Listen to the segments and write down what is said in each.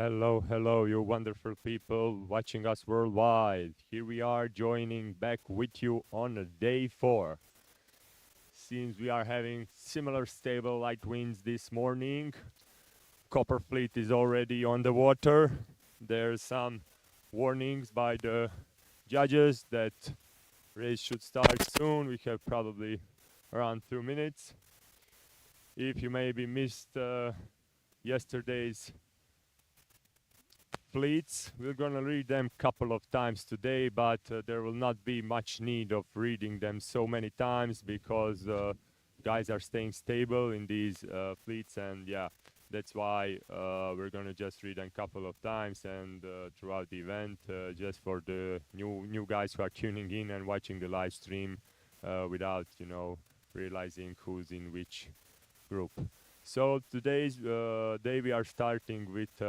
Hello, hello, you wonderful people watching us worldwide. Here we are joining back with you on day 4. Seems we are having similar stable light winds this morning. Copper fleet is already on the water. There's some warnings by the judges that race should start soon. We have probably around 2 minutes. If you maybe missed yesterday's fleets. We're gonna read them couple of times today, but there will not be much need of reading them so many times because guys are staying stable in these fleets, and yeah, that's why we're gonna just read them couple of times and throughout the event, just for the new guys who are tuning in and watching the live stream without realizing who's in which group. So today's day we are starting with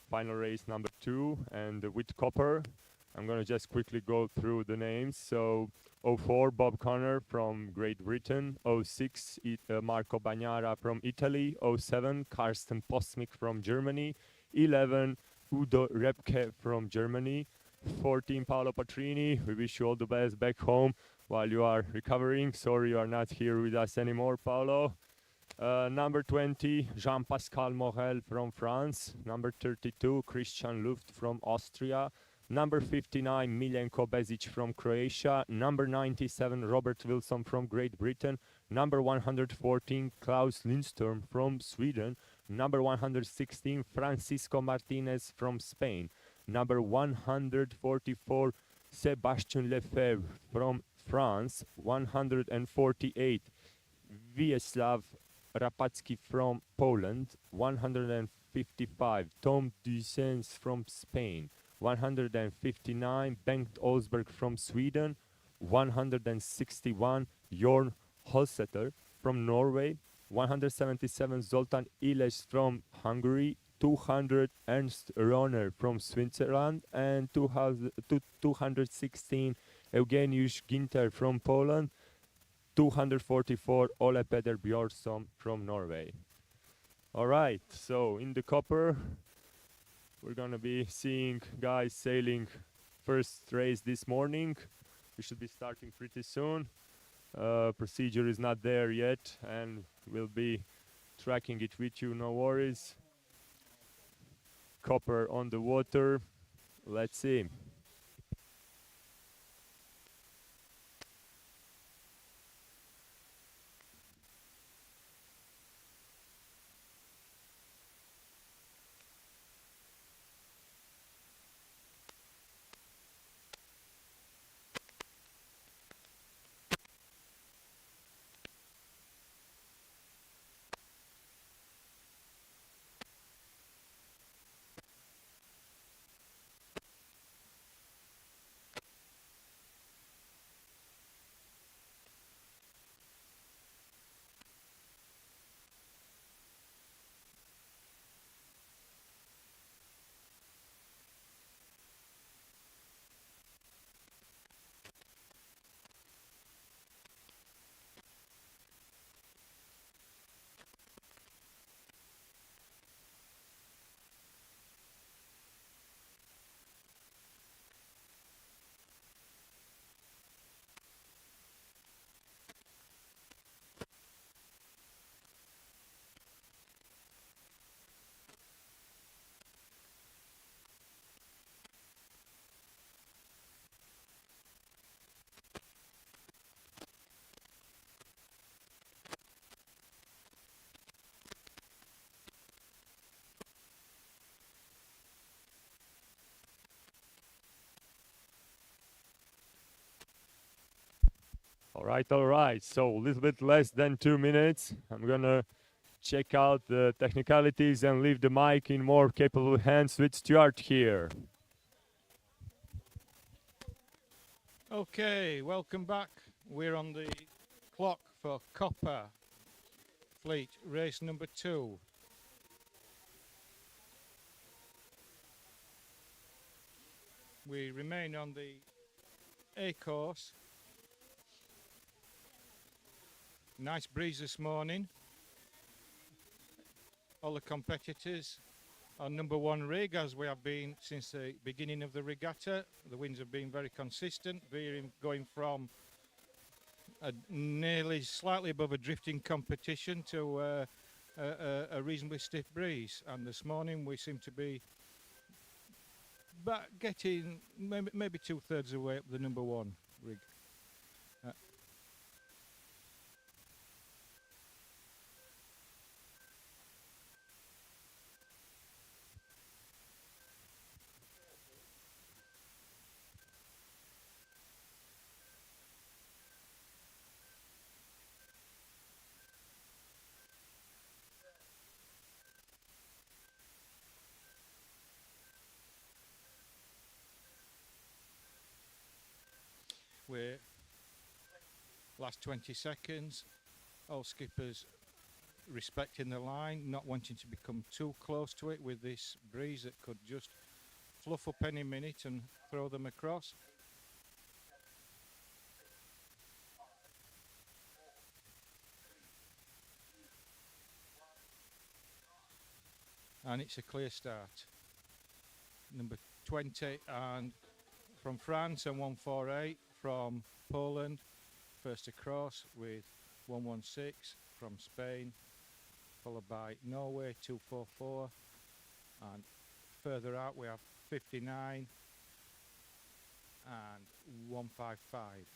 final race number 2 and with copper. I'm gonna just quickly go through the names. So 04 Bob Connor from Great Britain, 06 Marco Bagnara from Italy, 07 Karsten Posmick from Germany, 11 Udo Repke from Germany, 14 Paolo Patrini. We wish you all the best back home while you are recovering. Sorry you are not here with us anymore, Paolo. Number 20, Jean-Pascal Morel from France. Number 32, Christian Luft from Austria. Number 59, Miljenko Bezic from Croatia. Number 97, Robert Wilson from Great Britain. Number 114, Klaus Lindström from Sweden. Number 116, Francisco Martinez from Spain. Number 144, Sébastien Lefebvre from France. 148, Wieslaw Rapacki from Poland, 155 Tom Ducens from Spain, 159 Bengt Olsberg from Sweden, 161 Jorn Holseter from Norway, 177 Zoltan Iles from Hungary, 200 Ernst Ronner from Switzerland, and 216 Eugeniusz Ginter from Poland, 244 Ole Peder Bjornsson from Norway. All right, so in the copper, we're gonna be seeing guys sailing first race this morning. We should be starting pretty soon. Procedure is not there yet, and we'll be tracking it with you, no worries. Copper on the water. Let's see. All right. So a little bit less than 2 minutes. I'm gonna check out the technicalities and leave the mic in more capable hands with Stuart here. Okay, welcome back. We're on the clock for Copper Fleet, race number 2. We remain on the A course. Nice breeze this morning. All the competitors on number one rig, as we have been since the beginning of the regatta. The winds have been very consistent, veering, going from a nearly slightly above a drifting competition to a reasonably stiff breeze. And this morning we seem to be getting maybe 2/3 of the way up the number one rig. We're last 20 seconds, all skippers respecting the line, not wanting to become too close to it with this breeze that could just fluff up any minute and throw them across. And it's a clear start. Number 20 and from France and 148 from Poland, first across with 116 from Spain, followed by Norway 244, and further out we have 59 and 155.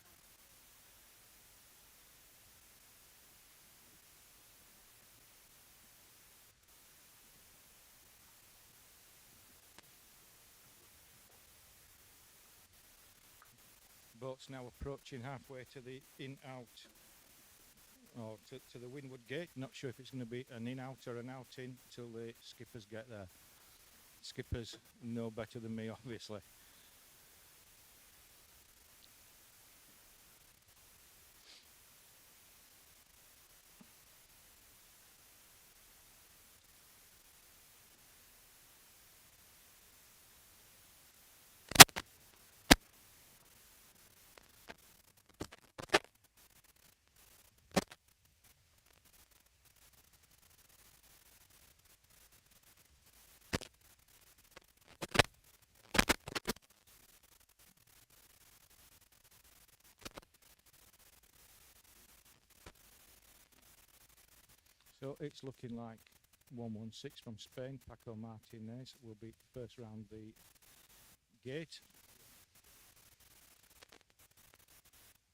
Boat's now approaching halfway to the in-out, or to the windward gate. Not sure if it's going to be an in-out or an out-in till the skippers get there. Skippers know better than me, obviously. So it's looking like 116 from Spain, Paco Martinez, will be first round the gate.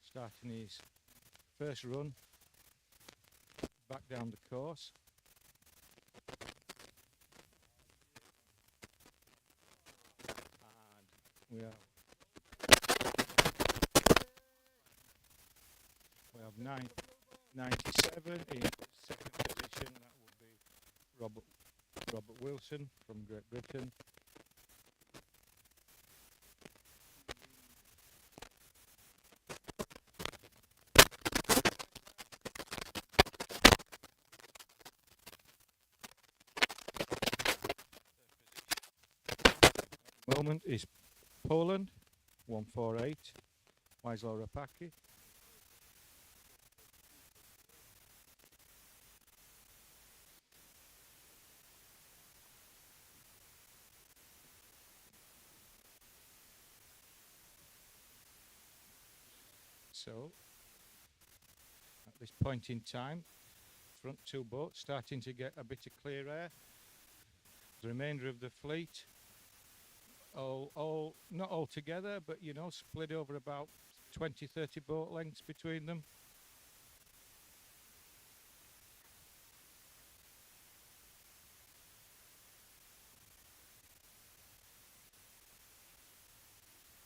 Starting his first run back down the course. And we have 97 in second position. That will be Robert Wilson from Great Britain. Moment is Poland 148, Wisław Rapaki. So at this point in time, front two boats starting to get a bit of clear air. The remainder of the fleet, all not all together, but you know, split over about 20-30 boat lengths between them.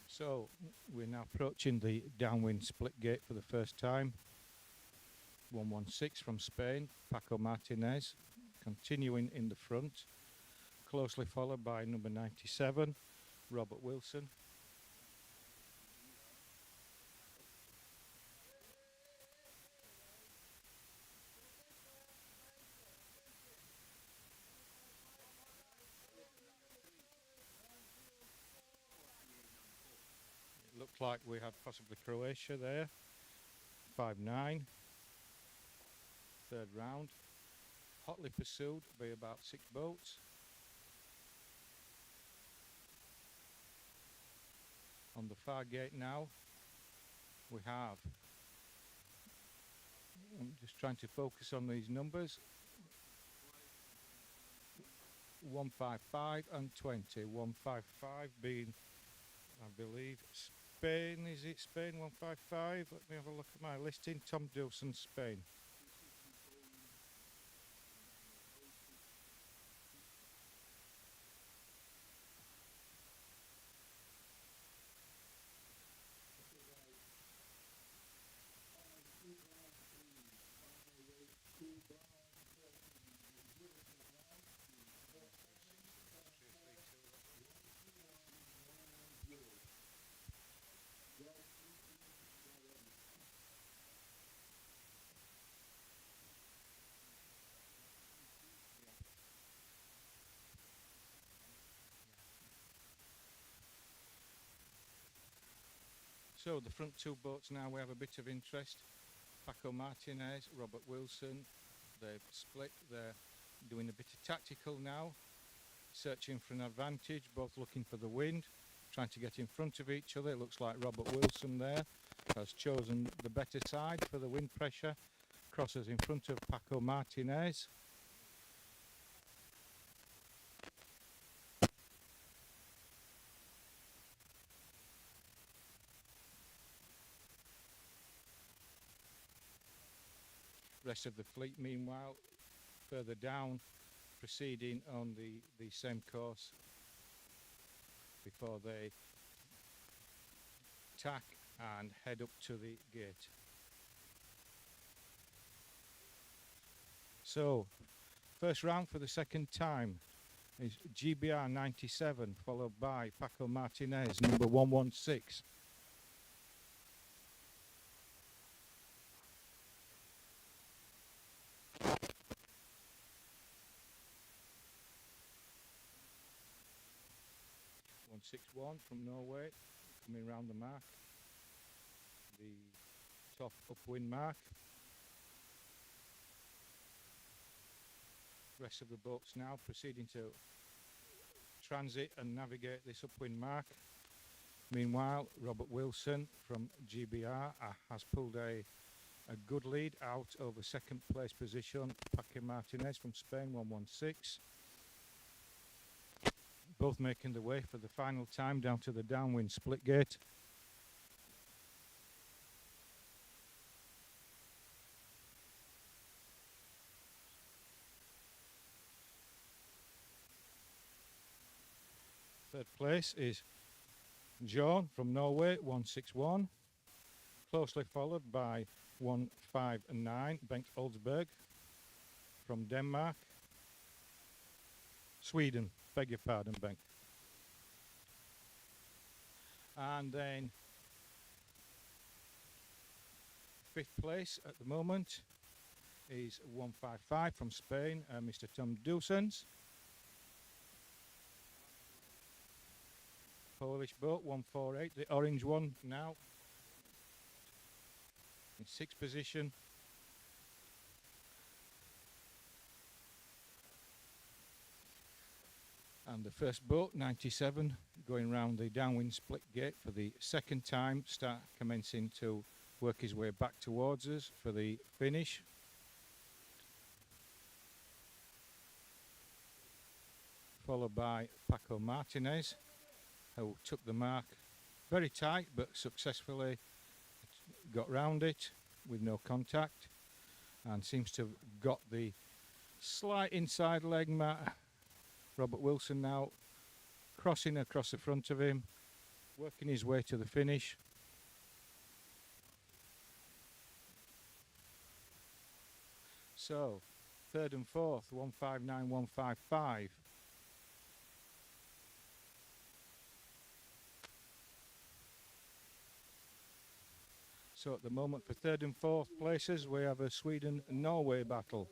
So we're now approaching the downwind split gate for the first time. 116 from Spain, Paco Martinez, continuing in the front, closely followed by number 97, Robert Wilson. It looked like we had possibly Croatia there, 5-9, third round, hotly pursued by about 6 boats. On the far gate now, we have, I'm just trying to focus on these numbers, 155 and 20. 155 being, I believe, Spain. Is it Spain 155? Let me have a look at my listing. Tom Dawson, Spain. So the front two boats now, we have a bit of interest. Paco Martinez, Robert Wilson, they've split. They're doing a bit of tactical now, searching for an advantage, both looking for the wind, trying to get in front of each other. It looks like Robert Wilson there has chosen the better side for the wind pressure. Crosses in front of Paco Martinez. Rest of the fleet, meanwhile, further down, proceeding on the same course before they tack and head up to the gate. So, first round for the second time is GBR 97, followed by Paco Martinez, number 116. From Norway, coming round the mark, the top upwind mark. Rest of the boats now proceeding to transit and navigate this upwind mark. Meanwhile, Robert Wilson from GBR has pulled a good lead out over second place position. Paco Martinez from Spain, 116. Both making the way for the final time down to the downwind split gate. Third place is John from Norway, 161. Closely followed by 159, Bengt Oldsberg from Denmark. Sweden, beg your pardon, Bengt. And then fifth place at the moment is 155 from Spain, Mr. Tom Dawson's. Polish boat, 148, the orange one now in sixth position. And the first boat, 97, going round the downwind split gate for the second time, commencing to work his way back towards us for the finish. Followed by Paco Martinez, who took the mark very tight but successfully got round it with no contact and seems to have got the slight inside leg mat. Robert Wilson now crossing across the front of him, working his way to the finish. So, third and fourth, 159, 155. So at the moment for third and fourth places we have a Sweden-Norway battle.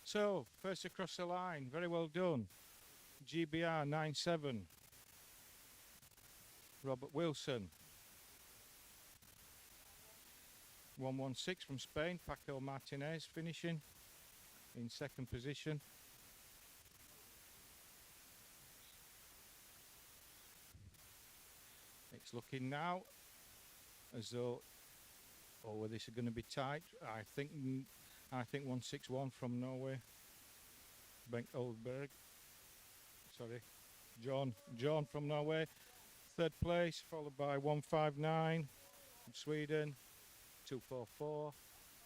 So, first across the line, very well done. GBR 9-7. Robert Wilson. 116 from Spain, Paco Martinez finishing in second position. It's looking now as though, oh, this is going to be tight. I think 161 from Norway. Bengt Oldberg. Sorry, John from Norway. Third place, followed by 159 from Sweden. 244,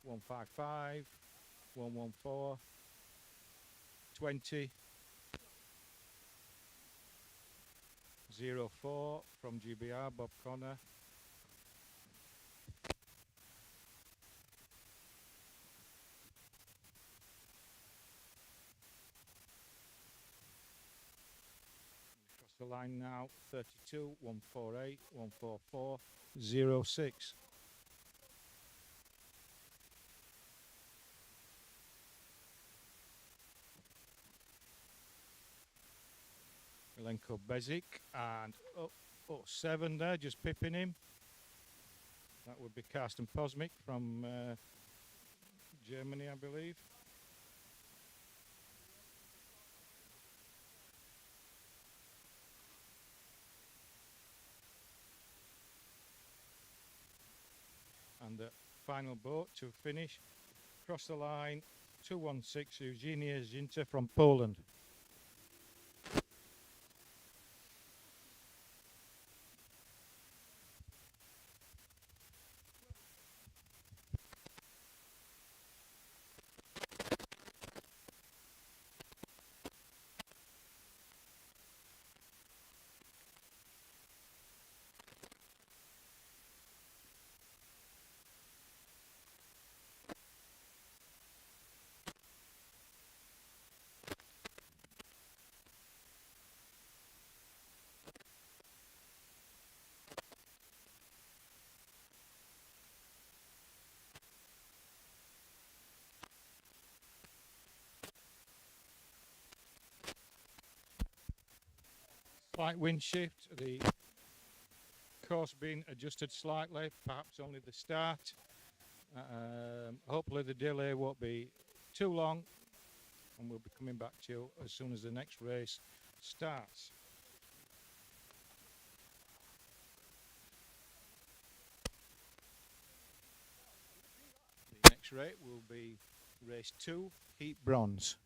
155, 114, 20, 04 from GBR, Bob Connor. Across the line now, 32, 148, 144, 06. Milenko Bezic and 07 there, just pipping him. That would be Karsten Posmic from Germany, I believe. And the final boat to finish, across the line, 216, Eugenia Zinta from Poland. Slight wind shift, the course being adjusted slightly, perhaps only the start. Hopefully the delay won't be too long, and we'll be coming back to you as soon as the next race starts. The next race will be race 2, heat bronze.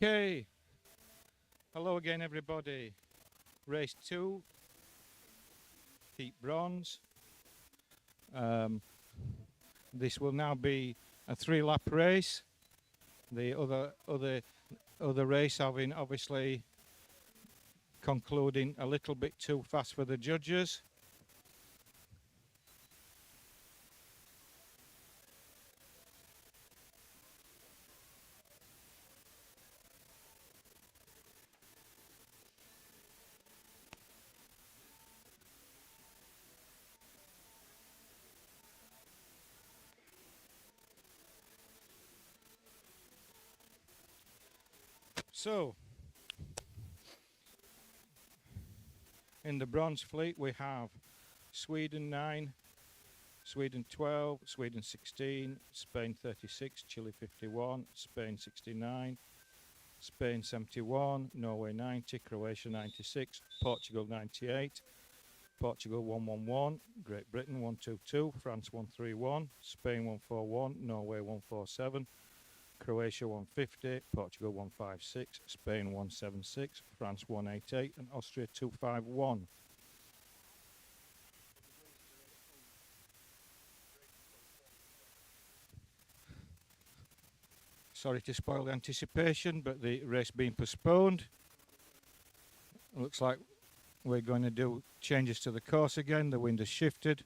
Okay. Hello again, everybody. Race 2, heat bronze. This will now be a 3-lap race. The other race having obviously concluding a little bit too fast for the judges. So, in the bronze fleet we have Sweden 9, Sweden 12, Sweden 16, Spain 36, Chile 51, Spain 69, Spain 71, Norway 90, Croatia 96, Portugal 98, Portugal 111, Great Britain 122, France 131, Spain 141, Norway 147, Croatia 150, Portugal 156, Spain 176, France 188 and Austria 251. Sorry to spoil the anticipation, but the race being postponed. Looks like we're going to do changes to the course again. The wind has shifted.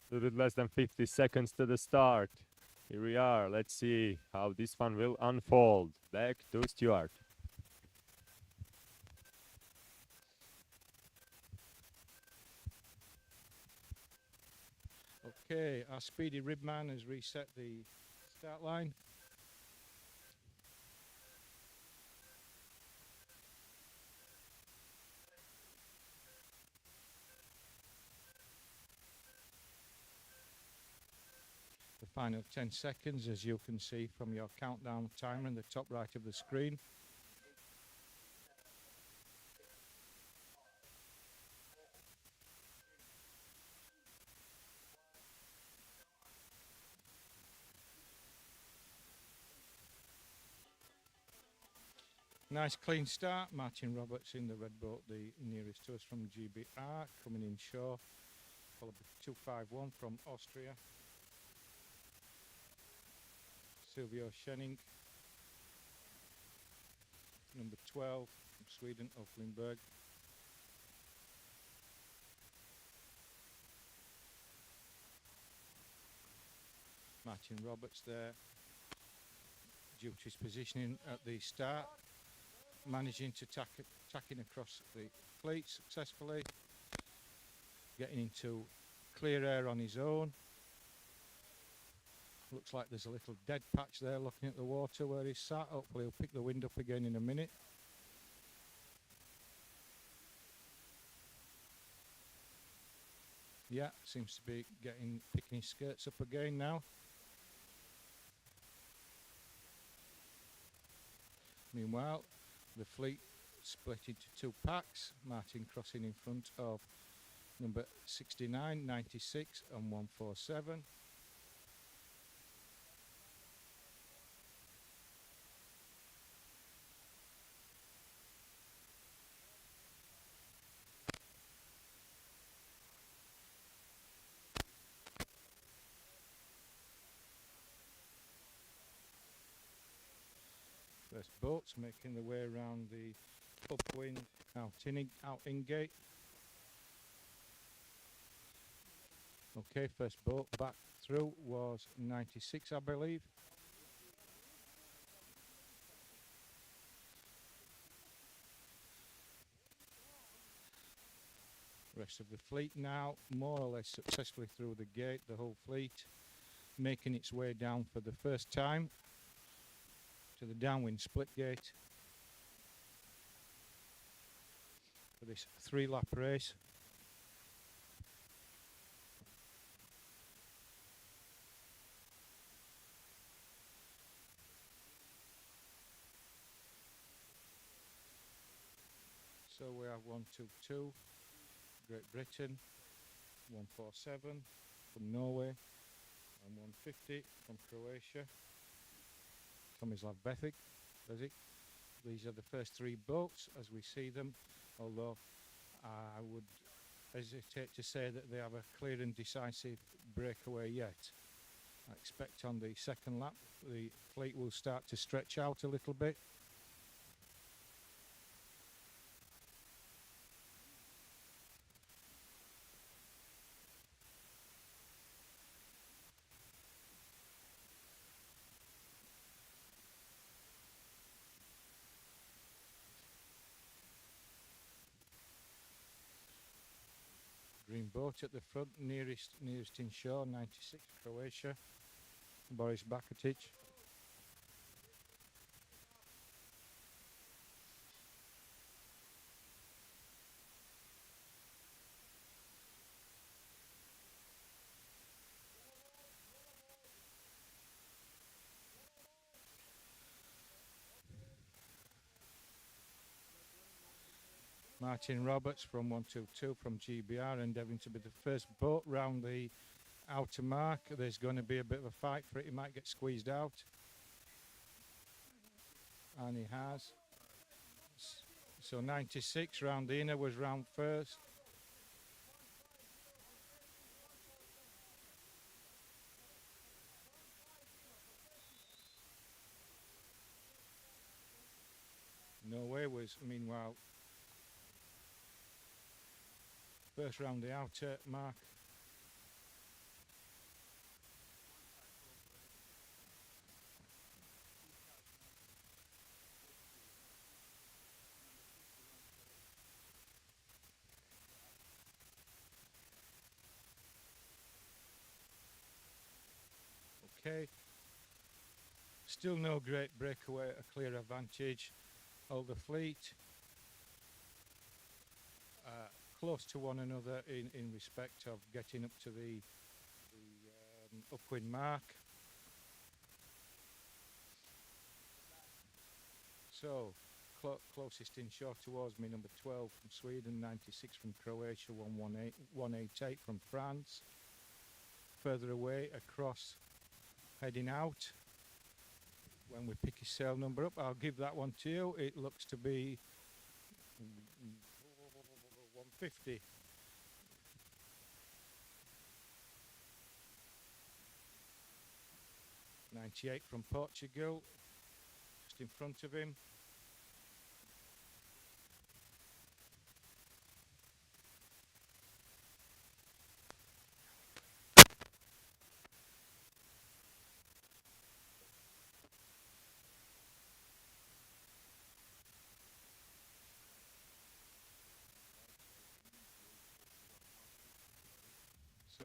A little bit less than 50 seconds to the start. Here we are. Let's see how this one will unfold. Back to Stuart. Okay, our speedy ribman has reset the start line. The final 10 seconds, as you can see from your countdown timer in the top right of the screen. Nice clean start. Martin Roberts in the red boat, the nearest to us from GBR, coming in shore. Followed by 251 from Austria. Silvio Schenning. Number 12 from Sweden, Offlenberg. Martin Roberts there. Due to his positioning at the start, managing to tacking across the fleet successfully, getting into clear air on his own. Looks like there's a little dead patch there looking at the water where he's sat. Hopefully he'll pick the wind up again in a minute. Yeah, seems to be picking his skirts up again now. Meanwhile, the fleet split into two packs. Martin crossing in front of number 69, 96 and 147. First boats making their way around the upwind out in gate. Okay, first boat back through was 96, I believe. Rest of the fleet now more or less successfully through the gate, the whole fleet making its way down for the first time to the downwind split gate for this 3-lap race. So we have 122, Great Britain, 147 from Norway, and 150 from Croatia. Tomislav Bezic. These are the first 3 boats as we see them, although I would hesitate to say that they have a clear and decisive breakaway yet. I expect on the second lap the fleet will start to stretch out a little bit. Green boat at the front, nearest in shore, 96 Croatia, Boris Bakotic. Martin Roberts from 122 from GBR, endeavouring to be the first boat round the outer mark. There's going to be a bit of a fight for it. He might get squeezed out. And he has. So 96 round the inner was round first. Norway was, meanwhile, first round the outer mark. okay. Still no great breakaway, a clear advantage. All the fleet close to one another in respect of getting up to the upwind mark. So closest inshore towards me, number 12 from Sweden, 96 from Croatia, 188 from France. Further away across, heading out. When we pick his sail number up, I'll give that one to you. It looks to be 150. '98 from Portugal, just in front of him.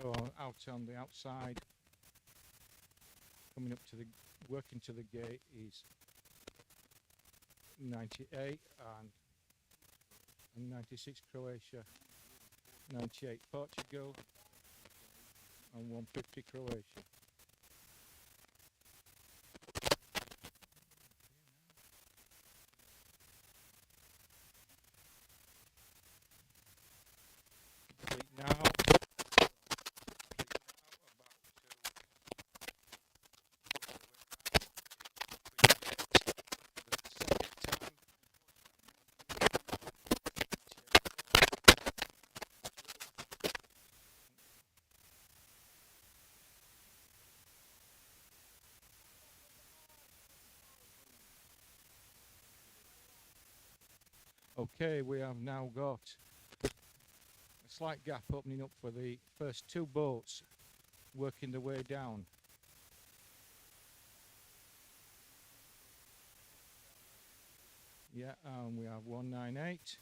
So out on the outside, coming up to the, working to the gate is 98 and 96 Croatia, 98 Portugal and 150 Croatia. Fleet now. Okay, we have now got a slight gap opening up for the first two boats working their way down. Yeah, and we have 198,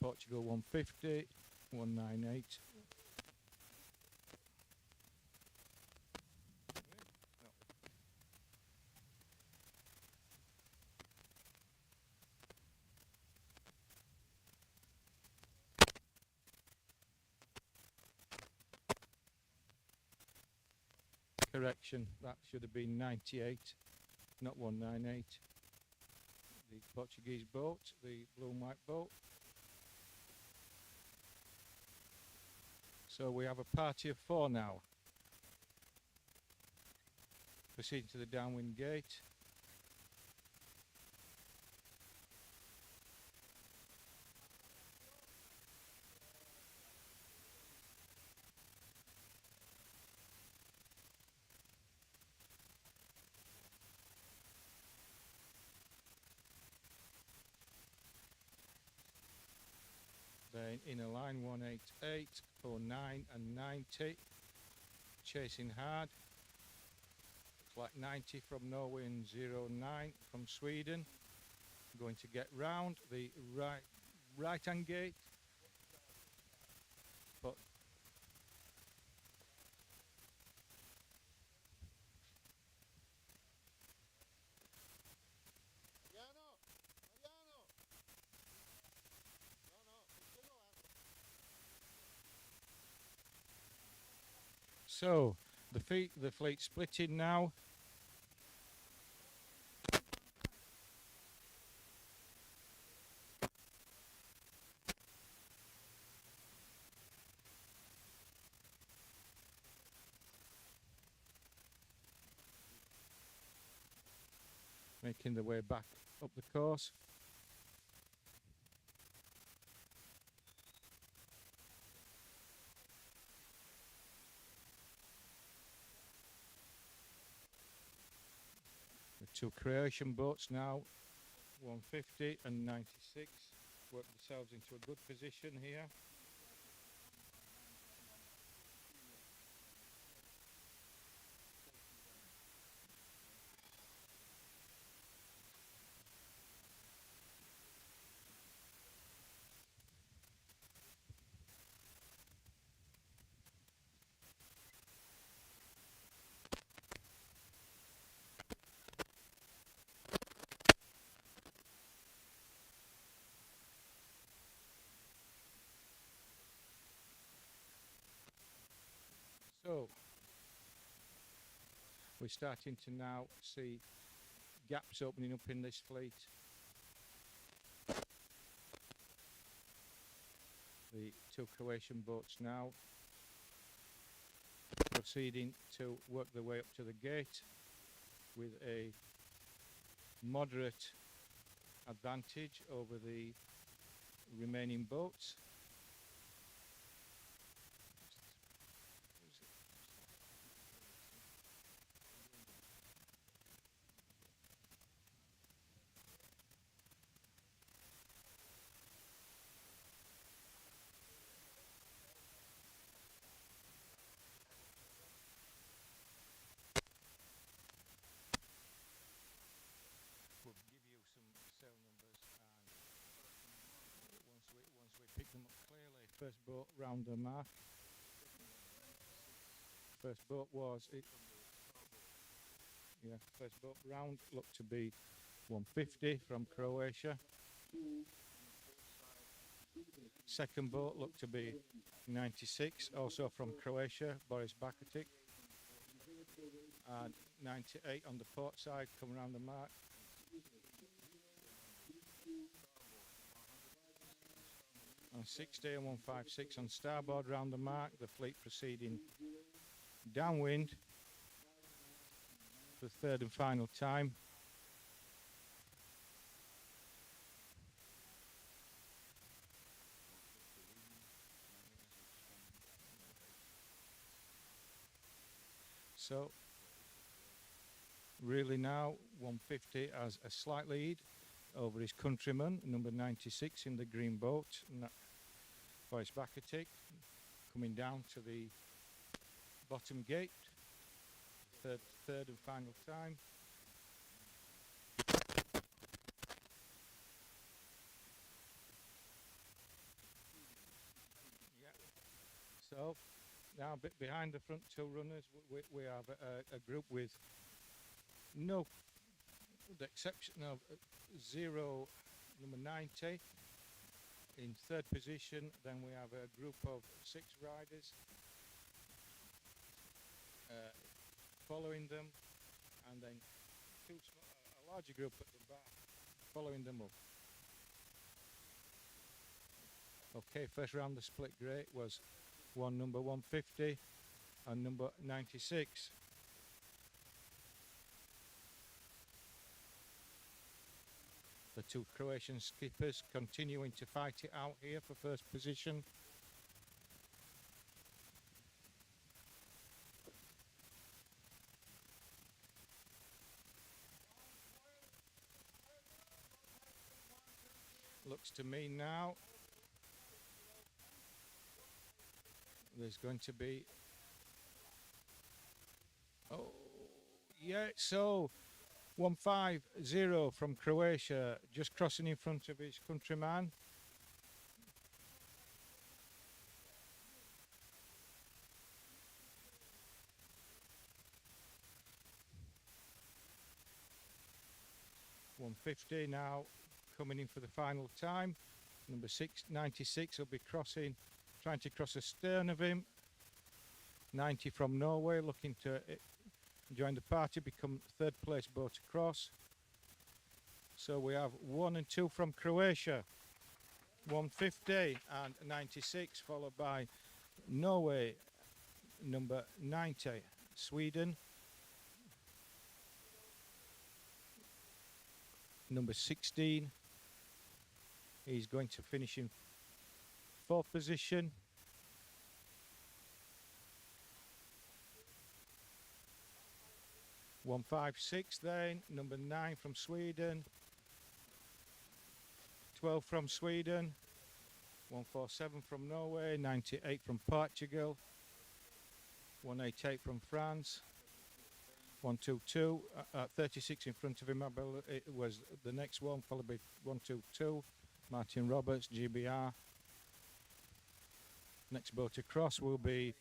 Portugal 150, 198. Correction, that should have been 98, not 198. The Portuguese boat, the blue and white boat. So we have a party of four now. Proceeding to the downwind gate. Then in a line 188, 09 and 90. Chasing hard. Looks like 90 from Norway and 09 from Sweden. Going to get round the right hand gate. But so the fleet splitting now. Making their way back up the course. The two Croatian boats now, 150 and 96, work themselves into a good position here. So we're starting to now see gaps opening up in this fleet. The two Croatian boats now proceeding to work their way up to the gate with a moderate advantage over the remaining boats. We'll give you some sail numbers, and once we pick them up clearly, first boat round the mark. First boat was it. Yeah, first boat round looked to be 150 from Croatia. Second boat looked to be 96, also from Croatia, Boris Bakatic. And 98 on the port side, come around the mark. And 60 and 156 on starboard round the mark. The fleet proceeding downwind for the third and final time. So really now 150 has a slight lead over his countryman, number 96 in the green boat, Boris Bakatic, coming down to the bottom gate, third and final time. Yeah. So now a bit behind the front two runners, we have a group with no, the exception of 0, number 90 in third position. Then we have a group of 6 riders following them, and then a larger group at the back following them up. Okay, first round the split great was number 150 and number 96. The two Croatian skippers continuing to fight it out here for first position. Looks to me now there's going to be, oh yeah, so 150 from Croatia, just crossing in front of his countryman. .150 now coming in for the final time. Number 96 will be crossing, trying to cross astern of him. 90 from Norway looking to join the party, become third place boat across. So we have 1 and 2 from Croatia, 150 and 96, followed by Norway, number 90, Sweden, number 16, he's going to finish in 4th position. .156 then, number 9 from Sweden, 12 from Sweden, 147 from Norway, 98 from Portugal, 188 from France, 122, 36 in front of him. I believe it was the next one, followed by 122, Martin Roberts, GBR. Next boat across will be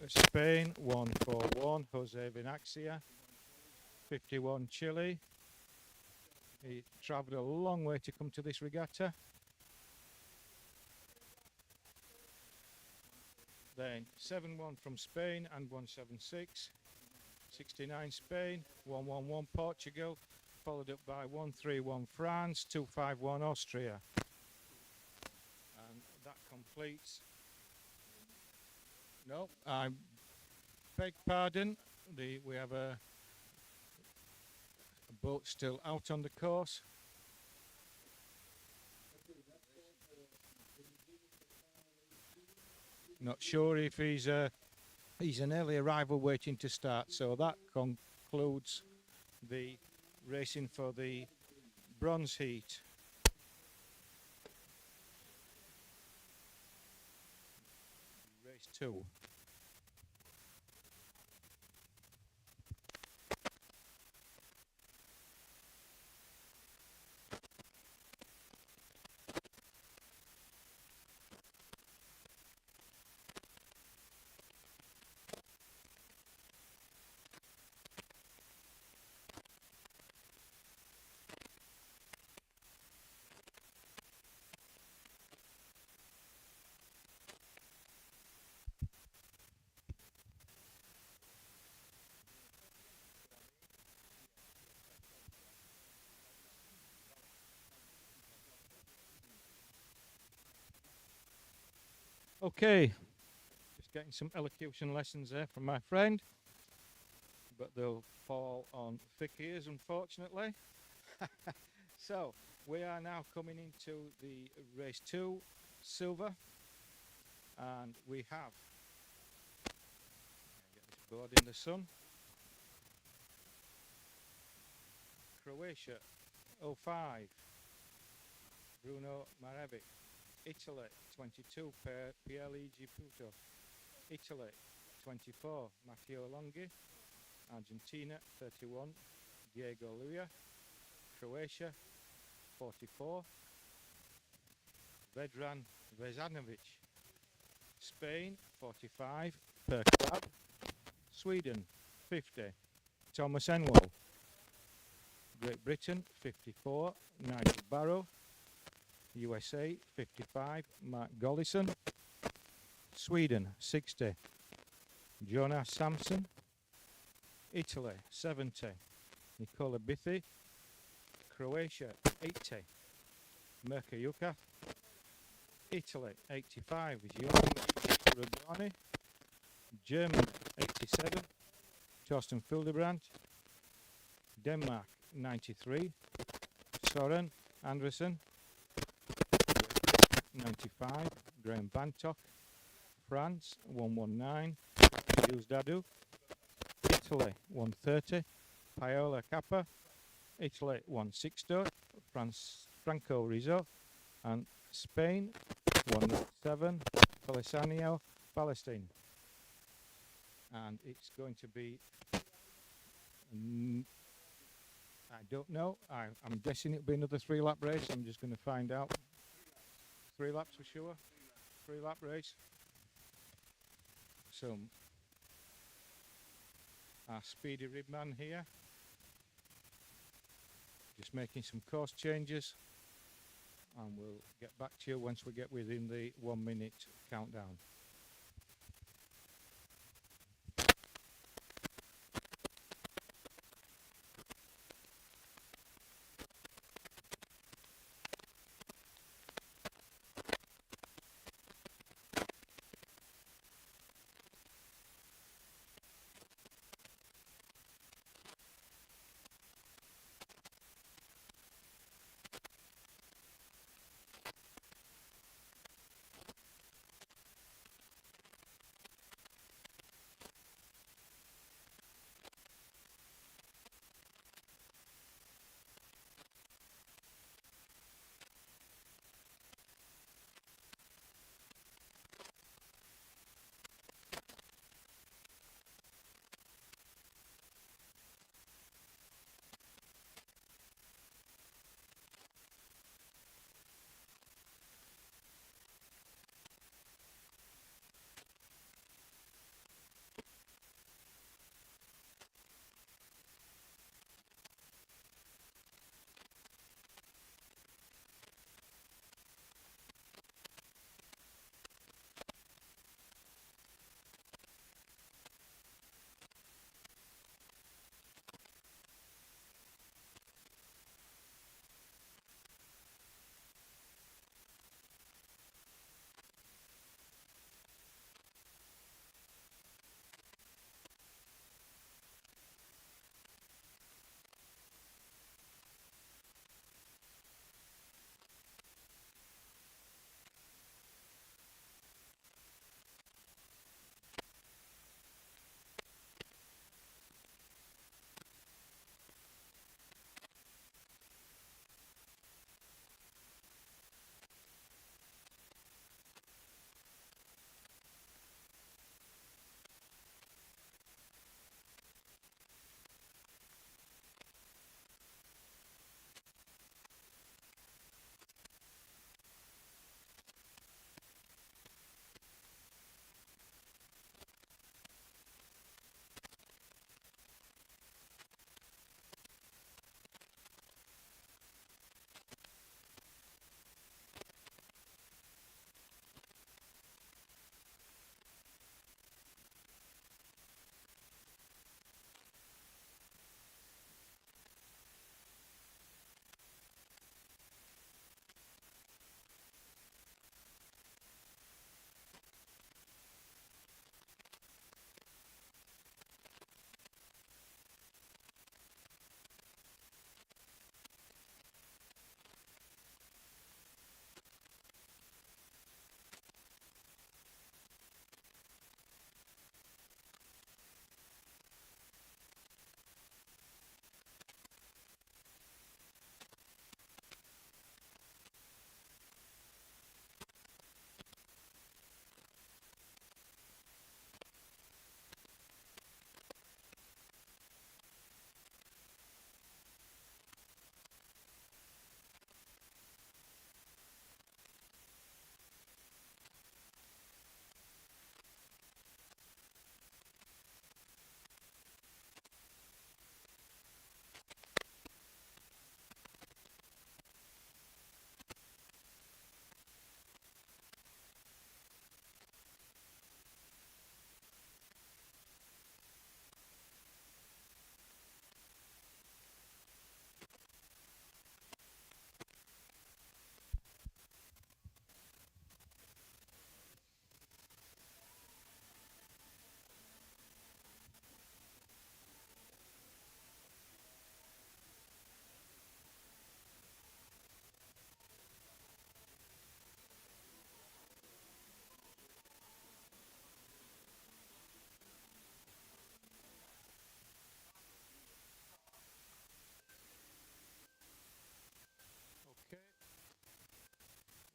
Spain, 141, Jose Vinaxia, 51 Chile. He travelled a long way to come to this regatta. Then 7-1 from Spain and 176. 69 Spain, 111 Portugal, followed up by 131 France, 251 Austria. And that completes. No, I beg pardon. We have a boat still out on the course. Not sure if he's an early arrival waiting to start. So that concludes the racing for the bronze heat. Race 2. Okay, just getting some elocution lessons there from my friend, but they'll fall on thick ears, unfortunately. So we are now coming into the race 2 silver, and we have, get this board in the sun, Croatia 05, Bruno Marevic. Italy 22, Pierluigi Puto. Italy 24, Matteo Longhi. Argentina 31, Diego Luia. Croatia 44, Vedran Vezanovic. Spain 45, Per Crab. Sweden 50, Thomas Enwell. Great Britain 54, Nigel Barrow. USA 55, Mark Gollison. Sweden 60, Jonas Samson. Italy 70, Nicola Bithi. Croatia 80, Mirka Juka. Italy 85 is Johan Rubani. Germany 87, Torsten Fildebrand. Denmark 93, Soren Andersen. 95, Graham Bantock. France 119, Jules Dadu. Italy 130, Paola Kappa. Italy 160, Franco Rizzo. And Spain 107, Felisanio Palestine. And it's going to be, I don't know, I'm guessing it'll be another 3-lap race. I'm just going to find out. 3 laps for sure. 3-lap race. So our speedy ribman here, just making some course changes, and we'll get back to you once we get within the 1 minute countdown.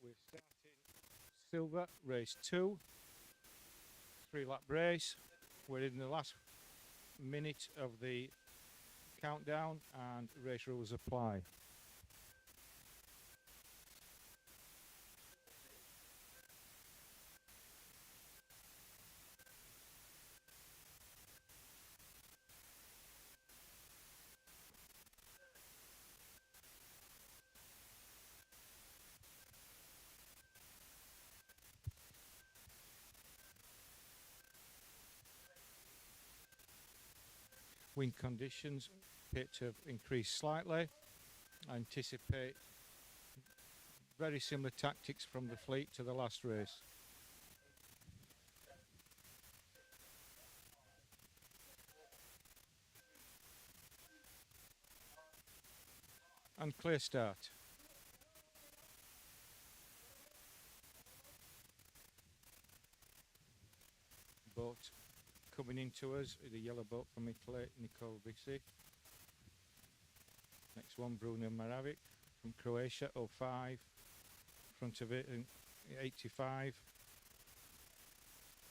We're starting silver, race 2, 3-lap race. We're in the last minute of the countdown and race rules apply. Wind conditions appear to have increased slightly. I anticipate very similar tactics from the fleet to the last race. And clear start. Boat coming into us, the yellow boat from Italy, Nicole Vissi. Next one, Bruno Maravic from Croatia, 05. Front of it, 85.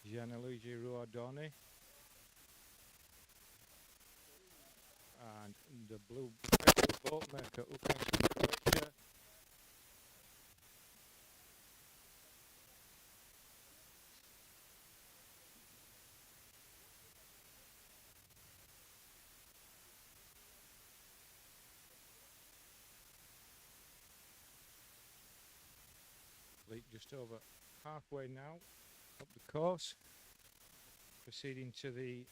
Gianluigi Ruardoni. And the blue boat maker, Ukas from Croatia. Fleet just over halfway now up the course, proceeding to the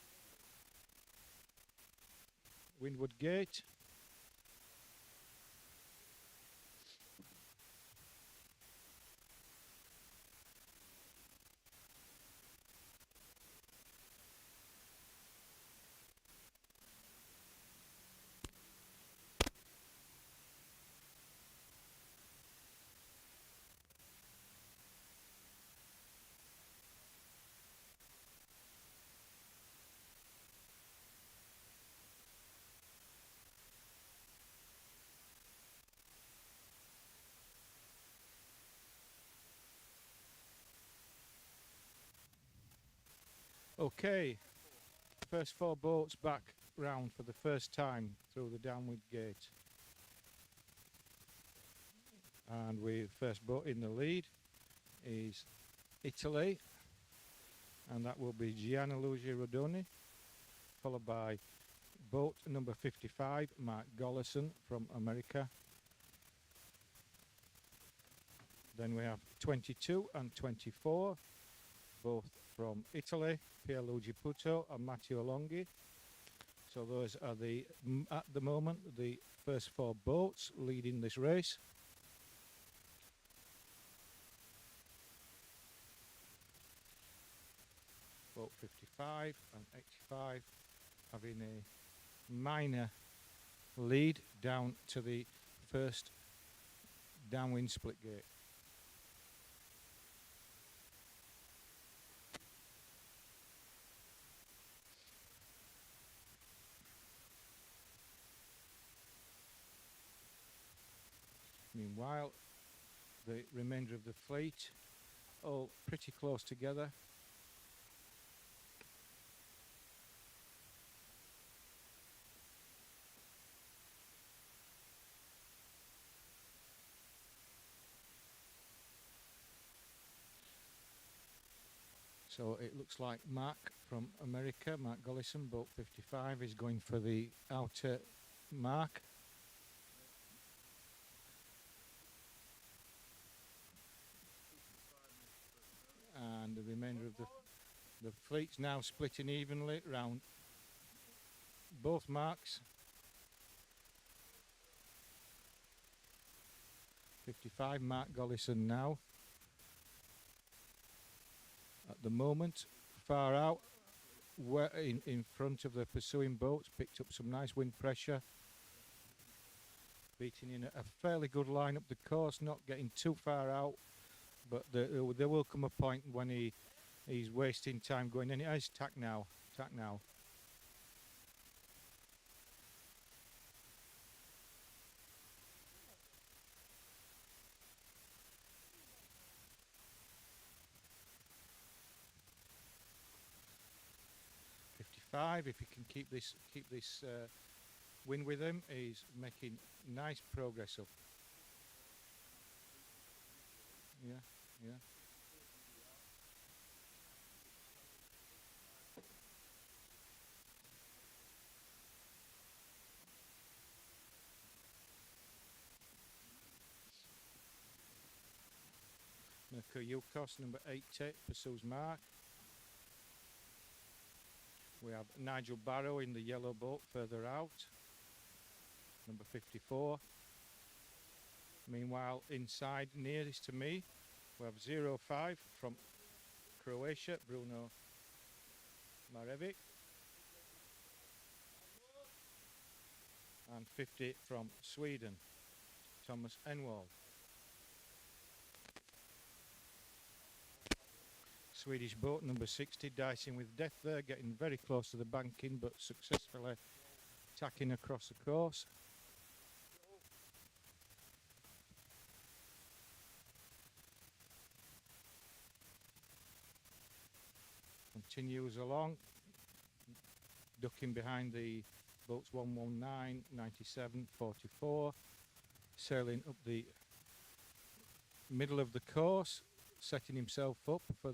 windward gate. Okay, first 4 boats back round for the first time through the downwind gate. And we first boat in the lead is Italy, and that will be Gianluigi Rodoni, followed by boat number 55, Mark Gollison from America. Then we have 22 and 24, both from Italy, Pierluigi Puto and Matteo Longhi. So those are at the moment, the first 4 boats leading this race. Boat 55 and 85 having a minor lead down to the first downwind split gate. Meanwhile, the remainder of the fleet all pretty close together. So it looks like Mark from America, Mark Gollison, boat 55, is going for the outer mark. And the remainder of the fleet's now splitting evenly round both marks. 55, Mark Gollison now. At the moment, far out, in front of the pursuing boats, picked up some nice wind pressure. Beating in a fairly good line up the course, not getting too far out. But there will come a point when he's wasting time going, and it is tack now. 55. If he can keep this wind with him, he's making nice progress up. Yeah, yeah. Mirko Yukos, number 80, pursues Mark. We have Nigel Barrow in the yellow boat further out, number 54. Meanwhile, inside nearest to me, we have 05 from Croatia, Bruno Marevic. And 50 from Sweden, Thomas Enwald. Swedish boat number 60 dicing with death there, getting very close to the banking but successfully tacking across the course. Continues along, ducking behind the boats 119, 97, 44, sailing up the middle of the course, setting himself up for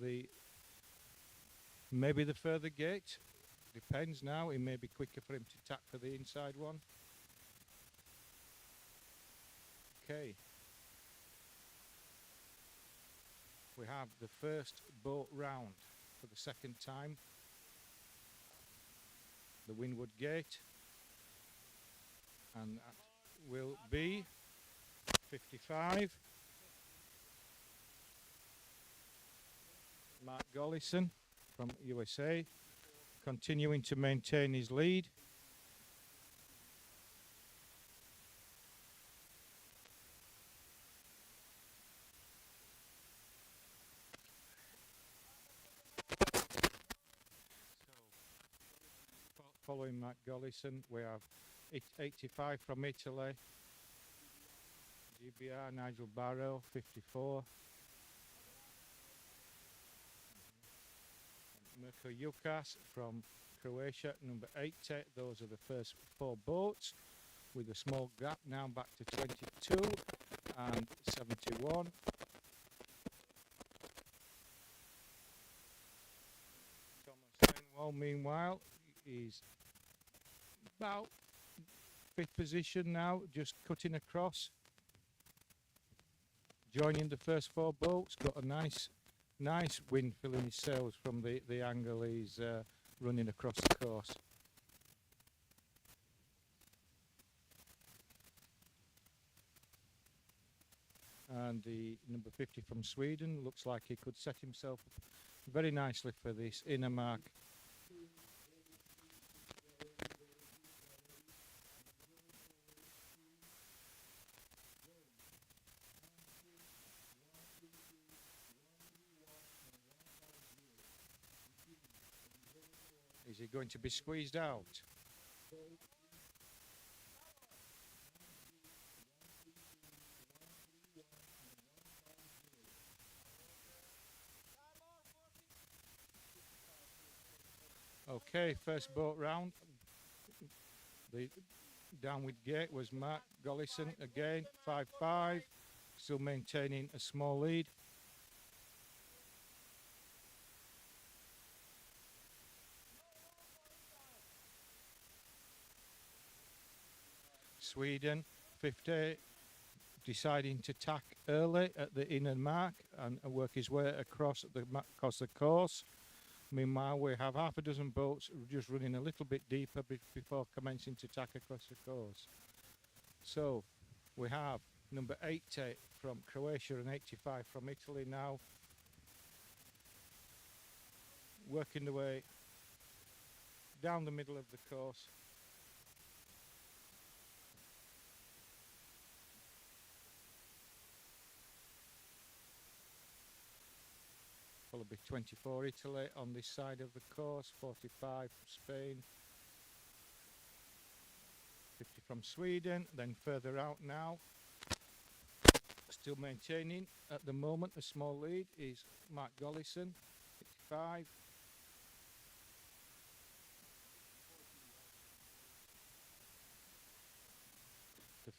maybe the further gate. Depends now, it may be quicker for him to tack for the inside one. Okay. We have the first boat round for the second time. The Windward Gate. And that will be 55. Mark Gollison from USA, continuing to maintain his lead. Following Mark Gollison, we have 85 from Italy. GBR Nigel Barrow, 54. Mirko Jukas from Croatia, number 80. Those are the first four boats, with a small gap now back to 22 and 71. Thomas Enwald, meanwhile, is about 5th position now, just cutting across, joining the first four boats. Got a nice wind filling his sails from the angle he's running across the course. And the number 50 from Sweden looks like he could set himself up very nicely for this inner mark. Is he going to be squeezed out? Okay, first boat round. The downward gate was Mark Gollison again, 5-5, still maintaining a small lead. Sweden, 50, deciding to tack early at the inner mark and work his way across the course. Meanwhile, we have half a dozen boats just running a little bit deeper before commencing to tack across the course. So we have number 80 from Croatia and 85 from Italy now, working their way down the middle of the course. Followed by 24 Italy on this side of the course, 45 from Spain, 50 from Sweden, then further out now. Still maintaining at the moment a small lead is Mark Gollison, 85.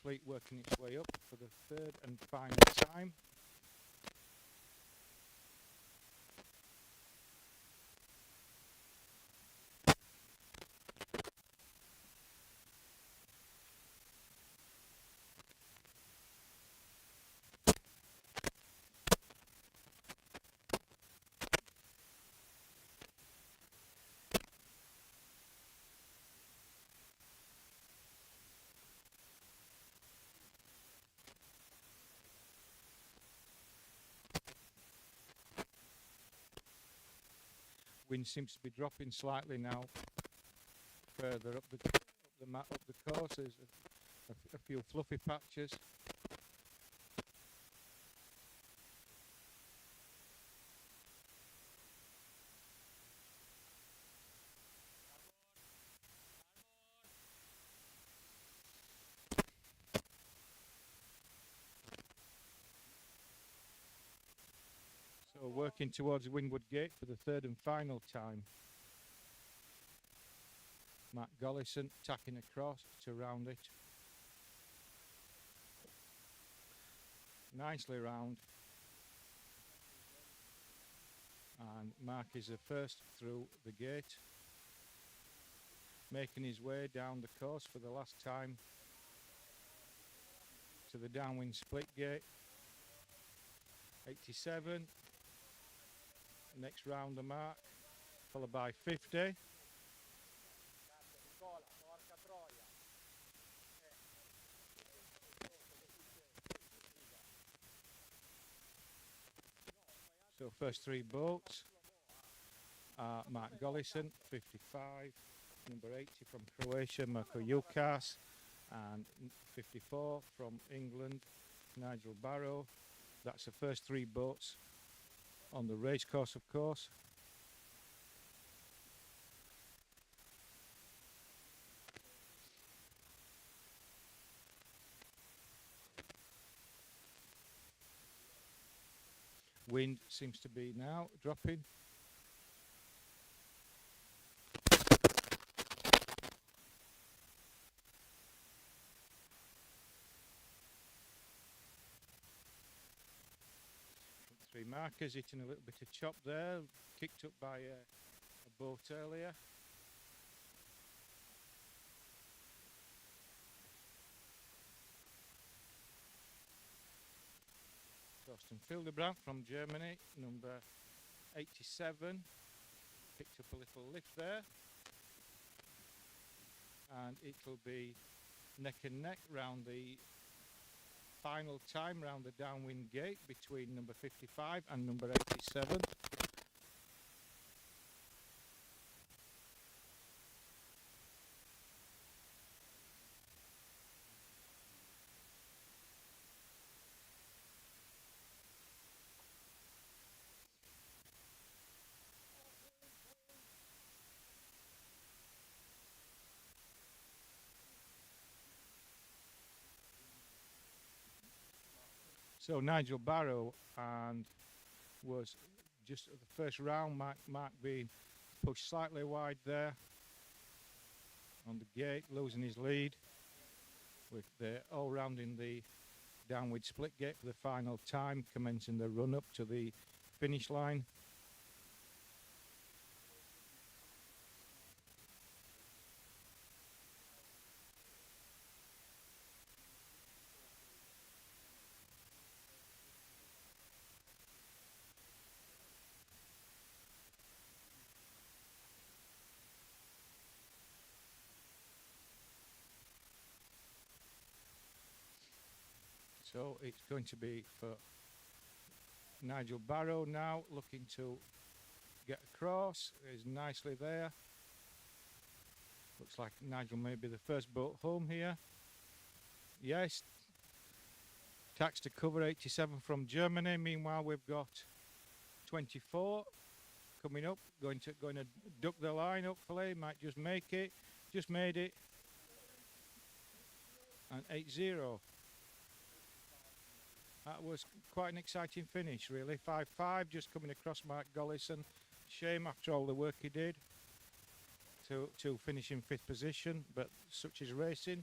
fleet working its way up for the third and final time. Wind seems to be dropping slightly now. Further up the course, there's a few fluffy patches. So working towards Windward Gate for the third and final time. Matt Gollison tacking across to round it. Nicely round. And Mark is the first through the gate. Making his way down the course for the last time to the downwind split gate. 87. Next round the mark, followed by 50. So first three boats are Mark Gollison, 55, number 80 from Croatia, Mirko Jukas, and 54 from England, Nigel Barrow. That's the first three boats on the race course, of course. Wind seems to be now dropping. Three markers hitting a little bit of chop there, kicked up by a boat earlier. Thorsten Fildebrand from Germany, number 87, picked up a little lift there. And it'll be neck and neck round the final time round the downwind gate between number 55 and number 87. So Nigel Barrow and was just at the first round, Mark being pushed slightly wide there on the gate, losing his lead. With the all rounding the downward split gate for the final time, commencing the run up to the finish line. So it's going to be for Nigel Barrow now, looking to get across. Is nicely there. Looks like Nigel may be the first boat home here. Yes. Tax to cover, 87 from Germany. Meanwhile, we've got 24 coming up, going to duck the line. Hopefully, might just make it. Just made it. And 8-0. That was quite an exciting finish, really. 5-5, just coming across Mark Gollison. Shame after all the work he did to finish in 5th position, but such is racing.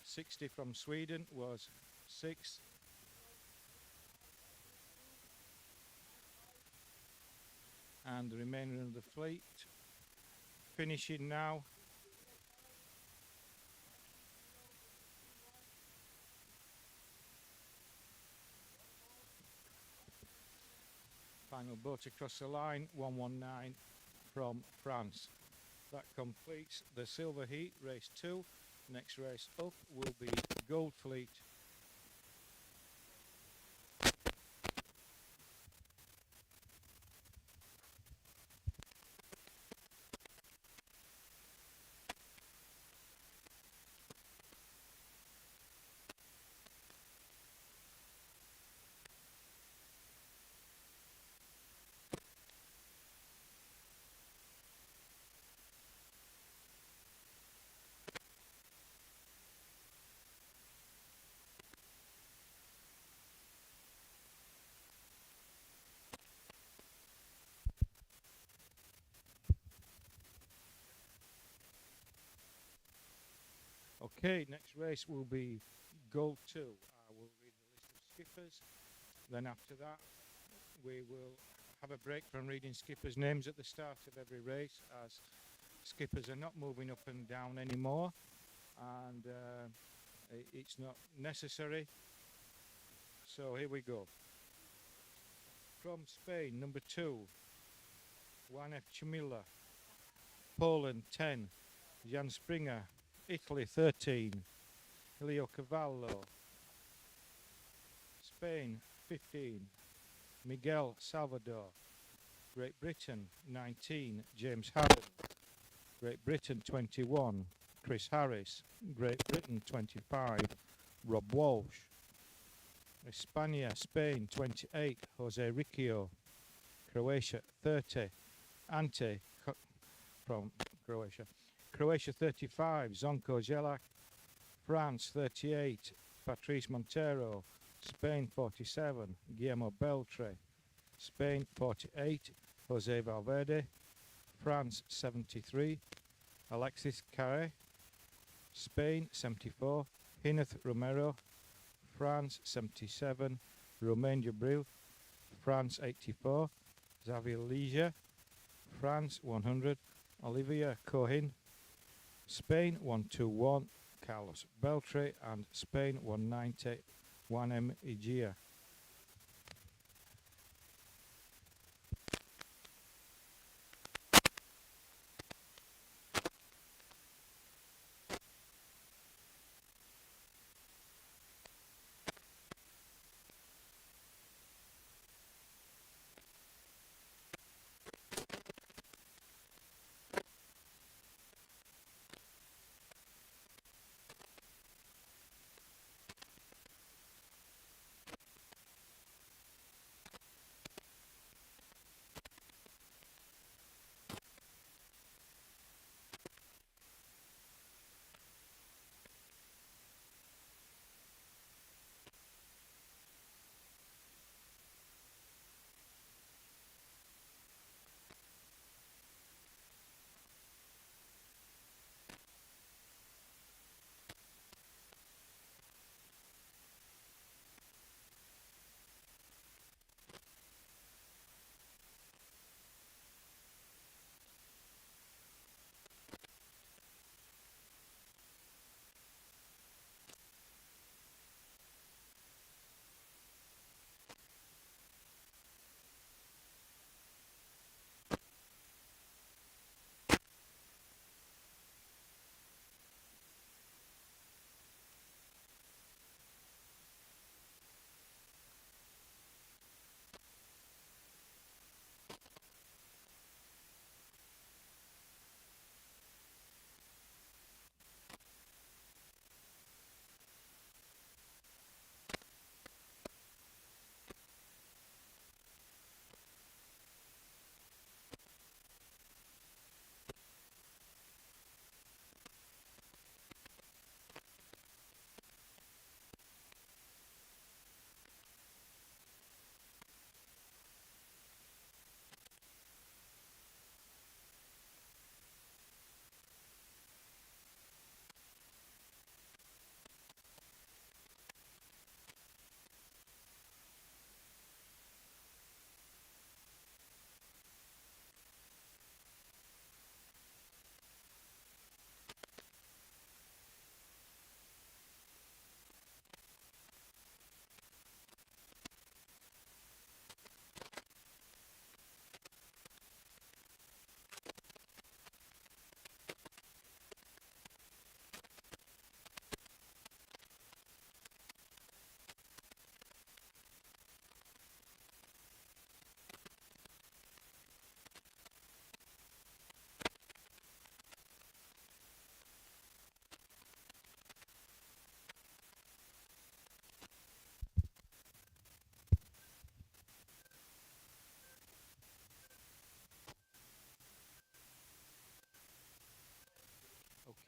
60 from Sweden was 6th. And the remainder of the fleet finishing now. Final boat across the line, 119 from France. That completes the silver heat, race 2. Next race up will be gold fleet. Okay, next race will be Gold 2. I will read the list of skippers. Then after that, we will have a break from reading skippers' names at the start of every race, as skippers are not moving up and down anymore, and it's not necessary. So here we go. From Spain, number 2, Juan F. Chimilla. Poland, 10, Jan Springer. Italy, 13, Leo Cavallo. Spain, 15, Miguel Salvador. Great Britain, 19, James Harden. Great Britain, 21, Chris Harris. Great Britain, 25, Rob Walsh. España, Spain, 28, Jose Riccio. Croatia, 30, Ante from Croatia. Croatia, 35, Zonko Zelak. France, 38, Patrice Montero. Spain, 47, Guillermo Beltre. Spain, 48, Jose Valverde. France, 73, Alexis Carre. Spain, 74, Hineth Romero. France, 77, Romain Jabril. France, 84, Xavier Ligia. France, 100, Olivia Cohin. Spain, 121, Carlos Beltre. And Spain, 190, Juan M. Igia.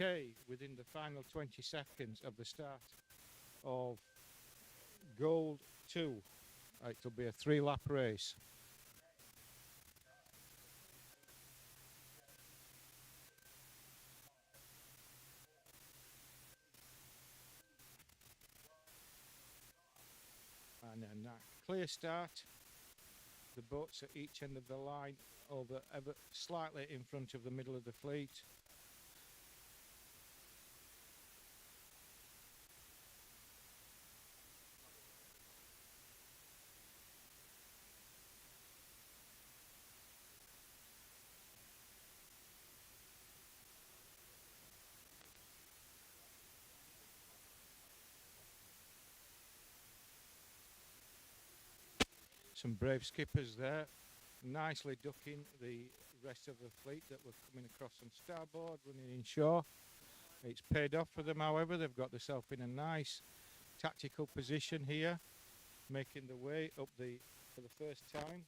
Okay, within the final 20 seconds of the start of Gold 2, it'll be a 3-lap race. And a clear start. The boats at each end of the line, ever slightly in front of the middle of the fleet. Some brave skippers there, nicely ducking the rest of the fleet that were coming across on starboard, running inshore. It's paid off for them, however. They've got themselves in a nice tactical position here, making the way up for the first time,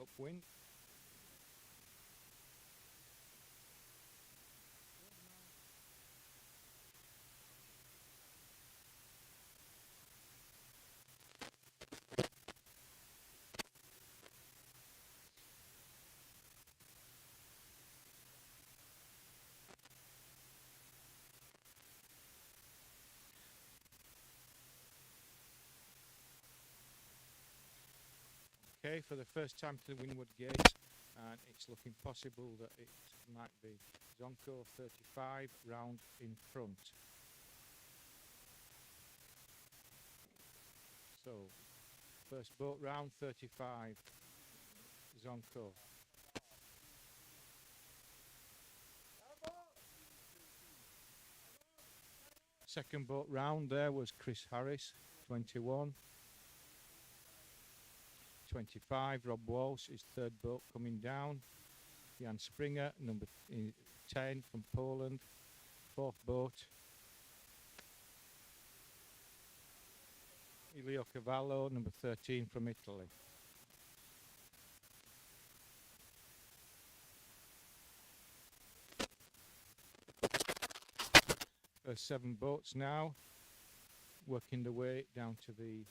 upwind. Okay, for the first time to the windward gate, and it's looking possible that it might be Zonko 35 round in front. So, first boat round 35, Zonko. Second boat round there was Chris Harris, 21. 25, Rob Walsh, his third boat coming down. Jan Springer, number 10 from Poland, fourth boat. Elio Cavallo, number 13 from Italy. There's 7 boats now, working their way down to the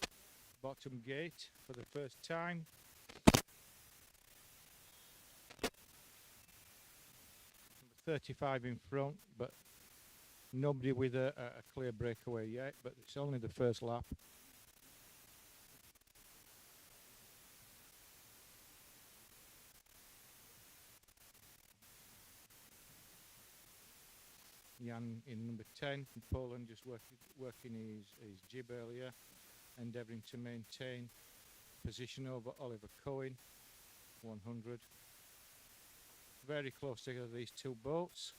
bottom gate for the first time. Number 35 in front, but nobody with a clear breakaway yet, but it's only the first lap. Jan in number 10 from Poland, just working his jib earlier, endeavouring to maintain position over Oliver Cohen, 100. Very close together, these two boats.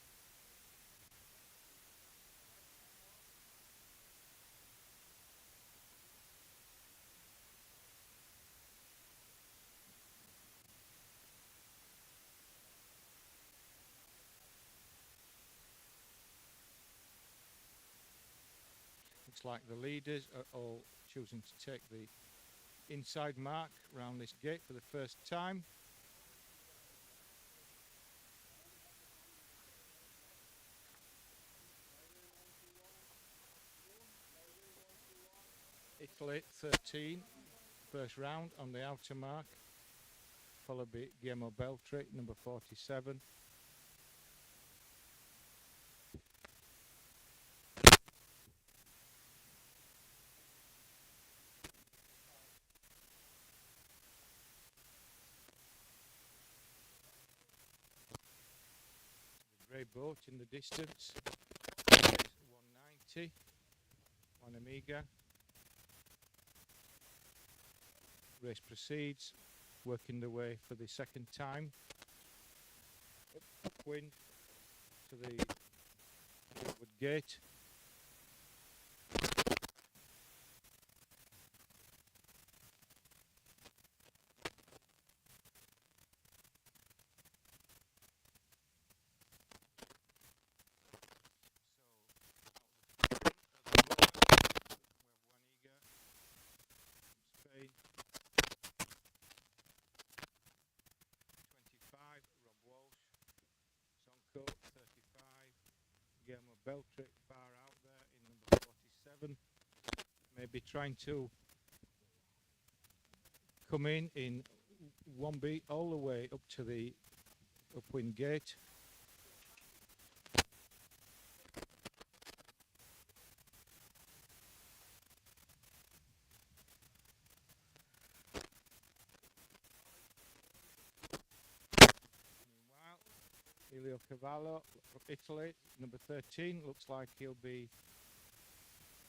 Looks like the leaders are all choosing to take the inside mark round this gate for the first time. Italy 13, first round on the outer mark, followed by Guillermo Beltri, number 47. Grey boat in the distance, 190, one Amiga. Race proceeds, working the way for the second time, upwind to the outward gate. Spain, 25, Rob Walsh, Sonko, Guillermo Beltri far out there in number 47. Maybe trying to come in one beat all the way up to the upwind gate. Elio Cavallo from Italy, number 13, looks like he'll be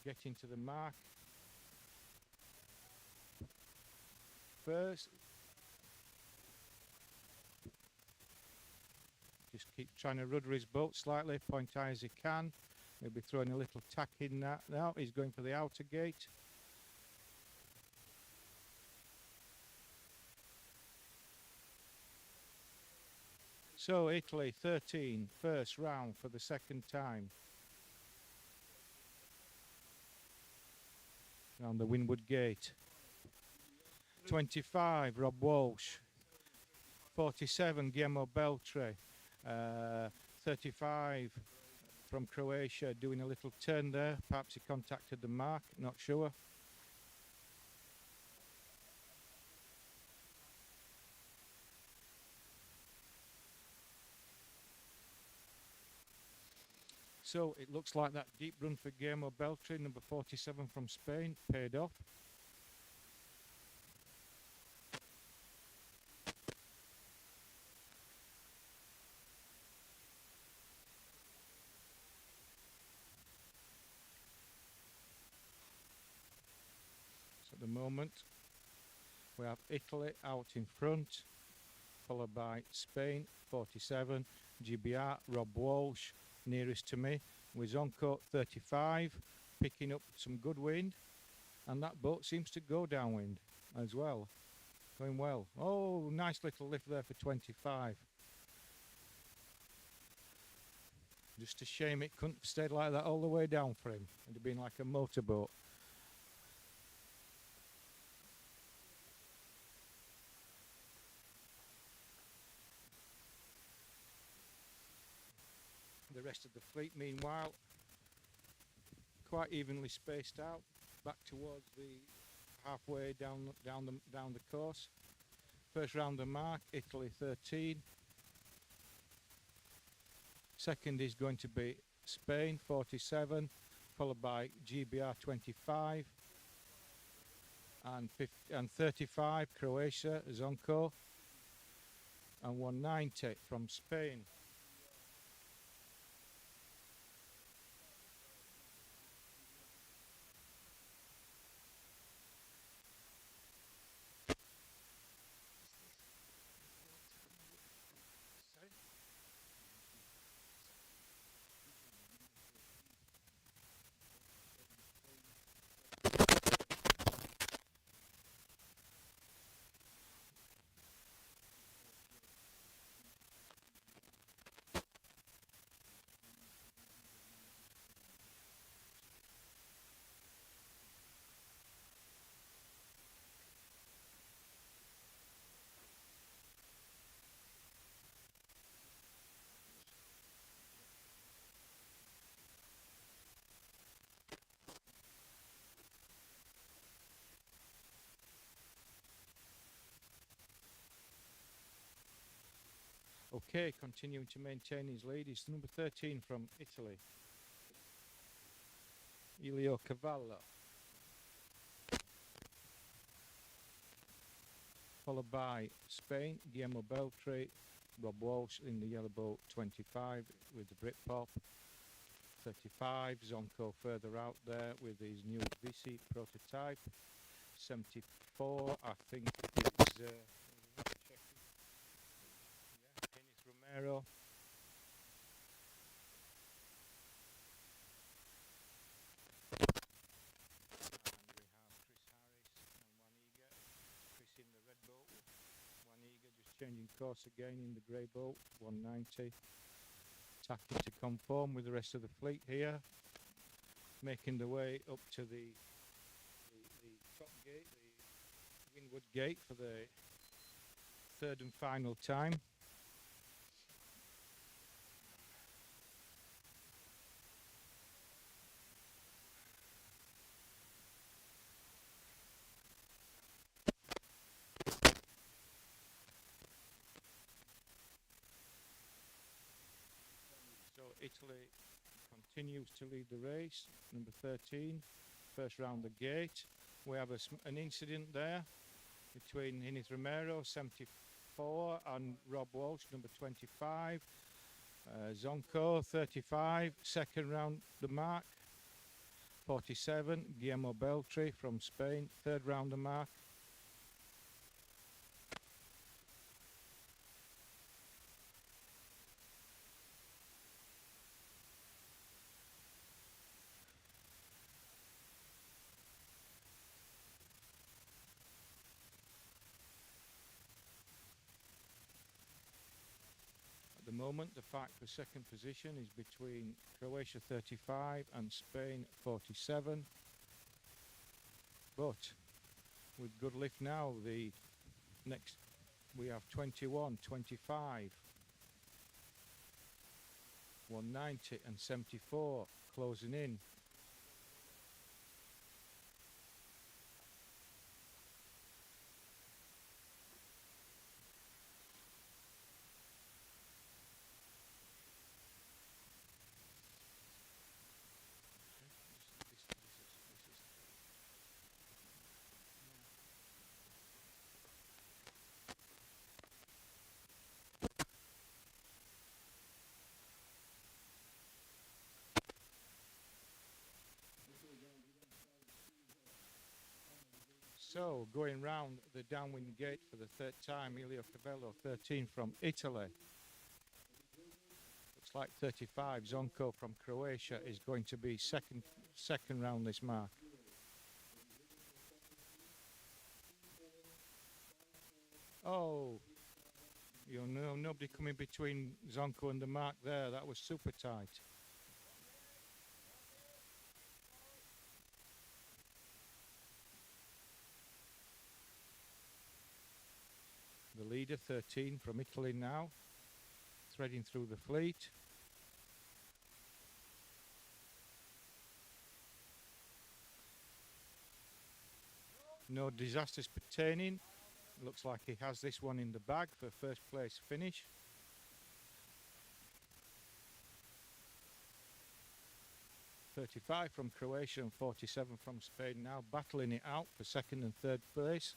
getting to the mark. First, just keep trying to rudder his boat slightly, point high as he can. Maybe throwing a little tack in that. Now he's going for the outer gate. So Italy 13, first round for the second time. Round the windward gate. 25, Rob Walsh. 47, Guillermo Beltri. 35 from Croatia, doing a little turn there. Perhaps he contacted the mark, not sure. So it looks like that deep run for Guillermo Beltri, number 47 from Spain, paid off. So at the moment we have Italy out in front, followed by Spain, 47, GBR, Rob Walsh, nearest to me, Wizonko, 35, picking up some good wind, and that boat seems to go downwind as well, going well. Oh, nice little lift there for 25. Just a shame it couldn't have stayed like that all the way down for him. It'd have been like a motorboat. The rest of the fleet, meanwhile, quite evenly spaced out, back towards the halfway down the course. First round the mark, Italy 13. Second is going to be Spain, 47, followed by GBR 25 and 35, Croatia, Zonko, and 190 from Spain. Okay, continuing to maintain his lead is number 13 from Italy, Elio Cavallo. Followed by Spain, Guillermo Beltri, Rob Walsh in the yellow boat, 25 with the Britpop. 35, Zonko further out there with his new VC prototype. 74, I think it's Denis Romero. And we have Chris Harris and Waniga. Chris in the red boat. Waniga just changing course again in the grey boat, 190. Tacking to conform with the rest of the fleet here. Making the way up to the top gate, the windward gate for the third and final time. Italy continues to lead the race. Number 13, first round the gate. We have an incident there between Ines Romero, 74, and Rob Walsh, number 25. Zonco, 35, second round the mark. 47, Guillermo Beltri from Spain, third round the mark. At the moment, the fight for second position is between Croatia 35 and Spain 47. But with good lift now, the next we have 21, 25, 190 and 74 closing in. So going round the downwind gate for the third time, Elio Cavello, 13 from Italy. Looks like 35, Zonco from Croatia is going to be second round this mark. Oh, you know, nobody coming between Zonco and the mark there. That was super tight. The leader, 13 from Italy now, threading through the fleet. No disasters pertaining. Looks like he has this one in the bag for first place finish. .35 from Croatia and 47 from Spain now battling it out for second and third place.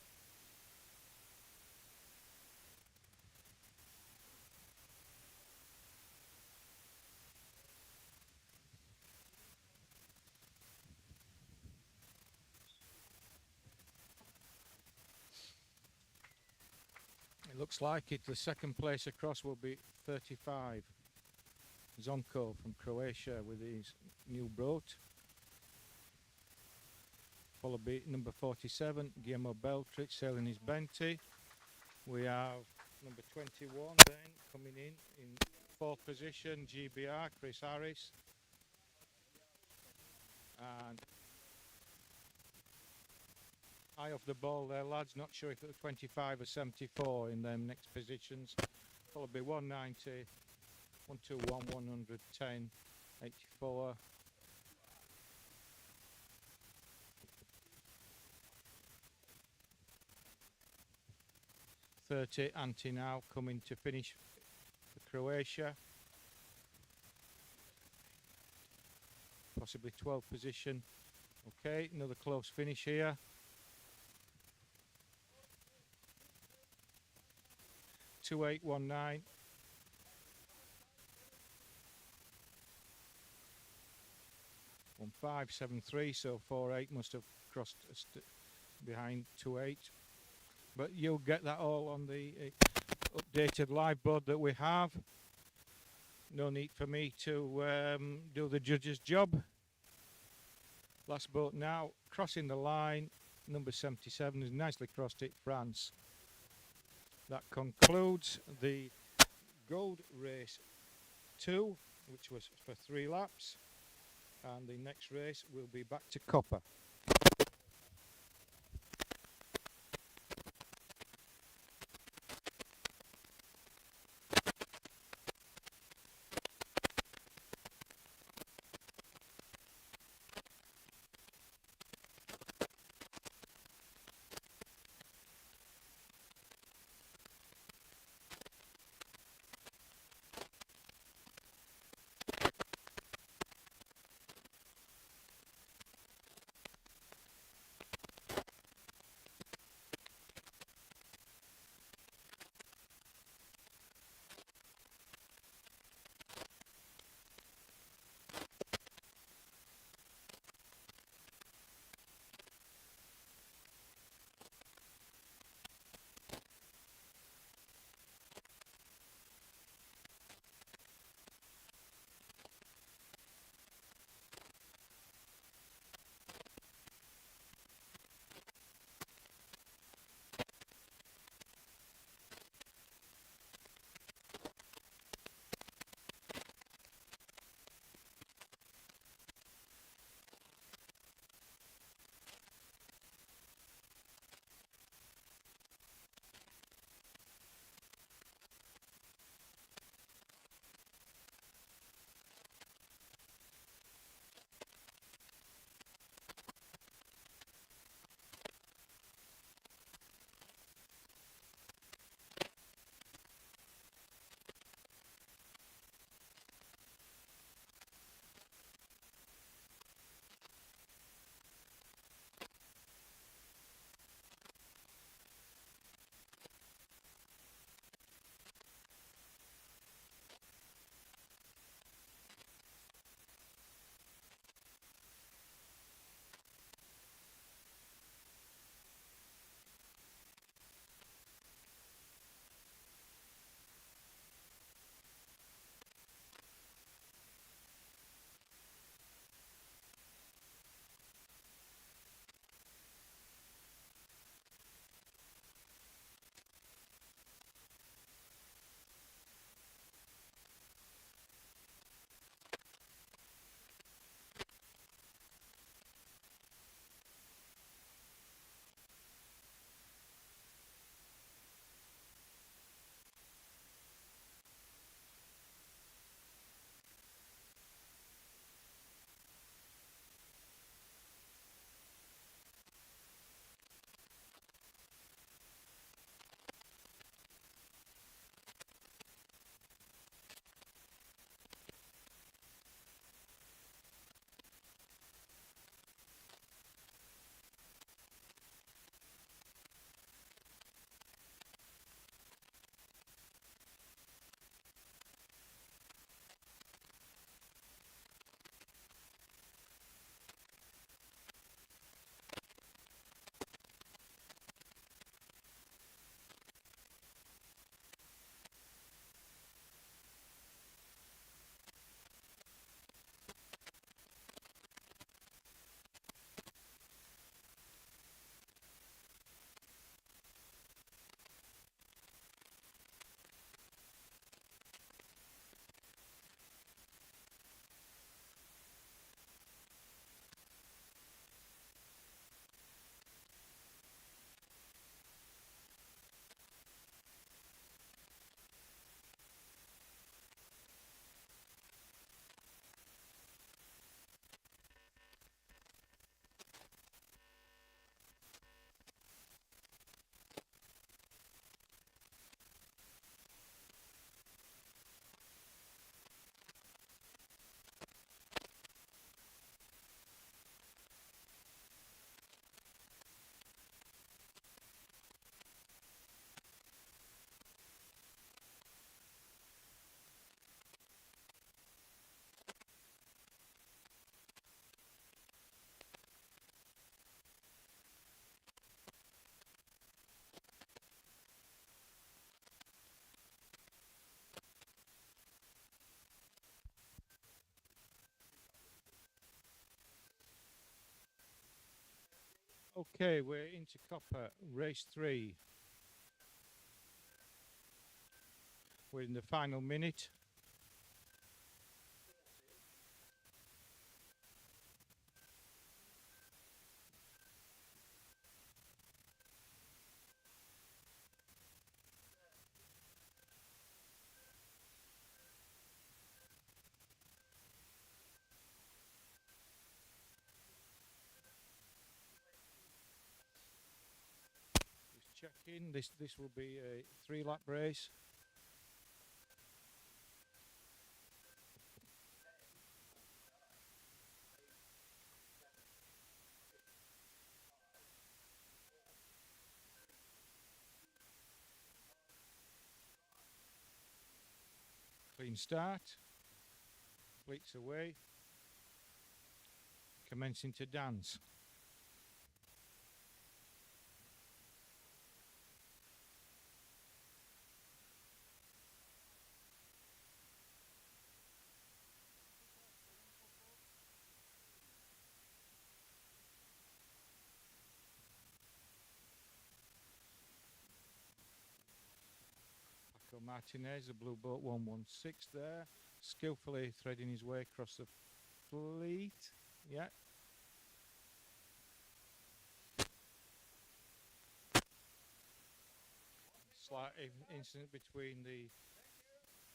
It looks like it. The second place across will be 35. Zonco from Croatia with his new boat. Followed by number 47, Guillermo Beltri sailing his Benti. We have number 21 then coming in fourth position, GBR, Chris Harris. And eye off the ball there, lads. Not sure if it was 25 or 74 in them next positions. Followed by 190, 121, 110, 84. .30 Anti now coming to finish for Croatia. Possibly 12th position. Okay, another close finish here. .2819. .1573, so 48 must have crossed behind 28. But you'll get that all on the updated live board that we have. No need for me to do the judge's job. Last boat now, crossing the line, number 77 has nicely crossed it, France. That concludes the Gold Race 2, which was for 3 laps. And the next race will be back to Copper. Okay, we're into copper, race 3. We're in the final minute. Just checking, this will be a 3-lap race. Clean start, fleets away, commencing to dance. Paco Martinez, the blue boat 116 there, skillfully threading his way across the fleet. Yeah. Slight incident between the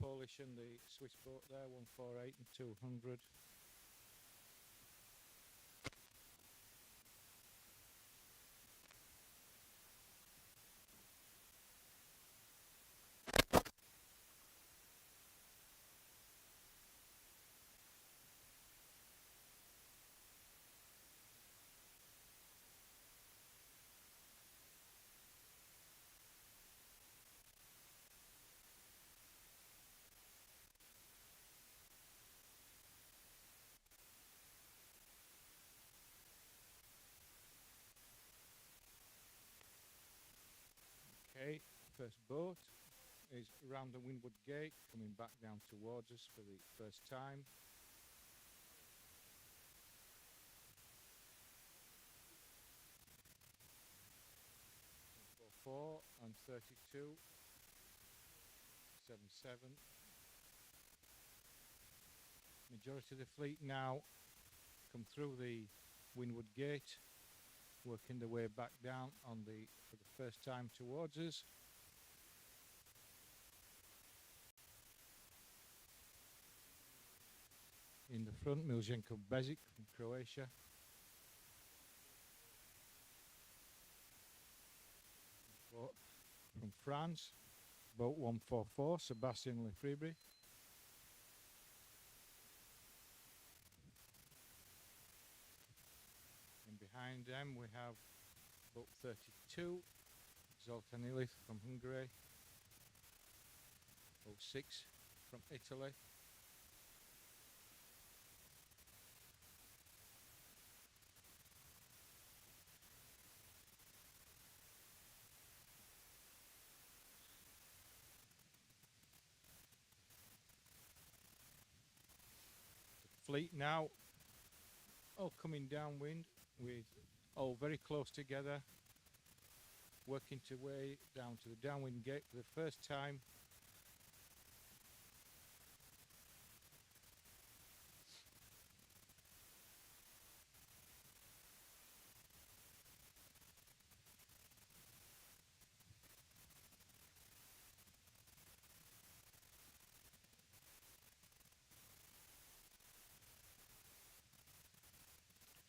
Polish and the Swiss boat there, 148 and 200. Okay, first boat is round the windward gate, coming back down towards us for the first time. Four and 32, 77. Majority of the fleet now come through the windward gate, working their way back down on the for the first time towards us. In the front, Miljenko Bezic from Croatia. From France, boat 144, Sebastian Lefebvre. And behind them we have boat 32, Zoltan Ilith from Hungary. Boat 6 from Italy. Fleet now all coming downwind with all very close together, working their way down to the downwind gate for the first time.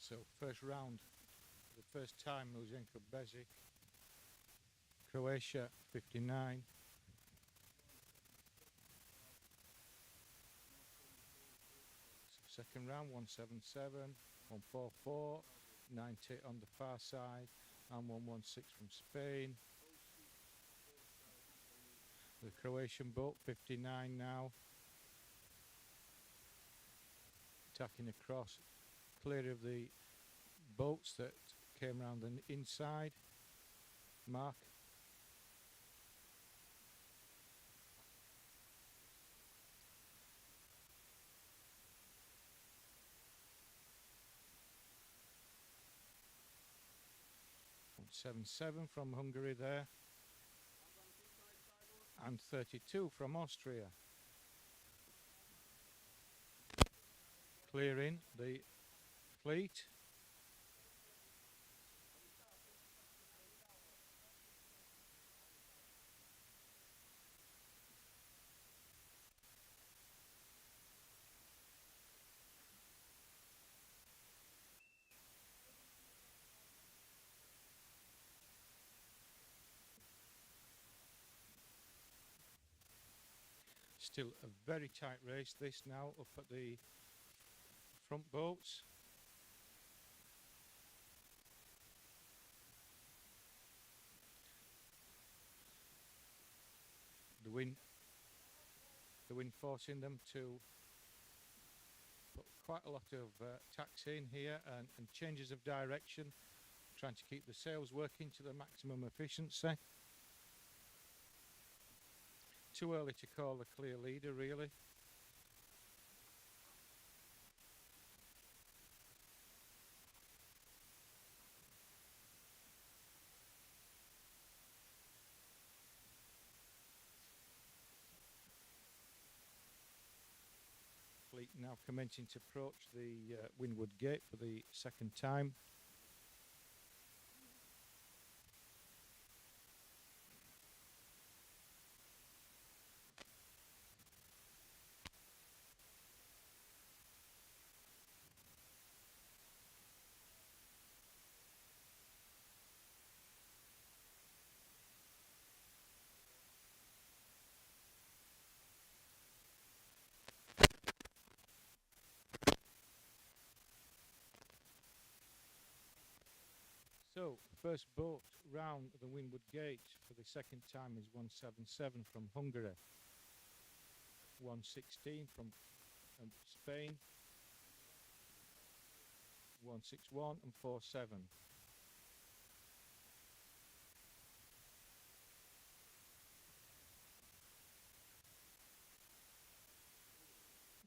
So first round, the first time Miljenko Bezic, Croatia 59. Second round 177, 144, 90 on the far side, and 116 from Spain. The Croatian boat 59 now, tacking across, clear of the boats that came around the inside. Mark. 177 from Hungary there, and 32 from Austria. Clearing the fleet. Still a very tight race this now up at the front boats. The wind forcing them to put quite a lot of tacks in here and changes of direction, trying to keep the sails working to the maximum efficiency. Too early to call a clear leader, really. Fleet now commencing to approach the windward gate for the second time. So, first boat round the windward gate for the second time is 177 from Hungary, 116 from Spain, 161 and 47.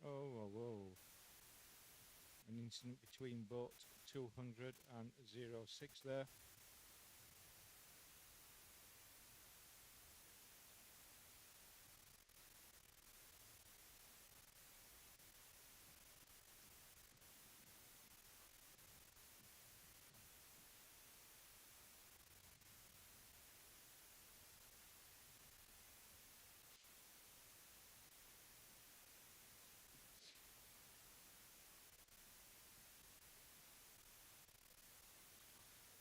Oh, whoa, whoa. An incident between boat 200 and 06 there.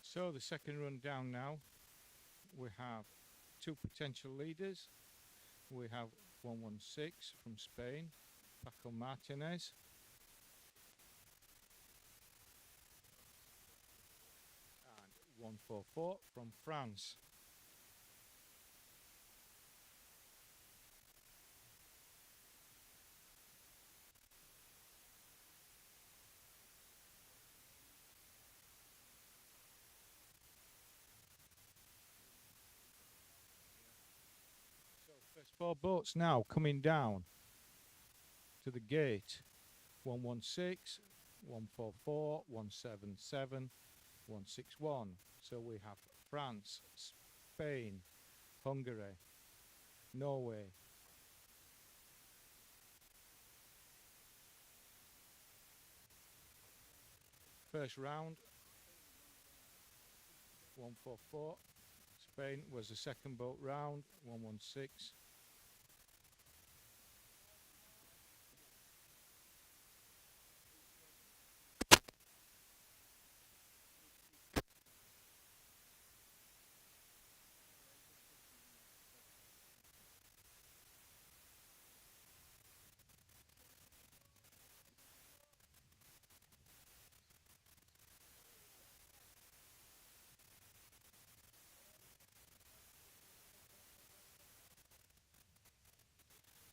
So the second run down now, we have two potential leaders. We have 116 from Spain, Paco Martinez, and 144 from France. So first four boats now coming down to the gate. 116, 144, 177, 161. So we have France, Spain, Hungary, Norway. First round, 144. Spain was the second boat round, 116.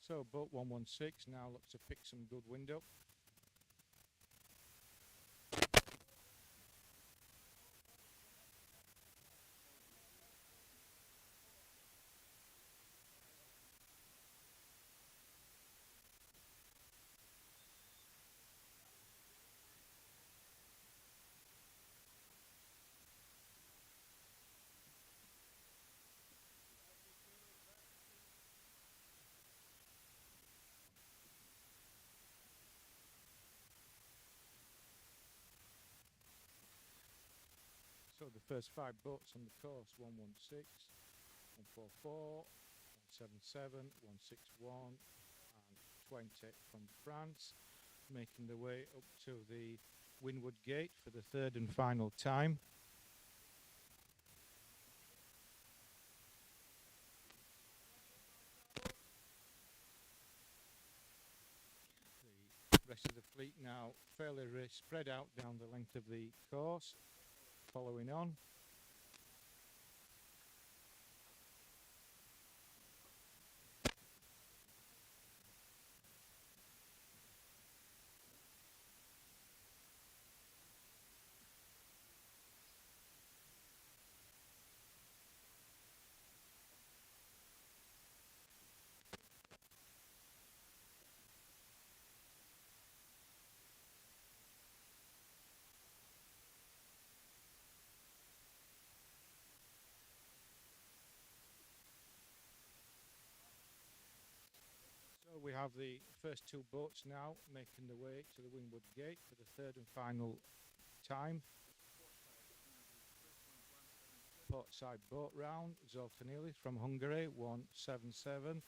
So boat 116 now looks to pick some good wind up. the first 5 boats on the course: 116, 144, 177, 161, and 20 from France, making their way up to the windward gate for the third and final time. The rest of the fleet now fairly spread out down the length of the course, following on. So we have the first 2 boats now making their way to the windward gate for the third and final time. Portside boat round: Zoltan Ilis from Hungary, 177,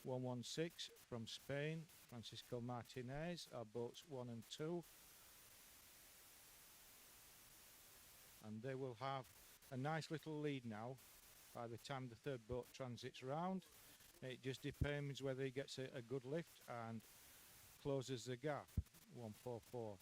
116 from Spain, Francisco Martinez are boats 1 and 2. And they will have a nice little lead now by the time the third boat transits round. It just depends whether he gets a good lift and closes the gap. 144.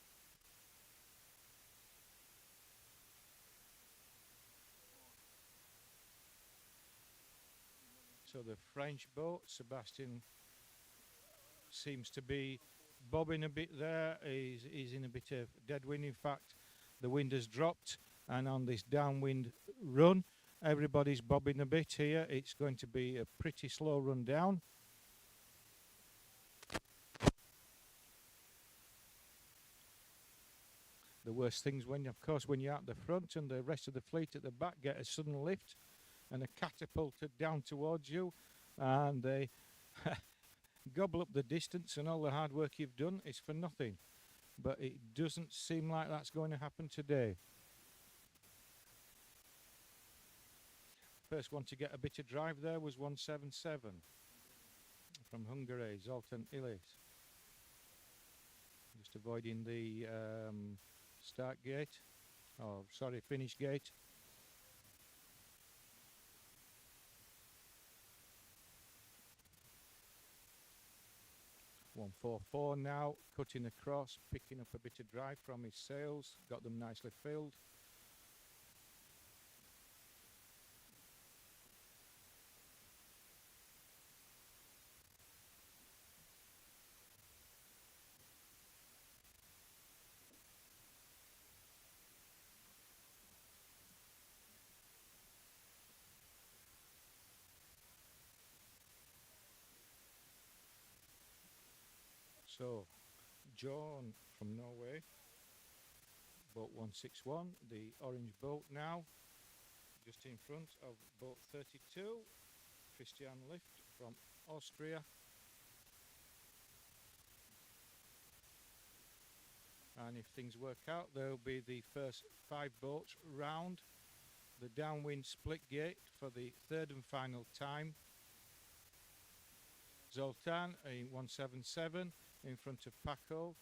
So the French boat, Sebastian, seems to be bobbing a bit there. He's in a bit of dead wind. In fact, the wind has dropped, and on this downwind run, everybody's bobbing a bit here. It's going to be a pretty slow run down. The worst things when, of course, when you're at the front and the rest of the fleet at the back get a sudden lift and are catapulted down towards you, and they gobble up the distance, and all the hard work you've done is for nothing. But it doesn't seem like that's going to happen today. First one to get a bit of drive there was 177 from Hungary, Zoltan Ilis. Just avoiding the start gate, oh sorry, finish gate. .144 now, cutting across, picking up a bit of drive from his sails, got them nicely filled. So, John from Norway, boat 161, the orange boat now, just in front of boat 32, Christian Lift from Austria. And if things work out, there'll be the first 5 boats round the downwind split gate for the third and final time. Zoltan in 177 in front of Paco,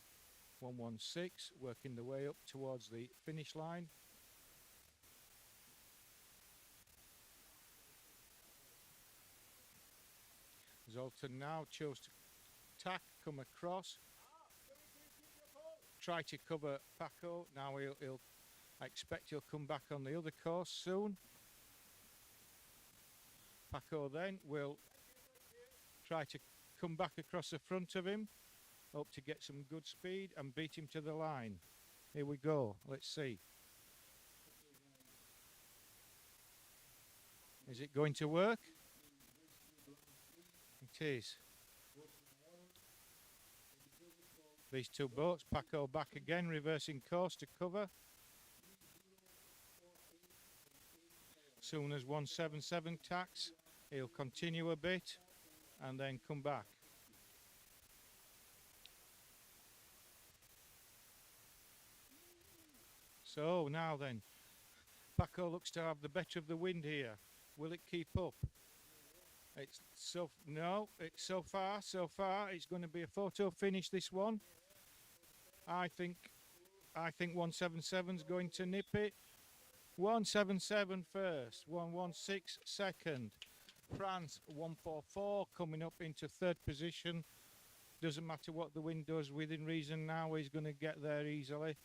116, working the way up towards the finish line. Zoltan now chose to tack, come across, try to cover Paco. Now I expect he'll come back on the other course soon. Paco then will try to come back across the front of him, hope to get some good speed and beat him to the line. Here we go, let's see. Is it going to work? It is. These 2 boats, Paco back again, reversing course to cover. Soon as 177 tacks, he'll continue a bit and then come back. So now then, Paco looks to have the better of the wind here. Will it keep up? It's so so far. It's going to be a photo finish, this one. I think 177's going to nip it. 177 first, 116 second. France 144 coming up into third position. Doesn't matter what the wind does, within reason now he's going to get there easily.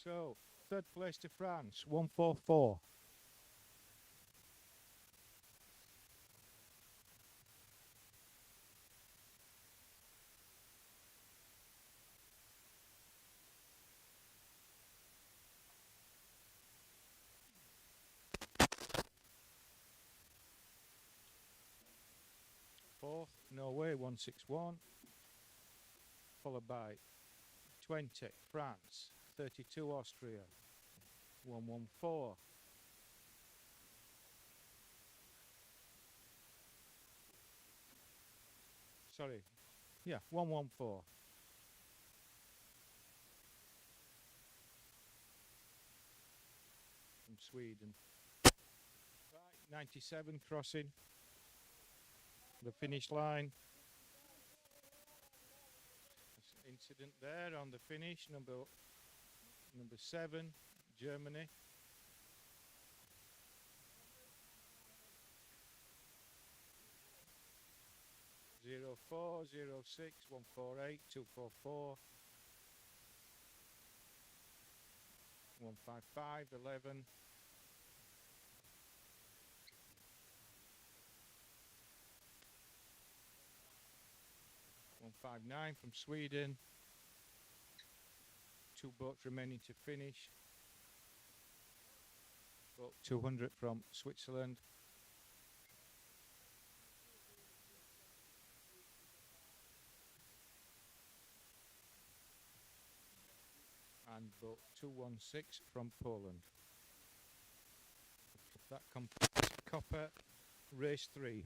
So, third place to France, 144. Fourth, Norway, 161. Followed by 20, France. 32, Austria, 114. Sorry, yeah, 114. From Sweden. Right, 97 crossing the finish line. Incident there on the finish, number 7, Germany. Zero 4 0 6 1 4 8 2 4 4 1 5 5 11 1 5 9 from Sweden. 2 boats remaining to finish. Boat 200 from Switzerland. And boat 216 from Poland. That completes Copper Race 3.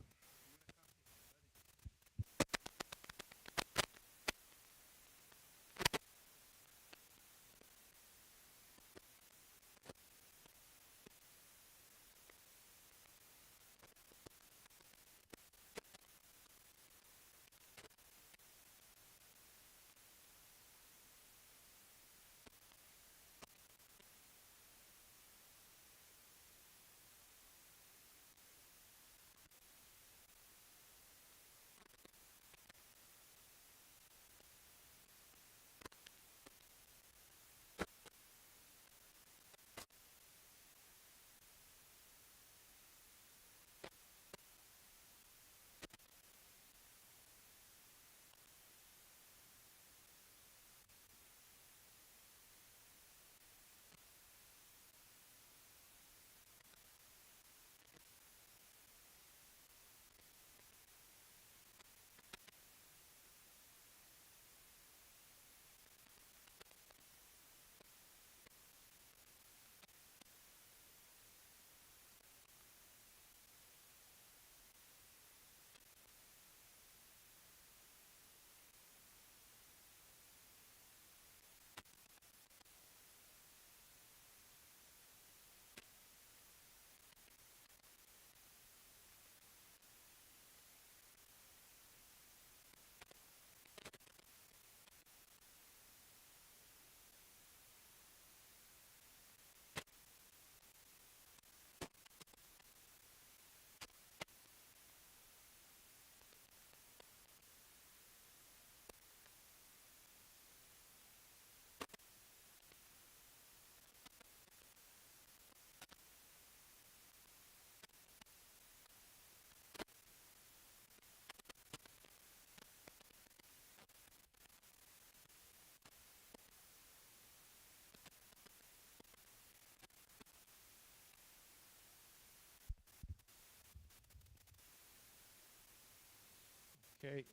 Okay,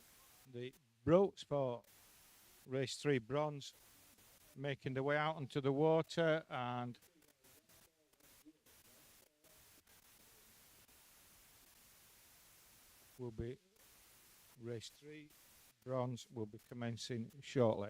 the boats for Race 3 bronze making their way out onto the water, and will be Race 3 Bronze will be commencing shortly.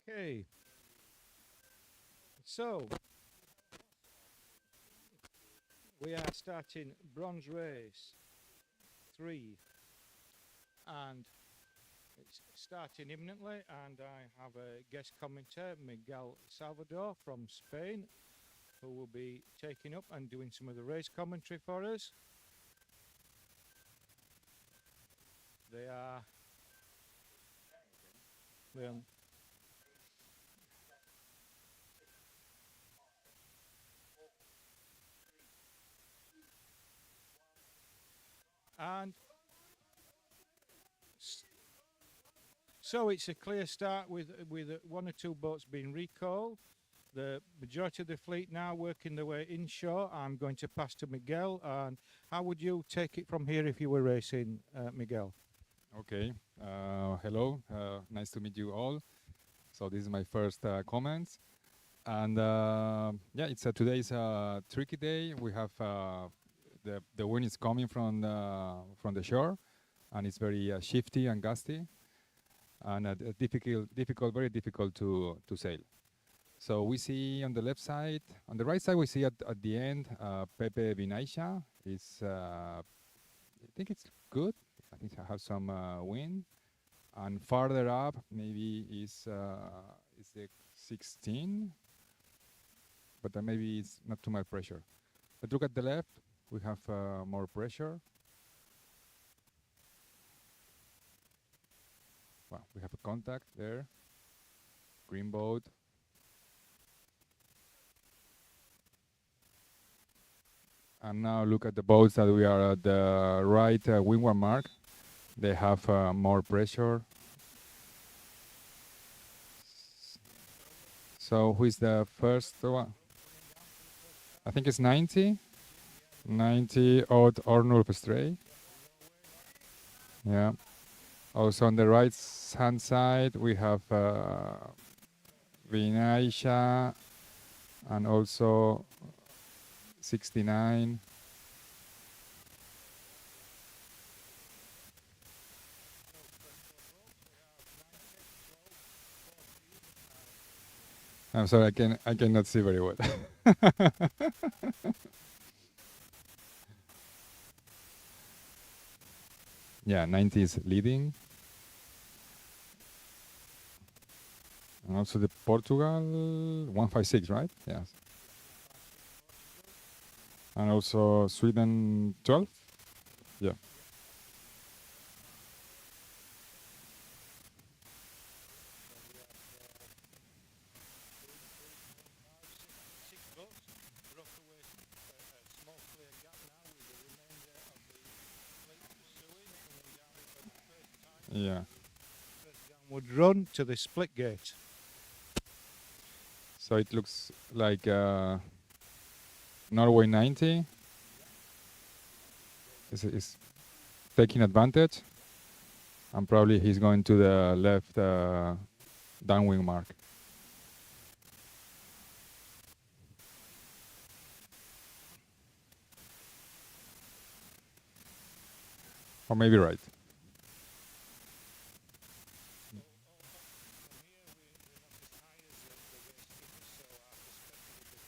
Okay, so we are starting bronze race 3, and it's starting imminently, and I have a guest commentator, Miguel Salvador from Spain, who will be taking up and doing some of the race commentary for us. They are Leon. And so it's a clear start with one or two boats being recalled. The majority of the fleet now working their way inshore. I'm going to pass to Miguel. And how would you take it from here if you were racing, Miguel? Okay. Hello. Nice to meet you all. So this is my first comments, and yeah, it's today's a tricky day. We have the wind is coming from the shore, and it's very shifty and gusty, and very difficult to sail. So we see on the left side, on the right side, we see at the end Pepe Vinaisha. I think it's good. I think I have some wind. And farther up, maybe is the 16, but then maybe it's not too much pressure. But look at the left, we have more pressure. Well, we have a contact there, green boat. And now look at the boats that we are at the right windward mark. They have more pressure. So who is the first one? I think it's 90. 90 Odd Ornulf Stray. Yeah. Also on the right hand side we have Vinaisha and also 69. I'm sorry, I cannot see very well. Yeah, 90 is leading. And also the Portugal 156, right? Yes. And also Sweden 12. Yeah. Six boats broke away a small clear gap now with the remainder of the fleet pursuing, coming down for the first time. Yeah. First downward run to the split gate. So it looks like Norway 90 is taking advantage, and probably he's going to the left downwind mark. Or maybe right.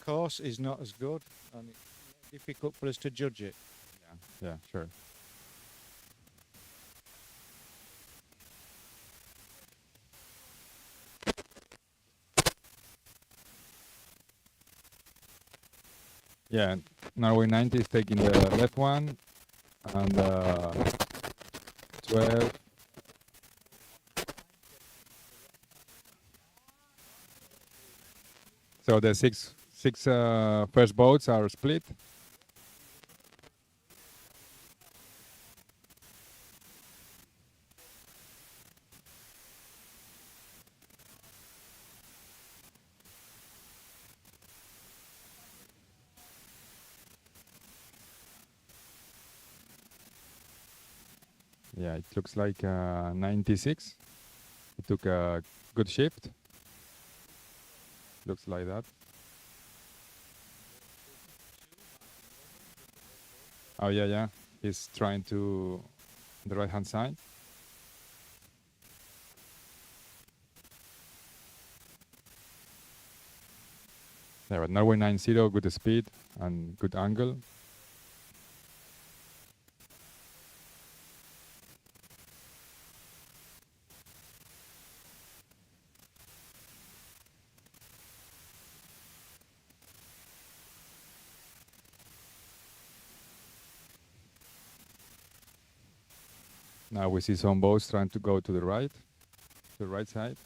Course is not as good, and it's difficult for us to judge it. Yeah, sure. Yeah, Norway 90 is taking the left one, and 12. So the six first boats are split. Yeah, it looks like 96. It took a good shift. Looks like that. Oh yeah, yeah. He's trying to the right hand side. Yeah, but Norway 90, good speed and good angle. Now we see some boats trying to go to the right side.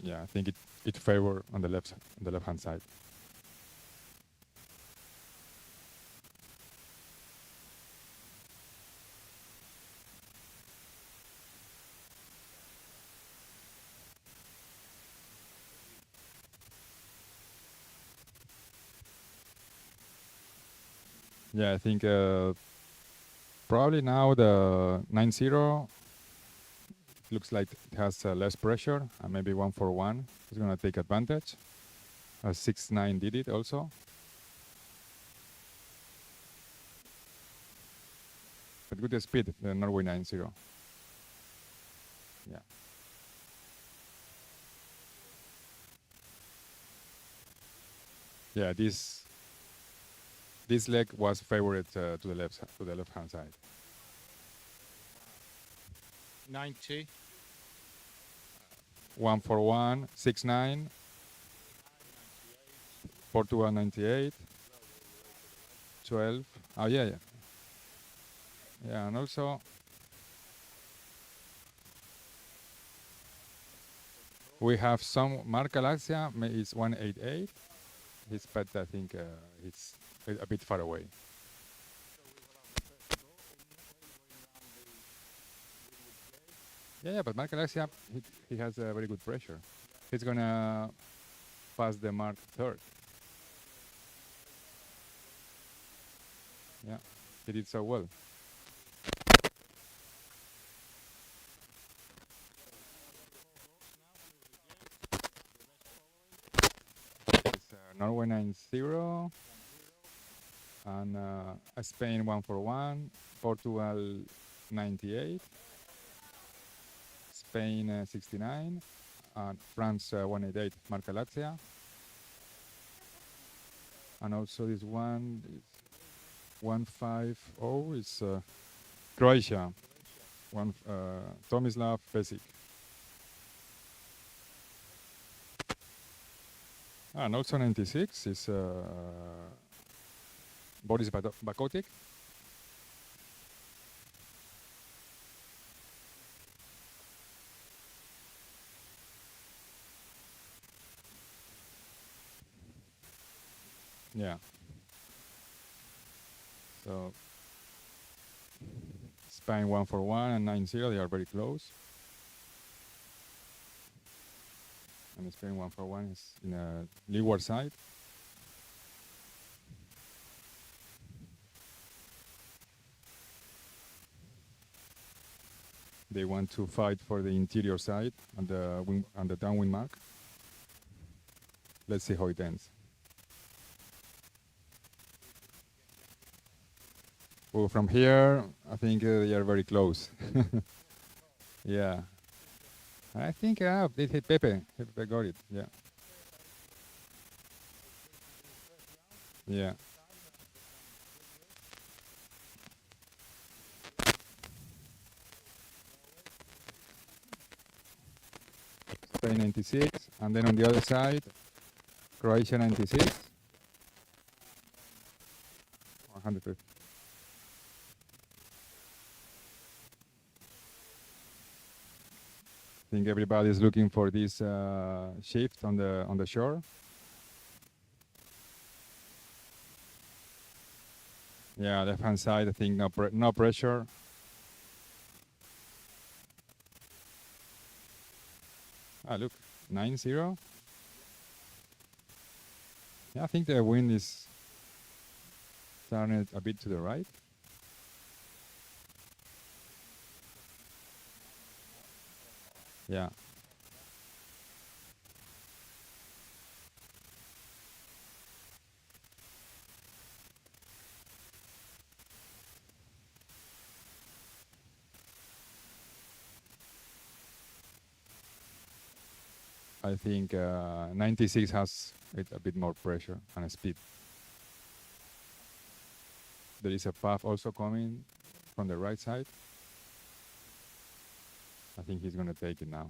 Yeah, I think it favor on the left hand side. Yeah, I think probably now the 90 looks like it has less pressure, and maybe 141 is going to take advantage. 69 did it also. But good speed, the Norway 90. Yeah. Yeah, this leg was favored to the left hand side. 90. 141, 69, Portugal 98, 12. Oh yeah, yeah. Yeah, and also we have some Mark Galaxia is 188. But I think it's a bit far away. Yeah, but Mark Galaxia, he has a very good pressure. He's gonna pass the Mark third. Yeah, he did so well. Norway 90, and Spain 141, Portugal 98, Spain 69, and France 188, Marca Lazia. And also this one is 150 is Croatia, Tomislav Pesic. And also 96 is Boris Bakotic. Yeah. So Spain 141 and 90, they are very close. And Spain 141 is in a leeward side. They want to fight for the interior side and the downwind mark. Let's see how it ends. Well, from here, I think they are very close. Yeah. I think they hit Pepe. Pepe got it. Yeah. Yeah. Spain 96, and then on the other side, Croatia 96. 150. I think everybody is looking for this shift on the shore. Yeah, left hand side. I think no pressure. Ah, look, 9-0. Yeah, I think the wind is turning a bit to the right. Yeah. I think 96 has a bit more pressure and speed. There is a puff also coming from the right side. I think he's going to take it now.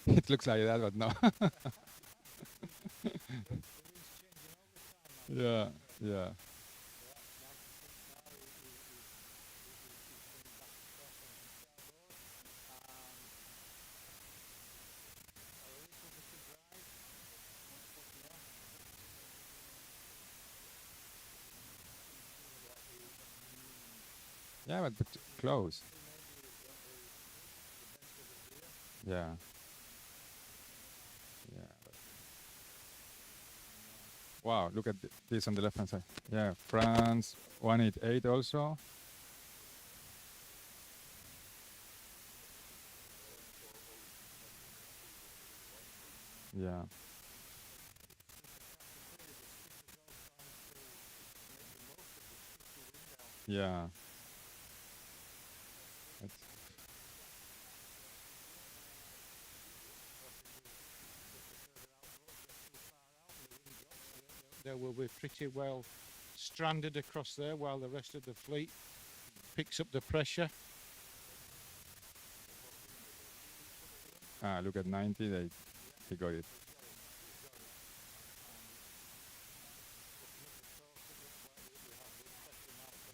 It looks like that, but no. Yeah, yeah. Yeah, but close. Yeah. Yeah. Wow, look at this on the left hand side. Yeah, France 188 also. Yeah. Yeah. They will be pretty well stranded across there while the rest of the fleet picks up the pressure. Ah, look at 90, he got it.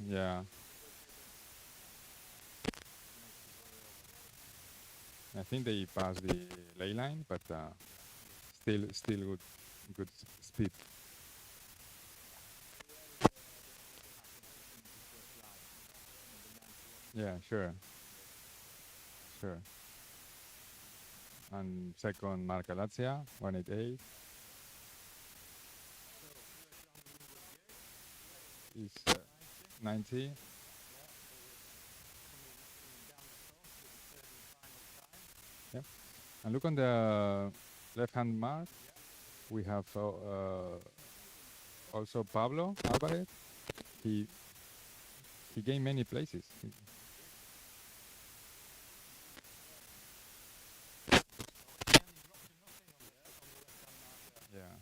Yeah. I think they passed the ley line, but still good speed. Yeah, sure. And second, Marca Lazia 188. Is 90. Yep. And look on the left-hand mark. We have also Pablo Alvarez. He gained many places. Yeah.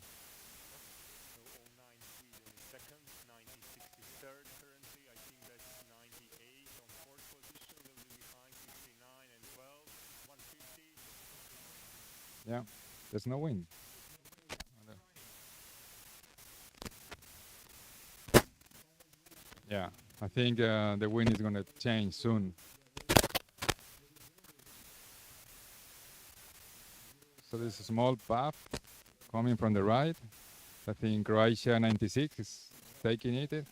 So 09 Sweden is second, 96 is third currently. I think that's 98 on fourth position, a little bit behind 69 and 12, 150. Yeah. There's no wind. Yeah. I think the wind is going to change soon. So there's a small path coming from the right. I think Croatia 96 is taking it.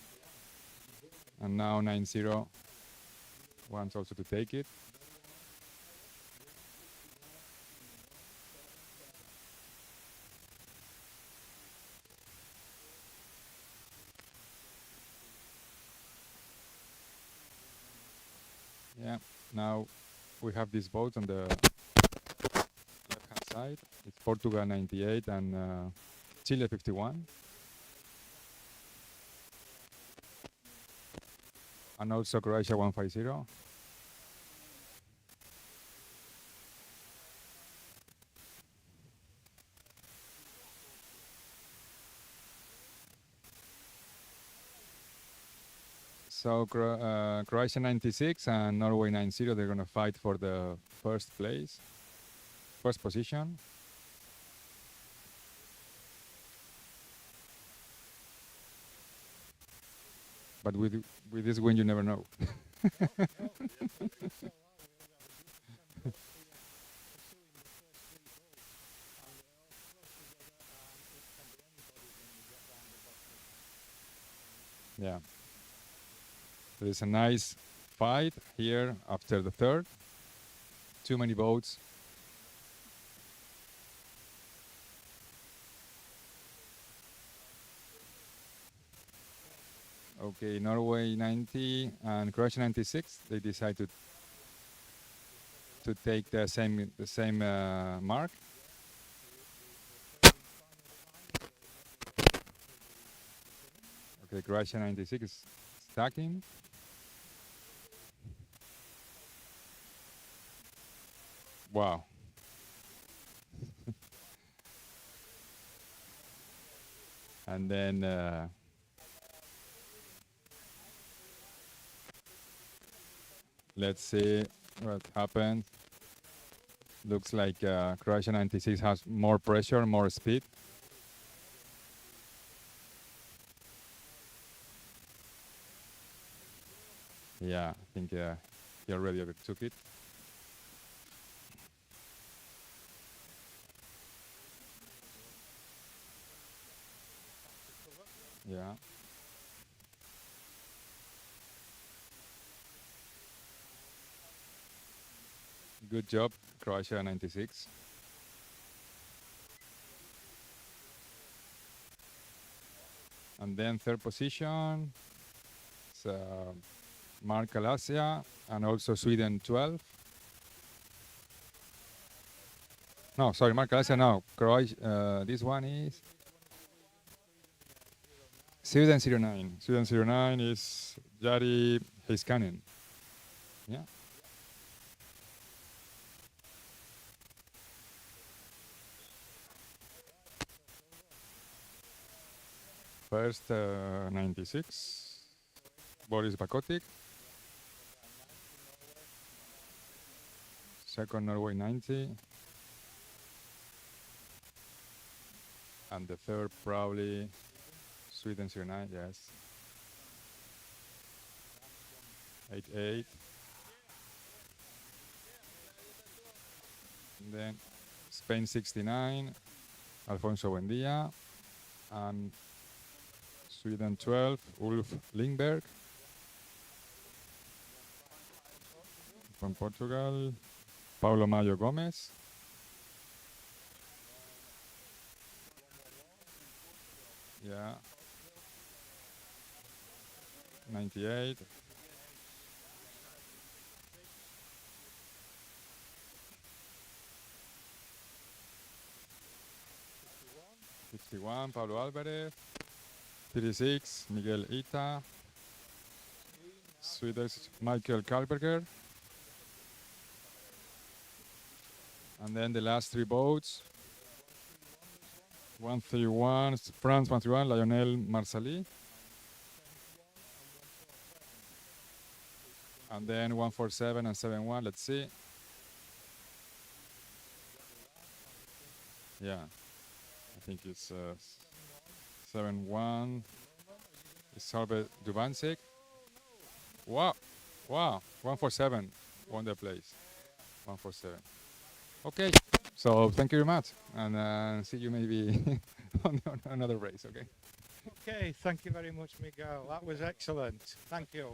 And now 90 wants also to take it. Yeah, now we have this boat on the left-hand side. It's Portugal 98 and Chile 51. And also Croatia 150. So Croatia 96 and Norway 90, they're going to fight for the first place, first position. But with this win, you never know. Yeah. There is a nice fight here after the third. Too many boats. Okay, Norway 90 and Croatia 96. They decide to take the same mark. Okay, Croatia 96 is stacking. Wow. And then let's see what happened. Looks like Croatia 96 has more pressure, more speed. Yeah, I think he already overtook it. Yeah. Good job, Croatia 96. And then third position, it's Mark Alasia and also Sweden 12. No, sorry, Mark Alasia, no. Croatia, this one is Sweden 09. Sweden 09 is Jari Heiskanen. Yeah. First 96, Boris Bakotic. Second Norway 90. And the third probably Sweden 09, yes. 88. And then Spain 69, Alfonso Buendia. And Sweden 12, Ulf Lindberg. From Portugal, Paulo Mayo Gomez. Yeah. 98. 51, Pablo Alvarez. 36, Miguel Ita. Swedish, Michael Kalberger. And then the last three boats. 131, France 131, Lionel Marsali. And then 147 and 71, let's see. Yeah, I think it's 71. It's Herbert Dubansek. Wow, wow, 147 won the place. 147. Okay, so thank you very much, and see you maybe on another race. Okay. Okay, thank you very much, Miguel. That was excellent. Thank you.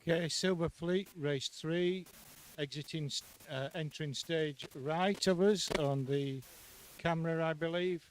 Okay, Silver Fleet, race 3, entering stage right of us on the camera, I believe.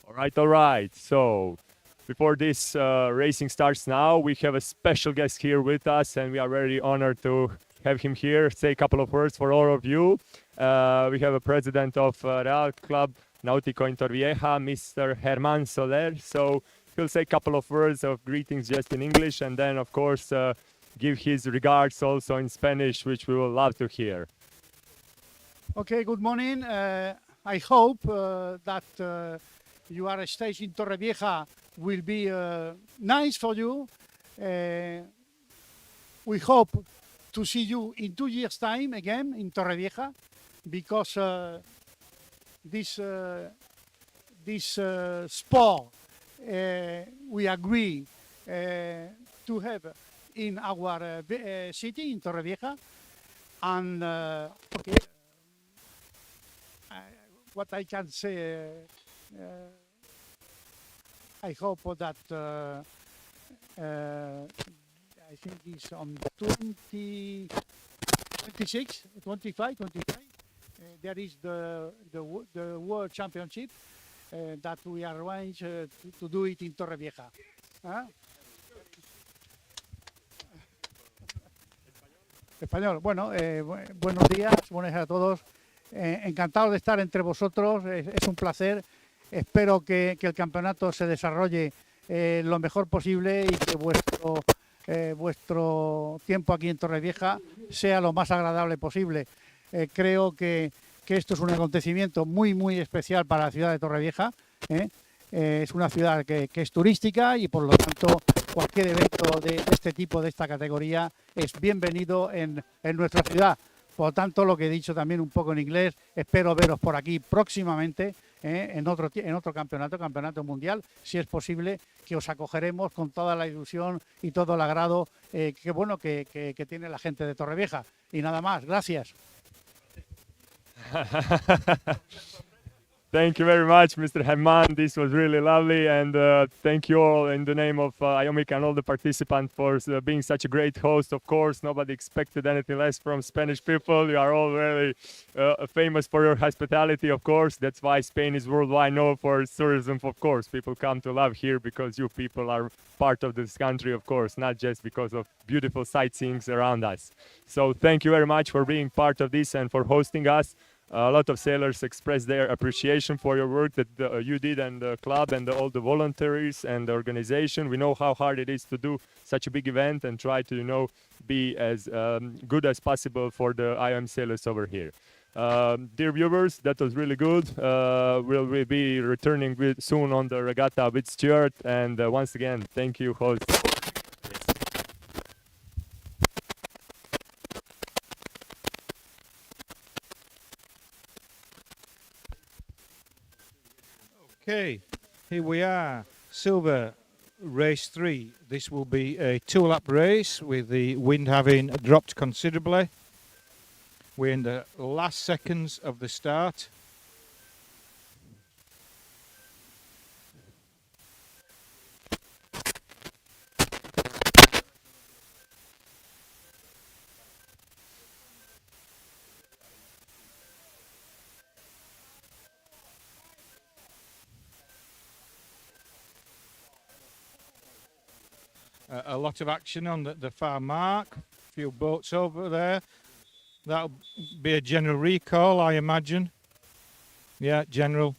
All right, all right. So before this racing starts now, we have a special guest here with us, and we are very honored to have him here. Say a couple of words for all of you. We have a president of Real Club Nautico in Torrevieja, Mr. Germán Soler. So he'll say a couple of words of greetings just in English, and then, of course, give his regards also in Spanish, which we will love to hear. Okay, good morning. I hope that your stage in Torrevieja will be nice for you. We hope to see you in 2 years' time again in Torrevieja, because this sport we agree to have in our city in Torrevieja. And okay, what I can say, I hope that I think it's on 26, 25, there is the World Championship that we arrange to do it in Torrevieja. Español. Bueno, buenos días, buenos días a todos. Encantado de estar entre vosotros, es un placer. Espero que el campeonato se desarrolle lo mejor posible y que vuestro tiempo aquí en Torrevieja sea lo más agradable posible. Creo que esto es un acontecimiento muy, muy especial para la ciudad de Torrevieja. Es una ciudad que es turística y, por lo tanto, cualquier evento de este tipo, de esta categoría, es bienvenido en nuestra ciudad. Por lo tanto, lo que he dicho también un poco en inglés, espero veros por aquí próximamente en otro campeonato mundial, si es posible, que os acogeremos con toda la ilusión y todo el agrado que tiene la gente de Torrevieja. Y nada más, gracias. Thank you very much, Mr. Germán. This was really lovely, and thank you all in the name of IOMIC and all the participants for being such a great host. Of course, nobody expected anything less from Spanish people. You are all very famous for your hospitality, of course. That's why Spain is worldwide known for its tourism, of course. People come to love here because you people are part of this country, of course, not just because of beautiful sightseeing around us. So thank you very much for being part of this and for hosting us. A lot of sailors expressed their appreciation for your work that you did, and the club and all the volunteers and the organization. We know how hard it is to do such a big event and try to, be as good as possible for the IOM sailors over here. Dear viewers, that was really good. We'll be returning soon on the regatta with Stuart. And once again, thank you, host. Okay, here we are, Silver Race 3. This will be a 2-lap race with the wind having dropped considerably. We're in the last seconds of the start. A lot of action on the far mark, a few boats over there. That'll be a general recall, I imagine. Yeah, general.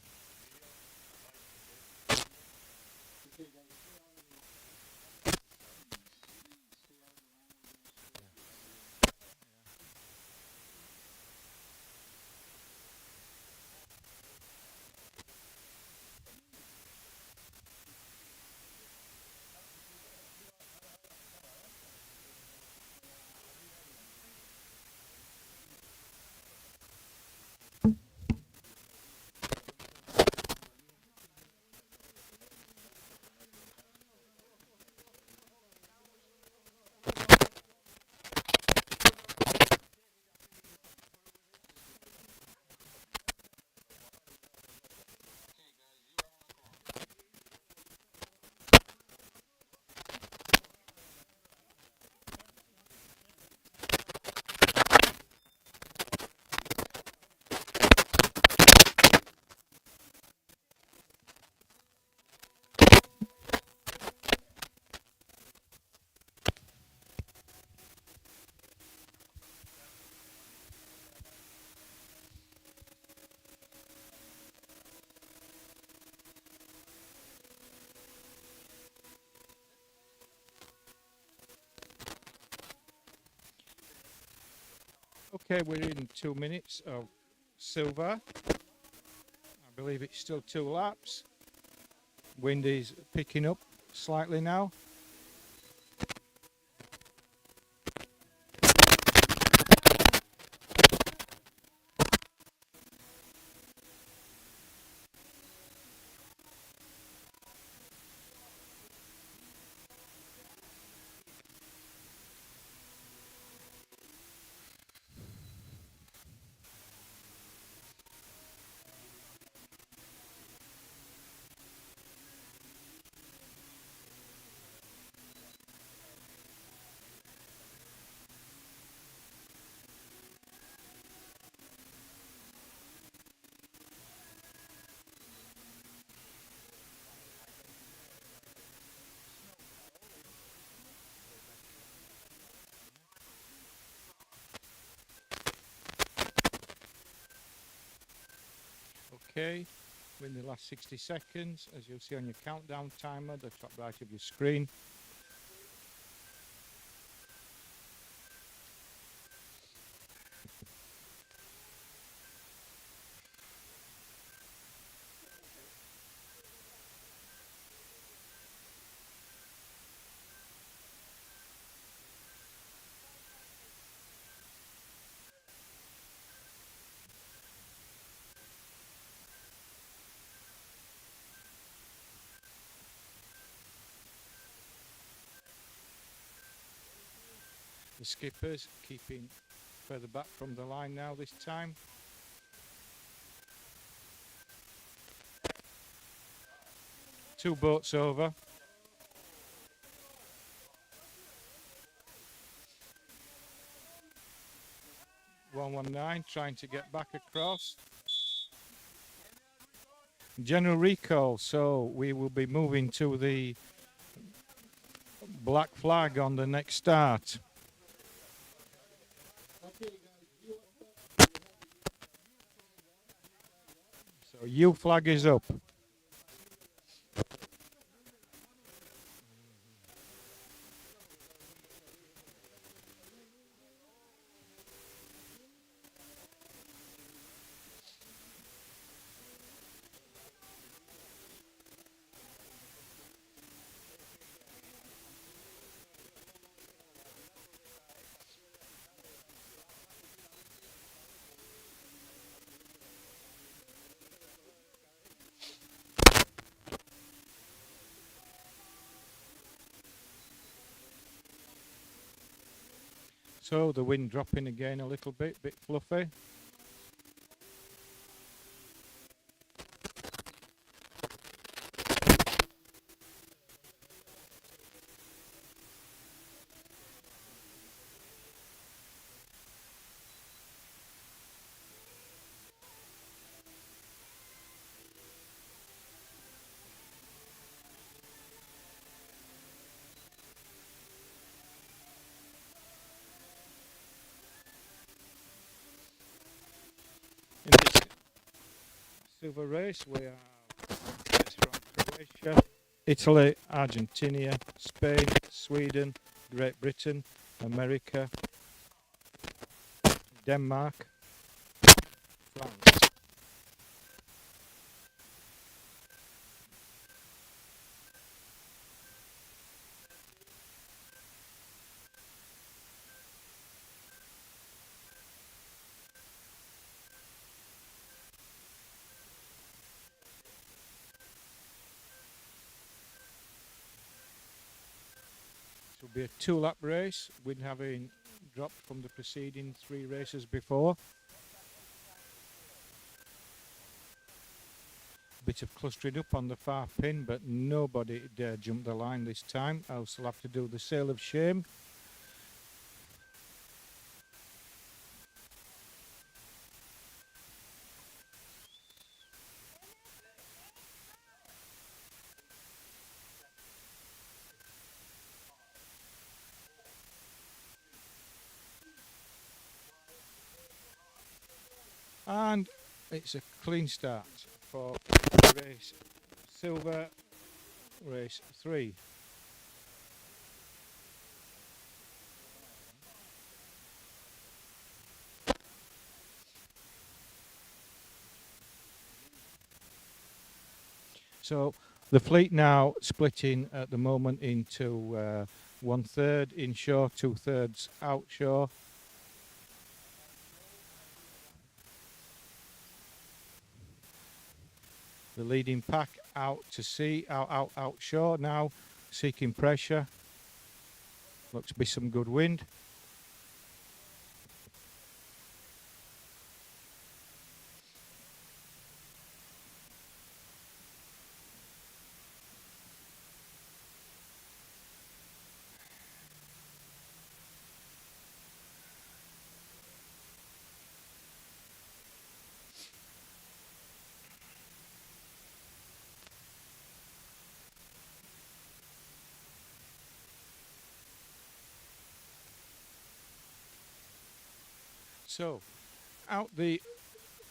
Okay, we're in 2 minutes of silver. I believe it's still 2 laps. Wind is picking up slightly now. Okay, we're in the last 60 seconds, as you'll see on your countdown timer, the top right of your screen. The skippers keeping further back from the line now this time. Two boats over. (119) trying to get back across. General recall, so we will be moving to the black flag on the next start. So U flag is up. So the wind dropping again a little bit fluffy. In this silver race, we are from Croatia, Italy, Argentina, Spain, Sweden, Great Britain, America, Denmark, France. This will be a 2-lap race, with having dropped from the preceding 3 races before. Bit of clustering up on the far pin, but nobody dare jump the line this time, else they'll have to do the sail of shame. And it's a clean start for race silver, race 3. So the fleet now splitting at the moment into 1/3 inshore, 2/3 outshore. The leading pack out to sea, outshore now, seeking pressure. Looks to be some good wind. So, out the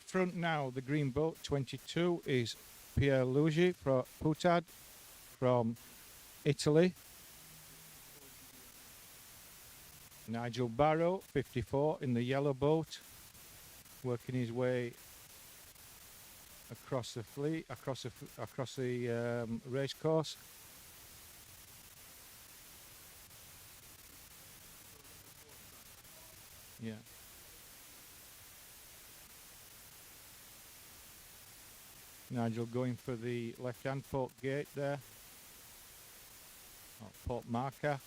front now, the green boat 22 is Pierre Luigi from Putad from Italy. Nigel Barrow, 54, in the yellow boat, working his way across the fleet, across the race course. Yeah. Nigel going for the left-hand port gate there, or port marker.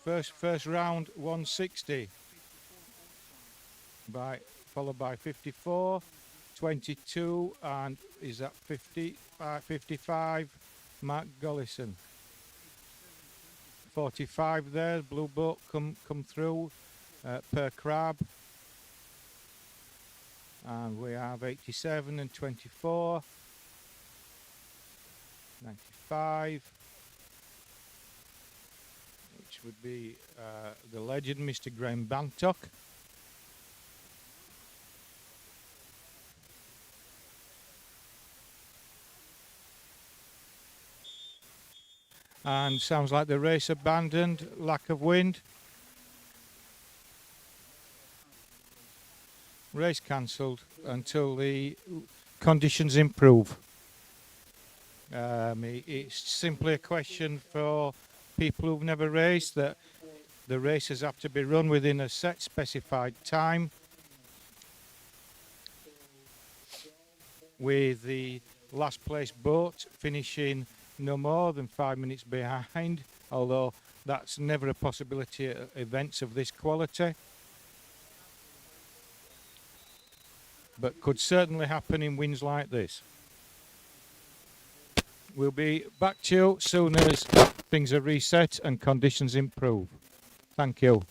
First round 160, followed by 54, 22, and is that 55? Mark Gollison. 45 there, blue boat come through per crab. And we have 87 and 24, 95, which would be the legend, Mr. Graham Bantock. And sounds like the race abandoned, lack of wind. Race cancelled until the conditions improve. It's simply a question for people who've never raced that the races have to be run within a set specified time, with the last place boat finishing no more than 5 minutes behind, although that's never a possibility at events of this quality, but could certainly happen in winds like this. We'll be back to you soon as things are reset and conditions improve. Thank you.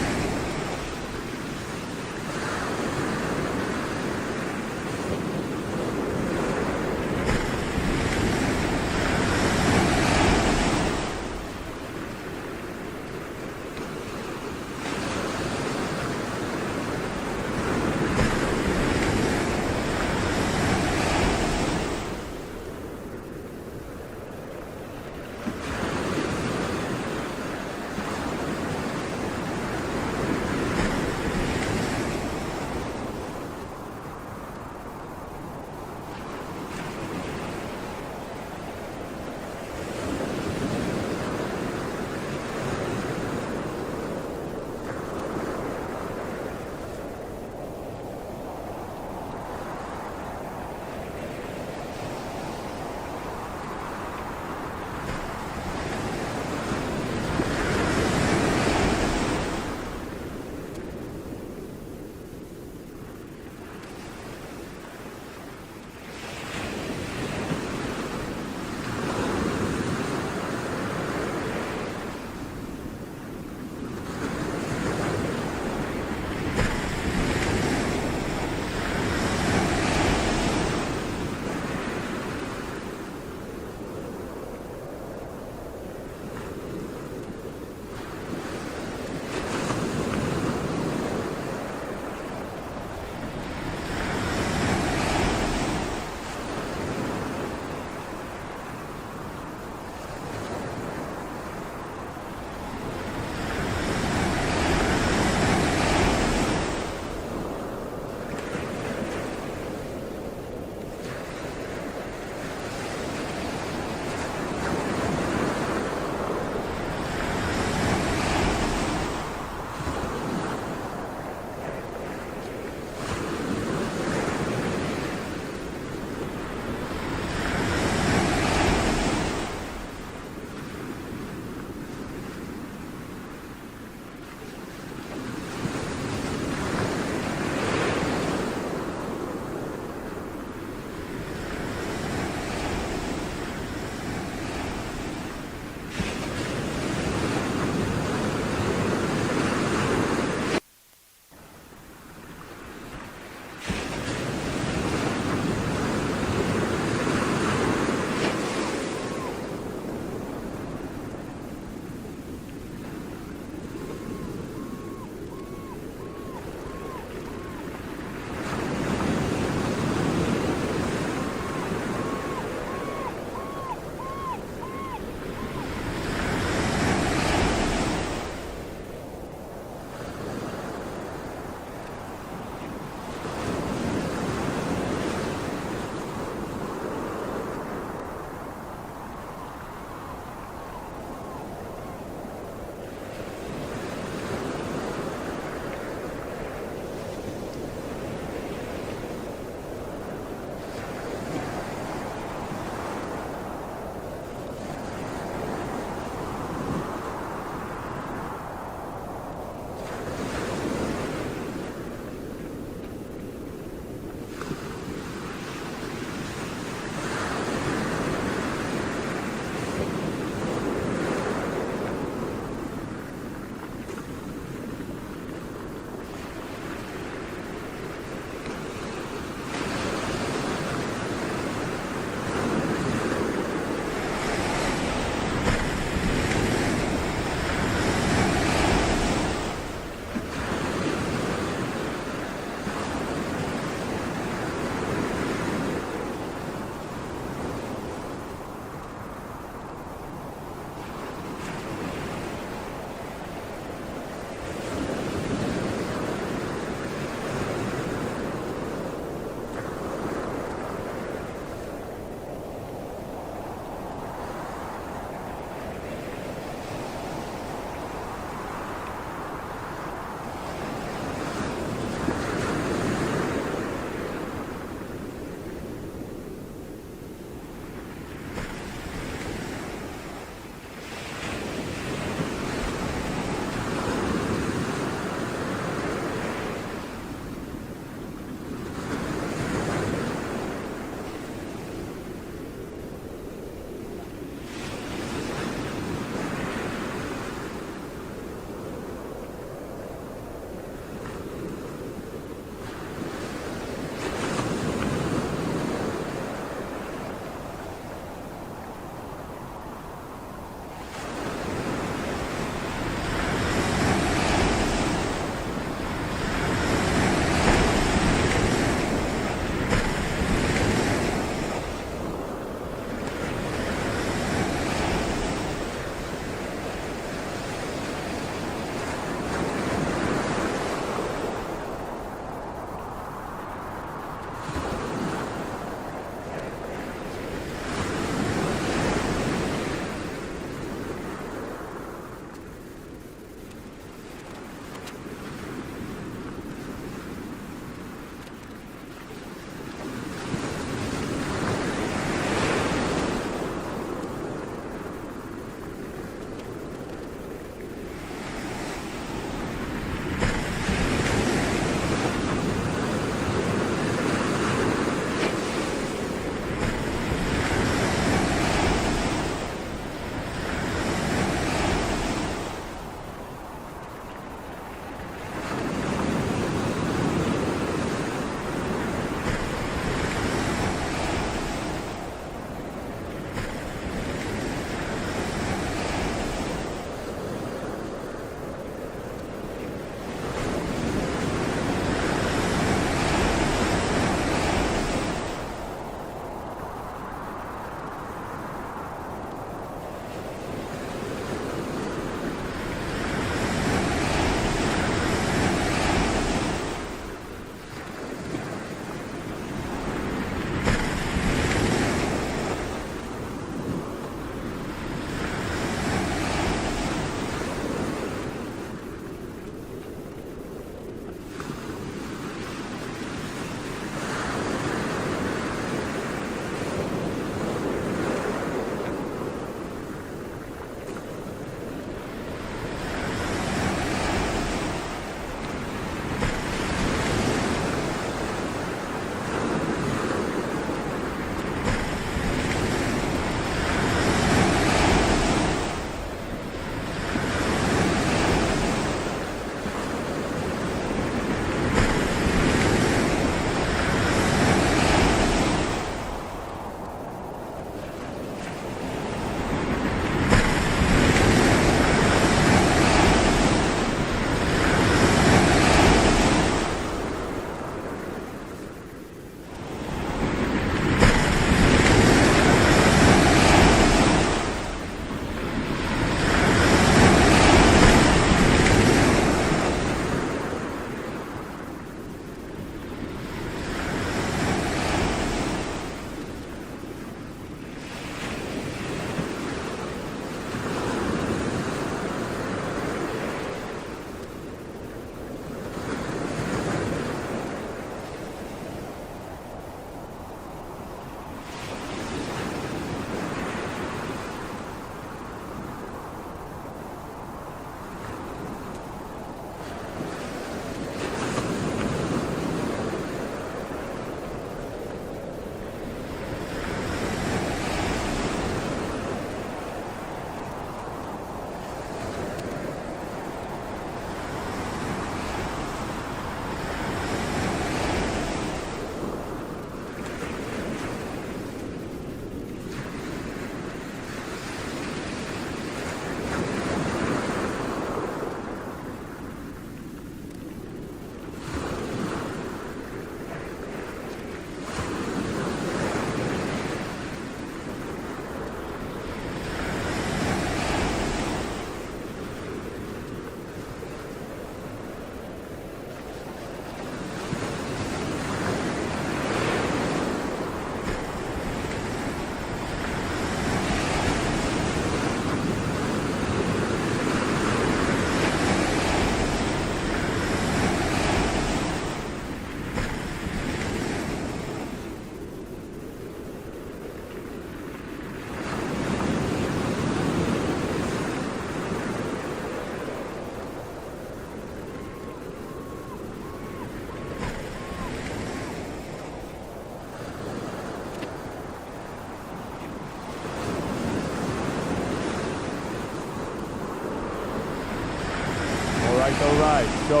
right, so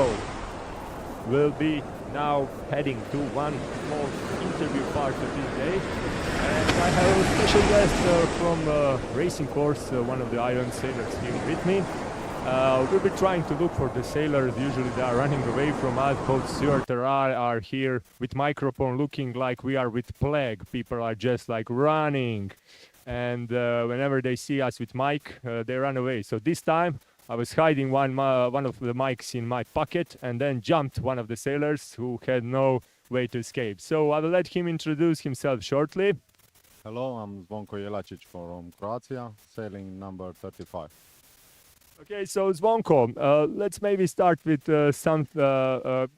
we'll be now heading to one more interview part of this day. And I have a special guest from racing course, one of the IOM sailors here with me. We'll be trying to look for the sailors. Usually they are running away from us. Both Stuart and I are here with microphone looking like we are with plague. People are just like running. And whenever they see us with mic, they run away. So this time I was hiding one of the mics in my pocket and then jumped one of the sailors who had no way to escape. So I will let him introduce himself shortly. Hello, I'm Zvonko Jelacic from Croatia, sailing number 35. Okay, so Zvonko, let's maybe start with some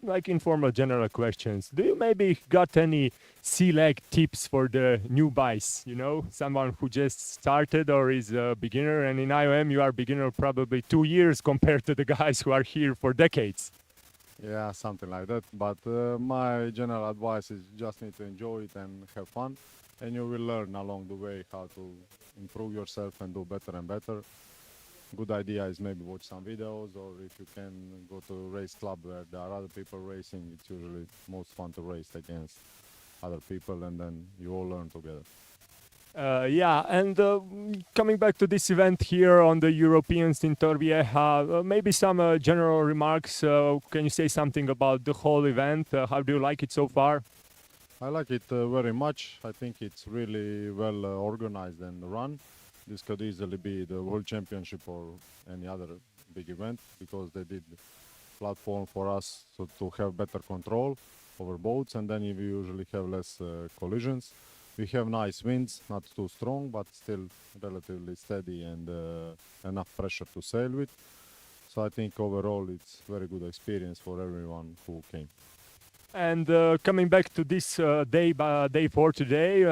like informal general questions. Do you maybe got any sea leg tips for the new guys? You know, someone who just started or is a beginner, and in IOM you are beginner probably 2 years compared to the guys who are here for decades. Yeah, something like that. But my general advice is just need to enjoy it and have fun, and you will learn along the way how to improve yourself and do better and better. Good idea is maybe watch some videos, or if you can go to a race club where there are other people racing. It's usually most fun to race against other people, and then you all learn together. Yeah, and coming back to this event here on the Europeans in Torrevieja, maybe some general remarks. Can you say something about the whole event? How do you like it so far? I like it very much. I think it's really well organized and run. This could easily be the World Championship or any other big event, because they did platform for us to have better control over boats, and then you usually have less collisions. We have nice winds, not too strong, but still relatively steady and enough pressure to sail with. So I think overall it's very good experience for everyone who came. And coming back to this day for today,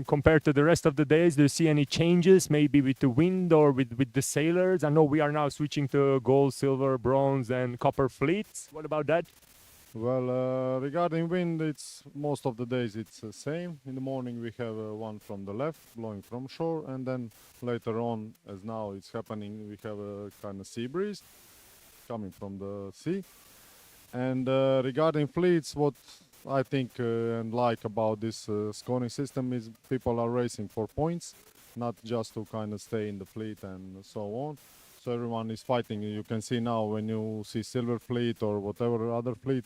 compared to the rest of the days, do you see any changes maybe with the wind or with the sailors? I know we are now switching to gold, silver, bronze and copper fleets. What about that? Well, regarding wind, it's most of the days it's the same. In the morning we have one from the left blowing from shore, and then later on, as now it's happening, we have a kind of sea breeze coming from the sea. And regarding fleets, what I think and like about this scoring system is people are racing for points, not just to kind of stay in the fleet and so on. So everyone is fighting. You can see now when you see silver fleet or whatever other fleet,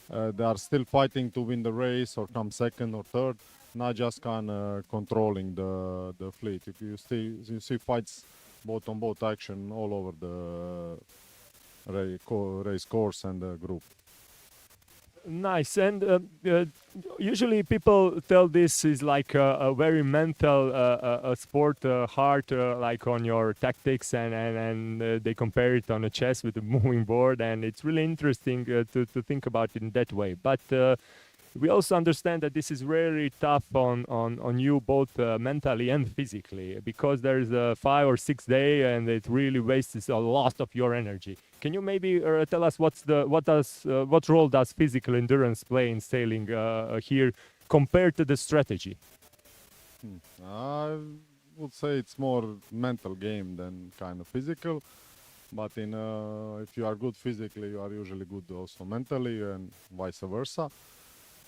they are still fighting to win the race or come second or third, not just kind of controlling the fleet. If you see fights boat on boat action all over the race course and the group. Nice. And usually people tell this is like a very mental sport, hard like on your tactics, and they compare it on a chess with a moving board, and it's really interesting to think about it in that way. But we also understand that this is really tough on you both mentally and physically, because there's a 5 or 6 day and it really wastes a lot of your energy. Can you maybe tell us what role does physical endurance play in sailing here compared to the strategy? I would say it's more mental game than kind of physical, but if you are good physically, you are usually good also mentally, and vice versa.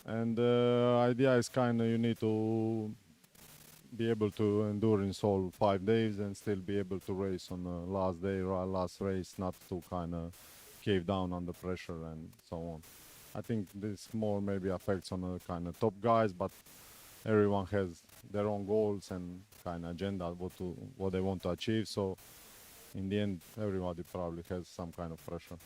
And the idea is kind of you need to be able to endure in all 5 days and still be able to race on the last day or last race, not to kind of cave down under pressure and so on. I think this more maybe affects on the kind of top guys, but everyone has their own goals and kind of agenda what they want to achieve. So in the end, everybody probably has some kind of pressure.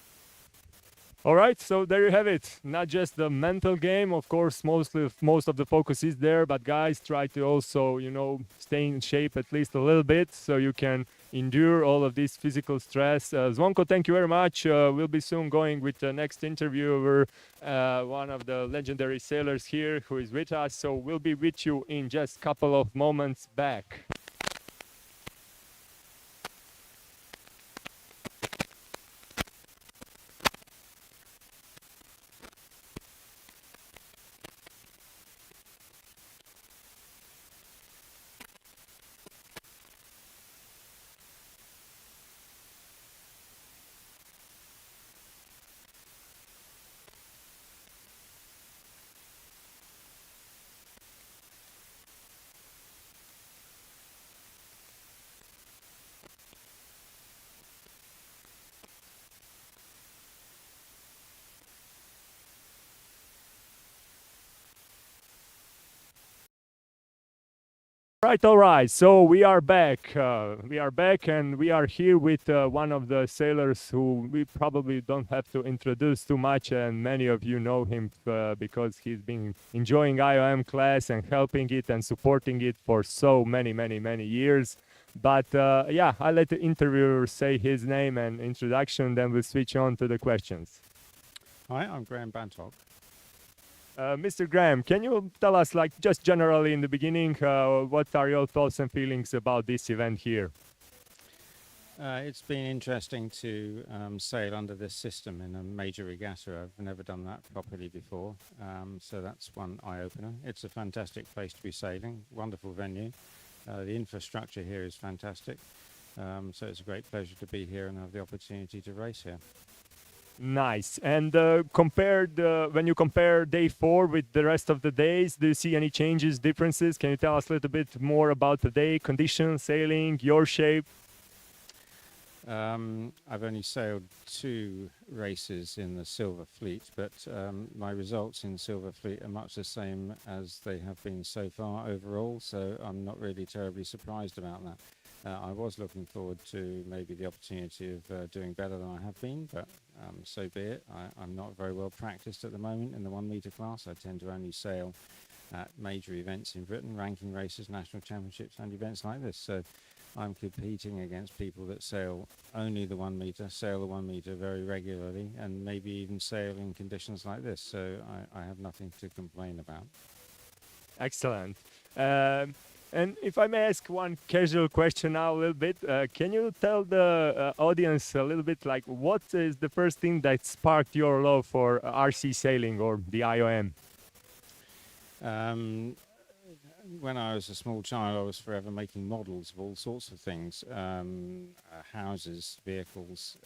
All right, so there you have it. Not just the mental game, of course, most of the focus is there, but guys, try to also, you know, stay in shape at least a little bit so you can endure all of this physical stress. Zvonko, thank you very much. We'll be soon going with the next interviewer, one of the legendary sailors here who is with us. So we'll be with you in just a couple of moments back. All right. So we are back. And we are here with one of the sailors who we probably don't have to introduce too much, and many of you know him because he's been enjoying IOM class and helping it and supporting it for so many years. But yeah, I'll let the interviewer say his name and introduction, then we'll switch on to the questions. Hi, I'm Graham Bantock. Mr. Graham, can you tell us, like, just generally in the beginning, what are your thoughts and feelings about this event here? It's been interesting to sail under this system in a major regatta. I've never done that properly before, so that's one eye-opener. It's a fantastic place to be sailing, wonderful venue. The infrastructure here is fantastic, so it's a great pleasure to be here and have the opportunity to race here. Nice. And when you compare day 4 with the rest of the days, do you see any changes, differences? Can you tell us a little bit more about the day, conditions, sailing, your shape? I've only sailed 2 races in the Silver Fleet, but my results in Silver Fleet are much the same as they have been so far overall, so I'm not really terribly surprised about that. I was looking forward to maybe the opportunity of doing better than I have been, but so be it. I'm not very well practiced at the moment in the 1 metre class. I tend to only sail at major events in Britain, ranking races, national championships and events like this. So I'm competing against people that sail only the 1 metre, sail the 1 metre very regularly, and maybe even sail in conditions like this. So I have nothing to complain about. Excellent. And if I may ask one casual question now a little bit, can you tell the audience a little bit, like, what is the first thing that sparked your love for RC sailing or the IOM? When I was a small child, I was forever making models of all sorts of things, houses, vehicles,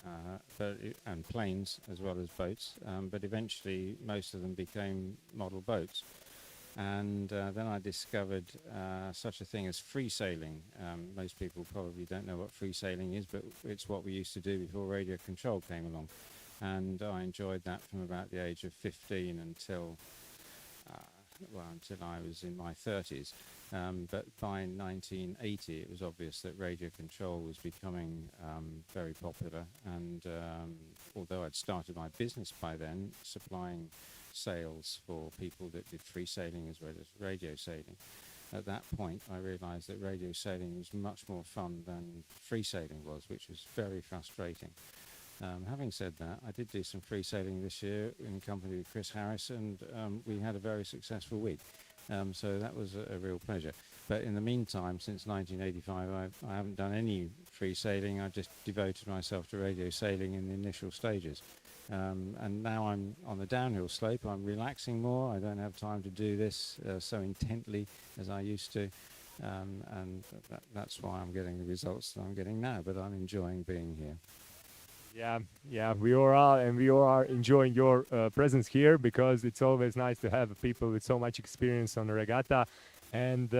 and planes, as well as boats. But eventually, most of them became model boats. And then I discovered such a thing as free sailing. Most people probably don't know what free sailing is, but it's what we used to do before radio control came along. And I enjoyed that from about the age of 15 until I was in my 30s. But by 1980, it was obvious that radio control was becoming very popular. And although I'd started my business by then, supplying sails for people that did free sailing as well as radio sailing, at that point I realized that radio sailing was much more fun than free sailing was, which was very frustrating. Having said that, I did do some free sailing this year in company with Chris Harris, and we had a very successful week. So that was a real pleasure. But in the meantime, since 1985, I haven't done any free sailing. I just devoted myself to radio sailing in the initial stages. And now I'm on the downhill slope. I'm relaxing more. I don't have time to do this so intently as I used to. And that's why I'm getting the results that I'm getting now. But I'm enjoying being here. Yeah, we all are enjoying your presence here, because it's always nice to have people with so much experience on a regatta. And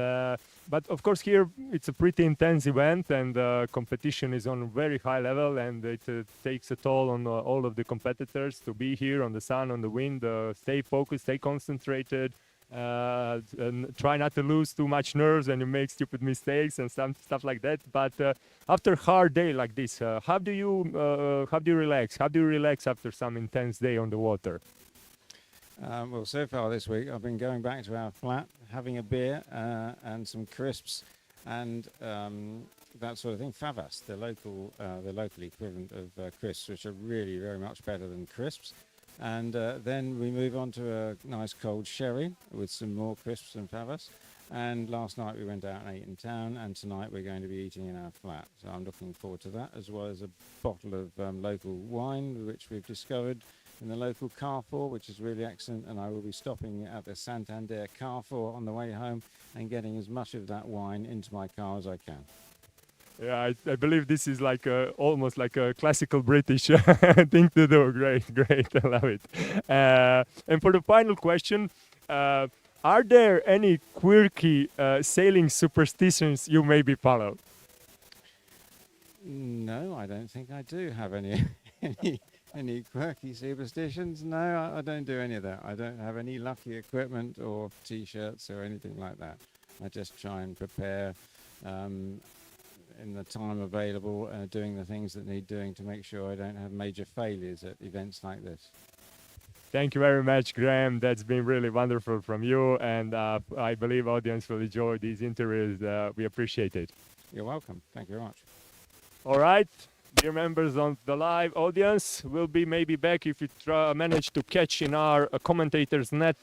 but of course here it's a pretty intense event, and competition is on a very high level, and it takes a toll on all of the competitors to be here on the sun, on the wind, stay focused, stay concentrated, and try not to lose too much nerves and you make stupid mistakes and stuff like that. But after a hard day like this, how do you relax? How do you relax after some intense day on the water? Well, so far this week I've been going back to our flat, having a beer and some crisps and that sort of thing. Favas, the local equivalent of crisps, which are really very much better than crisps. And then we move on to a nice cold sherry with some more crisps and favas. And last night we went out and ate in town, and tonight we're going to be eating in our flat. So I'm looking forward to that, as well as a bottle of local wine, which we've discovered in the local Carrefour, which is really excellent. And I will be stopping at the Santander Carrefour on the way home and getting as much of that wine into my car as I can. Yeah, I believe this is like almost like a classical British thing to do. Great, I love it. And for the final question, are there any quirky sailing superstitions you maybe follow? No, I don't think I do have any any quirky superstitions. No, I don't do any of that. I don't have any lucky equipment or T-shirts or anything like that. I just try and prepare in the time available, doing the things that need doing to make sure I don't have major failures at events like this. Thank you very much, Graham. That's been really wonderful from you, and I believe audience will enjoy these interviews. We appreciate it. You're welcome. Thank you very much. All right, dear members on the live audience, we'll be maybe back if we manage to catch in our commentators net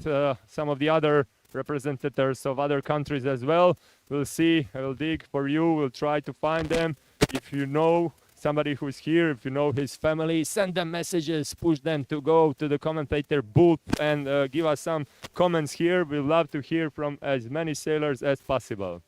some of the other representatives of other countries as well. We'll see, I'll dig for you, we'll try to find them. If you know somebody who's here, if you know his family, send them messages, push them to go to the commentator booth and give us some comments here. We'd love to hear from as many sailors as possible.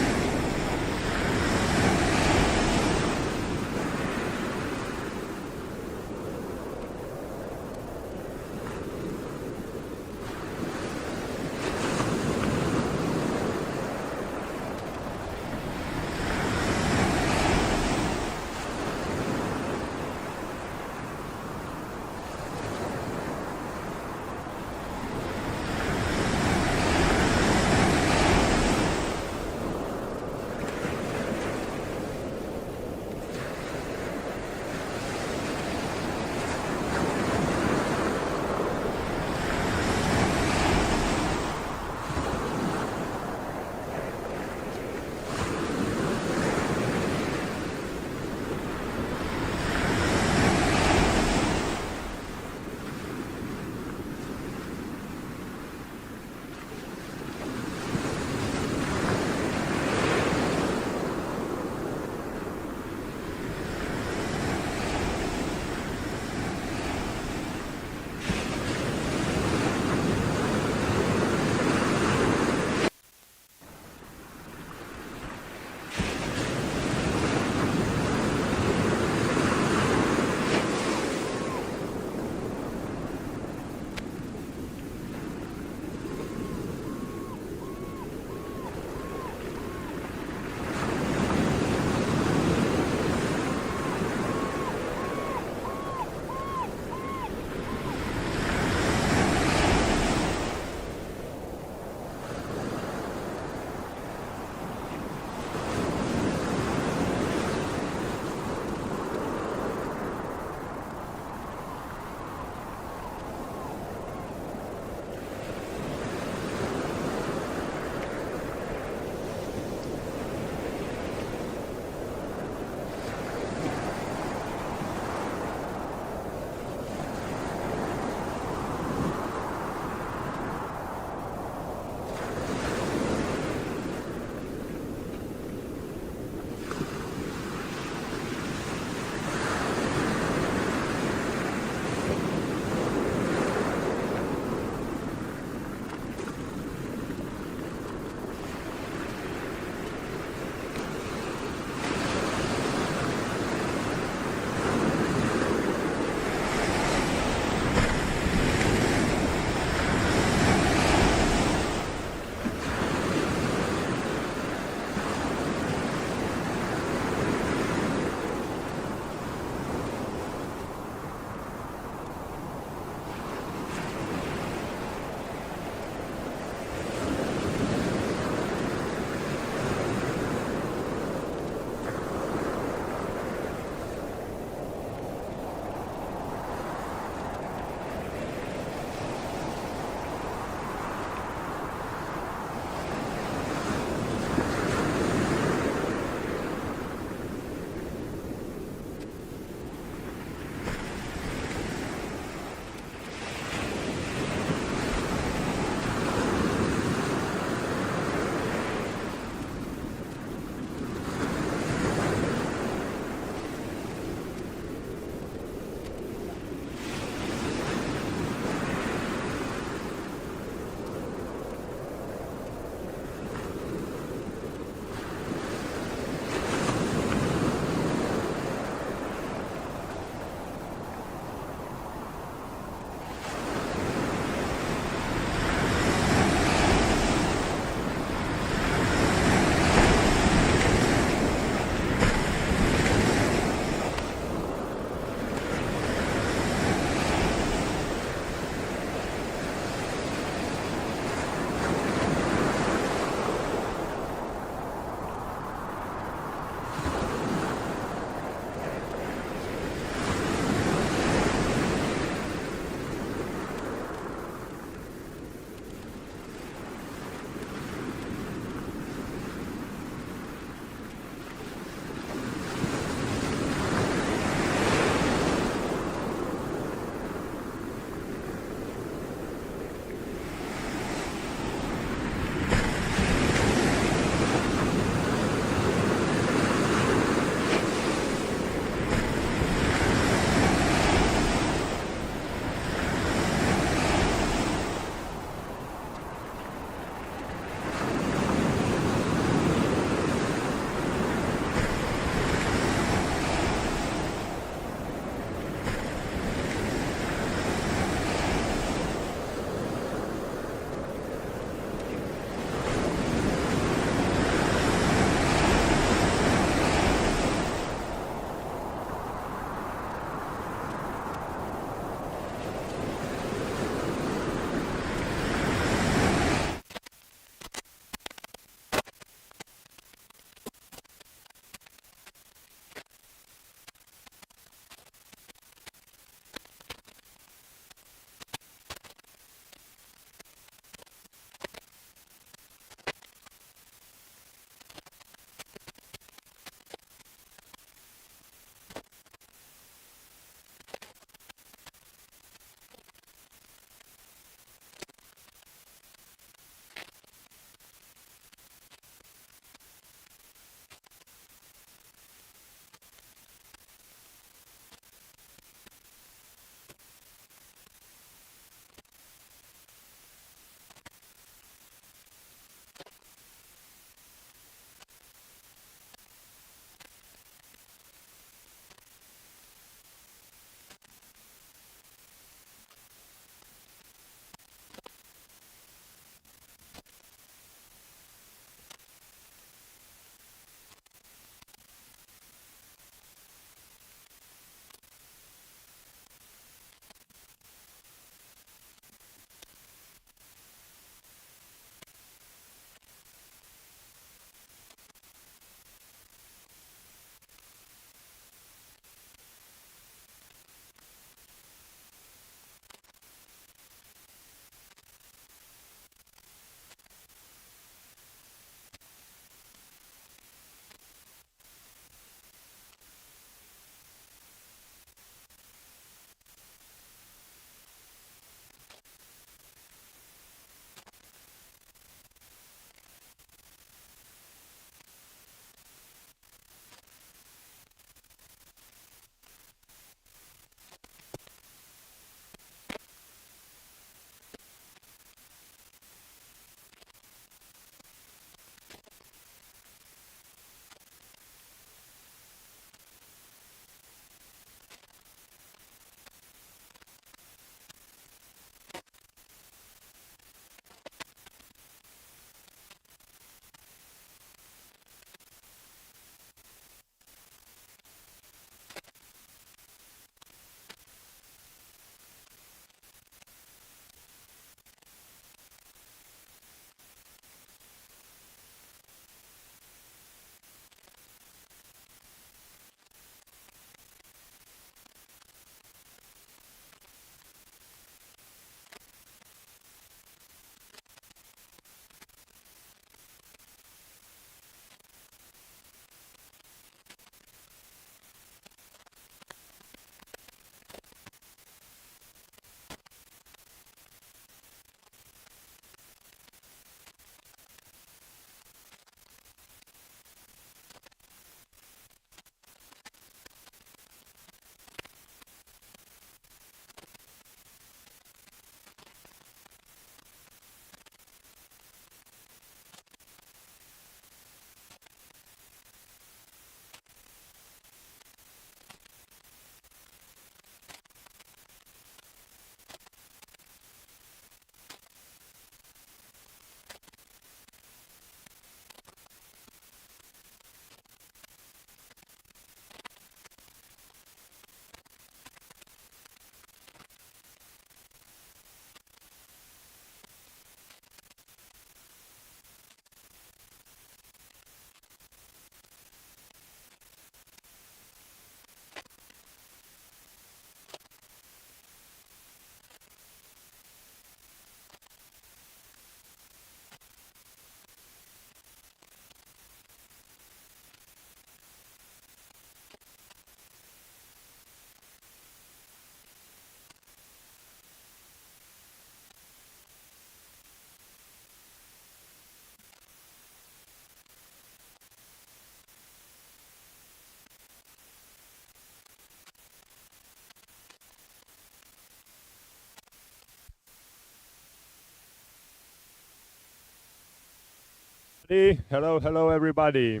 Hey, hello everybody.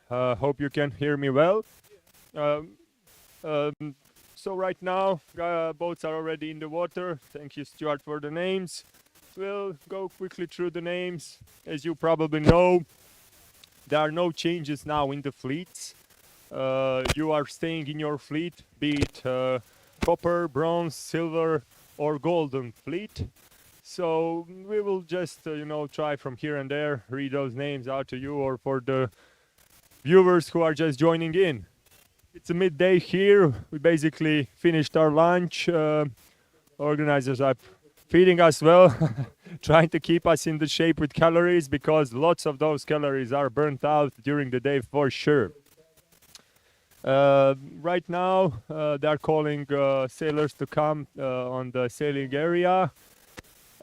Hope you can hear me well. Um, so right now, boats are already in the water. Thank you, Stuart, for the names. We'll go quickly through the names. As you probably know, there are no changes now in the fleets. You are staying in your fleet, be it copper, bronze, silver, or golden fleet. So we will just, try from here and there, read those names out to you, or for the viewers who are just joining in. It's a midday here. We basically finished our lunch. Organizers are feeding us well, trying to keep us in the shape with calories, because lots of those calories are burnt out during the day for sure. Right now, they're calling sailors to come on the sailing area.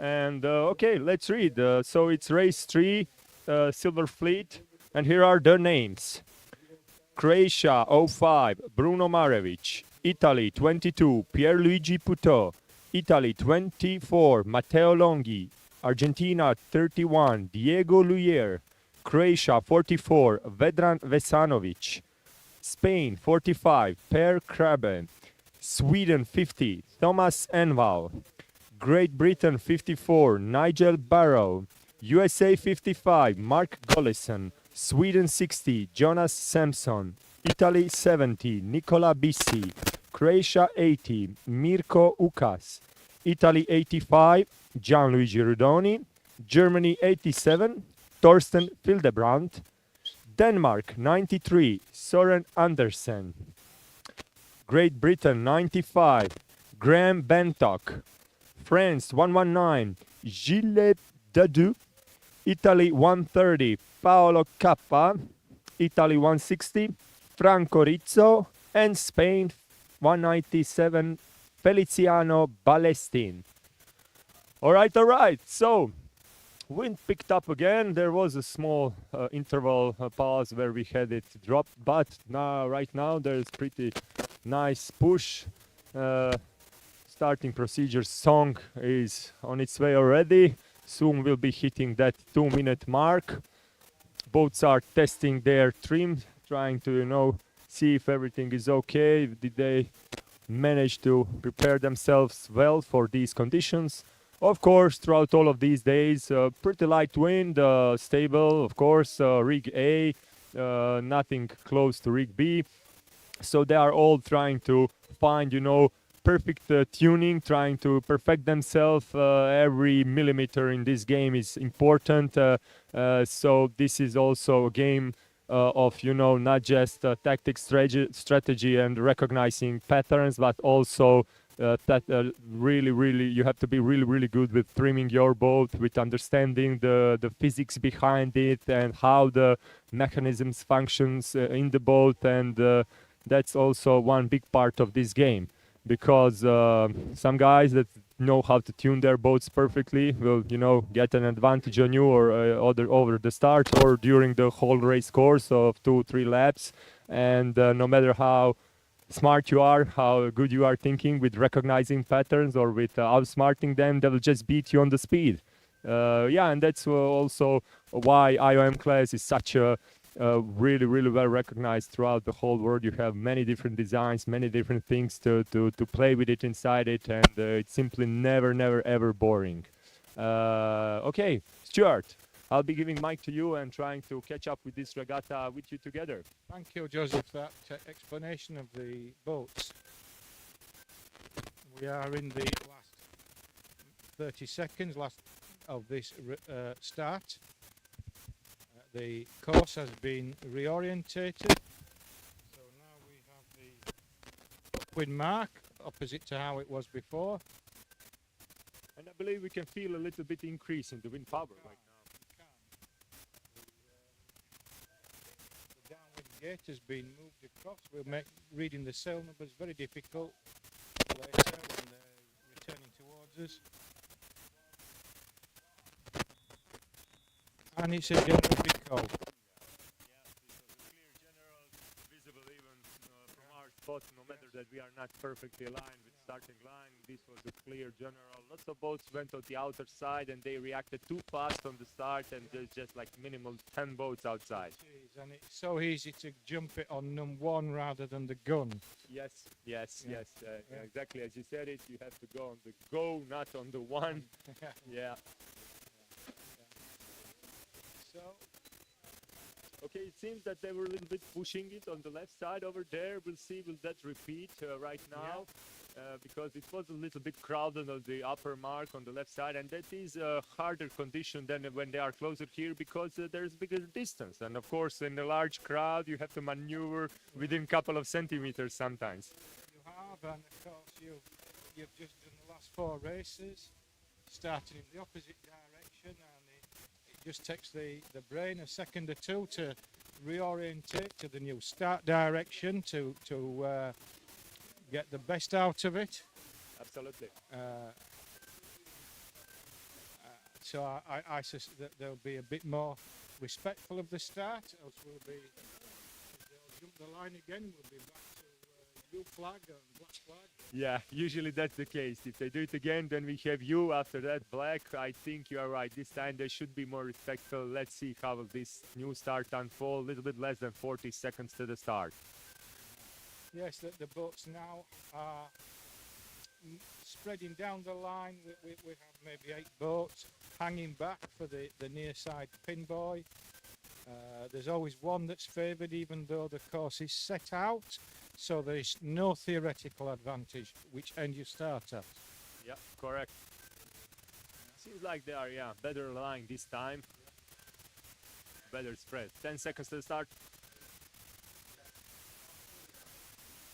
And okay, let's read. So it's race 3, Silver Fleet, and here are the names. Croatia 05, Bruno Marevic. Italy 22, Pierluigi Puto. Italy 24, Matteo Longhi. Argentina 31, Diego Luyer. Croatia 44, Vedran Vesanovic. Spain 45, Per Krabbe. Sweden 50, Thomas Enval. Great Britain 54, Nigel Barrow. USA 55, Mark Gollison. Sweden 60, Jonas Samson. Italy 70, Nicola Bissi. Croatia 80, Mirko Ukas. Italy 85, Gianluigi Rudoni. Germany 87, Torsten Fildebrand. Denmark 93, Søren Andersen. Great Britain 95, Graham Bentock. France 119, Gilles Dadu. Italy 130, Paolo Cappa. Italy 160, Franco Rizzo. And Spain 197, Feliciano Balestin. All right. So, wind picked up again. There was a small interval pause where we had it drop, but right now there's pretty nice push. Starting procedure song is on its way already. Soon we'll be hitting that 2-minute mark. Boats are testing their trim, trying to, see if everything is okay. Did they manage to prepare themselves well for these conditions? Of course, throughout all of these days, pretty light wind, stable, of course, rig A, nothing close to rig B. So they are all trying to find, perfect tuning, trying to perfect themselves. Every millimeter in this game is important. So this is also a game of, not just tactics, strategy and recognizing patterns, but also that really you have to be really good with trimming your boat, with understanding the physics behind it and how the mechanisms functions in the boat. And that's also one big part of this game, because some guys that know how to tune their boats perfectly will, get an advantage on you, or over the start, or during the whole race course of 2-3 laps. And no matter how smart you are, how good you are thinking with recognizing patterns or with outsmarting them, they will just beat you on the speed. And that's also why IOM class is such a really well recognized throughout the whole world. You have many different designs, many different things to play with it inside it, and it's simply never ever boring. Okay, Stuart, I'll be giving mic to you and trying to catch up with this regatta with you together. Thank you, Joseph, for that explanation of the boats. We are in the last 30 seconds of this start. The course has been reorientated, so now we have the upwind mark opposite to how it was before. And I believe we can feel a little bit increase in the wind power right now. The downwind gate has been moved across. We'll make reading the sail numbers very difficult later when they're returning towards us. And it's a general big call. Yeah, it's a clear general, visible even from our spot, no matter that we are not perfectly aligned with starting line. This was a clear general. Lots of boats went on the outer side and they reacted too fast on the start, and there's just like minimum 10 boats outside. And it's so easy to jump it on #1 rather than the gun. Yes, yes, Yeah. yes. Yeah. Exactly as you said it, you have to go on the go, not on the one. Yeah. So Okay, it seems that they were a little bit pushing it on the left side over there. We'll see, will that repeat right now? Because it was a little bit crowded on the upper mark on the left side, and that is a harder condition than when they are closer here, because there's bigger distance. And of course, in a large crowd, you have to maneuver within a couple of centimeters sometimes. you have, and of course you've just done the last 4 races, starting in the opposite direction, and it just takes the brain a second or two to reorientate to the new start direction to get the best out of it. Absolutely. So I suspect that they'll be a bit more respectful of the start, else they'll jump the line again, we'll be back to blue flag and black flag. Yeah, usually that's the case. If they do it again, then we have you. After that, black. I think you are right. This time they should be more respectful. Let's see how will this new start unfold. A little bit less than 40 seconds to the start. Yes, the boats now are spreading down the line. We have maybe 8 boats hanging back for the near side pin buoy. There's always one that's favoured, even though the course is set out, so there is no theoretical advantage which end you start at. Yeah, correct. Seems like they are, better aligned this time. Better spread. 10 seconds to the start.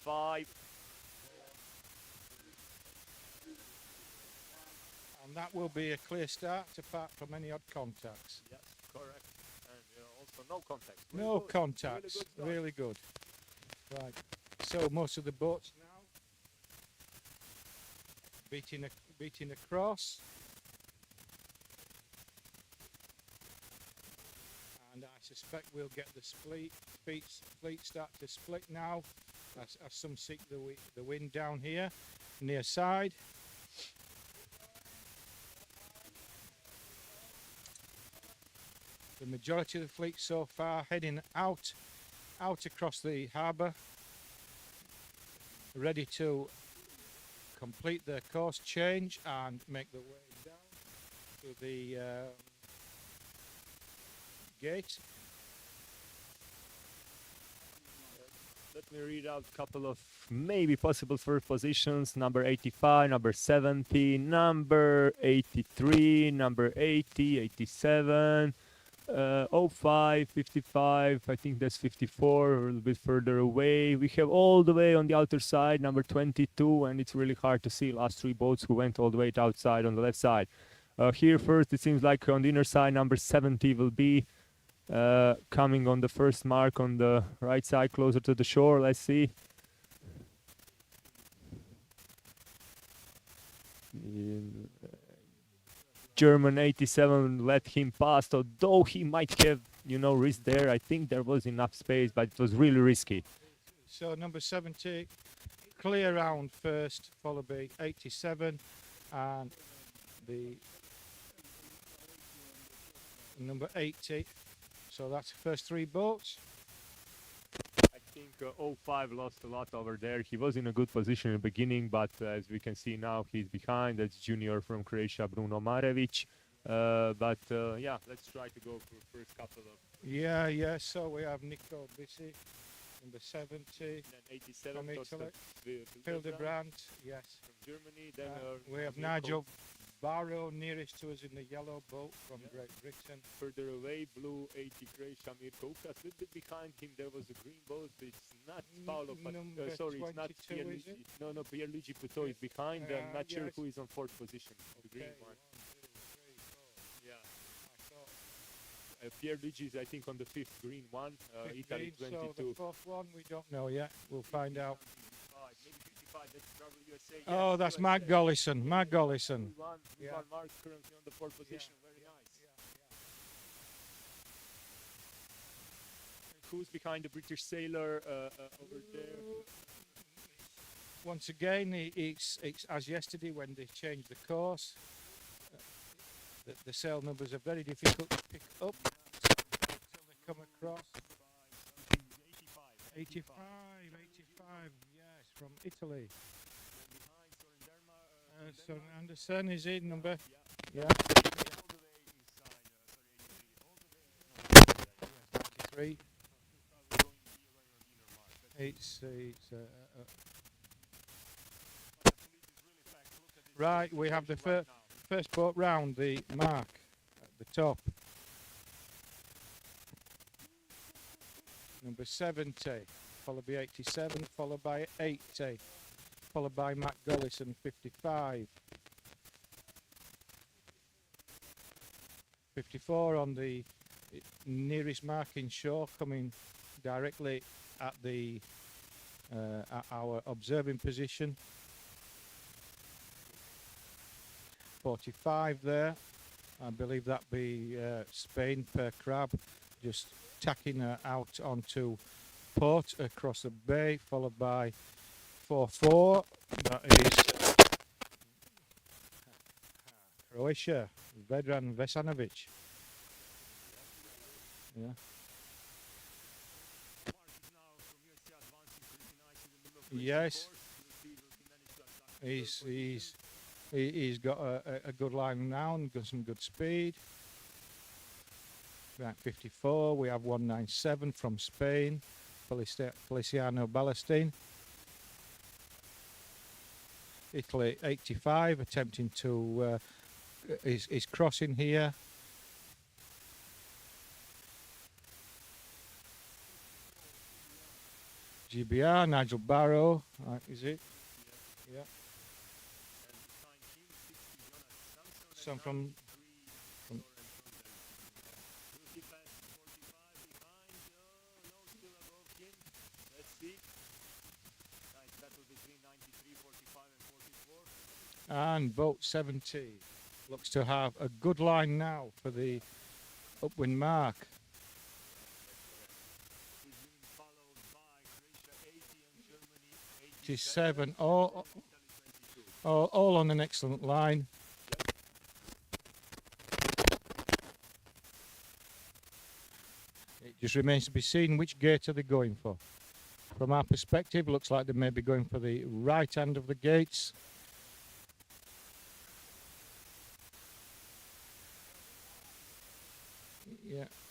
5. And that will be a clear start apart from any odd contacts. Yes, correct. And also no contact. No contacts, really good. Right, so most of the boats now beating across. And I suspect we'll get the fleet start to split now as some seek the wind down here near side. The majority of the fleet so far heading out across the harbour, ready to complete their course change and make their way down to the gate. Let me read out a couple of maybe possible first positions. Number 85, number 70, number 83, number 80, 87, 05, 55, I think that's 54, a little bit further away. We have all the way on the outer side, number 22, and it's really hard to see last 3 boats who went all the way outside on the left side. Here first, it seems like on the inner side, number 70 will be coming on the first mark on the right side, closer to the shore. Let's see. German 87 let him pass, although he might have, risk there. I think there was enough space, but it was really risky. So number 70, clear round first, followed by 87, and the number 80. So that's the first 3 boats. I think 05 lost a lot over there. He was in a good position in the beginning, but as we can see now, he's behind. That's junior from Croatia, Bruno Marevic. Yeah, let's try to go for the first couple of... Yeah, so we have Nico Bissi, number 70. Then 87 from Torsten Italy. Hildebrand, yes. from Germany. Then We have Nigel Barrow nearest to us in the yellow boat from Great Britain. further away, blue 80 Croatia, Mirko Ukas. A little bit behind him, there was a green boat. It's not Paolo, but Number sorry, it's not 22, is Pierluigi. it? No, Pierluigi Puto is behind. I'm not sure yes. who is on 4th position. The green one. 1, 2, 3, 4. Yeah. I thought Pierluigi is, I think, on the 5th green one. Italy 15, 22. so the 4th one we don't know yet. We'll find out. 55, maybe 55. That's probably USA. Oh, Yes, that's USA. Matt Gollison. Matt Gollison. We Yeah. won Mark currently on the 4th position. Very nice. Who's behind the British sailor over there? once again, it's as yesterday when they changed the course. The sail numbers are very difficult to pick up until they come across. 85, yes, from Italy. So Anderson is in number, yeah. 93. Right, we have the first boat round, the mark at the top. Number 70, followed by 87, followed by 80, followed by Matt Gollison, 55. 54 on the nearest marking shore, coming directly at the at our observing position. 45 there, I believe that be Spain per crab, just tacking out onto port across the bay, followed by 44, that is Croatia, Vedran Vesanovic. Yeah. Yes, he's got a good line now and got some good speed. Right, 54, we have 197 from Spain, Feliciano Ballastin. Italy 85, attempting to is crossing here. GBR, Nigel Barrow, is it? Yeah. Some from and boat 70 looks to have a good line now for the upwind mark. 87, all on an excellent line. It just remains to be seen which gate are they going for. From our perspective, looks like they may be going for the right hand of the gates.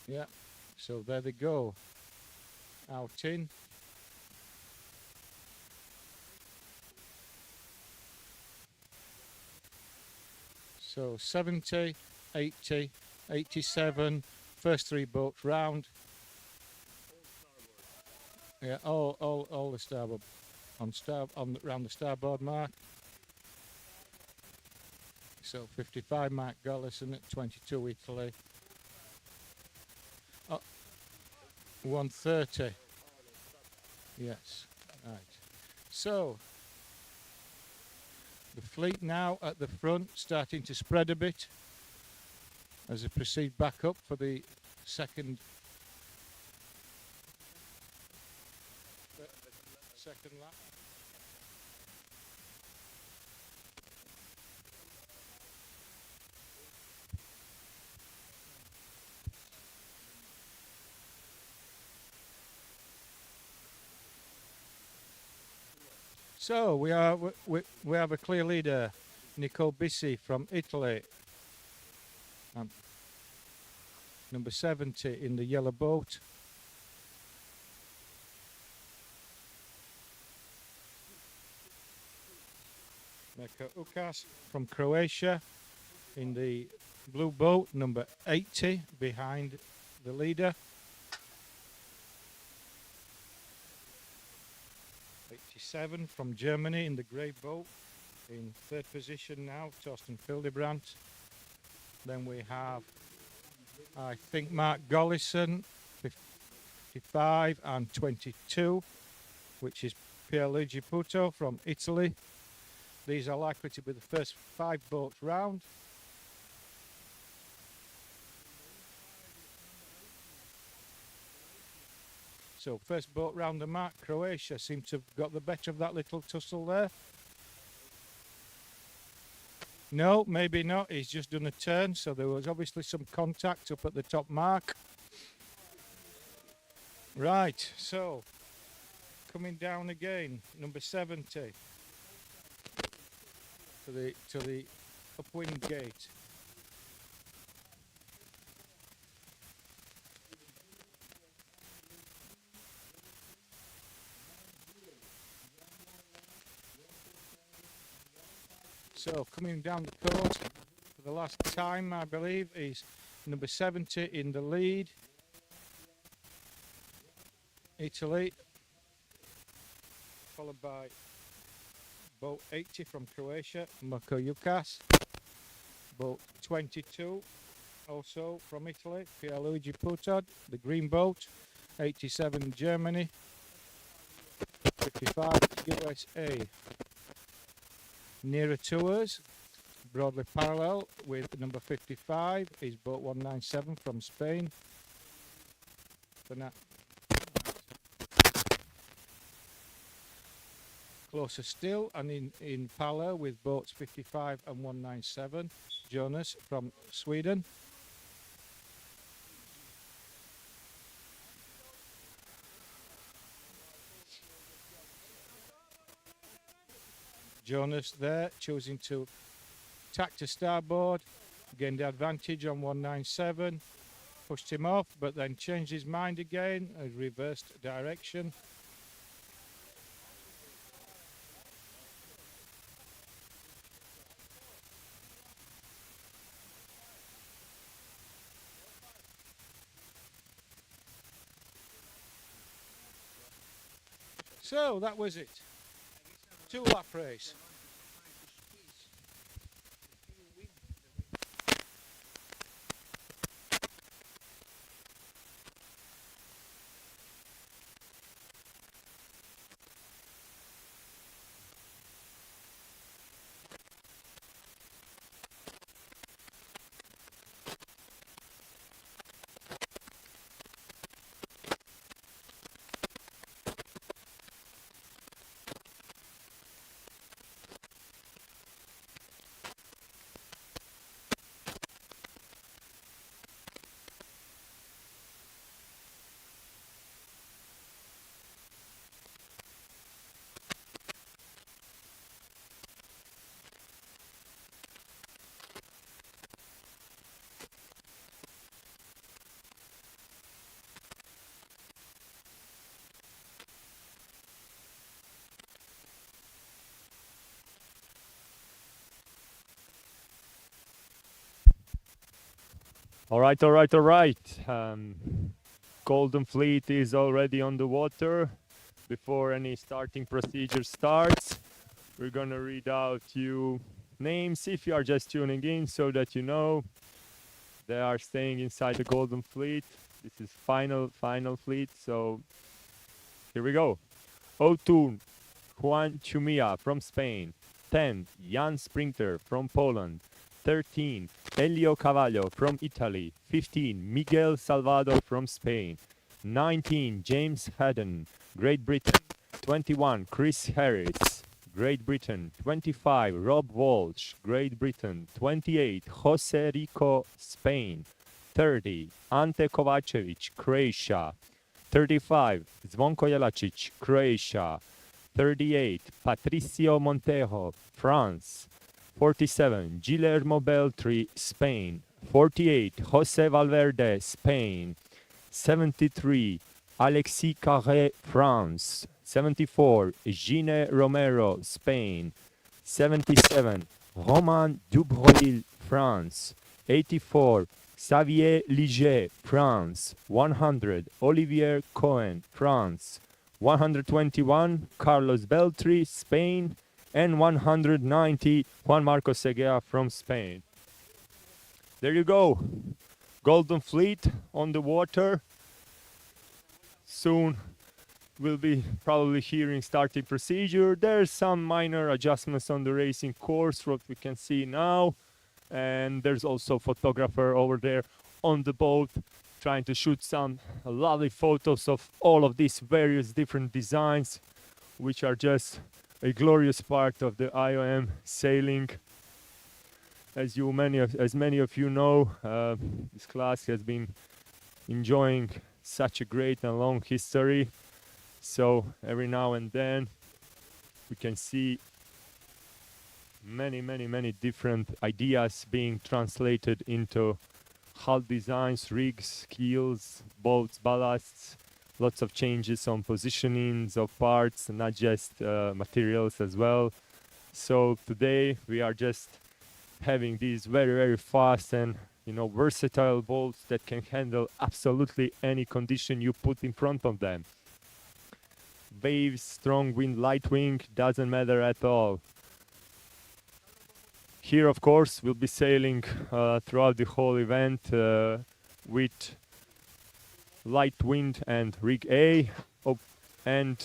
Yeah, so there they go, out in. So 70, 80, 87, first three boats round. Yeah, all the starboard round the starboard mark. So 55 Mark Gollison at 22 Italy. 130. Yes, right. So the fleet now at the front starting to spread a bit as they proceed back up for the second lap. So we have a clear leader, Nico Bissi from Italy, number 70 in the yellow boat. Meko Ukas from Croatia in the blue boat, number 80 behind the leader. 87 from Germany in the grey boat, in third position now, Torsten Hildebrandt. Then we have, I think, Mark Gollison, 55 and 22, which is Pierluigi Puto from Italy. These are likely to be the first 5 boats round. So first boat round the mark, Croatia seem to have got the better of that little tussle there. No, maybe not. He's just done a turn, so there was obviously some contact up at the top mark. Right, so coming down again, number 70 to the upwind gate. So coming down the coast for the last time, I believe, is number 70 in the lead. Italy, followed by boat 80 from Croatia, Marko Jukas. Boat 22, also from Italy, Pierluigi Putad, the green boat. 87 Germany, 55 USA. Nearer to us, broadly parallel with number 55 is boat 197 from Spain. Closer still, and in parallel with boats 55 and 197, Jonas from Sweden. Jonas there choosing to tack to starboard, gained the advantage on 197, pushed him off, but then changed his mind again and reversed direction. So that was it. 2-lap race. All right, all right, all right. Golden Fleet is already on the water. Before any starting procedure starts, we're gonna read out few names if you are just tuning in, so that you know they are staying inside the Golden Fleet. This is final fleet, so here we go. 02, Juan Chumia from Spain. 10, Jan Sprinter from Poland. 13, Elio Cavallo from Italy. 15, Miguel Salvador from Spain. 19, James Haddon, Great Britain. 21, Chris Harris, Great Britain. 25, Rob Walsh, Great Britain. 28, Jose Rico, Spain. 30, Ante Kovacevic, Croatia. 35, Zvonko Jelacic, Croatia. 38, Patricio Montejo, France. 47, Guillermo Beltri, Spain. 48, Jose Valverde, Spain. 73, Alexis Carré, France. 74, Gine Romero, Spain. 77, Romain Dubreuil, France. 84, Xavier Liget, France. 100, Olivier Cohen, France. 121, Carlos Beltri, Spain. And 190, Juan Marcos Segea from Spain. There you go. Golden Fleet on the water. Soon we'll be probably hearing starting procedure. There's some minor adjustments on the racing course, what we can see now. And there's also photographer over there on the boat trying to shoot some lovely photos of all of these various different designs, which are just a glorious part of the IOM sailing. As many of you know, this class has been enjoying such a great and long history. So every now and then we can see many different ideas being translated into hull designs, rigs, keels, boats, ballasts, lots of changes on positionings of parts, not just materials as well. So today we are just having these very fast and versatile boats that can handle absolutely any condition you put in front of them. Waves, strong wind, light wind, doesn't matter at all. Here, of course, we'll be sailing throughout the whole event with light wind and rig A. And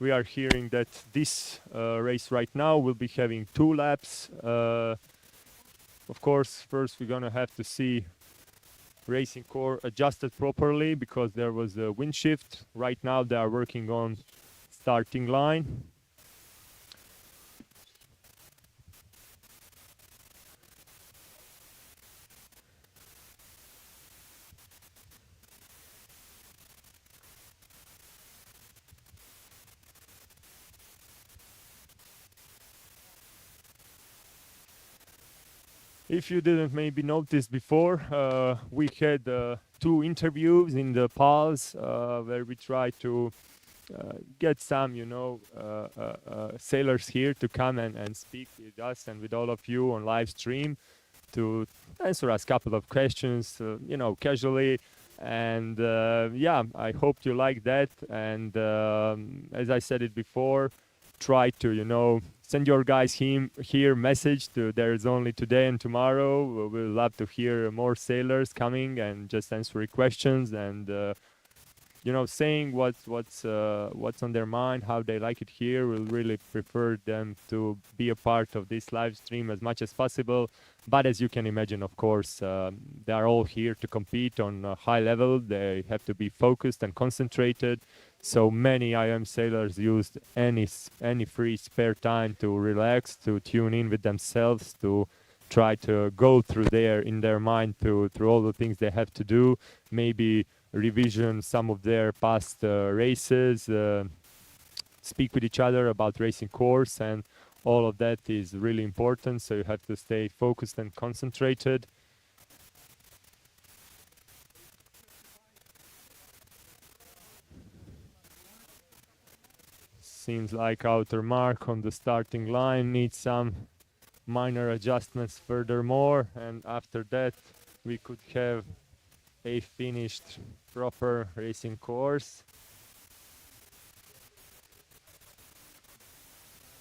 we are hearing that this race right now will be having 2 laps. Of course, first we're gonna have to see racing core adjusted properly because there was a wind shift. Right now they are working on starting line. If you didn't maybe notice before, we had 2 interviews in the pause where we tried to get some, sailors here to come and speak with us and with all of you on live stream to answer us a couple of questions, casually. And yeah, I hope you like that. And as I said it before, try to, send your guys here message to there's only today and tomorrow. We'll love to hear more sailors coming and just answering questions and saying what's on their mind, how they like it here. We'll really prefer them to be a part of this live stream as much as possible. But as you can imagine, of course, they are all here to compete on a high level. They have to be focused and concentrated. So many IOM sailors used any free spare time to relax, to tune in with themselves, to try to go in their mind through all the things they have to do, maybe revision some of their past races, speak with each other about racing course, and all of that is really important. So you have to stay focused and concentrated. Seems like outer mark on the starting line needs some minor adjustments furthermore, and after that we could have a finished proper racing course.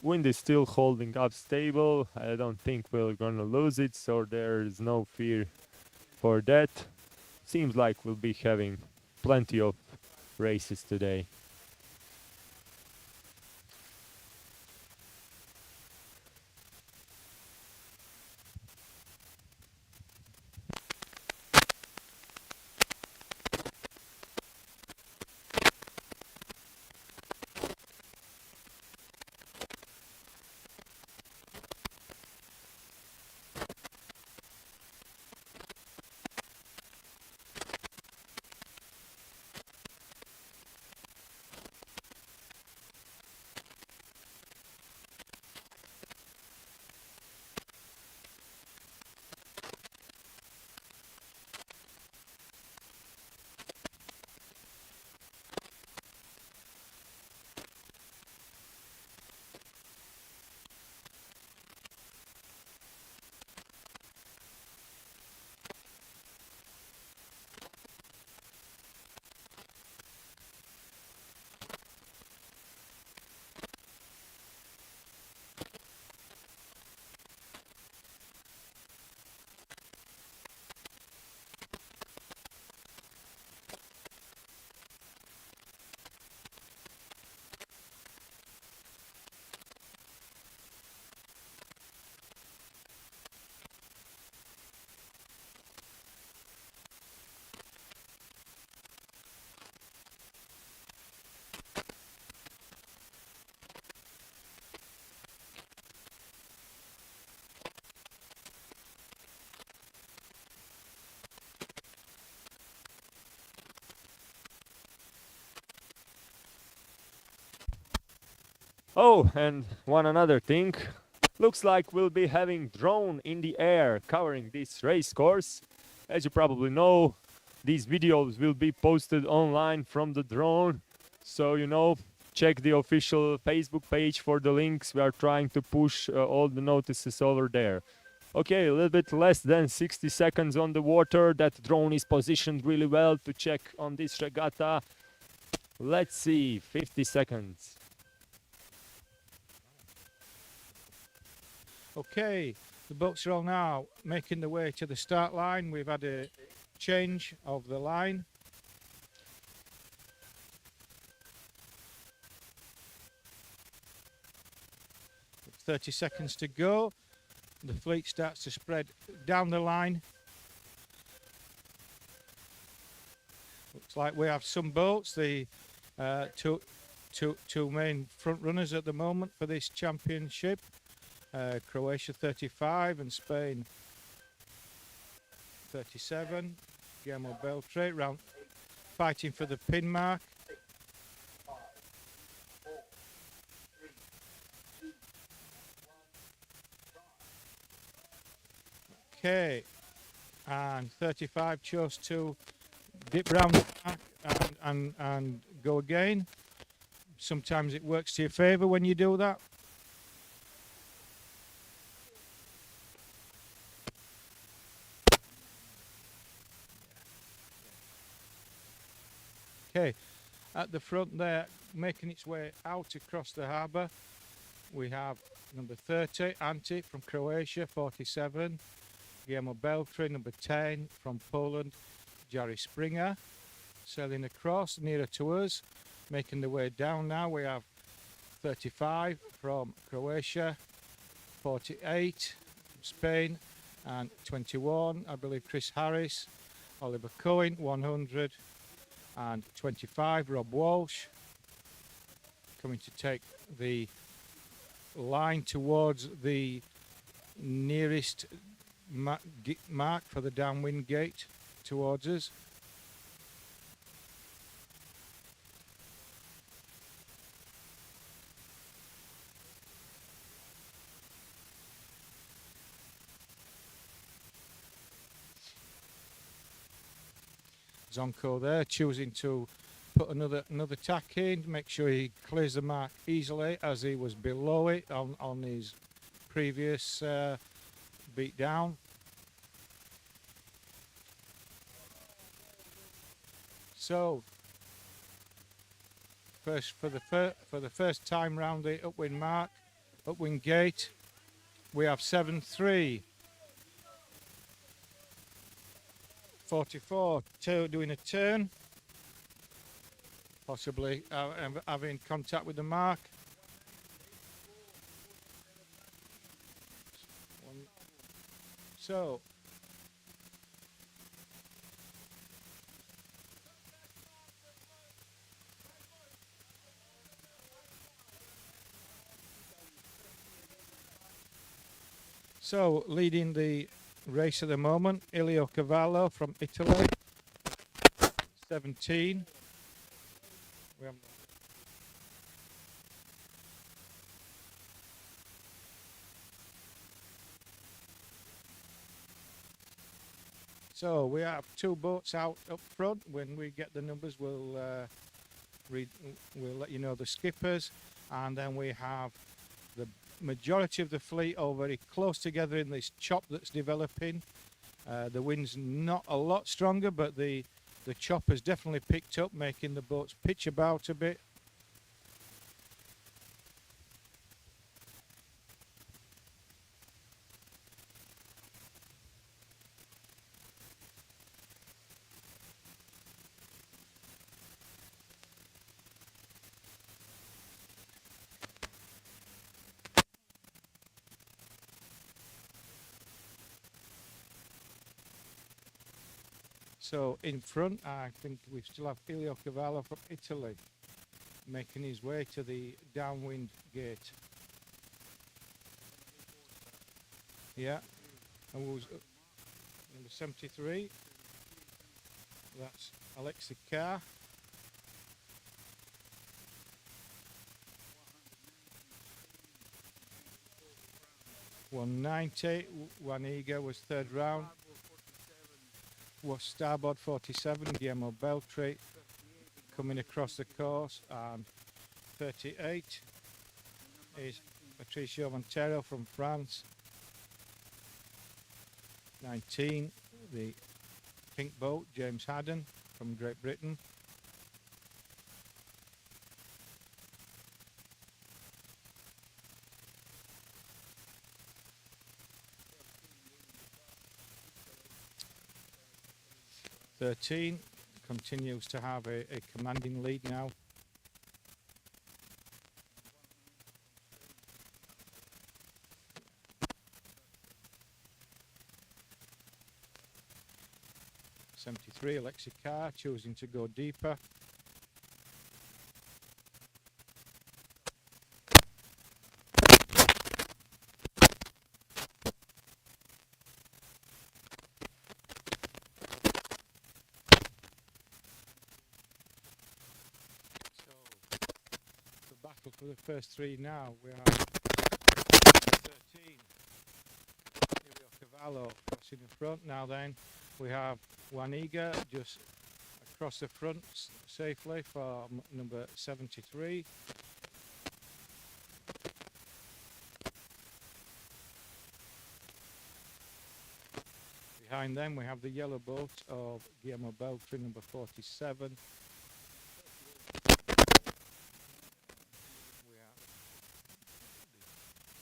Wind is still holding up stable. I don't think we're gonna lose it, so there is no fear for that. Seems like we'll be having plenty of races today. Oh, and one another thing. Looks like we'll be having drone in the air covering this race course. As you probably know, these videos will be posted online from the drone. So, you know, check the official Facebook page for the links. We are trying to push all the notices over there. Okay, a little bit less than 60 seconds on the water. That drone is positioned really well to check on this regatta. Let's see, 50 seconds. Okay, the boats are all now making their way to the start line. We've had a change of the line. With 30 seconds to go. The fleet starts to spread down the line. Looks like we have some boats, the two main front runners at the moment for this championship. Croatia 35 and Spain 37. Guillermo Beltre round fighting for the pin mark. Okay, and 35 chose to dip round the back and go again. Sometimes it works to your favour when you do that. Okay, at the front there, making its way out across the harbour, we have number 30, Ante from Croatia, 47. Guillermo Beltre, number 10 from Poland, Jari Springer, sailing across nearer to us, making the way down now. We have 35 from Croatia, 48 from Spain, and 21, I believe Chris Harris, Oliver Cohen, 100, and 25, Rob Walsh, coming to take the line towards the nearest mark for the downwind gate towards us. Zonko there choosing to put another tack in, make sure he clears the mark easily as he was below it on his previous beat down. So first for the first time round the upwind mark, upwind gate, we have 7-3. 44, doing a turn, possibly having contact with the mark. So leading the race at the moment, Ilio Cavallo from Italy, 17. So we have two boats out up front. When we get the numbers, we'll let you know the skippers, and then we have the majority of the fleet all very close together in this chop that's developing. The wind's not a lot stronger, but the chop has definitely picked up, making the boats pitch about a bit. So in front, I think we still have Ilio Cavallo from Italy making his way to the downwind gate. Yeah, and was number 73. That's Alexei Carr. 190, Juaniga was third round. Was starboard 47, Guillermo Beltri coming across the course, and 38 is Patricio Montero from France. 19, the pink boat, James Haddon from Great Britain. '13 continues to have a commanding lead now. '73, Alexi Carr choosing to go deeper. Battle for the first three now. We have 13, Emilio Cavallo crossing the front. Now then, we have Juaniga just across the front safely for number 73. Behind them we have the yellow boat of Guillermo Beltri, number 47.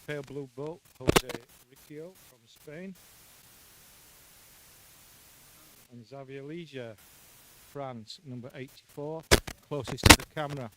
Pale blue boat, Jose Riccio from Spain. And Xavier Leger, France, number 84, closest to the camera.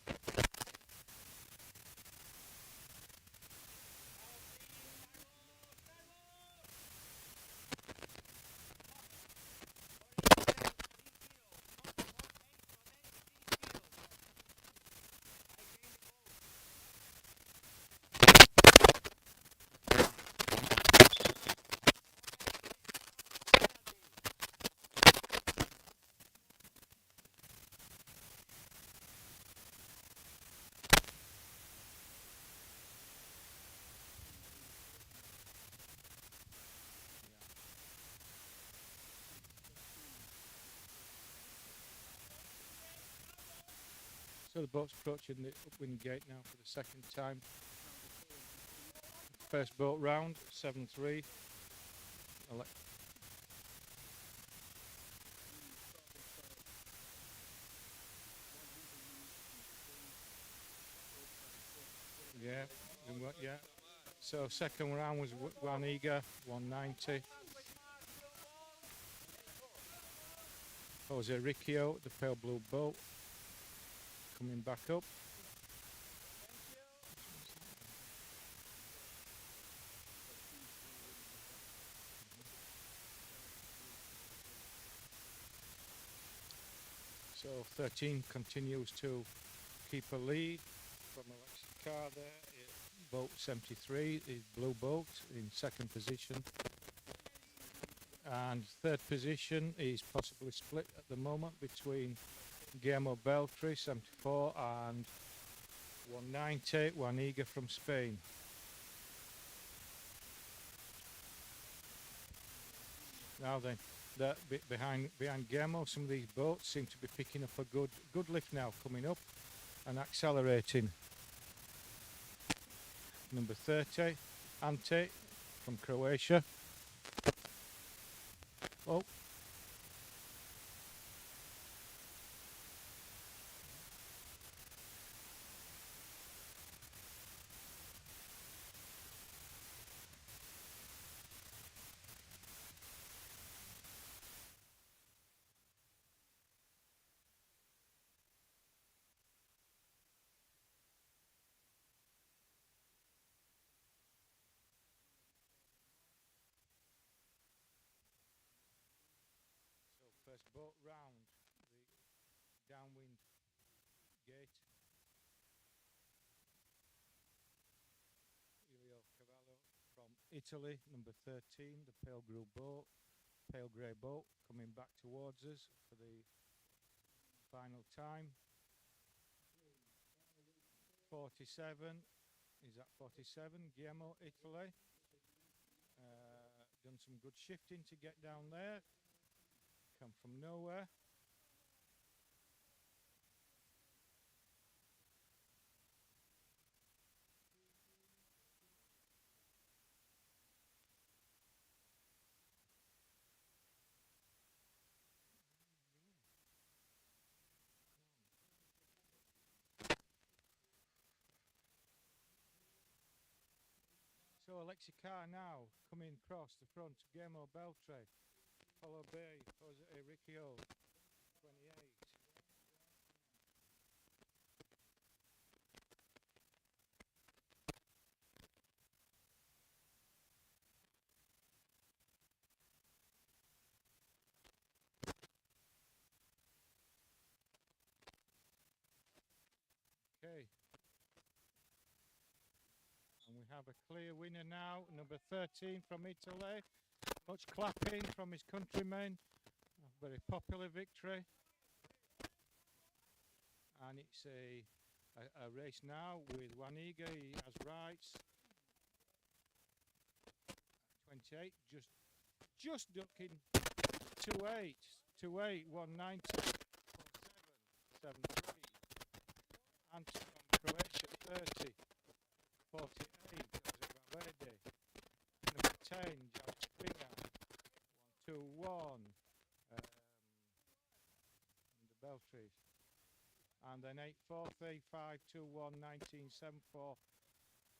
So the boat's approaching the upwind gate now for the second time. First boat round, 7-3. Yeah. So second round was Juaniga, 190. Jose Riccio, the pale blue boat, coming back up. So 13 continues to keep a lead from Alexi Carr there. Boat 73 is blue boat in second position. And third position is possibly split at the moment between Guillermo Beltri, 74, and 190, Juaniga from Spain. Now then, behind Guillermo, some of these boats seem to be picking up a good lift now, coming up and accelerating. Number 30, Ante from Croatia. Oh. First boat round the downwind gate. Emilio Cavallo from Italy, number 13, the pale grey boat, coming back towards us for the final time. 47, is that 47? Guillermo, Italy. done some good shifting to get down there. Come from nowhere. So Alexi Carr now coming across the front, Guillermo Beltre, Paulo Bay, Jose Riccio, 28. Okay. And we have a clear winner now, number 13 from Italy. Much clapping from his countrymen. A very popular victory. And it's a race now with Waniga. He has rights. 28, just ducking 28, 28, 190, 47, 73. Anton from Croatia, 30, 48, Joseph Valverde. Number 10, Joe Springer, 121, the Beltries. And then 8-4, 35, 2-1, 19, 7-4,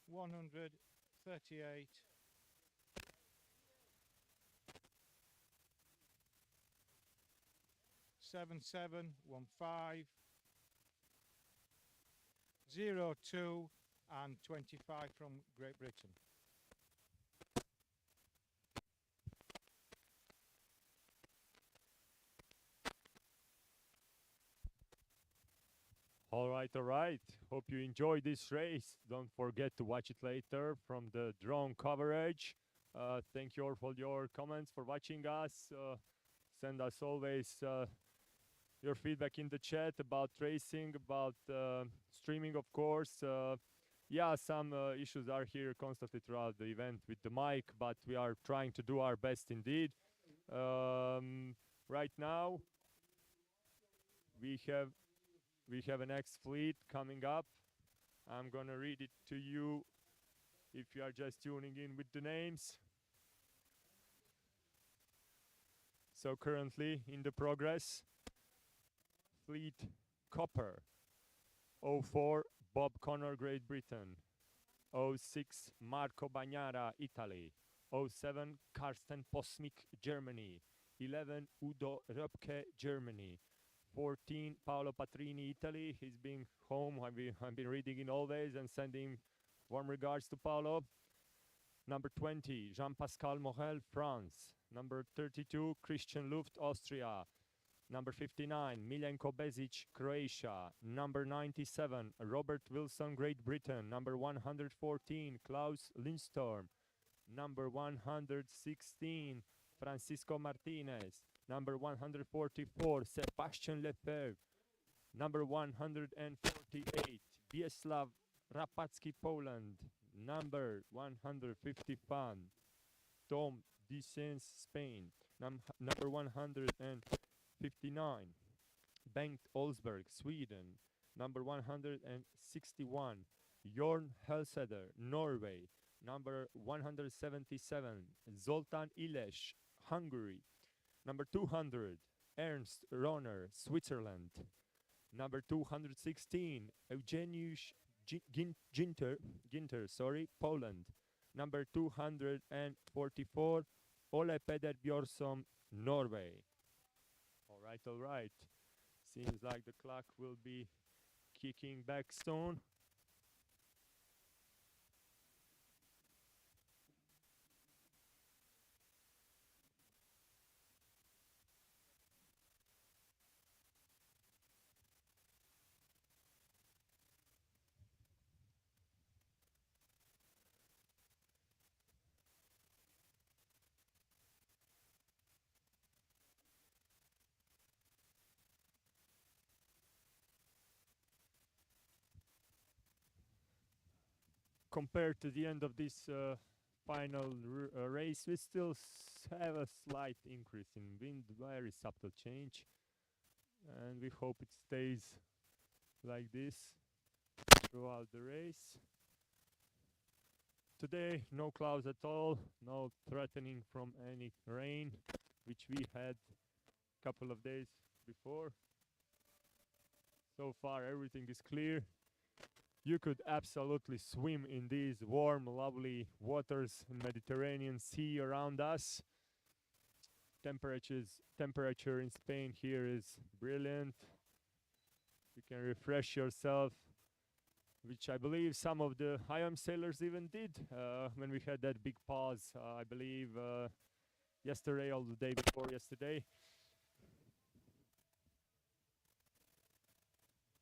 138. 7-7, 1-5, 0-2, and 25 from Great Britain. All right, all right. Hope you enjoyed this race. Don't forget to watch it later from the drone coverage. Thank you all for your comments, for watching us. Send us always your feedback in the chat about racing, about streaming, of course. Yeah, some issues are here constantly throughout the event with the mic, but we are trying to do our best indeed. Right now, we have an X fleet coming up. I'm gonna read it to you if you are just tuning in with the names. So currently in the progress, Fleet Copper, 04 Bob Connor, Great Britain, 06 Marco Bagnara, Italy, 07 Karsten Posmik, Germany, 11 Udo Röpke, Germany, 14 Paolo Patrini, Italy. He's been home. I've been reading it always and sending warm regards to Paolo. Number 20 Jean-Pascal Morel, France. Number 32 Christian Luft, Austria. Number 59 Miljenko Bezic, Croatia. Number 97 Robert Wilson, Great Britain. Number 114 Klaus Lindstorm. Number 116 Francisco Martinez. Number 144 Sebastian Lefebvre. Number 148 Wiesław Rapacki, Poland. Number 151 Tom Dicens, Spain. Number 159 Bengt Olsberg, Sweden. Number 161 Jorn Helseder, Norway. Number 177 Zoltan Iles, Hungary. Number 200 Ernst Ronner, Switzerland. Number 216 Eugeniusz Ginter, Poland. Number 244 Ole Peder Björnsson, Norway. All right. Seems like the clock will be kicking back soon. Compared to the end of this final race, we still have a slight increase in wind, very subtle change, and we hope it stays like this throughout the race. Today, no clouds at all, no threatening from any rain, which we had a couple of days before. So far, everything is clear. You could absolutely swim in these warm, lovely waters in Mediterranean Sea around us. Temperature in Spain here is brilliant. You can refresh yourself, which I believe some of the IOM sailors even did when we had that big pause, I believe yesterday or the day before yesterday.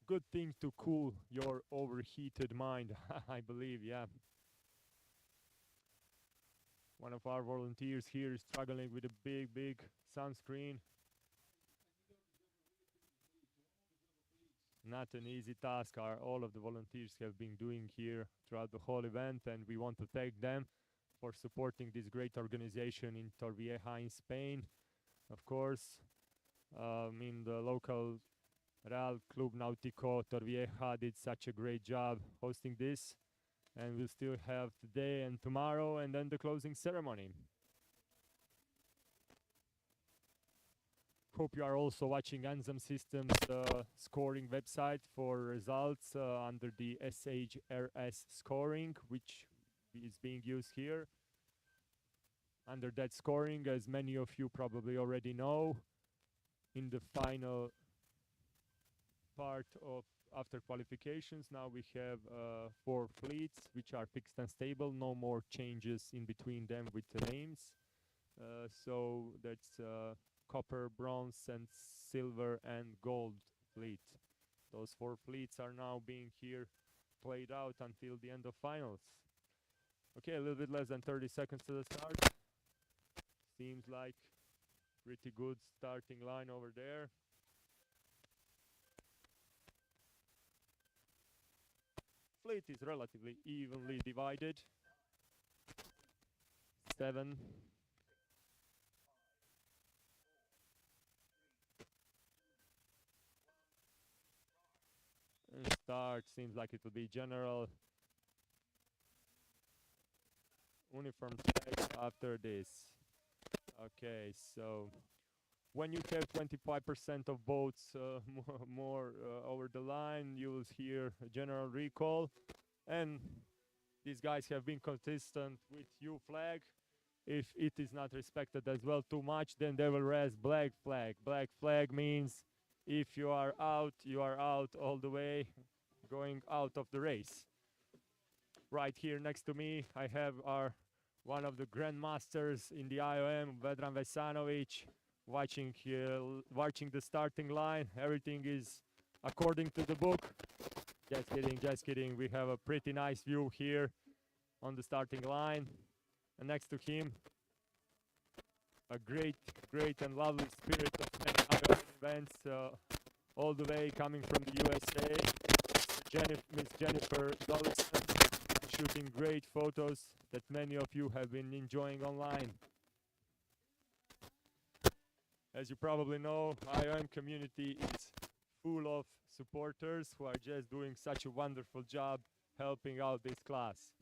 Good thing to cool your overheated mind, I believe, yeah. One of our volunteers here is struggling with a big sunscreen. Not an easy task all of the volunteers have been doing here throughout the whole event, and we want to thank them for supporting this great organization in Torrevieja in Spain. Of course, in the local Real Club Nautico Torrevieja did such a great job hosting this, and we'll still have today and tomorrow and then the closing ceremony. Hope you are also watching Ansem Systems scoring website for results under the SHRS scoring, which is being used here. Under that scoring, as many of you probably already know, in the final part of after qualifications, now we have 4 fleets which are fixed and stable, no more changes in between them with the names. So that's copper, bronze, and silver and gold fleet. Those 4 fleets are now being here played out until the end of finals. Okay, a little bit less than 30 seconds to the start. Seems like pretty good starting line over there. Fleet is relatively evenly divided. 7. And start seems like it will be general uniform check after this. Okay, so when you have 25% of boats more over the line, you will hear a general recall, and these guys have been consistent with U flag. If it is not respected as well too much, then they will raise black flag. Black flag means if you are out all the way, going out of the race. Right here next to me, I have one of the grandmasters in the IOM, Vedran Vesanovic, watching the starting line. Everything is according to the book. Just kidding. We have a pretty nice view here on the starting line. And next to him, a great and lovely spirit of many IOM events, all the way coming from the USA, Miss Jennifer Dollison, shooting great photos that many of you have been enjoying online. As you probably know, IOM community is full of supporters who are just doing such a wonderful job helping out this class.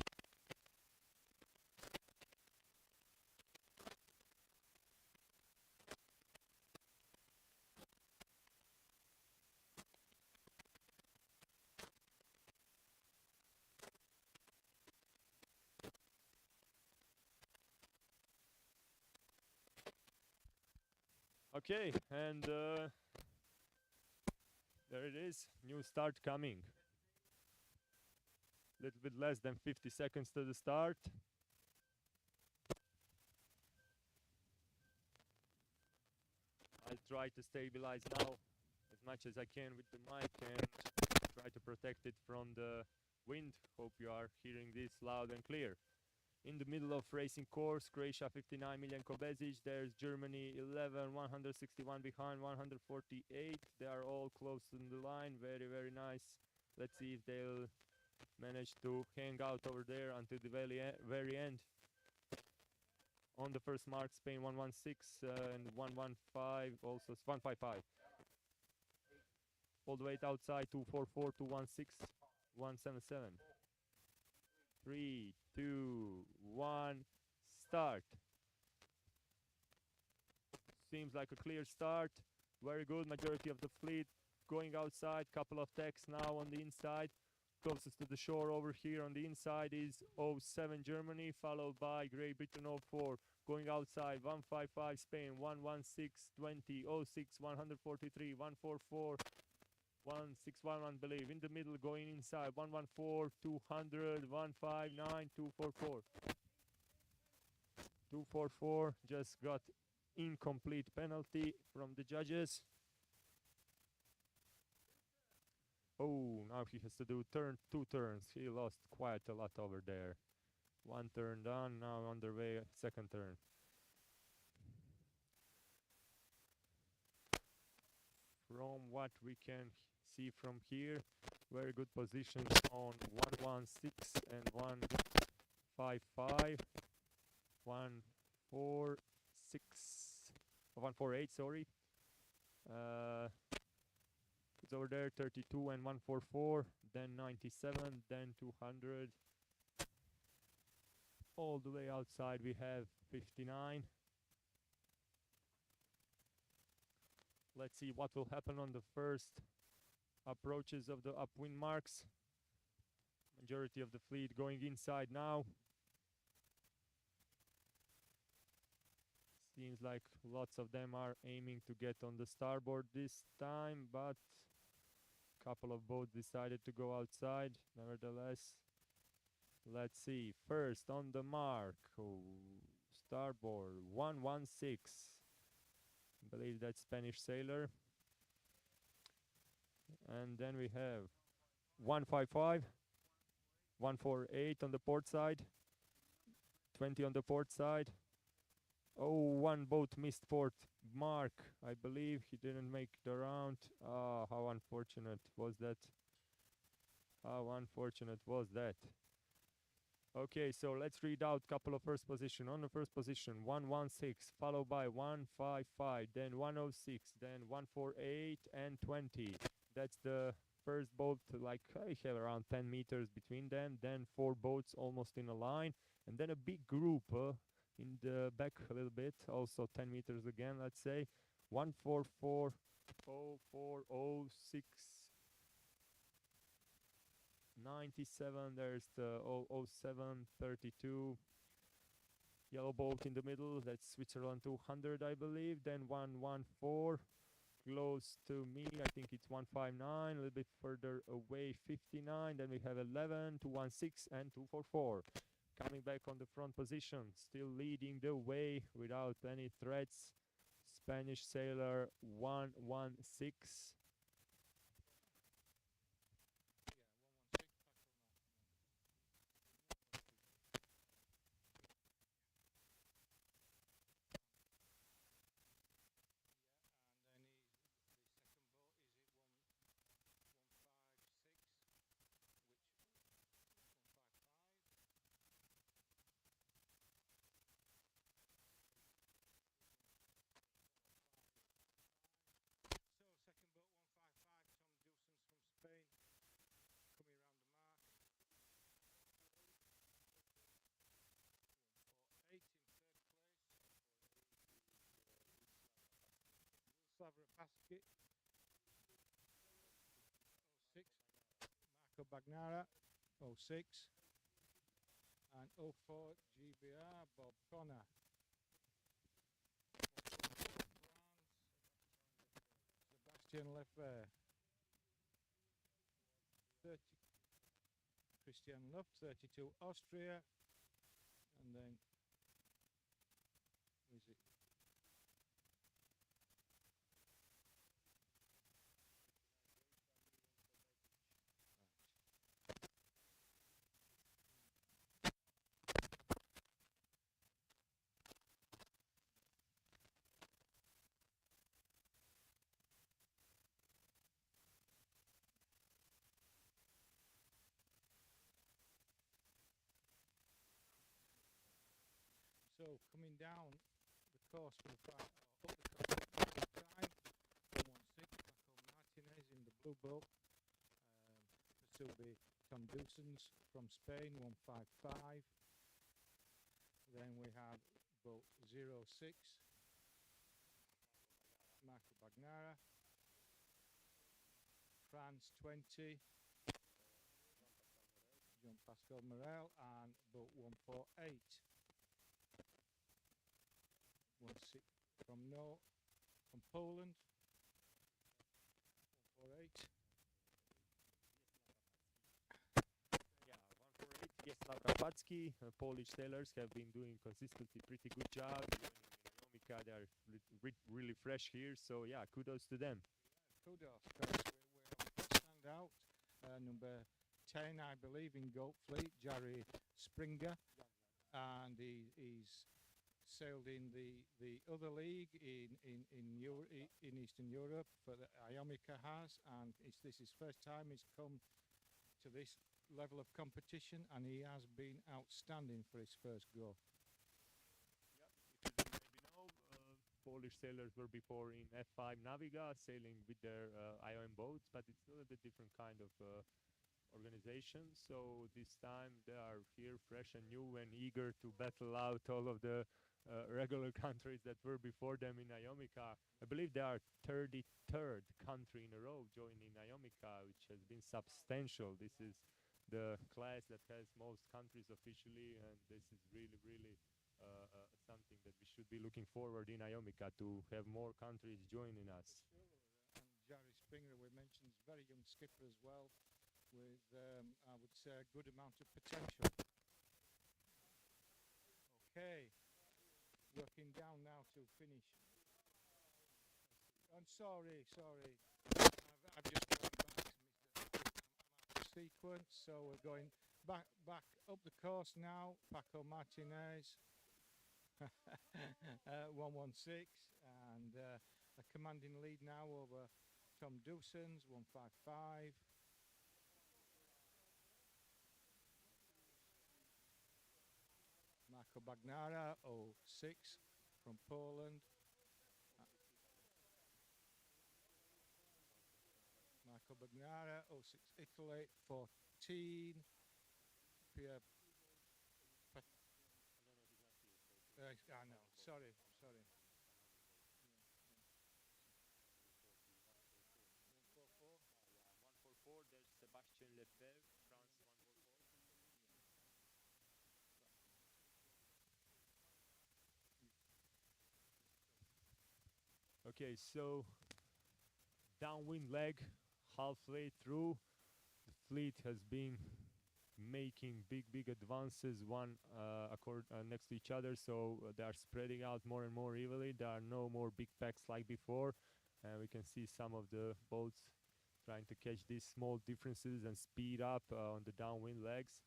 Okay, and there it is, new start coming. Little bit less than 50 seconds to the start. I'll try to stabilize now as much as I can with the mic and try to protect it from the wind. Hope you are hearing this loud and clear. In the middle of racing course, Croatia 59 Miljenko Bezic, there's Germany 11, 161 behind, 148. They are all close in the line, very nice. Let's see if they'll manage to hang out over there until the very end. On the first mark, Spain 116 and 115, also 155. All the way outside, 244, 216, 177. 3, 2, 1, start. Seems like a clear start. Very good. Majority of the fleet going outside. Couple of techs now on the inside. Closest to the shore over here on the inside is 07 Germany, followed by Great Britain 04. Going outside, 155 Spain, 116, 20, 06, 143, 144, 1611, believe. In the middle, going inside, 114, 200, 159, 244. 244 just got incomplete penalty from the judges. Oh, now he has to do two turns. He lost quite a lot over there. One turn done, now underway, second turn. From what we can see from here, very good positions on 116 and 155, 146, 148, sorry. It's over there, 32 and 144, then 97, then 200. All the way outside we have 59. Let's see what will happen on the first approaches of the upwind marks. Majority of the fleet going inside now. Seems like lots of them are aiming to get on the starboard this time, but a couple of boats decided to go outside. Nevertheless, let's see. First on the mark, starboard 116. I believe that's Spanish sailor. And then we have 155, 148 on the port side, 20 on the port side. Oh, one boat missed port mark. I believe he didn't make the round. Ah, how unfortunate was that. How unfortunate was that. Okay, so let's read out couple of first position. On the first position, 116, followed by 155, then 106, then 148 and 20. That's the first boat, like I have around 10 meters between them. Then 4 boats almost in a line, and then a big group in the back a little bit, also 10 meters again, let's say. 144, 04, 06, 97, there's the 007, 32. Yellow boat in the middle, that's Switzerland 200, I believe. Then 114, close to me, I think it's 159, a little bit further away, 59. Then we have 11, 216 and 244. Coming back on the front position, still leading the way without any threats. Spanish sailor 116. Second boat 155, Tom Dawson's from Spain, coming around the mark. 148 in third place. Slavra Paskic. 06, Marco Bagnara. 06. And 04, GBR, Bob Connor. Sebastian Lefebvre. 30, Christian Luft, 32, Austria. And then, is it? So coming down the course for the up the course time, 116, Paco Martinez in the blue boat. Pursued by Tom Dusens from Spain, 155. Then we have boat 06, Marco Bagnara. France 20, Jean-Pascal Morel, and boat 148. 16 from Poland, 148. Yeah, 148. Wiesław Rapacki. Polish sailors have been doing consistently pretty good job. Even in Iomika, they are really fresh here. So yeah, kudos to them. Kudos, because we're stand out. Number 10, I believe, in Goat Fleet, Jerry Springer, and he's sailed in the other league in Eastern Europe for the Iomika has, and this is his first time he's come to this level of competition, and he has been outstanding for his first go. Maybe know, Polish sailors were before in F5 Naviga sailing with their IOM boats, but it's a little bit different kind of organization. So this time they are here fresh and new and eager to battle out all of the regular countries that were before them in Iomika. I believe they are 33rd country in a row joining Iomika, which has been substantial. This is the class that has most countries officially, and this is really something that we should be looking forward in Iomika, to have more countries joining us. And Jerry Springer, we mentioned, is a very young skipper as well, with I would say a good amount of potential. Okay, working down now to finish. I'm sorry. I've just gone back to Mr. sequence, so we're going back up the course now. Paco Martinez, 116, and a commanding lead now over Tom Dusens, 155. Marco Bagnara, 06, from Poland. Marco Bagnara, 06, Italy, 14. Pierre. I know, sorry. 144, there's Sebastian Lefebvre, France 144. Okay, so downwind leg, halfway through, the fleet has been making big advances next to each other, so they are spreading out more and more evenly. There are no more big packs like before, and we can see some of the boats trying to catch these small differences and speed up on the downwind legs.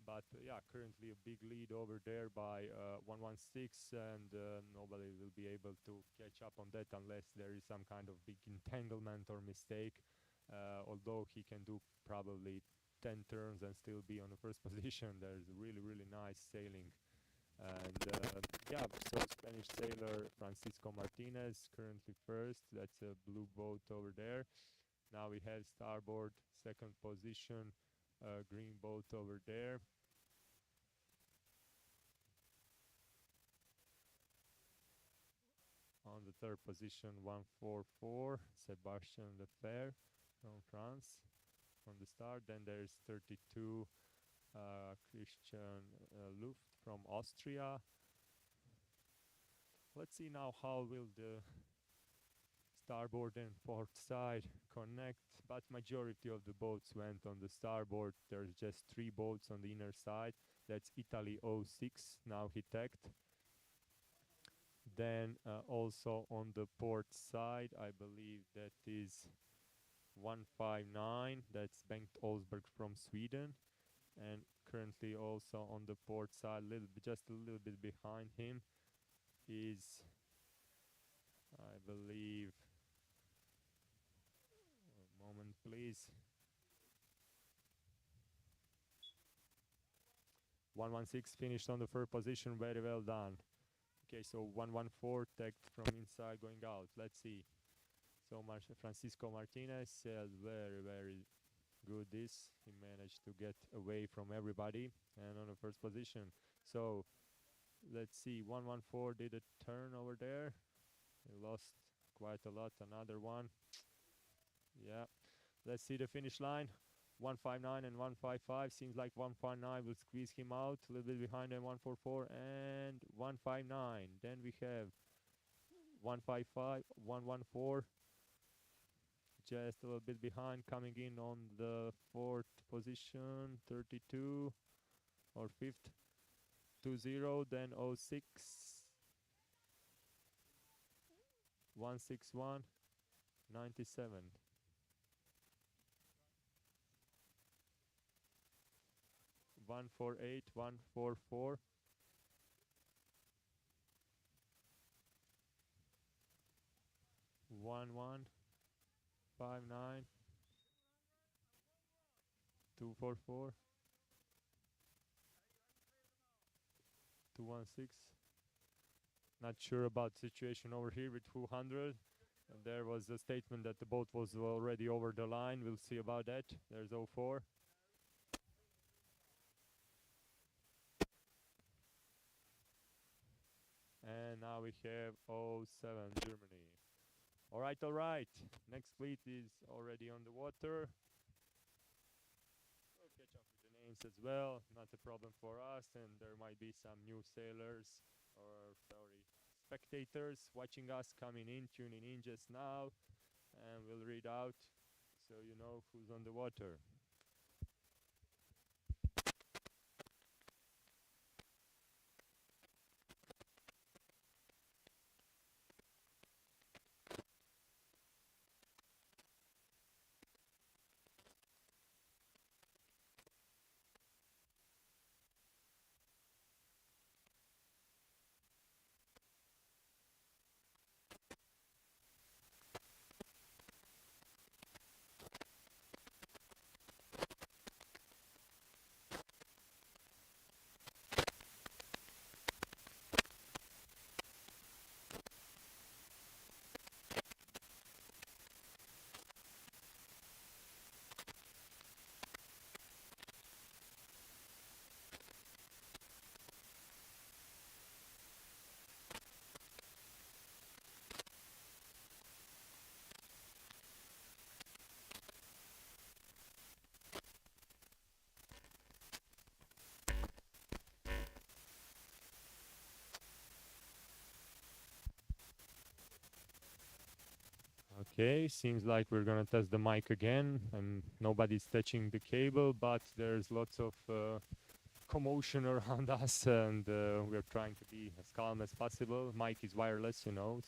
But yeah, currently a big lead over there by 116, and nobody will be able to catch up on that unless there is some kind of big entanglement or mistake, although he can do probably 10 turns and still be on the first position. There's really nice sailing. And yeah, so Spanish sailor Francisco Martinez currently first. That's a blue boat over there. Now we have starboard second position, green boat over there. On the third position, 144, Sebastian Lefebvre from France from the start. Then there's 32, Christian Luft from Austria. Let's see now how will the starboard and port side connect, but majority of the boats went on the starboard. There's just 3 boats on the inner side. That's Italy 06, now he tacked. Then also on the port side, I believe that is 159, that's Bengt Olsberg from Sweden, and currently also on the port side, just a little bit behind him, is, I believe, a moment please, 116 finished on the third position. Very well done. Okay, so 114 tagged from inside going out. Let's see. So Francisco Martinez said very good this. He managed to get away from everybody and on the first position. So let's see, 114 did a turn over there. He lost quite a lot. Another one. Yeah. Let's see the finish line. 159 and 155. Seems like 159 will squeeze him out. A little bit behind him, 144 and 159. Then we have 155, 114. Just a little bit behind, coming in on the fourth position, 32 or fifth, 20, then 06, 161, 97. 148, 144. 1159, 244, 216. Not sure about the situation over here with 200. There was a statement that the boat was already over the line. We'll see about that. There's 04. And now we have 07, Germany. All right. Next fleet is already on the water. We'll catch up with the names as well. Not a problem for us. And there might be some new sailors or, spectators watching us coming in, tuning in just now. And we'll read out so you know who's on the water. Okay, seems like we're gonna test the mic again and nobody's touching the cable, but there's lots of commotion around us and we're trying to be as calm as possible. Mic is wireless,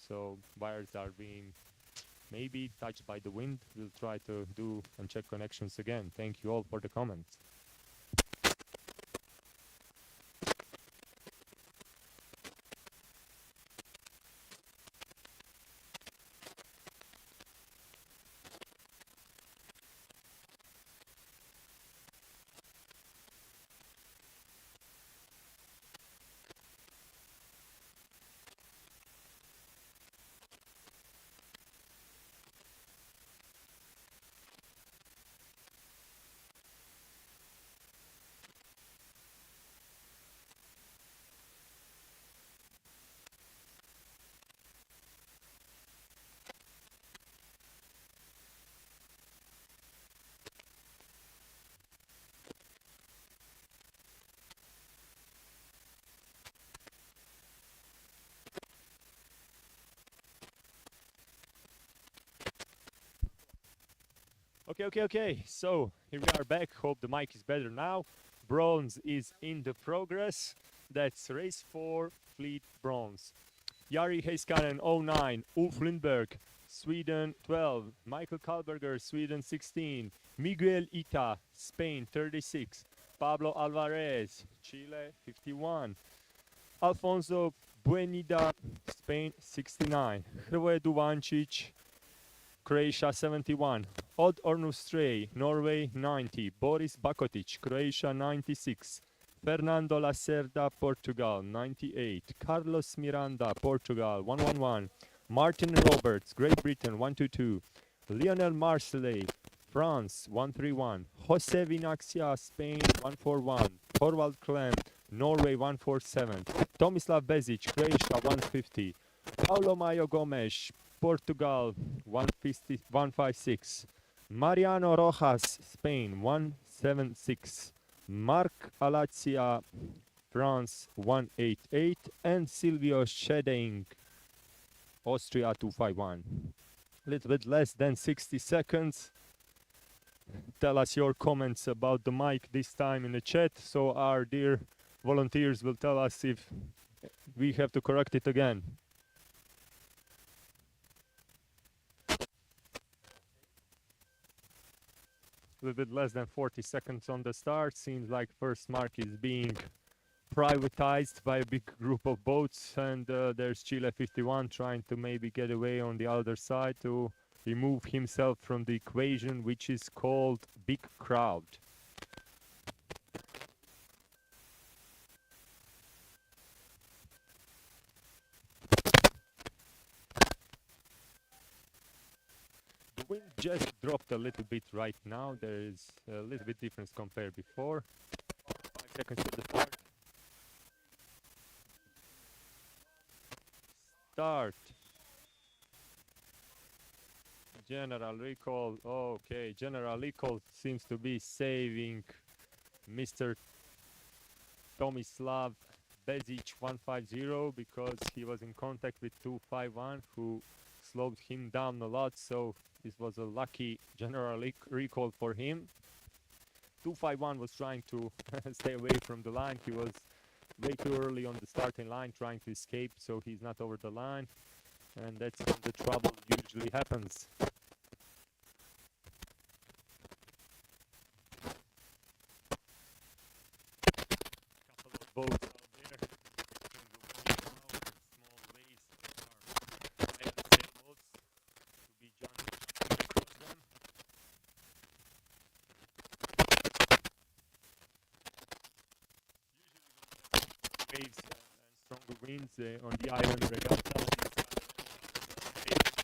so wires are being maybe touched by the wind. We'll try to do and check connections again. Thank you all for the comments. Okay. So here we are back. Hope the mic is better now. Bronze is in the progress. That's race 4, fleet bronze. Jari Heiskanen 09, Ulf Lindberg, Sweden 12, Michael Kalberger, Sweden 16, Miguel Ita, Spain 36, Pablo Alvarez, Chile 51, Alfonso Buenida, Spain 69, Hrvoje Duvancic, Croatia 71, Odd Ornustray, Norway 90, Boris Bakotic, Croatia 96, Fernando Lacerda, Portugal, 98. Carlos Miranda, Portugal, 111. Martin Roberts, Great Britain, 122. Lionel Marseille, France, 131. Jose Vinaxia, Spain, 141. Thorvald Klem, Norway, 147. Tomislav Bezic, Croatia, 150. Paulo Maio Gomes, Portugal, 156. Mariano Rojas, Spain, 176. Marc Alacia, France, 188. And Silvio Scheding, Austria, 251. A little bit less than 60 seconds. Tell us your comments about the mic this time in the chat, so our dear volunteers will tell us if we have to correct it again. A little bit less than 40 seconds on the start. Seems like first mark is being privatized by a big group of boats, and there's Chile 51 trying to maybe get away on the other side to remove himself from the equation, which is called big crowd. The wind just dropped a little bit right now. There is a little bit difference compared before. 5 seconds to the start. Start. General recall. Okay, General recall seems to be saving Mr. Tomislav Bezic 150 because he was in contact with 251 who slowed him down a lot, so this was a lucky general recall for him. 251 was trying to stay away from the line. He was way too early on the starting line trying to escape, so he's not over the line, and that's when the trouble usually happens. Couple of boats out there. Small ways are sailboats to be jumped across them. Waves and stronger winds on the island regatta.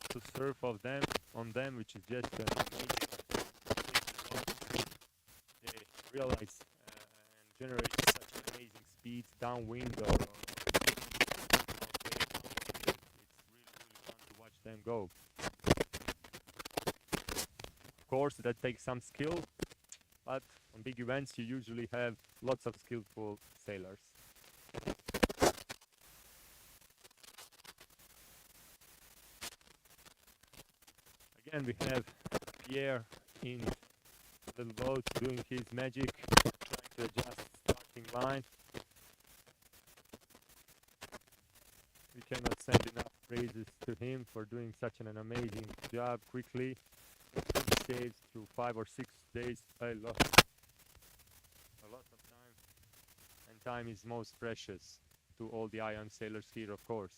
To surf on them, which is just an amazing. They realize and generate such amazing speeds downwind or it's really fun to watch them go. Of course, that takes some skill, but on big events you usually have lots of skillful sailors. Again, we have Pierre in the little boat doing his magic, trying to adjust starting line. We cannot send enough praises to him for doing such an amazing job quickly. He saves through 5 or 6 days a lot of time, and time is most precious to all the IOM sailors here, of course.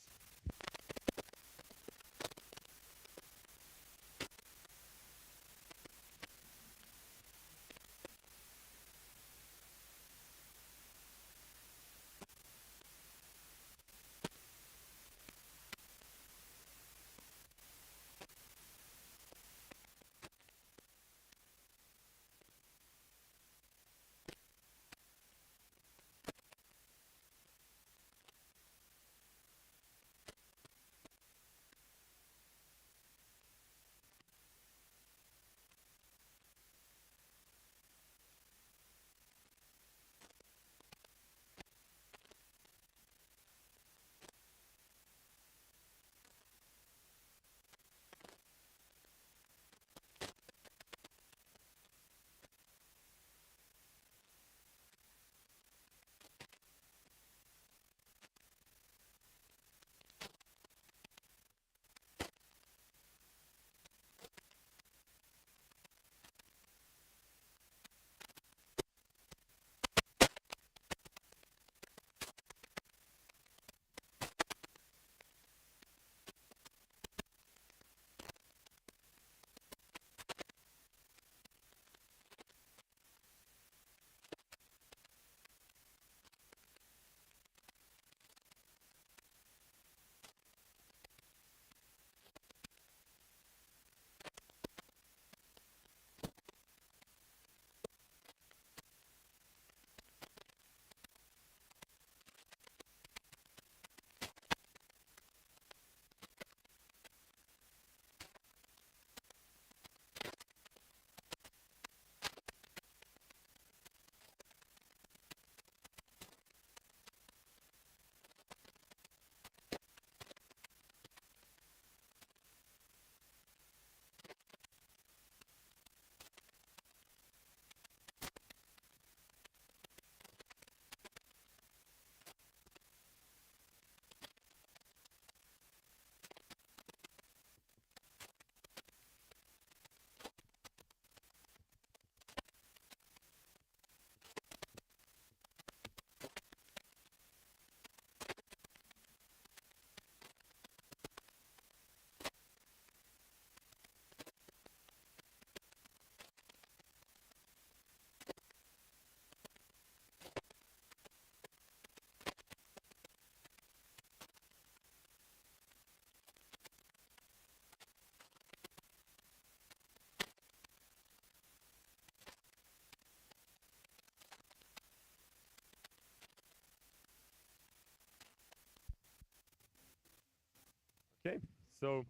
Okay, so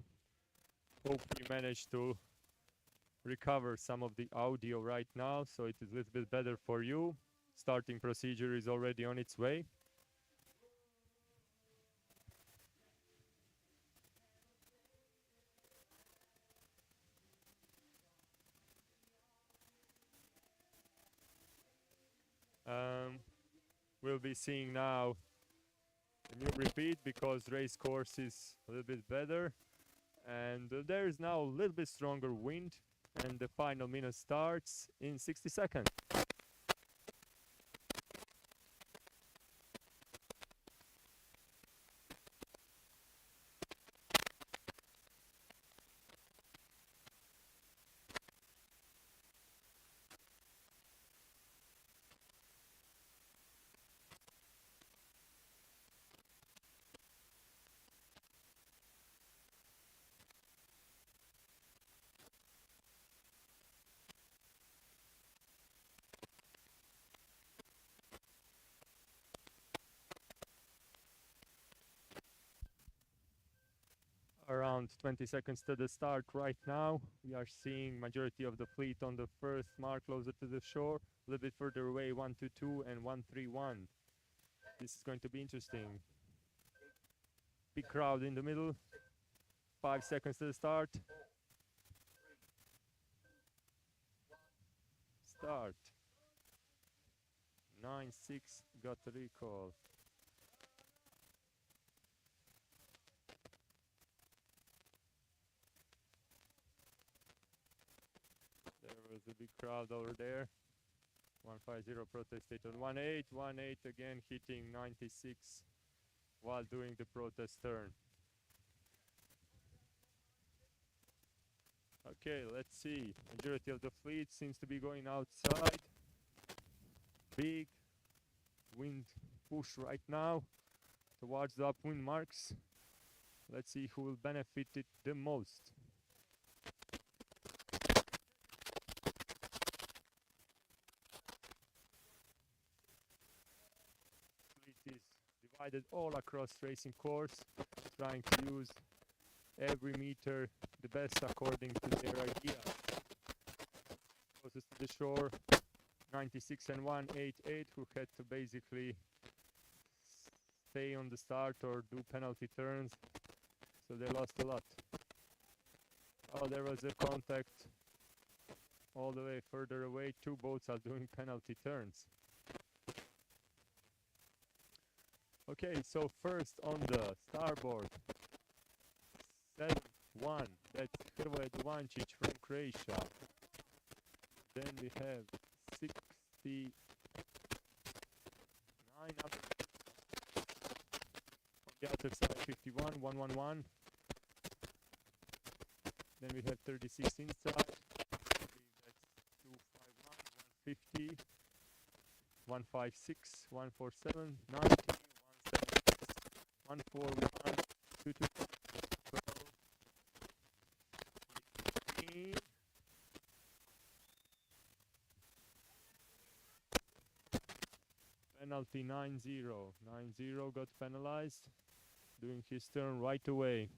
hope we managed to recover some of the audio right now, so it is a little bit better for you. Starting procedure is already on its way. We'll be seeing now a new repeat because race course is a little bit better, and there is now a little bit stronger wind, and the final minute starts in 60 seconds. Around 20 seconds to the start right now. We are seeing majority of the fleet on the first mark closer to the shore, a little bit further away 122 and 131. This is going to be interesting. Big crowd in the middle. 5 seconds to the start. Start. 9-6 got the recall. There was a big crowd over there. 150 protest state on 18, 18 again hitting 96 while doing the protest turn. Okay, let's see. Majority of the fleet seems to be going outside. Big wind push right now towards the upwind marks. Let's see who will benefit it the most. Fleet is divided all across racing course, trying to use every meter the best according to their idea. Closest to the shore, 96 and 188, who had to basically stay on the start or do penalty turns, so they lost a lot. Oh, there was a contact all the way further away. Two boats are doing penalty turns. Okay, so first on the starboard, 7-1, that's Hrvoje Duvančić from Croatia. Then we have 69 up on the other side, 51, 111. Then we have 36 inside. I believe that's 251, 150, 156, 147, 90, 176, 141, 225, 12, 15. Penalty 9-0. 9-0 got penalized, doing his turn right away.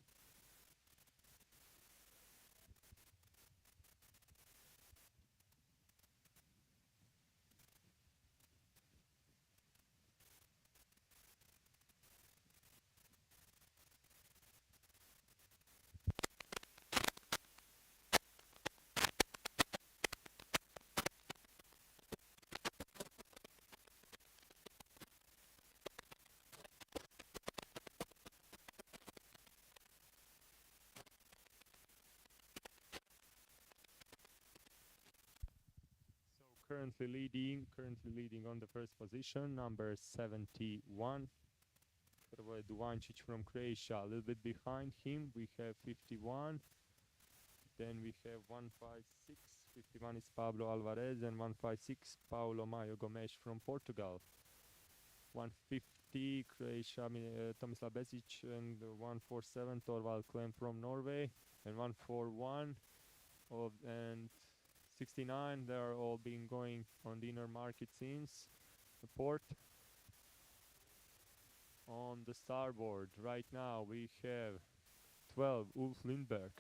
Currently leading on the first position, number 71. Hrvoje Duvančić from Croatia. A little bit behind him, we have 51. Then we have 156. 51 is Pablo Alvarez, and 156 Paulo Maio Gomes from Portugal. 150 Croatia, Tomislav Besic, and 147 Torvald Klem from Norway, and 141 and 69, they are all been going on the inner market since the port. On the starboard right now we have 12, Ulf Lindberg.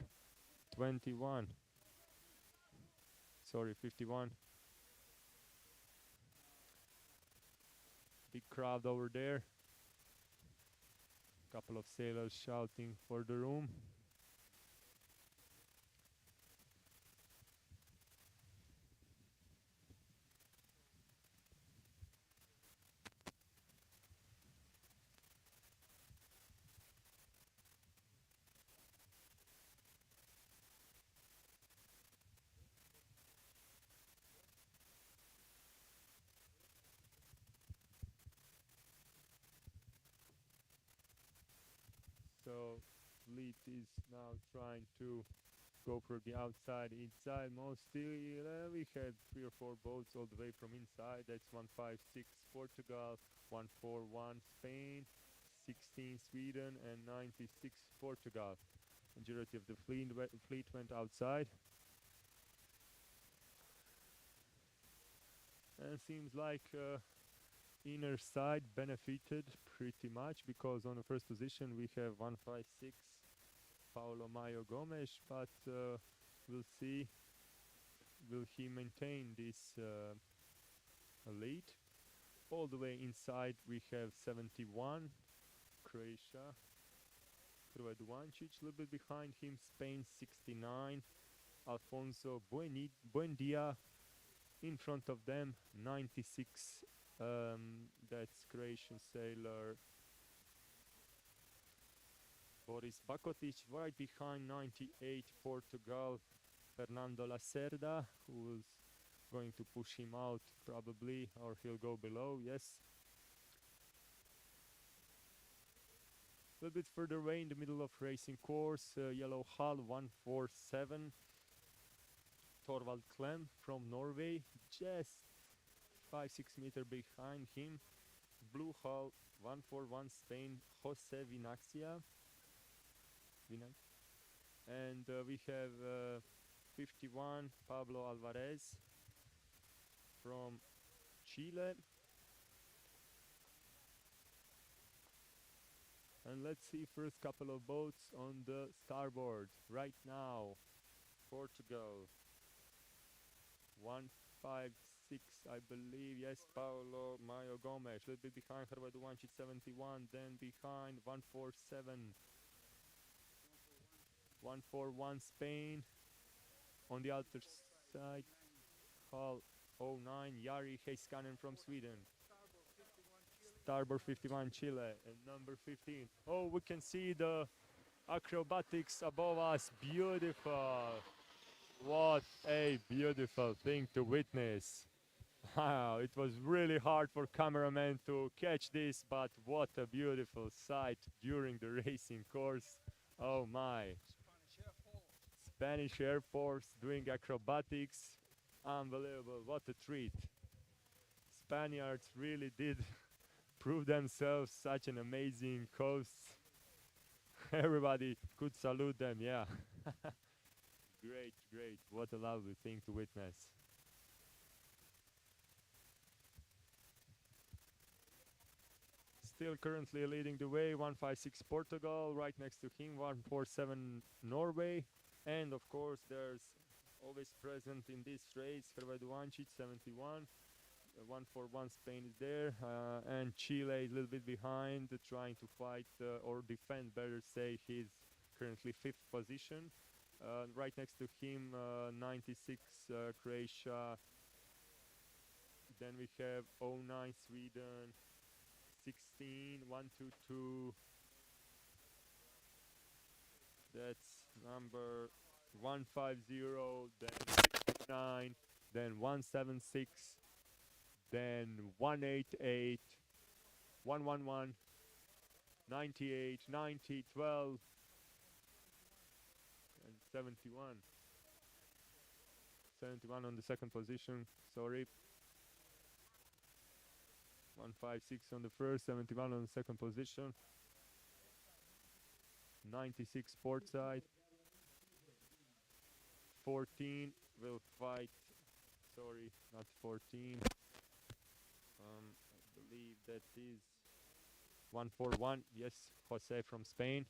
21. Sorry, 51. Big crowd over there. Couple of sailors shouting for the room. So fleet is now trying to go for the outside, inside. Mostly we had 3 or 4 boats all the way from inside. That's 156 Portugal, 141 Spain, 16 Sweden, and 96 Portugal. Majority of the fleet went outside. And seems like inner side benefited pretty much, because on the first position we have 156 Paulo Maio Gomes, but we'll see, will he maintain this lead. All the way inside we have 71 Croatia, Hrvoje Duvančić, a little bit behind him Spain 69, Alfonso Buendia. In front of them 96, that's Croatian sailor Boris Bakotic. Right behind 98 Portugal, Fernando Lacerda, who's going to push him out probably, or he'll go below, yes. A little bit further away in the middle of racing course, yellow hull 147, Torvald Klem from Norway, just 5-6 meters behind him. Blue hull 141 Spain, Jose Vinaxia. And we have 51 Pablo Alvarez from Chile. And let's see first couple of boats on the starboard right now. Portugal 156, I believe, yes, Paulo Maio Gomes, a little bit behind Hrvoje Duvančić 71, then behind 147 141 Spain. On the other side, hull 09 Jari Heiskanen from Sweden. Starboard 51 Chile, and number 15. Oh, we can see the acrobatics above us, beautiful. What a beautiful thing to witness. Wow, it was really hard for cameramen to catch this, but what a beautiful sight during the racing course. Oh my. Spanish Air Force doing acrobatics. Unbelievable, what a treat. Spaniards really did prove themselves, such an amazing coast. Everybody could salute them, yeah. Great, great. What a lovely thing to witness. Still currently leading the way, 156 Portugal, right next to him 147 Norway. And of course there's always present in this race Hrvoje Duvančić 71. 141 Spain is there, and Chile is a little bit behind, trying to fight or defend, better say, his currently 5th position. Right next to him 96 Croatia, then we have 09 Sweden, 16 122, that's number 150, then 9, then 176, then 188, 111, 98, 90, 12, and 71. 71 on the second position, sorry. 156 on the first, 71 on the second position. 96 port side. 14 will fight, sorry, not 14. I believe that is 141, yes, Jose from Spain.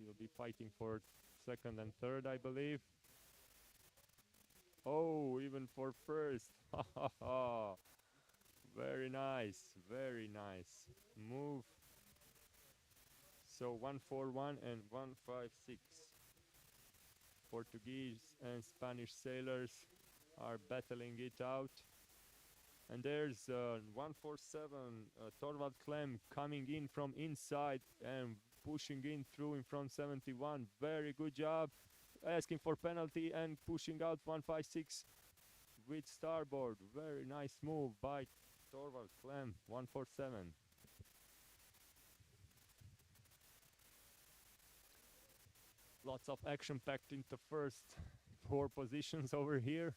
He'll be fighting for second and third, I believe. Oh, even for first. Very nice, very nice move. So 141 and 156. Portuguese and Spanish sailors are battling it out. And there's 147 Torvald Clem coming in from inside and pushing in through in front 71. Very good job. Asking for penalty and pushing out 156 with starboard. Very nice move by Torvald Clem, 147. Lots of action packed into first 4 positions over here,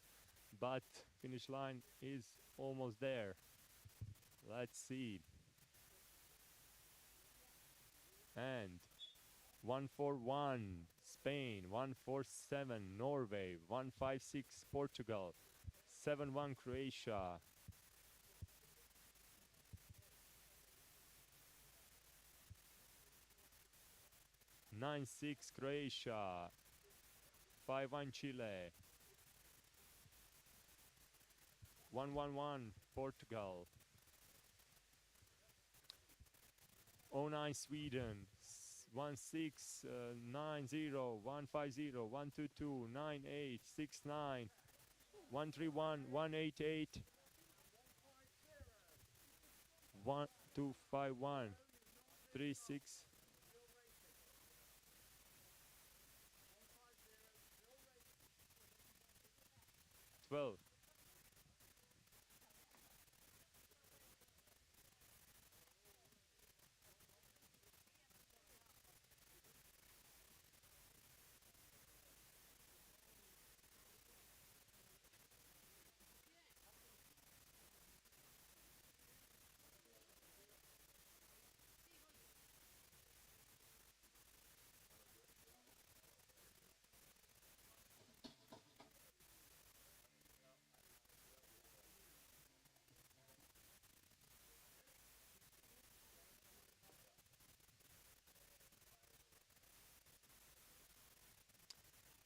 but finish line is almost there. Let's see. And 141 Spain, 147 Norway, 156 Portugal, 71 Croatia. Nine six Croatia, 5-1 Chile, 1-1-1 Portugal, 09 Sweden, 1-6-9-0, 1-5-0, 1-2-2, 9-8, 6-9, 1-3-1, 1-8-8, 1-2-5-1, 3-6. 12.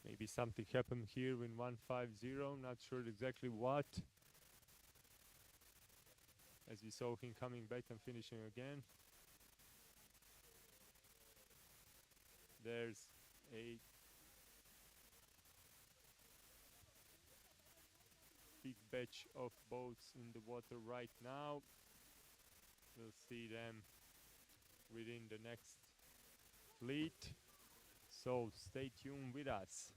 Maybe something happened here in 150, not sure exactly what. As we saw him coming back and finishing again. There's a big batch of boats in the water right now. We'll see them within the next fleet. So stay tuned with us.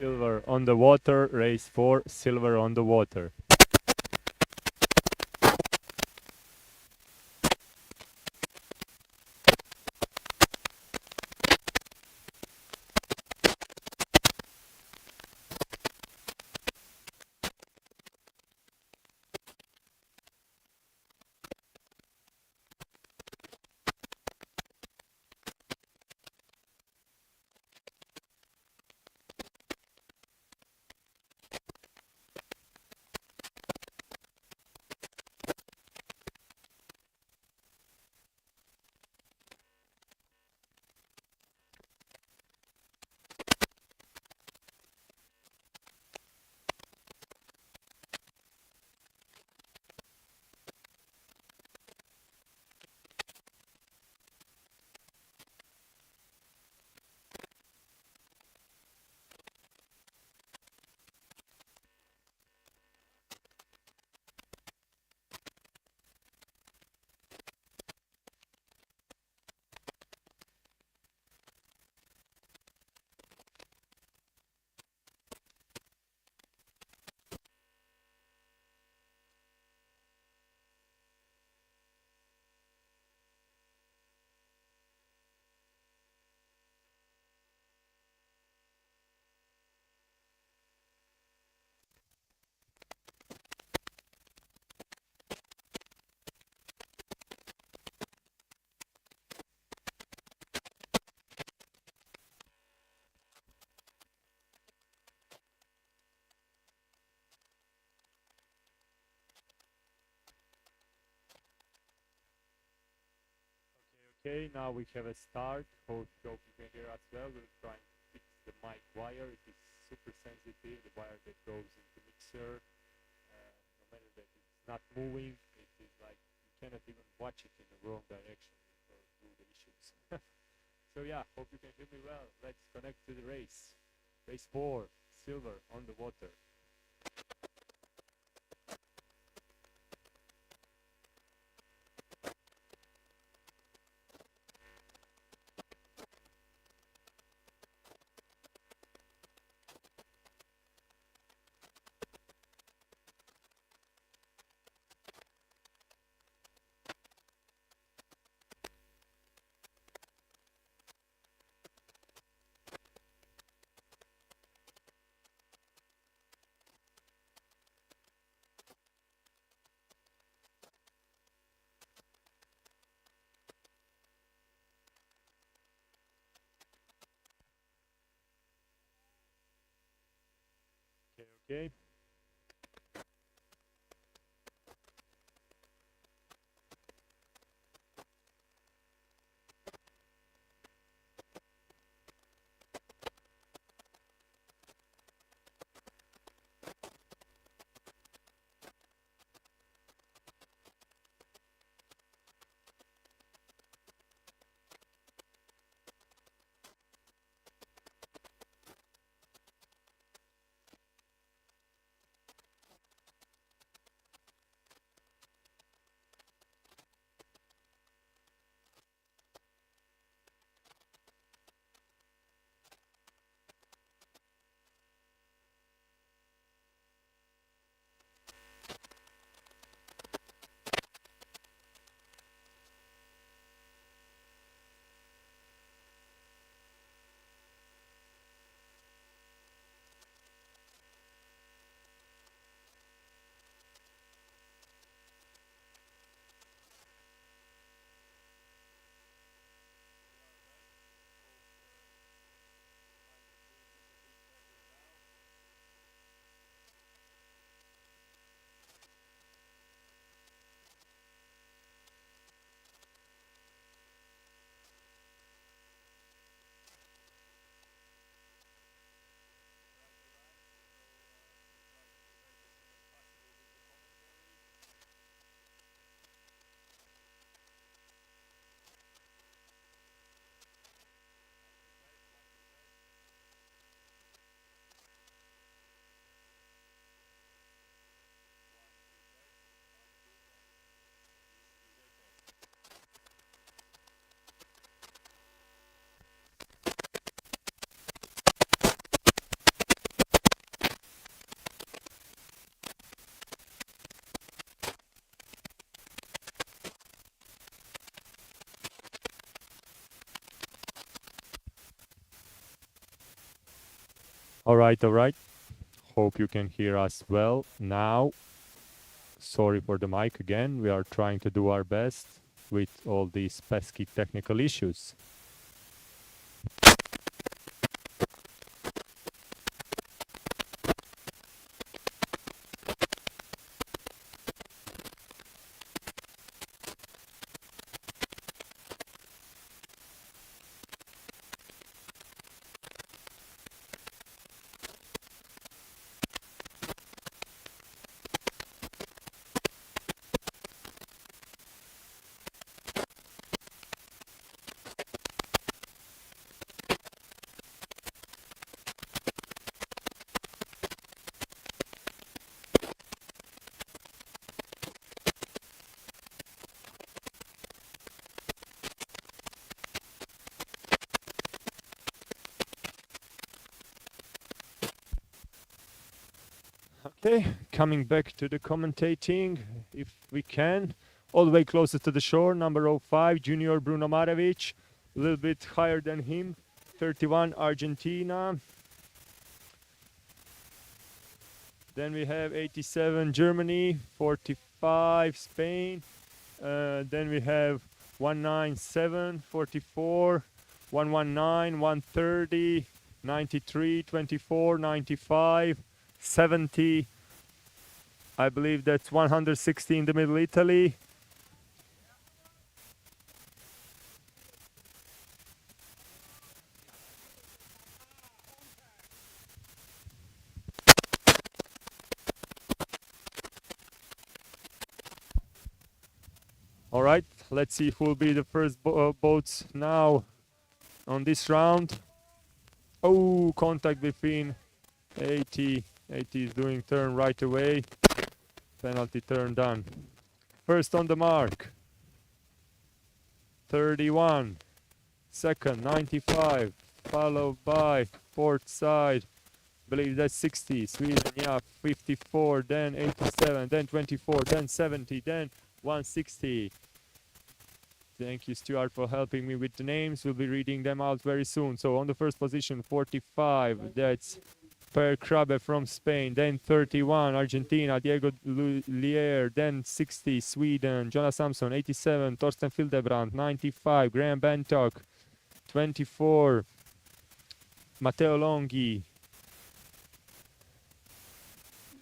Silver on the water, race 4, silver on the water. Okay, now we have a start. Hope you can hear us well. We're trying to fix the mic wire. It is super sensitive, the wire that goes into mixer. No matter that it's not moving, it is like you cannot even watch it in the wrong direction due to the issues. So yeah, hope you can hear me well. Let's connect to the race. Race 4, silver on the water. Okay, okay. All right, all right. Hope you can hear us well now. Sorry for the mic again. We are trying to do our best with all these pesky technical issues. Okay, coming back to the commentating, if we can. All the way closer to the shore, number 05, Junior Bruno Marevic. A little bit higher than him, 31, Argentina. Then we have 87, Germany, 45, Spain. Then we have 197, 44, 119, 130, 93, 24, 95, 70. I believe that's 160 in the middle, Italy. All right, let's see who will be the first boats now on this round. Oh, contact between 80. 80 is doing turn right away. Penalty turn done. First on the mark. 31. Second, 95. Followed by port side. Believe that's 60. Sweden, yeah, 54. Then 87. Then 24. Then 70. Then 160. Thank you, Stuart, for helping me with the names. We'll be reading them out very soon. So on the first position, 45. That's Per Krabbe from Spain. Then 31, Argentina, Diego Lier. Then 60, Sweden, Jonas Samson. 87, Torsten Fildebrand. 95, Graham Bentock. 24, Matteo Longhi.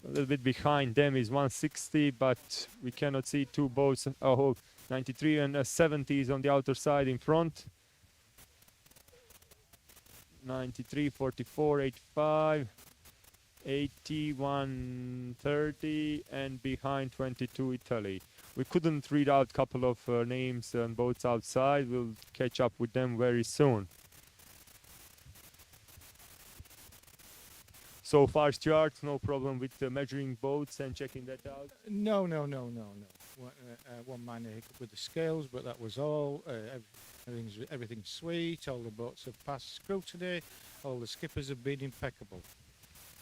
A little bit behind them is 160, but we cannot see two boats. Oh, 93 and 70 is on the outer side in front. 93, 44, 85, 80, 130, and behind 22 Italy. We couldn't read out a couple of names and boats outside. We'll catch up with them very soon. So far, Stuart, no problem with measuring boats and checking that out? No. One minor hiccup with the scales, but that was all. Everything's sweet. All the boats have passed scrutiny. All the skippers have been impeccable.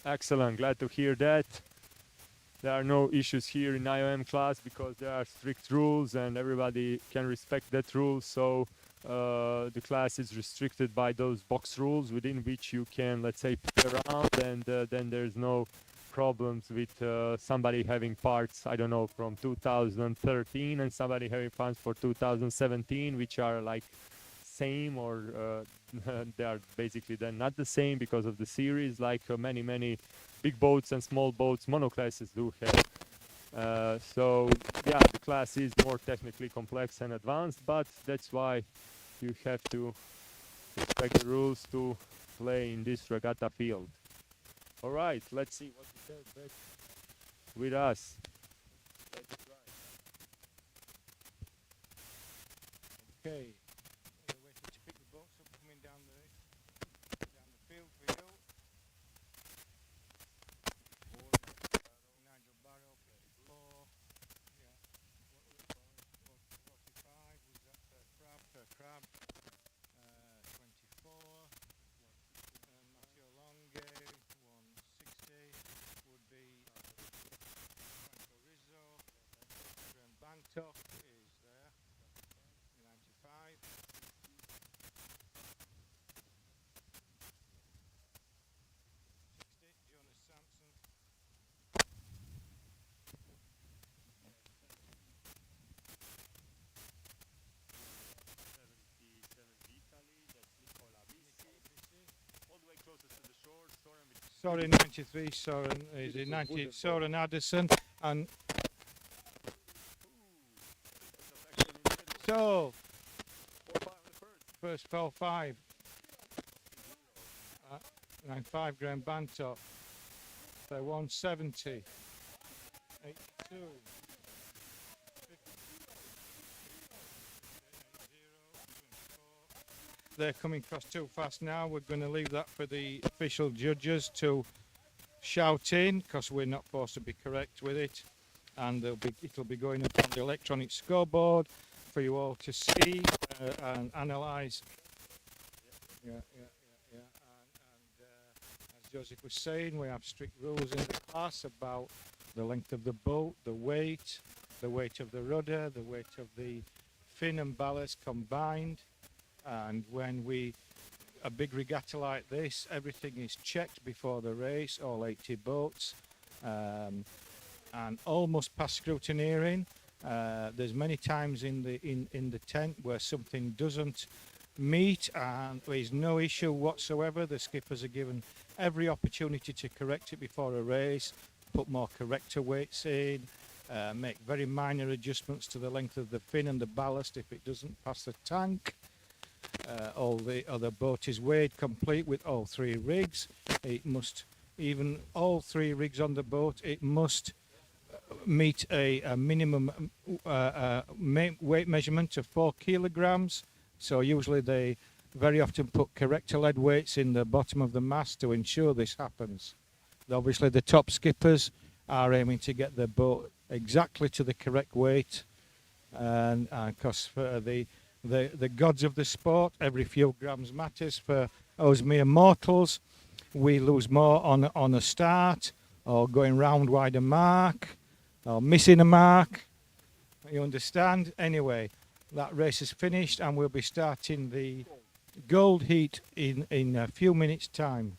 Excellent, glad to hear that. There are no issues here in IOM class because there are strict rules and everybody can respect that rule. So the class is restricted by those box rules within which you can, let's say, play around, and then there's no problems with somebody having parts, I don't know, from 2013 and somebody having parts for 2017, which are like same, or they are basically then not the same because of the series, like many big boats and small boats monoclasses do have. So yeah, the class is more technically complex and advanced, but that's why you have to respect the rules to play in this regatta field. All right, let's see what we have back with us. Okay. We're waiting to pick the boats up coming down the field for you. Nigel Barrow, 4. Yeah. 45 was that per crab. 24. Matteo Longhi, 160 would be Franco Rizzo. Graham Bantock is there. 95. Soren 93, Soren is in 90, Soren Addison, and so first 4-5. 95 Graham Bantop. So 170. 82. They're coming across too fast now. We're going to leave that for the official judges to shout in, because we're not forced to be correct with it. And it'll be going up on the electronic scoreboard for you all to see and analyse. Yeah. As Joseph was saying, we have strict rules in the class about the length of the boat, the weight of the rudder, the weight of the fin and ballast combined. And when a big regatta like this, everything is checked before the race, all 80 boats, and all must pass scrutineering. There's many times in the tent where something doesn't meet and there's no issue whatsoever. The skippers are given every opportunity to correct it before a race, put more corrector weights in, make very minor adjustments to the length of the fin and the ballast if it doesn't pass the tank. All the other boat is weighed complete with all 3 rigs. It must, even all 3 rigs on the boat, it must meet a minimum weight measurement of 4 kilograms. So usually they very often put corrector lead weights in the bottom of the mast to ensure this happens. Obviously the top skippers are aiming to get the boat exactly to the correct weight, and because for the gods of the sport, every few grams matters. For us mere mortals, we lose more on a start, or going round wide a mark, or missing a mark. You understand? Anyway, that race is finished and we'll be starting the gold heat in a few minutes' time.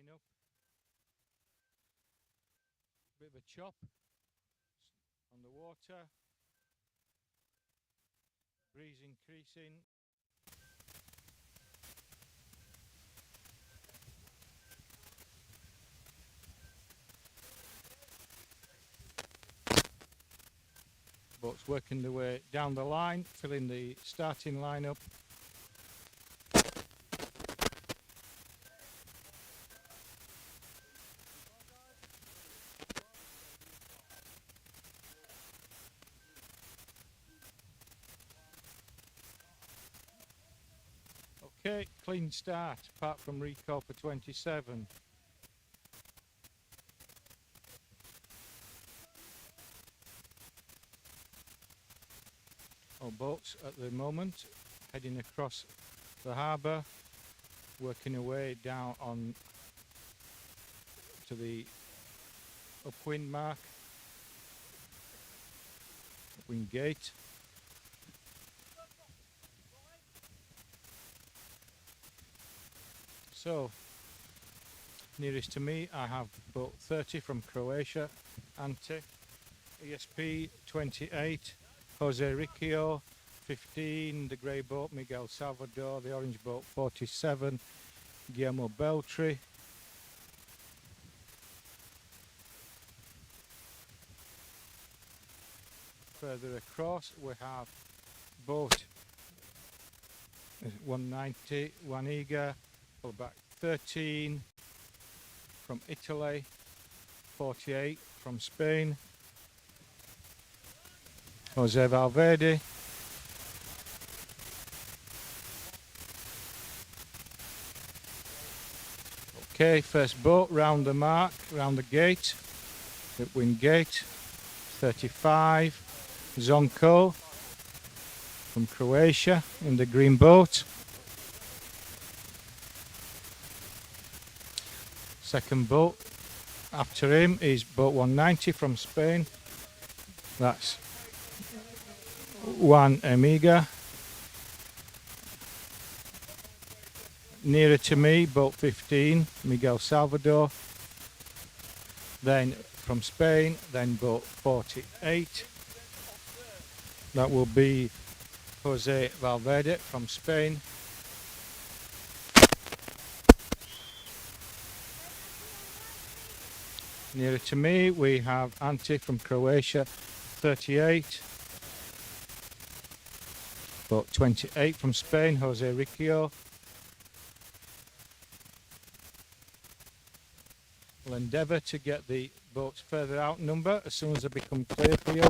coming up. Bit of a chop on the water. Breeze increasing. Boats working their way down the line, filling the starting lineup. Okay, clean start, apart from recall for 27. Our boats at the moment heading across the harbour, working away down on to the upwind mark, upwind gate. So, nearest to me I have boat 30 from Croatia, Ante, ESP 28, Jose Riccio 15, the grey boat Miguel Salvador, the orange boat 47, Guillermo Beltri, further across we have boat 190, Juaniga, back 13 from Italy, 48 from Spain, Jose Valverde, okay, first boat round the mark, round the gate, upwind gate, 35, Zonko from Croatia in the green boat. Second boat after him is boat 190 from Spain. That's Juan Amiga. Nearer to me, boat 15, Miguel Salvador. Then from Spain, then boat 48. That will be Jose Valverde from Spain. Nearer to me we have Ante from Croatia, 38. Boat 28 from Spain, Jose Riccio. We'll endeavour to get the boats further outnumber as soon as they become clear for you.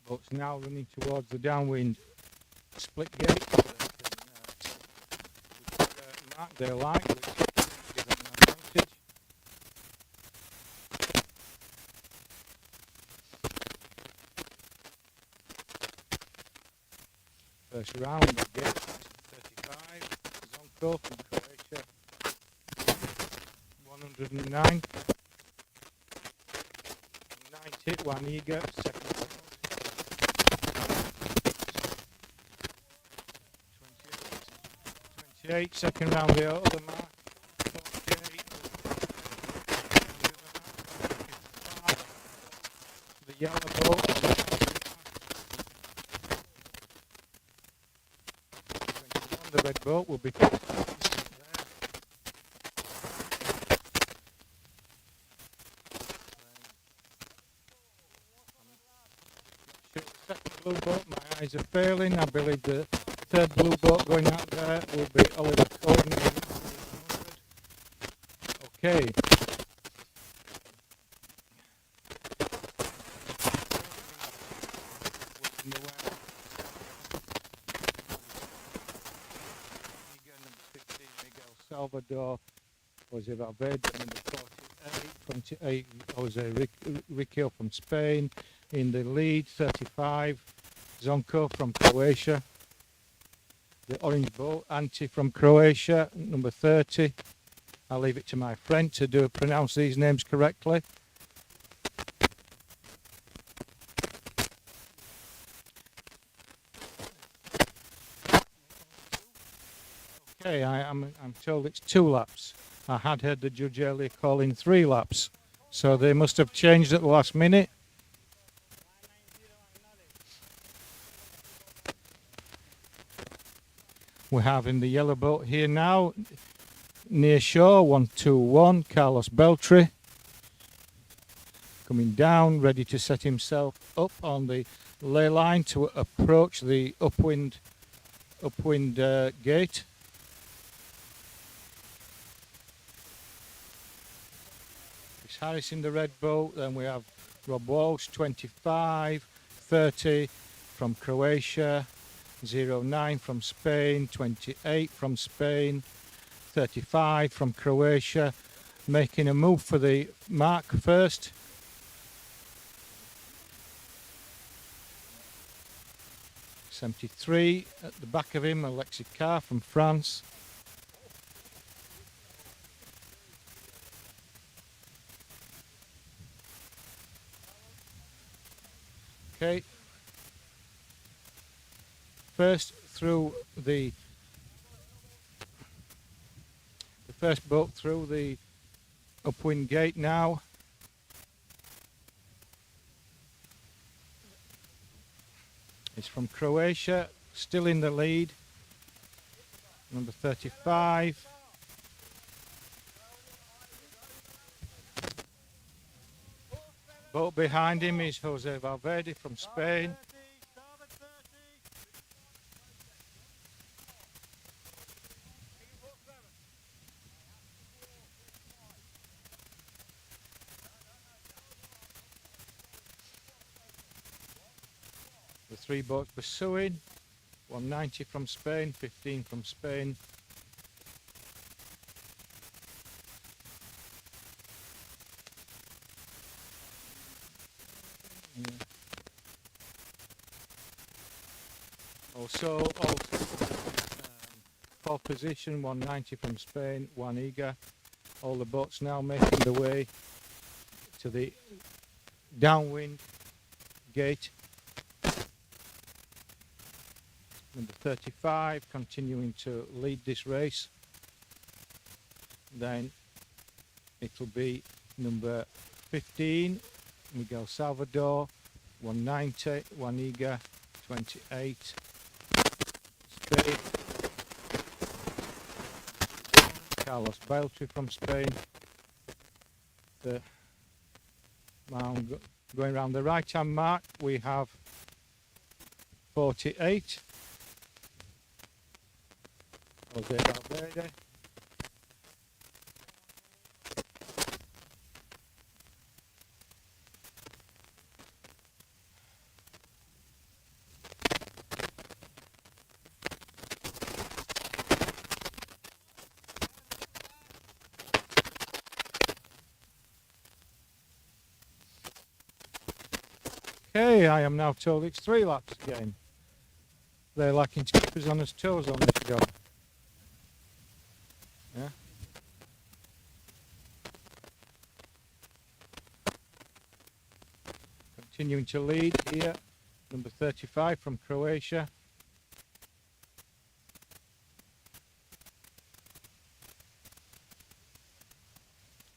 Boats now running towards the downwind split gate. Mark their light, which gives them an advantage. First round of gate 35, Zonko from Croatia, 109, 90, Juaniga, second round. 28, second round the other mark, 48, the yellow boat, 21, the red boat will be second blue boat, my eyes are failing, I believe the third blue boat going out there will be Oliver Cohen. Okay. Miguel Salvador, Jose Valverde, number 48, 28, Jose Riccio from Spain. In the lead, 35, Zonko from Croatia. The orange boat, Ante from Croatia, number 30. I'll leave it to my friend to pronounce these names correctly. Okay, I'm told it's 2 laps. I had heard the judge earlier calling 3 laps, so they must have changed at the last minute. We have in the yellow boat here now, near shore, 121, Carlos Beltri. Coming down, ready to set himself up on the ley line to approach the upwind gate. Chris Harris in the red boat, then we have Rob Walsh, 25, 30 from Croatia, 09 from Spain, 28 from Spain, 35 from Croatia, making a move for the mark first. '73 at the back of him, Alexis Carr from France. Okay. First through the first boat through the upwind gate now. It's from Croatia, still in the lead. Number 35. Boat behind him is Jose Valverde from Spain. The 3 boats pursuing. 190 from Spain, 15 from Spain. Also pole position, 190 from Spain, 1 eager. All the boats now making the way to the downwind gate. Number 35 continuing to lead this race. Then it'll be number 15, Miguel Salvador, 190, 1 eager, 28. Spain. Carlos Beltri from Spain. The mound going around the right hand mark, we have 48. Jose Valverde. Okay, I am now told it's 3 laps again. They're lacking to keep us on his toes on this job. Yeah. Continuing to lead here, number 35 from Croatia.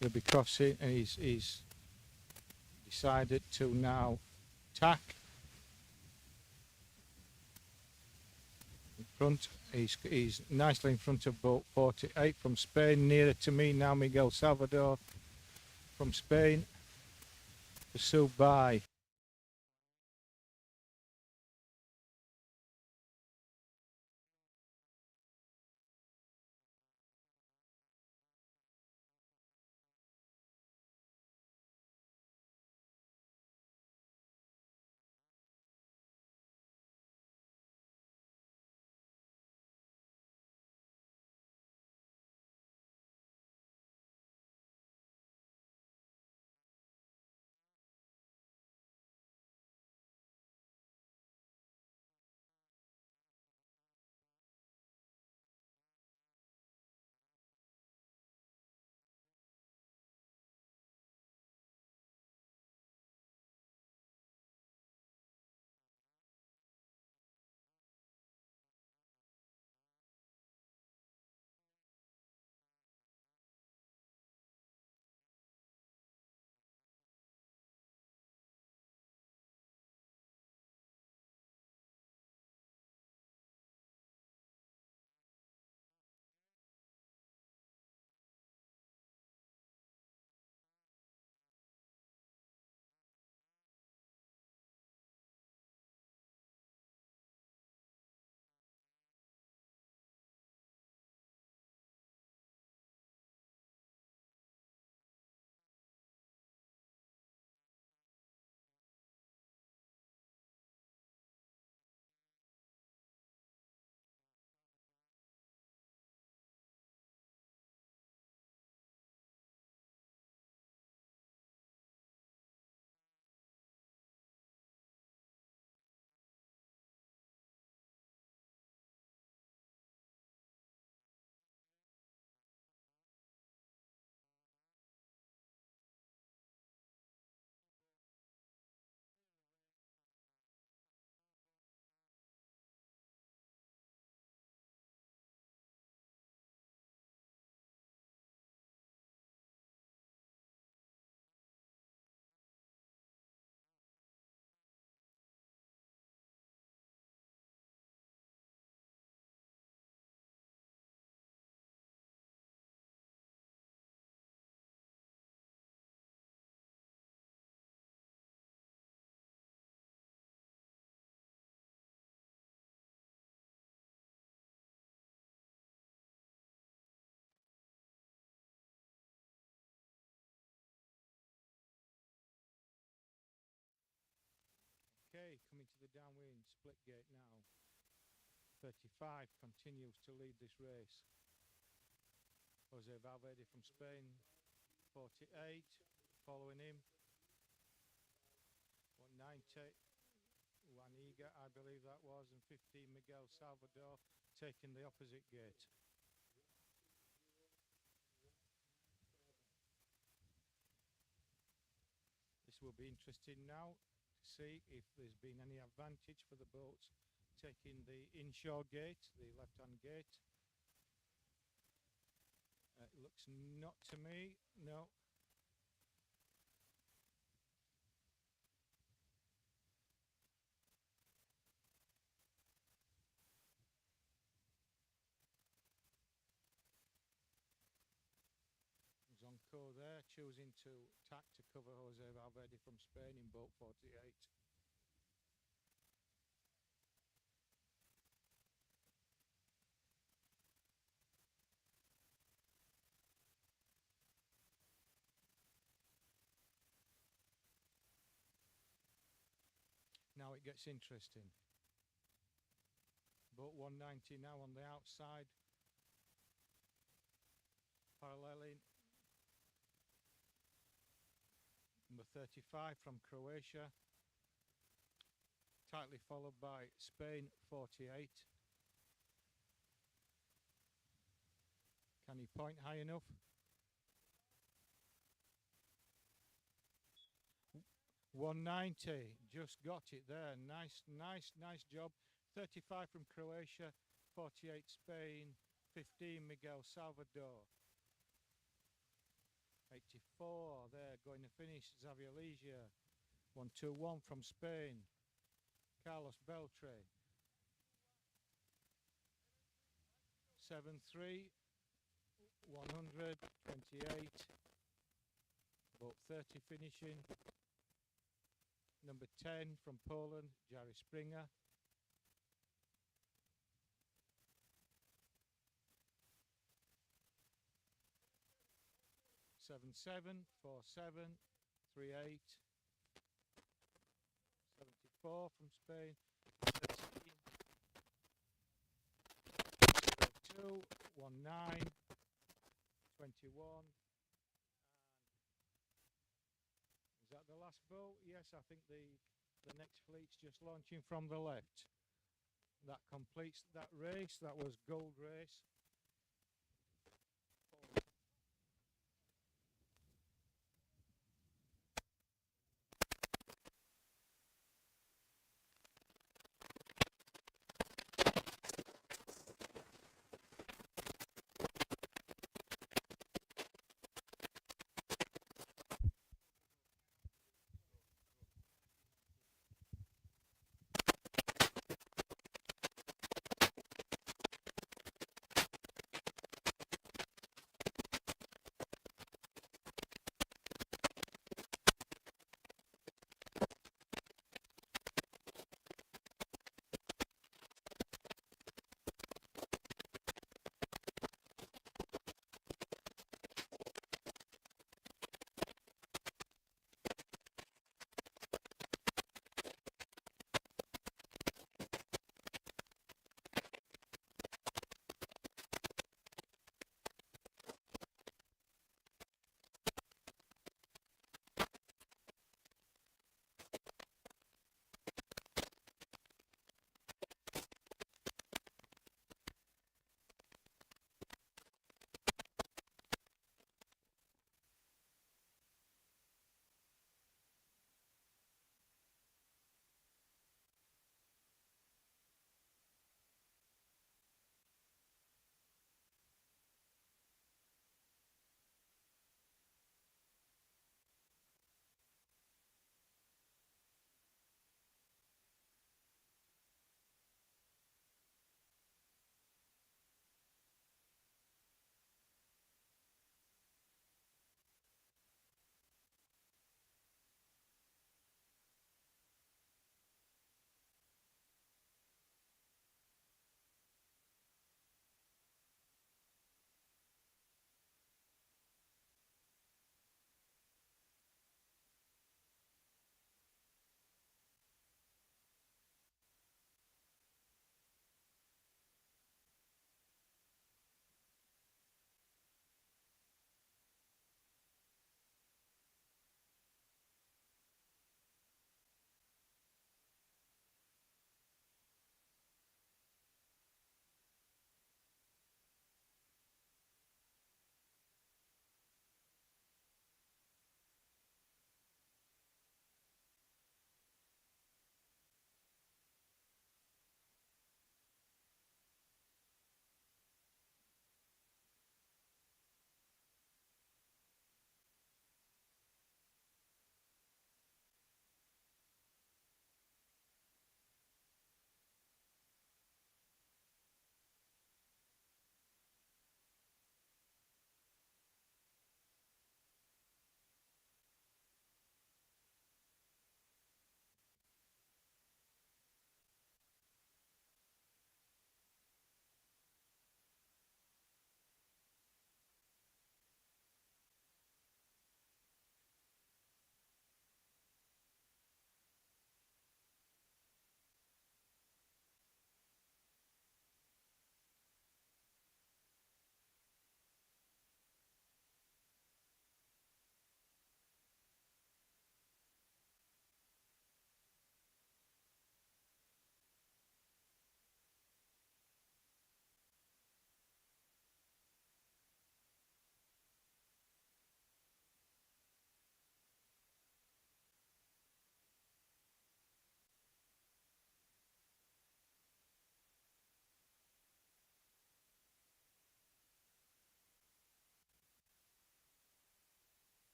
He'll be crossing, and he's decided to now tack. In front, he's nicely in front of boat 48 from Spain. Nearer to me now, Miguel Salvador from Spain, pursued by 33 coming to the downwind, split gate now. 35 continues to lead this race. Jose Valverde from Spain, 48 following him. 190, Juaniga, I believe that was, and 15 Miguel Salvador taking the opposite gate. This will be interesting now to see if there's been any advantage for the boats taking the inshore gate, the left-hand gate. It looks not to me, no. Zonco there, choosing to tack to cover Jose Valverde from Spain in boat 48. Now it gets interesting. Boat 190 now on the outside, paralleling number 35 from Croatia, tightly followed by Spain 48. Can he point high enough? $190, just got it there. Nice job. 35 from Croatia, 48 Spain, 15 Miguel Salvador. 84 there, going to finish Xavier Legia. 121 from Spain, Carlos Beltre. 73, 128, boat 30 finishing. Number 10 from Poland, Jerry Springer. Seven 47, 38, 74 from Spain, 13, 02, 19, 21. Is that the last boat? Yes, I think the next fleet's just launching from the left. That completes that race. That was Gold Race.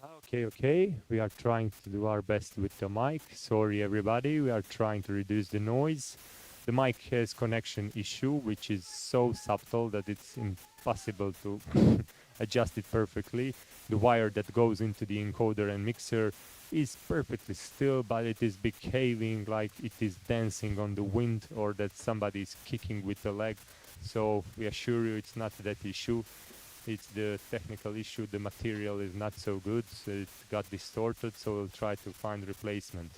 Okay. We are trying to do our best with the mic. Sorry, everybody. We are trying to reduce the noise. The mic has connection issue, which is so subtle that it's impossible to adjust it perfectly. The wire that goes into the encoder and mixer is perfectly still, but it is behaving like it is dancing on the wind or that somebody is kicking with the leg. So we assure you it's not that issue. It's the technical issue. The material is not so good, so it got distorted, so we'll try to find replacement.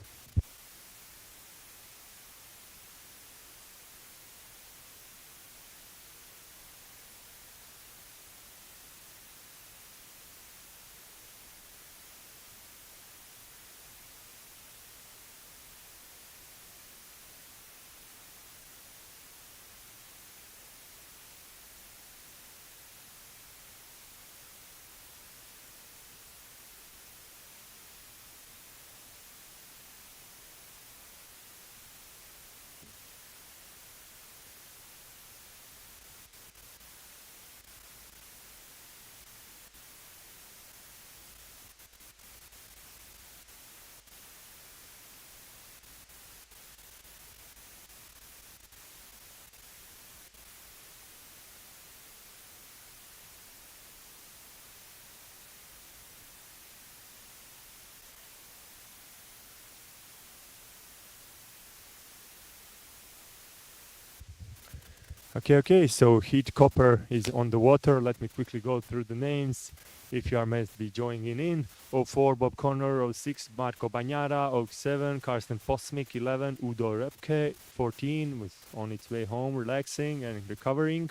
Okay, so Heat Copper is on the water. Let me quickly go through the names. If you are meant to be joining in, 04 Bob Connor, 06 Marco Bagnara, 07 Karsten Posmik, 11 Udo Repke, 14 was on its way home, relaxing and recovering.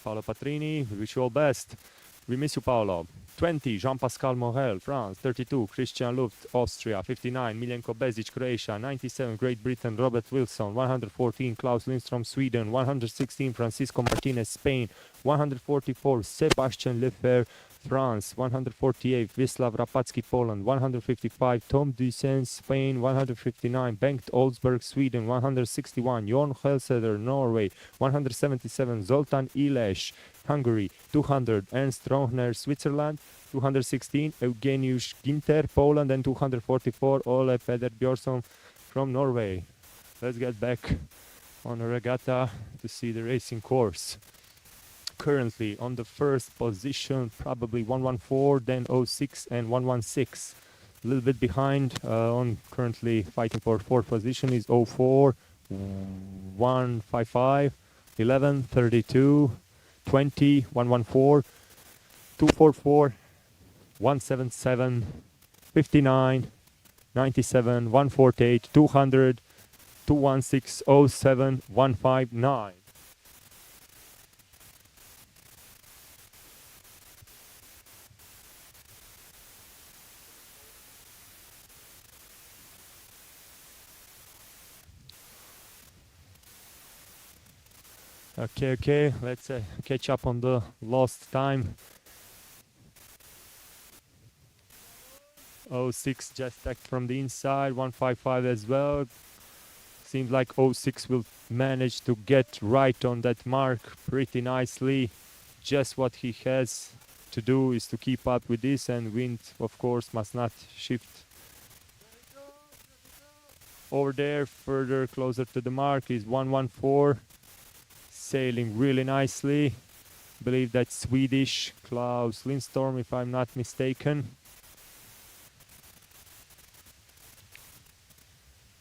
Paolo Patrini, we wish you all best. We miss you, Paolo. 20, Jean-Pascal Morel, France. 32, Christian Luft, Austria. 59, Miljenko Bezic, Croatia. 97, Great Britain, Robert Wilson. 114, Klaus Lindstrom, Sweden. 116, Francisco Martinez, Spain. 144, Sebastian Lefer, France. 148, Wislav Rapatsky, Poland. 155, Tom Dusen, Spain. 159, Bengt Olsberg, Sweden. 161, Jon Helseder, Norway. 177, Zoltan Iles, Hungary. 200, Ernst Rohner, Switzerland. 216, Eugeniusz Ginter, Poland. And 244, Ole Peder Björnsson from Norway. Let's get back on a regatta to see the racing course. Currently on the first position, probably 114, then 06 and 116. A little bit behind on currently fighting for fourth position is 04, 155, 11, 32, 20, 114, 244, 177, 59, 97, 148, 200, 216, 07, 159. Okay, let's catch up on the lost time. 06 just tacked from the inside, 155 as well. Seems like 06 will manage to get right on that mark pretty nicely. Just what he has to do is to keep up with this, and wind, of course, must not shift. Over there, further closer to the mark, is 114. Sailing really nicely. Believe that's Swedish Klaus Lindstrom, if I'm not mistaken.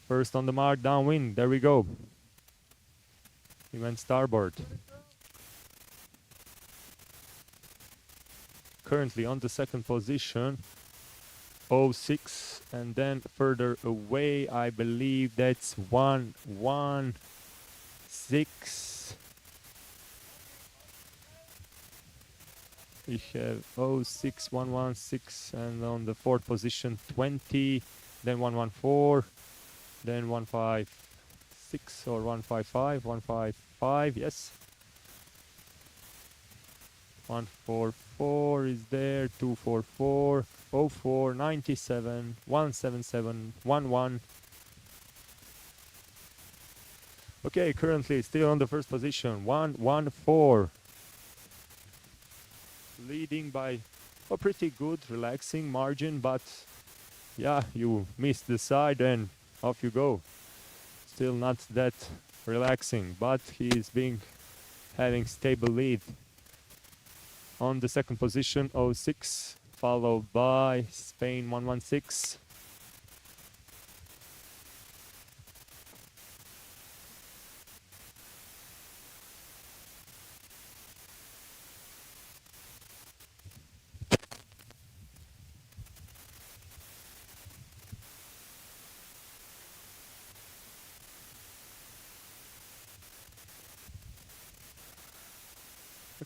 First on the mark, downwind. There we go. He went starboard. Currently on the second position, 06, and then further away, I believe that's 116. We have 06, 116, and on the fourth position 20, then 114, then 156 or 155, 155, yes. 144 is there, 244, 04, 97, 177, 11. Okay, currently still on the first position, 114. Leading by a pretty good, relaxing margin, but yeah, you miss the side and off you go. Still not that relaxing, but he's having stable lead. On the second position, 06, followed by Spain 116.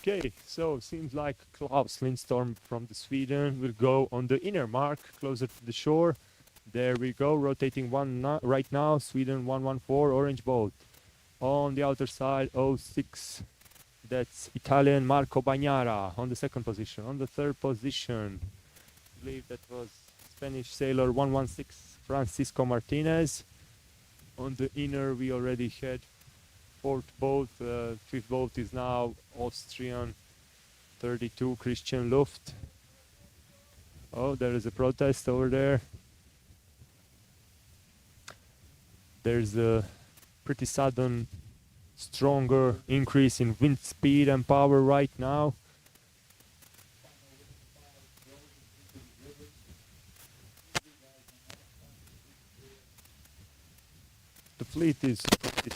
Okay, so seems like Klaus Lindstorm from the Sweden will go on the inner mark, closer to the shore. There we go, rotating right now, Sweden 114, orange boat. On the outer side, 06, that's Italian Marco Bagnara on the second position. On the third position, I believe that was Spanish sailor 116, Francisco Martinez. On the inner, we already had fourth boat, fifth boat is now Austrian 32 Christian Luft. Oh, there is a protest over there. There's a pretty sudden, stronger increase in wind speed and power right now. The fleet is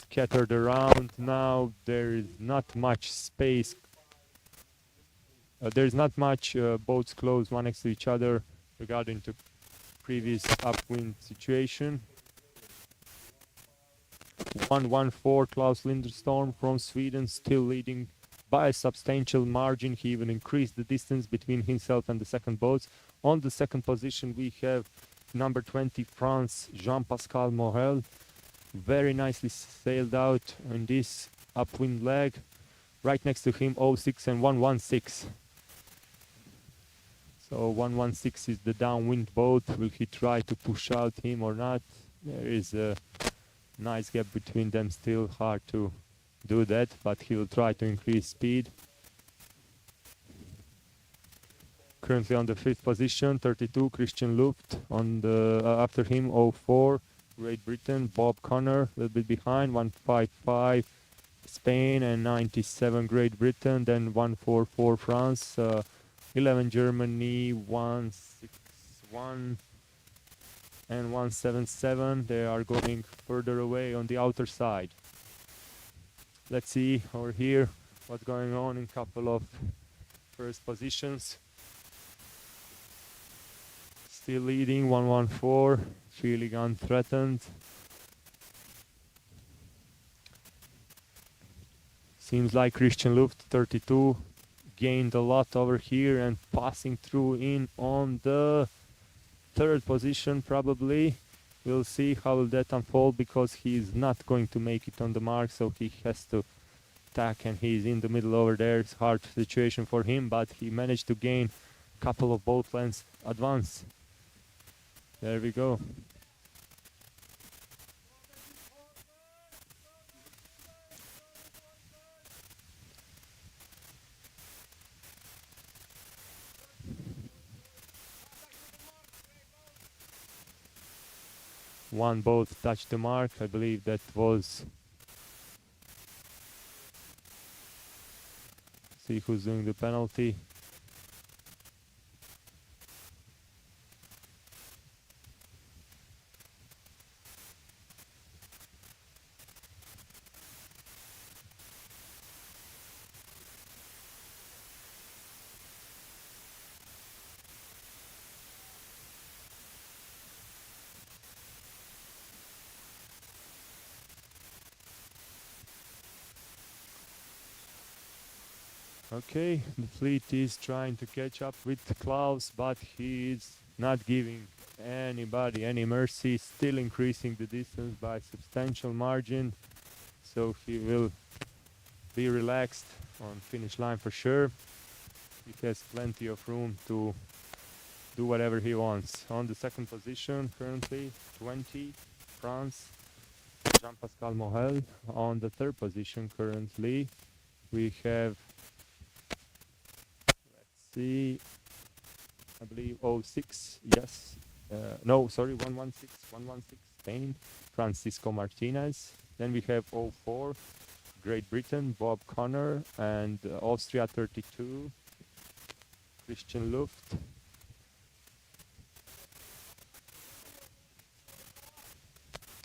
scattered around now. There is not much space. There is not much boats close one next to each other regarding to previous upwind situation. 114 Klaus Lindstorm from Sweden, still leading by a substantial margin. He even increased the distance between himself and the second boats. On the second position we have number 20 France Jean-Pascal Morel. Very nicely sailed out in this upwind leg. Right next to him 06 and 116. So 116 is the downwind boat. Will he try to push out him or not? There is a nice gap between them, still hard to do that, but he will try to increase speed. Currently on the fifth position, 32 Christian Luft. On the after him 04 Great Britain, Bob Connor, a little bit behind, 155 Spain and 97 Great Britain, then 144 France, 11 Germany, 161 and 177. They are going further away on the outer side. Let's see over here what's going on in a couple of first positions. Still leading 114, feeling unthreatened. Seems like Christian Luft 32 gained a lot over here and passing through in on the third position probably. We'll see how will that unfold, because he is not going to make it on the mark, so he has to attack, and he's in the middle over there. It's a hard situation for him, but he managed to gain a couple of boat lengths advance. There we go. One boat touched the mark. I believe that was... See who's doing the penalty. Okay, the fleet is trying to catch up with Klaus, but he is not giving anybody any mercy, still increasing the distance by substantial margin, so he will be relaxed on finish line for sure. He has plenty of room to do whatever he wants. On the second position currently 20 France Jean-Pascal Morel. On the third position currently we have, let's see, I believe 06, yes. No, sorry, 116, Spain, Francisco Martinez. Then we have 04, Great Britain, Bob Connor, and Austria 32, Christian Luft.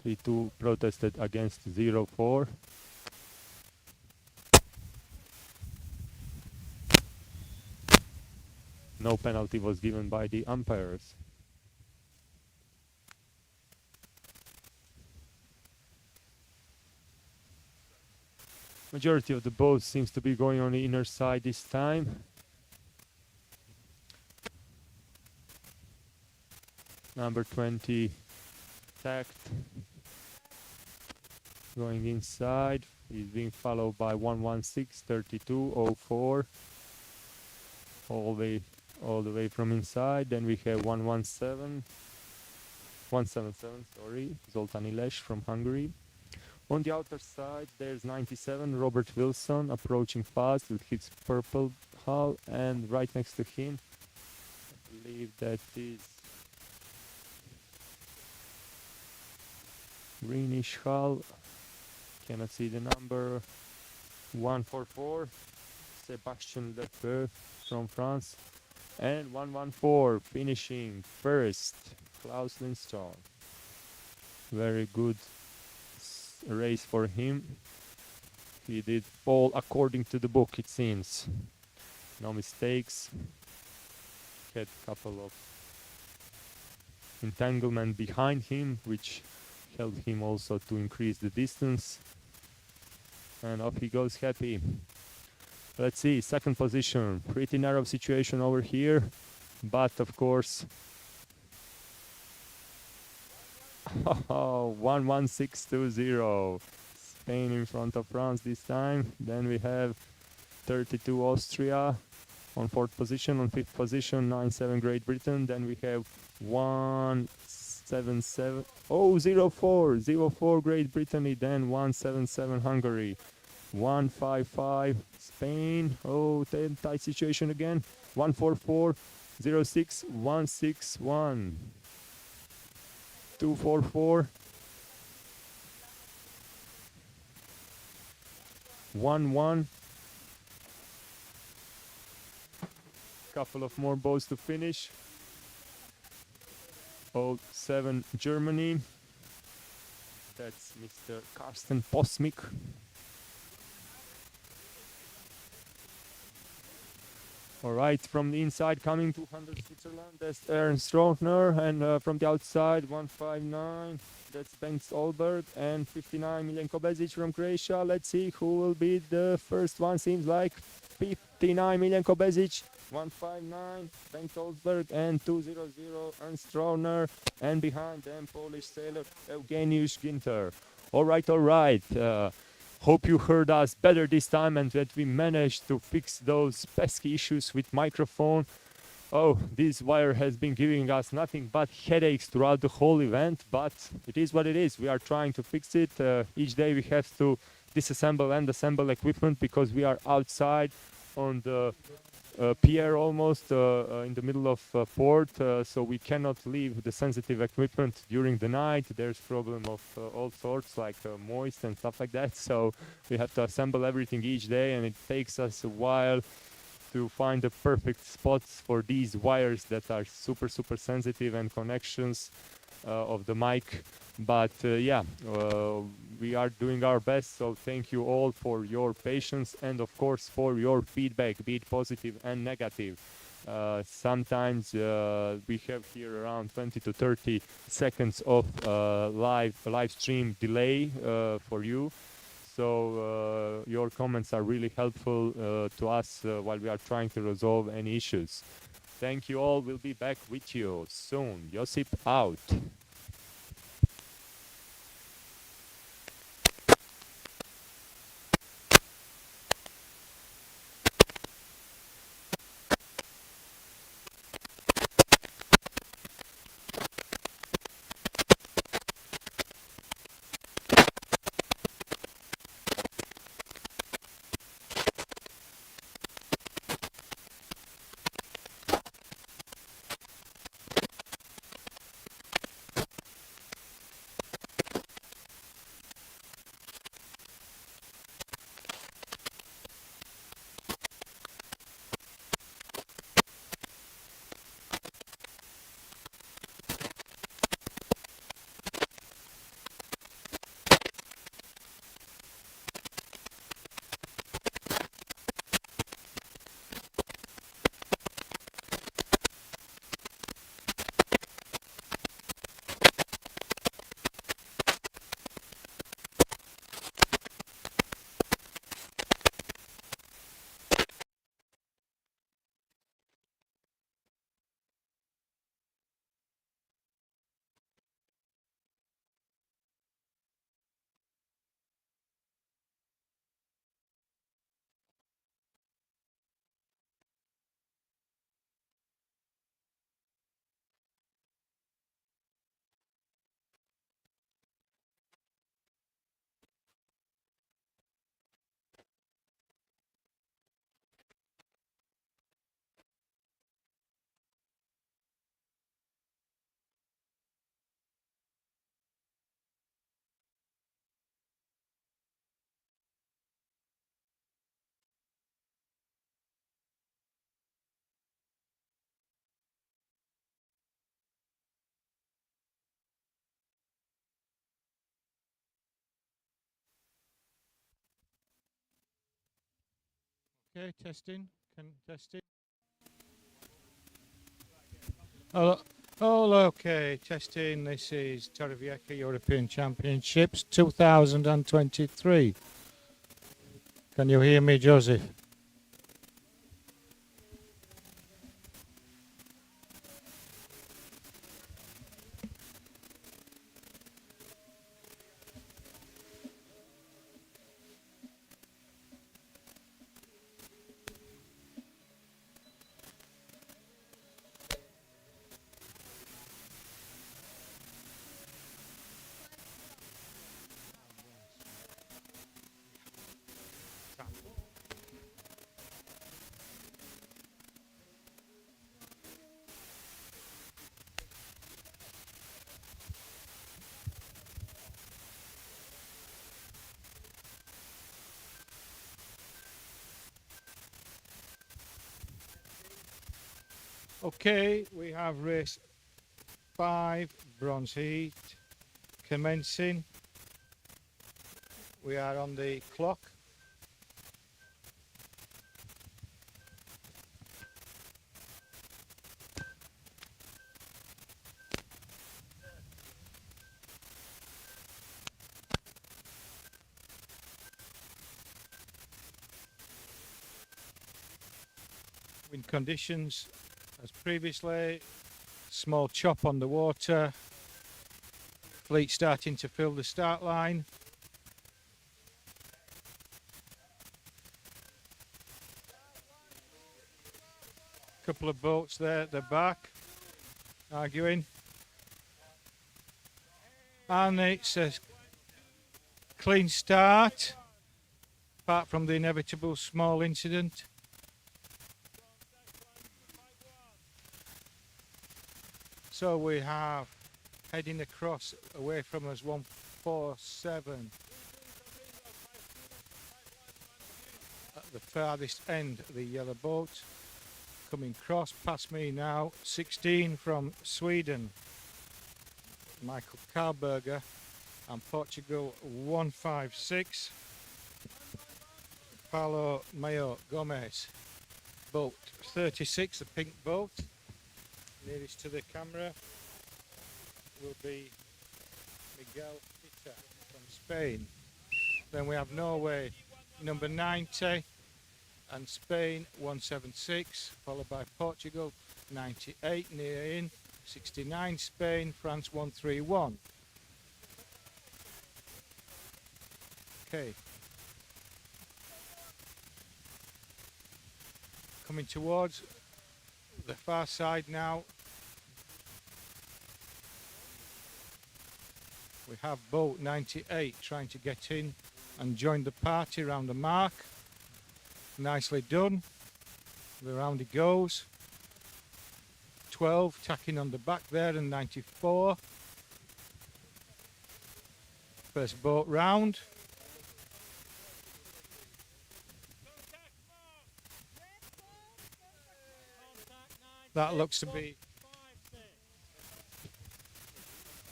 We too protested against 04. No penalty was given by the umpires. Majority of the boats seems to be going on the inner side this time. Number 20 tacked, going inside. He's being followed by 116, 32, 04, all the way from inside. Then we have 117, sorry, Zoltán Iles from Hungary. On the outer side, there's 97, Robert Wilson, approaching fast with his purple hull, and right next to him, I believe that is greenish hull, cannot see the number, 144, Sébastien Lefebvre from France, and 114, finishing first, Klaus Lindström. Very good race for him. He did all according to the book, it seems. No mistakes. Had a couple of entanglement behind him, which helped him also to increase the distance. And off he goes happy. Let's see, second position. Pretty narrow situation over here, but of course 11620. Spain in front of France this time. Then we have 32 Austria on fourth position. On fifth position, 97 Great Britain. Then we have 177 04 Great Britain. Then 177 Hungary. 155 Spain. Oh, tight situation again. 144 06 161. 244 11. Couple of more boats to finish. 07 Germany. That's Mr. Karsten Posmik. Alright, from the inside coming 200 Switzerland, that's Ernst Rothner, and from the outside 159, that's Bengt Olberg, and 59 Milenko Bezic from Croatia. Let's see who will be the first one. Seems like 59 Milenko Bezic, 159 Bengt Olberg, and 200 Ernst Rothner, and behind them Polish sailor Eugeniusz Ginter. Alright. Hope you heard us better this time and that we managed to fix those pesky issues with microphone. Oh, this wire has been giving us nothing but headaches throughout the whole event, but it is what it is. We are trying to fix it. Each day we have to disassemble and assemble equipment because we are outside on the pier almost in the middle of port, so we cannot leave the sensitive equipment during the night. There's problem of all sorts, like moist and stuff like that, so we have to assemble everything each day, and it takes us a while to find the perfect spots for these wires that are super sensitive and connections of the mic. But we are doing our best, so thank you all for your patience and of course for your feedback, be it positive and negative. Sometimes we have here around 20 to 30 seconds of live stream delay for you, so your comments are really helpful to us while we are trying to resolve any issues. Thank you all. We'll be back with you soon. Josip out. Okay, testing. Testing. All okay. Testing. This is Torrevieja European Championships 2023. Can you hear me, Joseph? Okay, we have race 5, bronze heat, commencing. We are on the clock. Wind conditions as previously, small chop on the water, fleet starting to fill the start line. Couple of boats there at the back arguing, and it's a clean start apart from the inevitable small incident. So we have heading across away from us 147 at the farthest end of the yellow boat, coming across past me now 16 from Sweden, Michael Karlberger, and Portugal 156 Paulo Mayo Gomez, boat 36, the pink boat. Nearest to the camera will be Miguel Pita from Spain. Then we have Norway number 90 and Spain 176, followed by Portugal 98 near in, 69 Spain, France 131. Okay. Coming towards the far side now. We have boat 98 trying to get in and join the party around the mark. Nicely done. Around he goes. 12 tacking on the back there and 94. First boat round. That looks to be,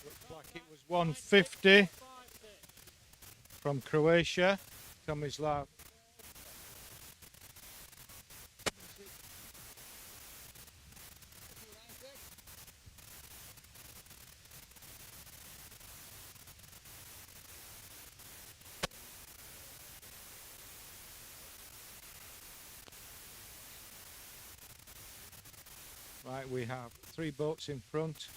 looks like it was 150 from Croatia, Tomislav. Right, we have 3 boats in front,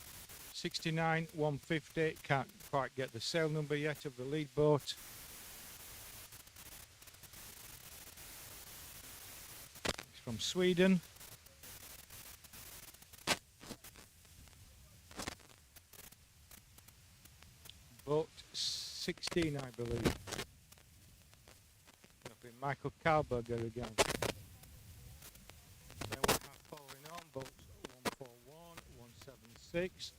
69, 150, can't quite get the sail number yet of the lead boat. It's from Sweden. Boat 16, I believe. It'll be Michael Karlberger again. Then we have following on boats 141, 176.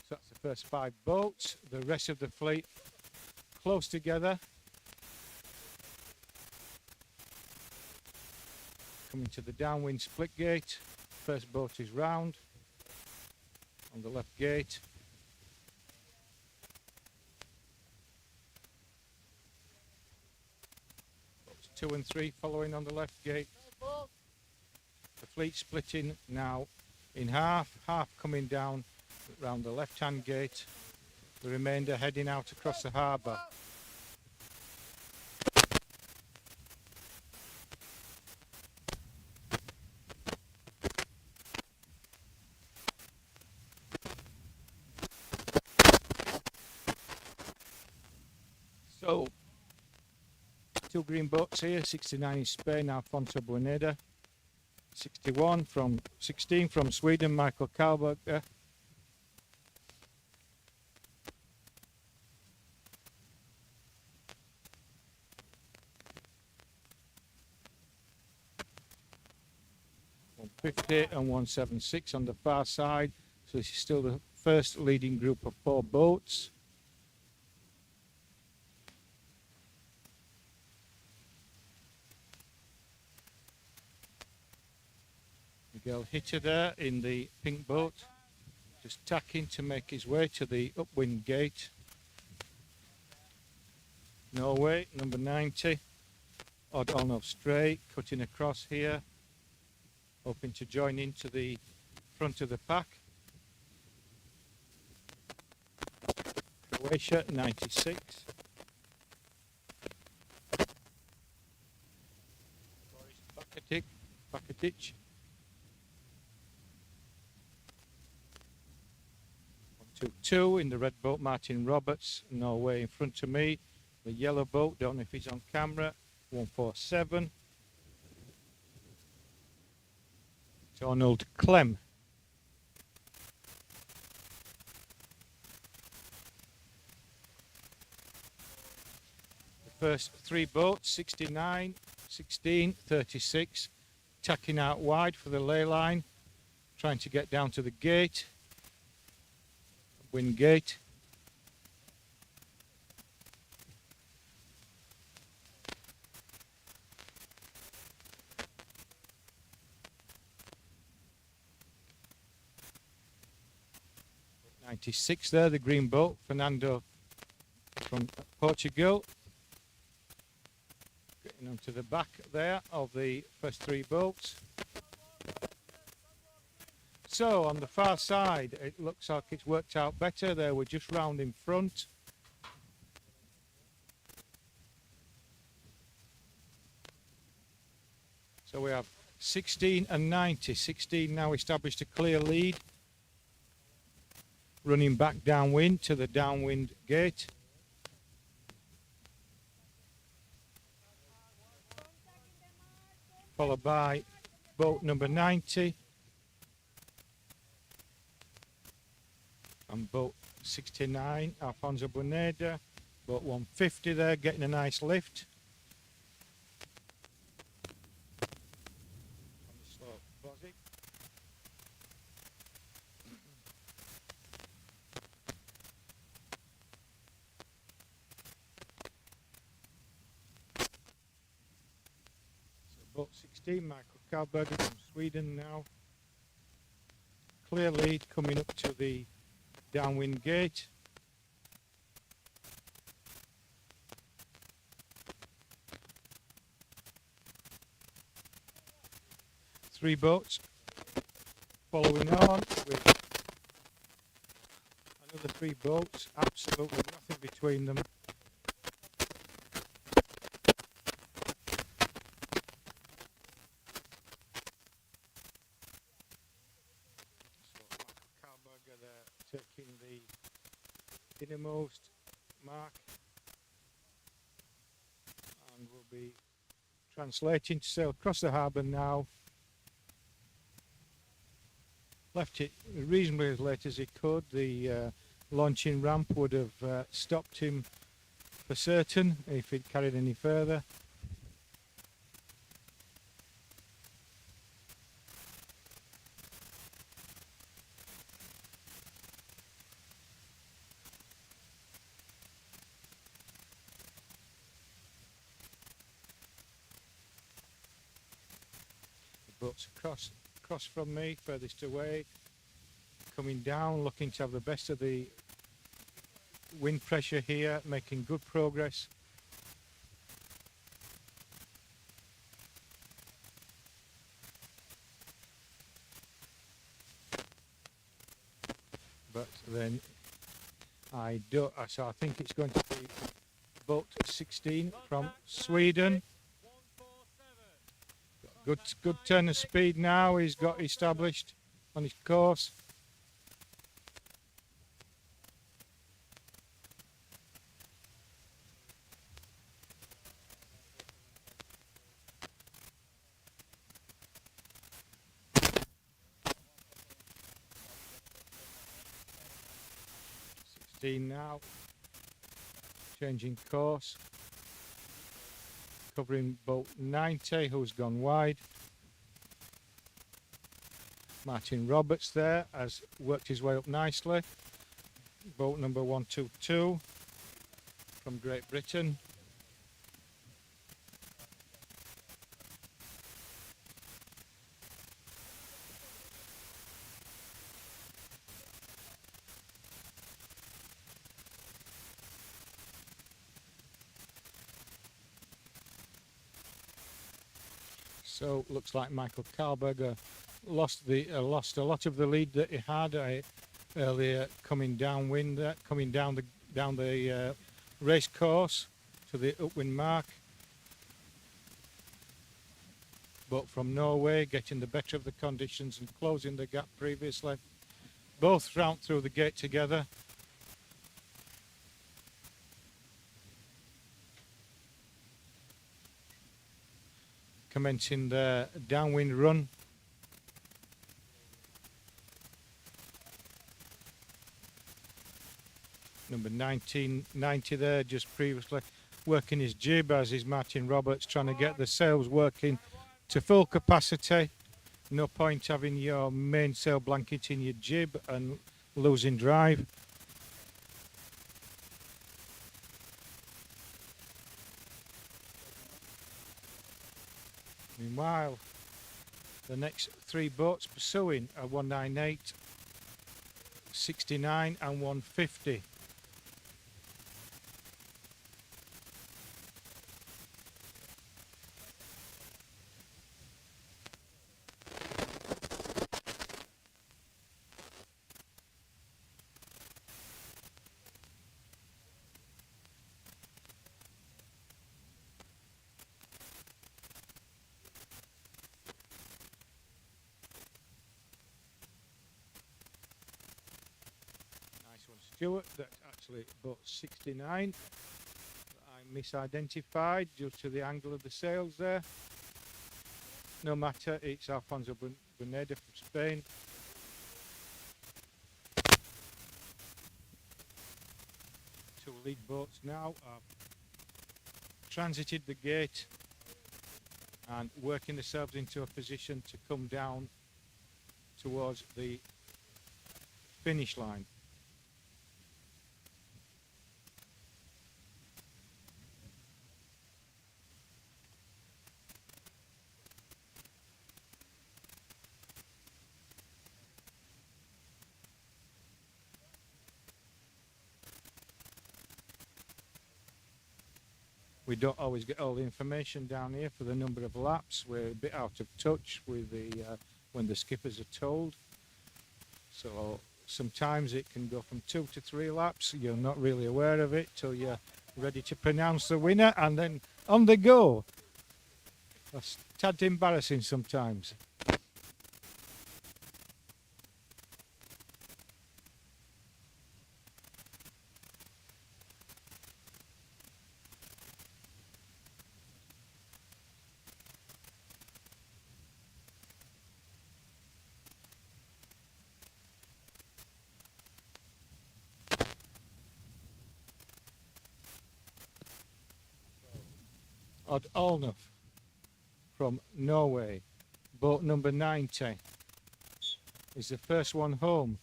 So that's the first 5 boats. The rest of the fleet close together. Coming to the downwind split gate. First boat is round on the left gate. Boats 2 and 3 following on the left gate. The fleet splitting now in half, half coming down around the left-hand gate, the remainder heading out across the harbour. So, 2 green boats here, 69 in Spain, Alfonso Bueneda, 16 from Sweden, Michael Karlberger, .150 and 176 on the far side. So this is still the first leading group of 4 boats. Miguel Hitter there in the pink boat, just tacking to make his way to the upwind gate. Norway, number 90, odd on of straight, cutting across here, hoping to join into the front of the pack. Croatia, 96. Boris Bakatic. 122 in the red boat, Martin Roberts, Norway in front of me. The yellow boat, don't know if he's on camera, 147. Donald Clem. The first 3 boats, 69, 16, 36, tacking out wide for the ley line, trying to get down to the gate. Wind gate. .96 there, the green boat, Fernando from Portugal. Getting onto the back there of the first 3 boats. So on the far side, it looks like it's worked out better there. We're just round in front. So we have 16 and 90. 16 now established a clear lead. Running back downwind to the downwind gate. Followed by boat number 90. And boat 69, Alfonso Bueneda. Boat 150 there, getting a nice lift. On the slope, Bozzy. So boat 16, Michael Karlberger from Sweden now. Clear lead coming up to the downwind gate. Three boats following on with another 3 boats, absolutely nothing between them. Taking the innermost mark, and we'll be translating to sail across the harbour now. Left it reasonably as late as he could. The launching ramp would have stopped him for certain if he'd carried any further. Boats across from me, furthest away, coming down, looking to have the best of the wind pressure here, making good progress. but then I don't. So I think it's going to be boat 16 from Sweden. Good turn of speed now. He's got established on his course. Now, changing course, covering boat 90, who's gone wide. Martin Roberts there has worked his way up nicely. Boat number 122 from Great Britain. So looks like Michael Karlberger lost a lot of the lead that he had earlier coming downwind, coming down the race course to the upwind mark. But from Norway, getting the better of the conditions and closing the gap previously. Both round through the gate together. Commencing their downwind run. Number 1990 there, just previously working his jib, as is Martin Roberts, trying to get the sails working to full capacity. No point having your main sail blanket in your jib and losing drive. Meanwhile, the next three boats pursuing are 198, 69 and 150. Stewart, that's actually boat 69 that I misidentified due to the angle of the sails there. No matter, it's Alfonso Buneda from Spain. Two lead boats now have transited the gate and working themselves into a position to come down towards the finish line. We don't always get all the information down here for the number of laps. We're a bit out of touch with the when the skippers are told. So sometimes it can go from 2 to 3 laps. You're not really aware of it till you're ready to pronounce the winner, and then on the go. That's a tad embarrassing sometimes. Odd Olnuf from Norway, boat number 90, is the first one home.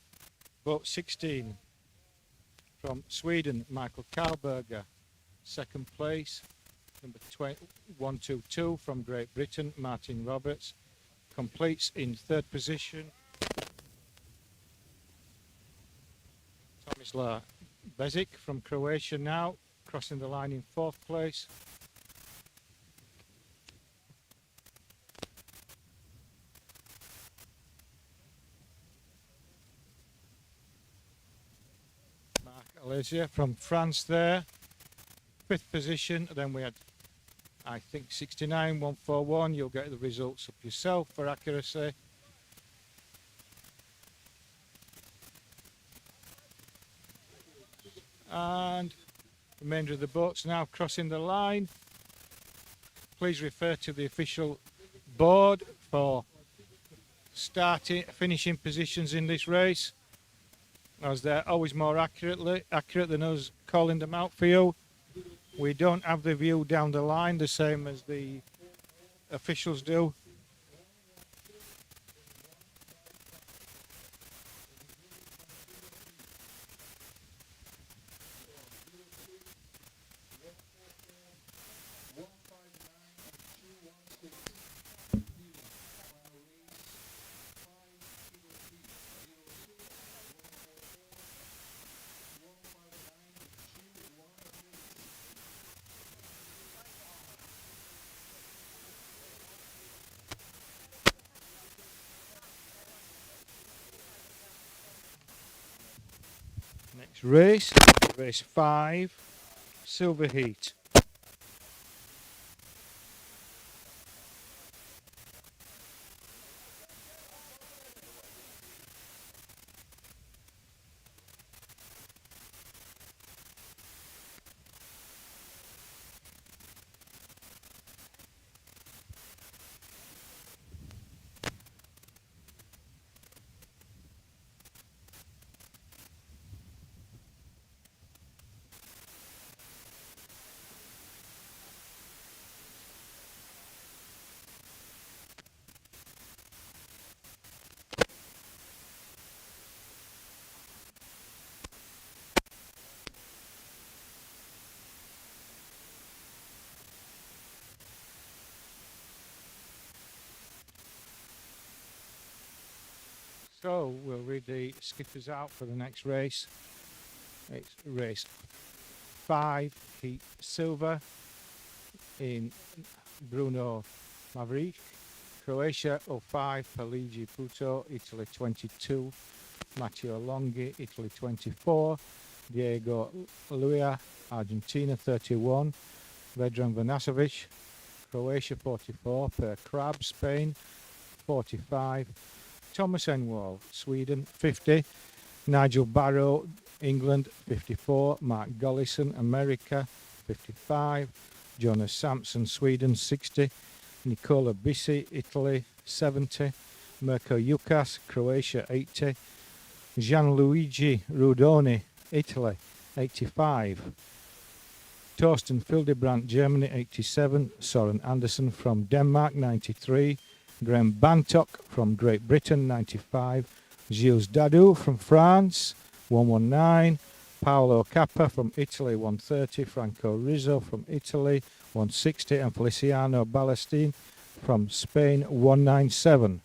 Boat 16 from Sweden, Michael Karlberger, second place. Number 122 from Great Britain, Martin Roberts, completes in third position. Tomislav Bezic from Croatia now, crossing the line in fourth place. Malaysia. From France there, 5th position. Then we had, I think, 69, 141. You'll get the results up yourself for accuracy. And the remainder of the boats now crossing the line. Please refer to the official board for finishing positions in this race, as they're always more accurate than us calling them out for you. We don't have the view down the line the same as the officials do. Next race, race 5, Silver Heat. So we'll read the skippers out for the next race. It's race 5, Heat Silver in Bruno Maverick, Croatia 05, Paligi Puto, Italy 22, Matteo Longhi, Italy 24, Diego Luia, Argentina 31, Vedran Vanasovic, Croatia 44, Per Crab, Spain 45, Thomas Enwall, Sweden 50, Nigel Barrow, England 54, Mark Gollison, America 55, Jonas Sampson, Sweden 60, Nicola Bissi, Italy 70, Mirko Jukas, Croatia 80, Gianluigi Rudoni, Italy 85, Torsten Fildebrandt, Germany 87, Soren Andersen from Denmark 93, Graham Bantock from Great Britain 95, Gilles Dadou from France 119, Paolo Cappa from Italy 130, Franco Rizzo from Italy 160, and Feliciano Ballestin from Spain 197.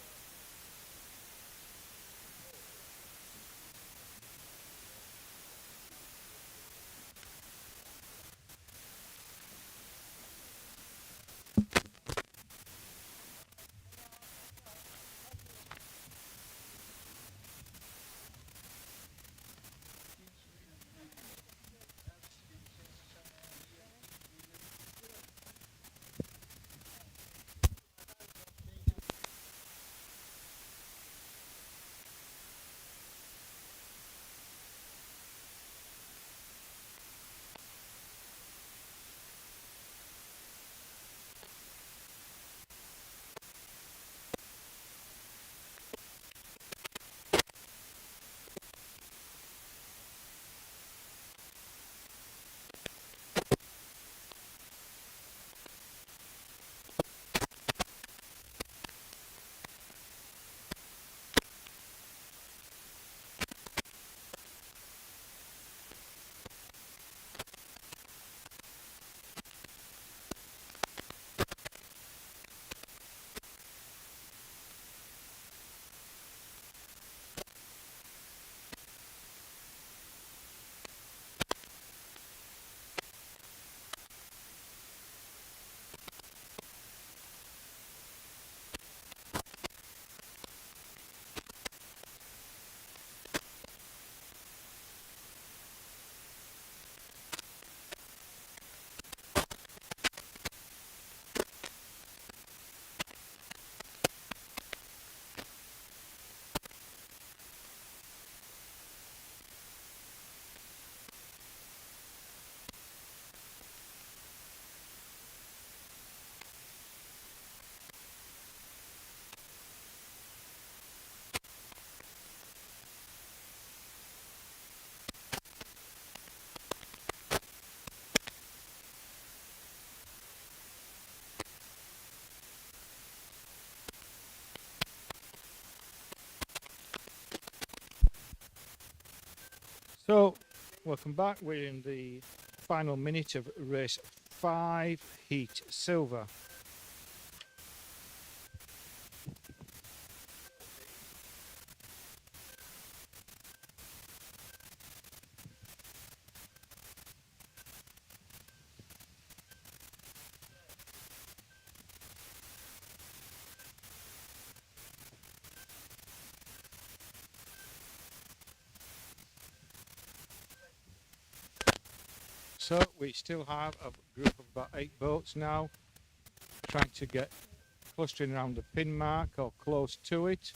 So, welcome back. We're in the final minute of race 5, heat silver. So we still have a group of about 8 boats now, trying to get clustering around the pin mark or close to it.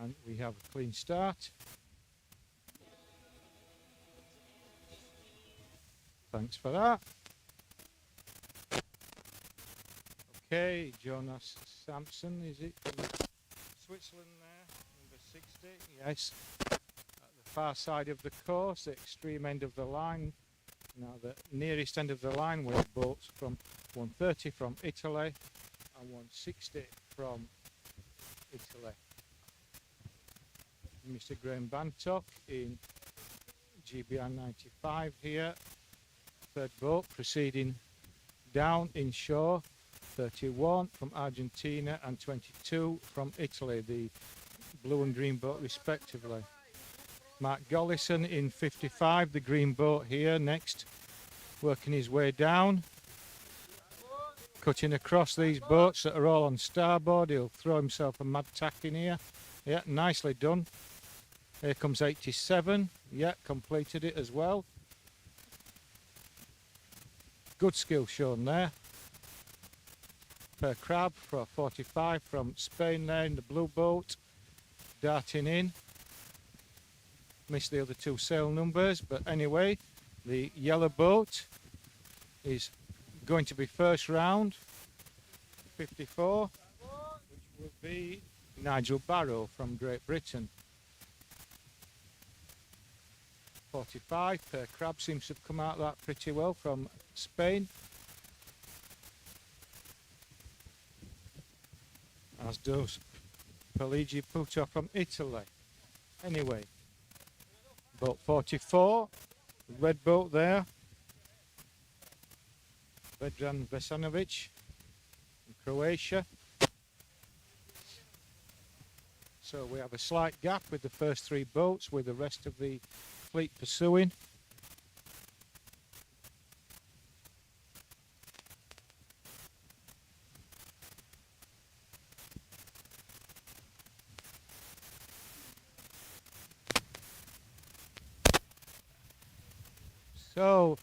And we have a clean start. Thanks for that. Okay, Jonas Sampson, is it from Switzerland there, number 60? Yes, at the far side of the course, the extreme end of the line. Now the nearest end of the line were boats from 130 from Italy and 160 from Italy. Mr. Graham Bantock in GBR 95 here, third boat proceeding down inshore, 31 from Argentina and 22 from Italy, the blue and green boat respectively. Mark Gollison in 55, the green boat here next, working his way down, cutting across these boats that are all on starboard. He'll throw himself a mad tack in here. Yeah, nicely done. Here comes 87. Yeah, completed it as well. Good skill shown there. Per Crab for 45 from Spain there in the blue boat, darting in. Missed the other 2 sail numbers, but anyway, the yellow boat is going to be first round, 54, which will be Nigel Barrow from Great Britain. 45, Per Crab seems to have come out of that pretty well from Spain. As does Peligi Puto from Italy. Anyway, boat 44, red boat there. Vedran Vesanovic from Croatia. So we have a slight gap with the first 3 boats, with the rest of the fleet pursuing. So,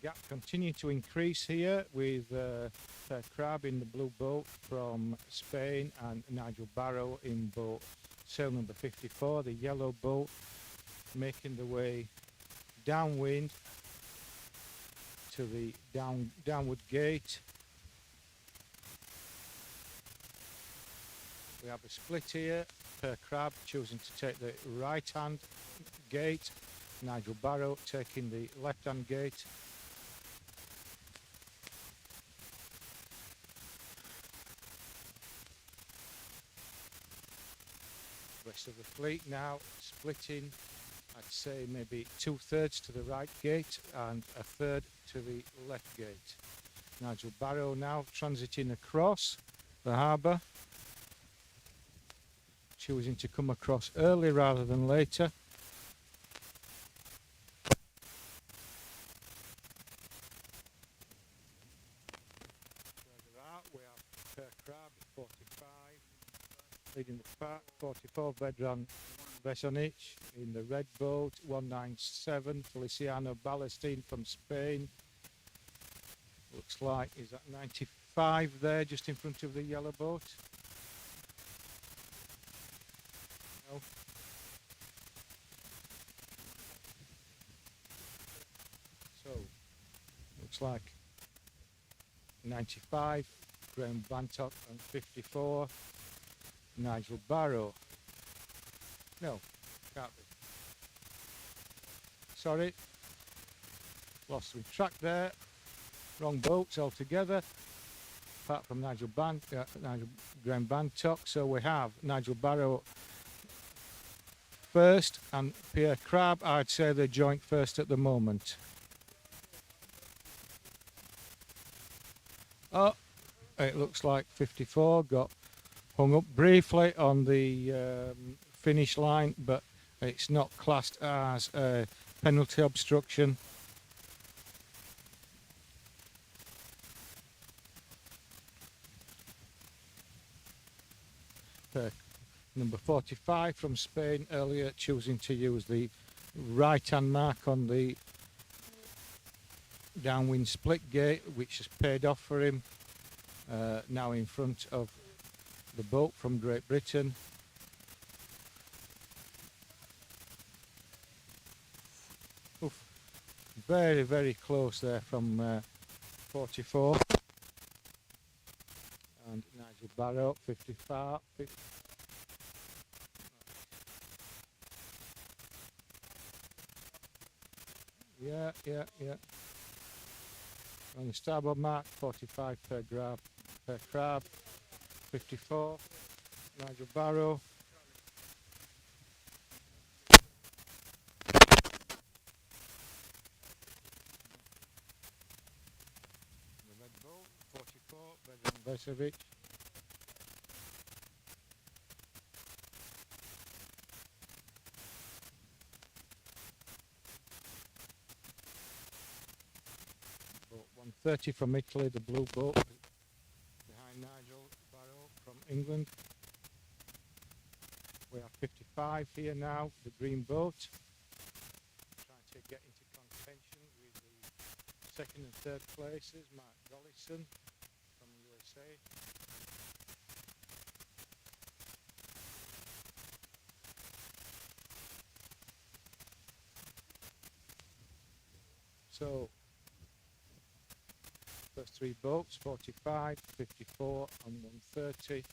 gap continue to increase here with Per Crab in the blue boat from Spain and Nigel Barrow in boat sail number 54, the yellow boat, making the way downwind to the downward gate. We have a split here. Per Crab choosing to take the right hand gate, Nigel Barrow taking the left hand gate. Rest of the fleet now splitting, I'd say maybe 2/3 to the right gate and 1/3 to the left gate. Nigel Barrow now transiting across the harbour, choosing to come across early rather than later. Further out we have Per Crab 45 leading the pack, 44 Vedran Vesonic in the red boat, 197 Feliciano Ballestin from Spain. Looks like he's at 95 there, just in front of the yellow boat. No. So, looks like 95 Graham Bantock and 54 Nigel Barrow. No, can't be. Sorry. lost some track there. Wrong boats altogether, apart from Nigel Graham Bantock. So we have Nigel Barrow first and Pierre Crabbe. I'd say they're joint first at the moment. Oh, it looks like 54 got hung up briefly on the finish line, but it's not classed as a penalty obstruction. Number 45 from Spain earlier choosing to use the right hand mark on the downwind split gate, which has paid off for him. Now in front of the boat from Great Britain. Oof. Very, very close there from 44. And Nigel Barrow, 55. Yeah. On the starboard mark, 45 per Crabbe, 54, Nigel Barrow. The red boat, 44, Vedran Vesevic. Boat 130 from Italy, the blue boat behind Nigel Barrow from England. We have 55 here now, the green boat. Trying to get into contention with the second and third places. Mark Gollison from USA. So, first three boats, 45, 54 and 130.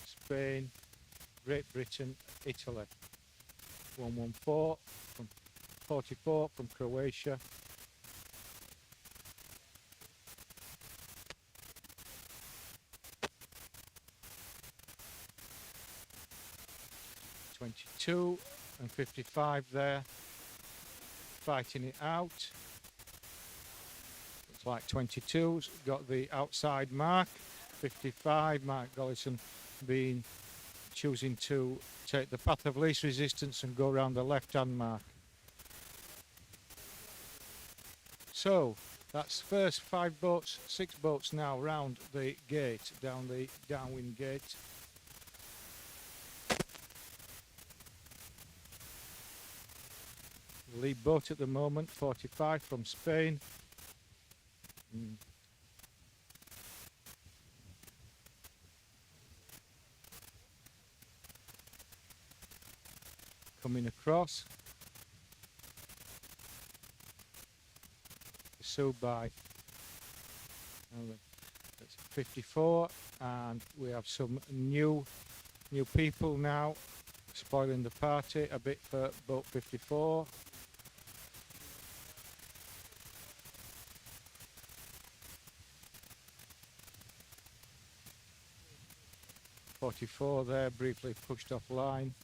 Spain, Great Britain, Italy. 114 from 44 from Croatia. (22) and 55 there, fighting it out. Looks like 22's got the outside mark. 55, Mark Gollison choosing to take the path of least resistance and go around the left-hand mark. So that's first 5 boats, 6 boats now round the gate, down the downwind gate. The lead boat at the moment, 45 from Spain. Coming across, pursued by 54, and we have some new people now spoiling the party a bit for boat 54. (44) there, briefly pushed off line.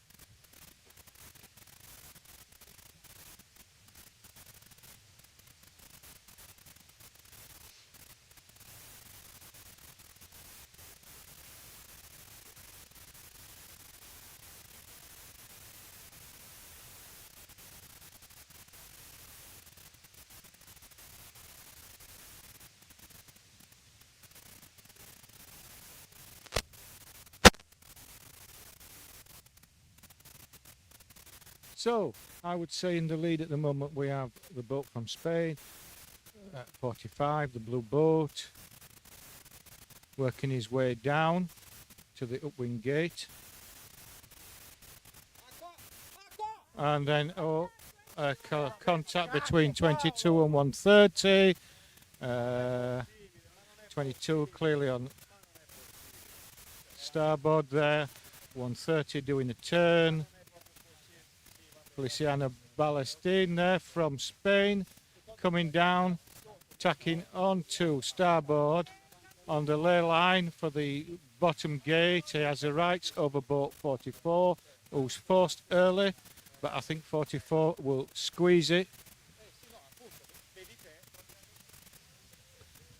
So, I would say in the lead at the moment we have the boat from Spain, at 45, the blue boat, working his way down to the upwind gate. And then contact between 22 and 130. 22 clearly on starboard there, 130 doing a turn. Feliciano Ballestin there from Spain, coming down, tacking onto starboard on the ley line for the bottom gate. He has the rights over boat 44, who's forced early, but I think 44 will squeeze it.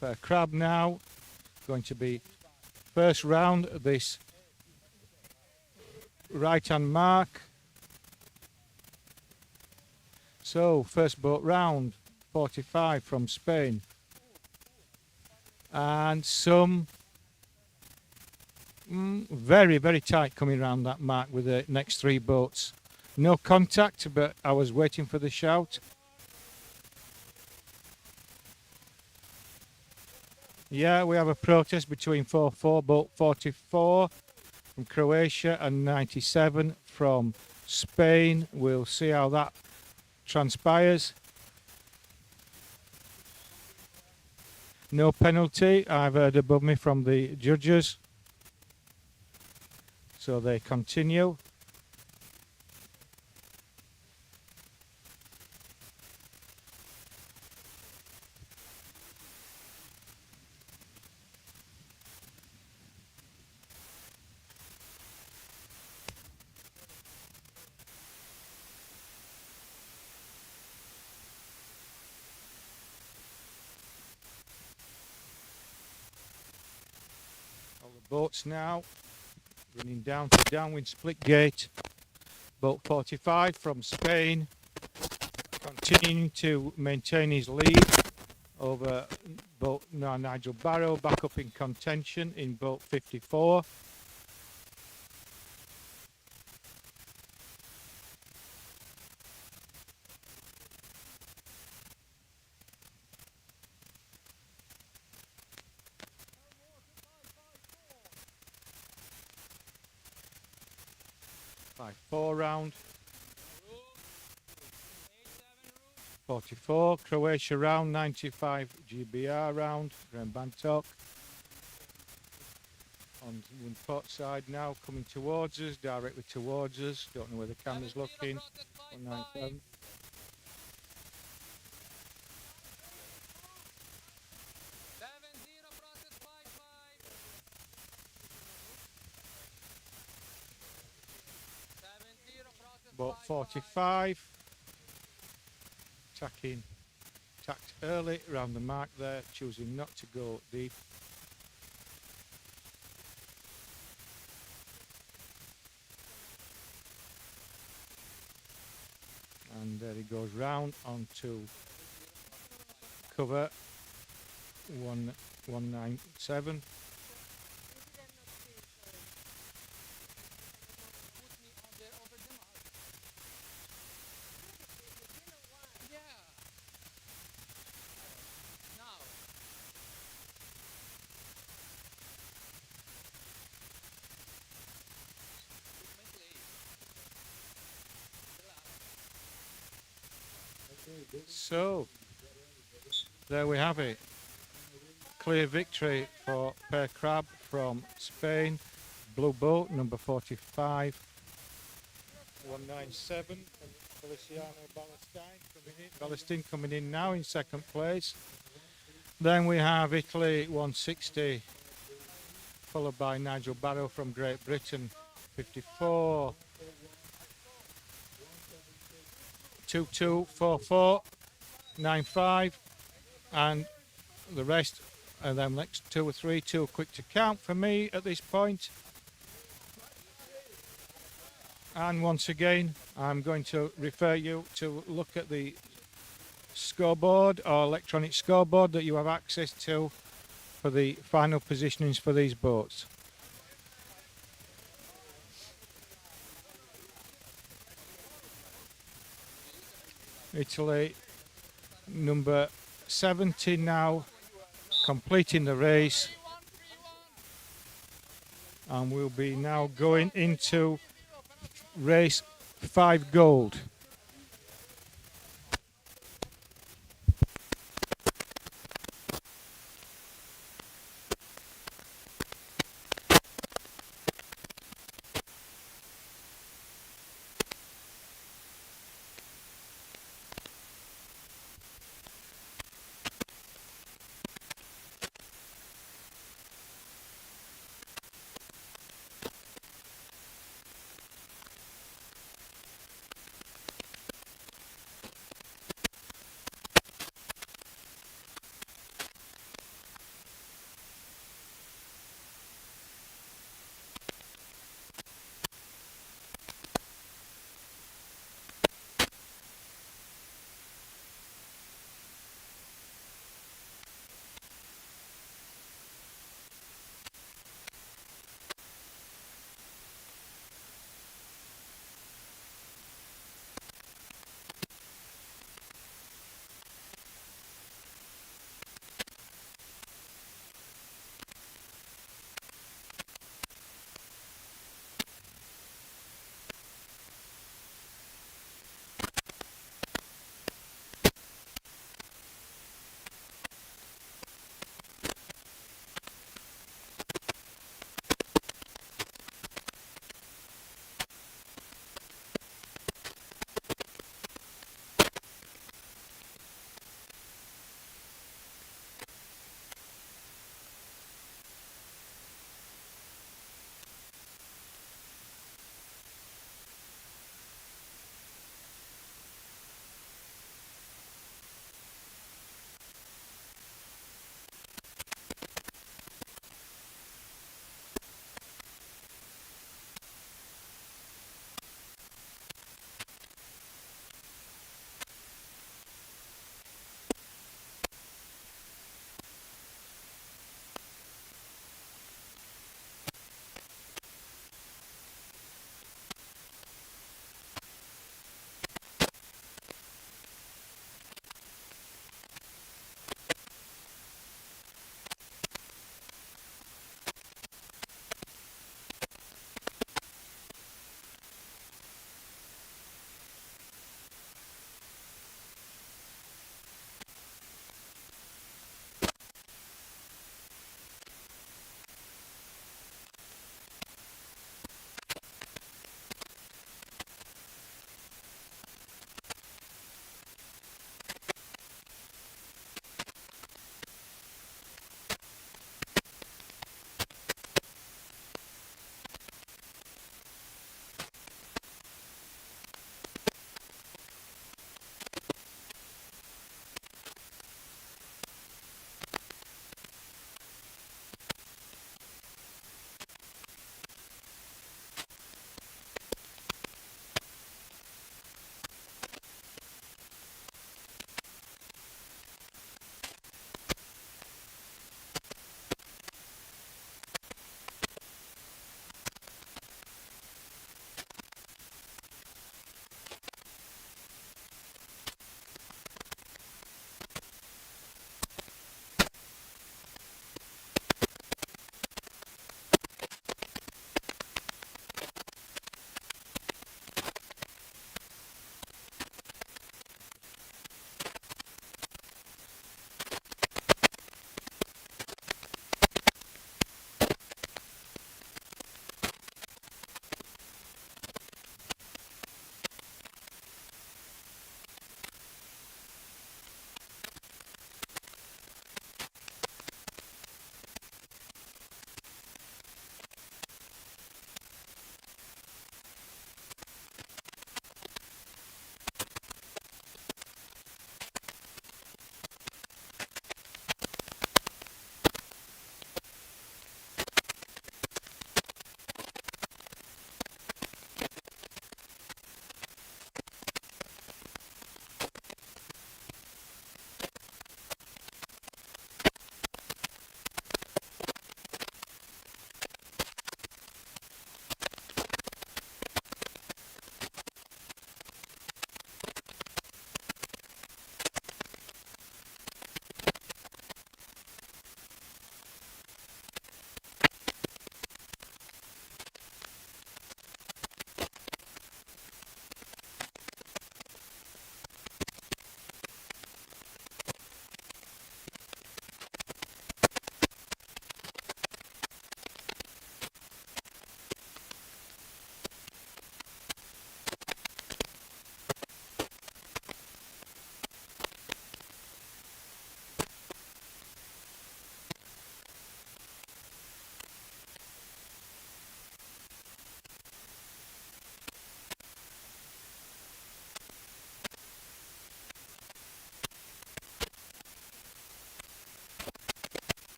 Per crab now, going to be first round this right hand mark. So first boat round 45 from Spain, and some very tight coming around that mark with the next three boats. No contact, but I was waiting for the shout. Yeah, we have a protest between 4-4, boat 44 from Croatia and 97 from Spain. We'll see how that transpires. No penalty, I've heard above me from the judges. So they continue. All the boats now running down to downwind split gate. Boat 45 from Spain, continuing to maintain his lead over boat Nigel Barrow, back up in contention in boat 54. By 4 round. 44, Croatia round, 95 GBR round, Graham Bantock. On the port side now, coming towards us, directly towards us, don't know where the camera's looking, 197. Boat 45, tacked early around the mark there, choosing not to go deep. And there he goes round onto cover 197. So, there we have it. Clear victory for Per Crab from Spain. Blue boat, number 45. 197. And Feliciano Ballestin coming in now in second place. Then we have Italy, 160. Followed by Nigel Barrow from Great Britain, 54. 2-2, 4-4, 9-5, and the rest of them next 2 or 3 too quick to count for me at this point. And once again, I'm going to refer you to look at the scoreboard or electronic scoreboard that you have access to for the final positionings for these boats. Italy, number 70 now, completing the race, and we'll be now going into race 5 gold.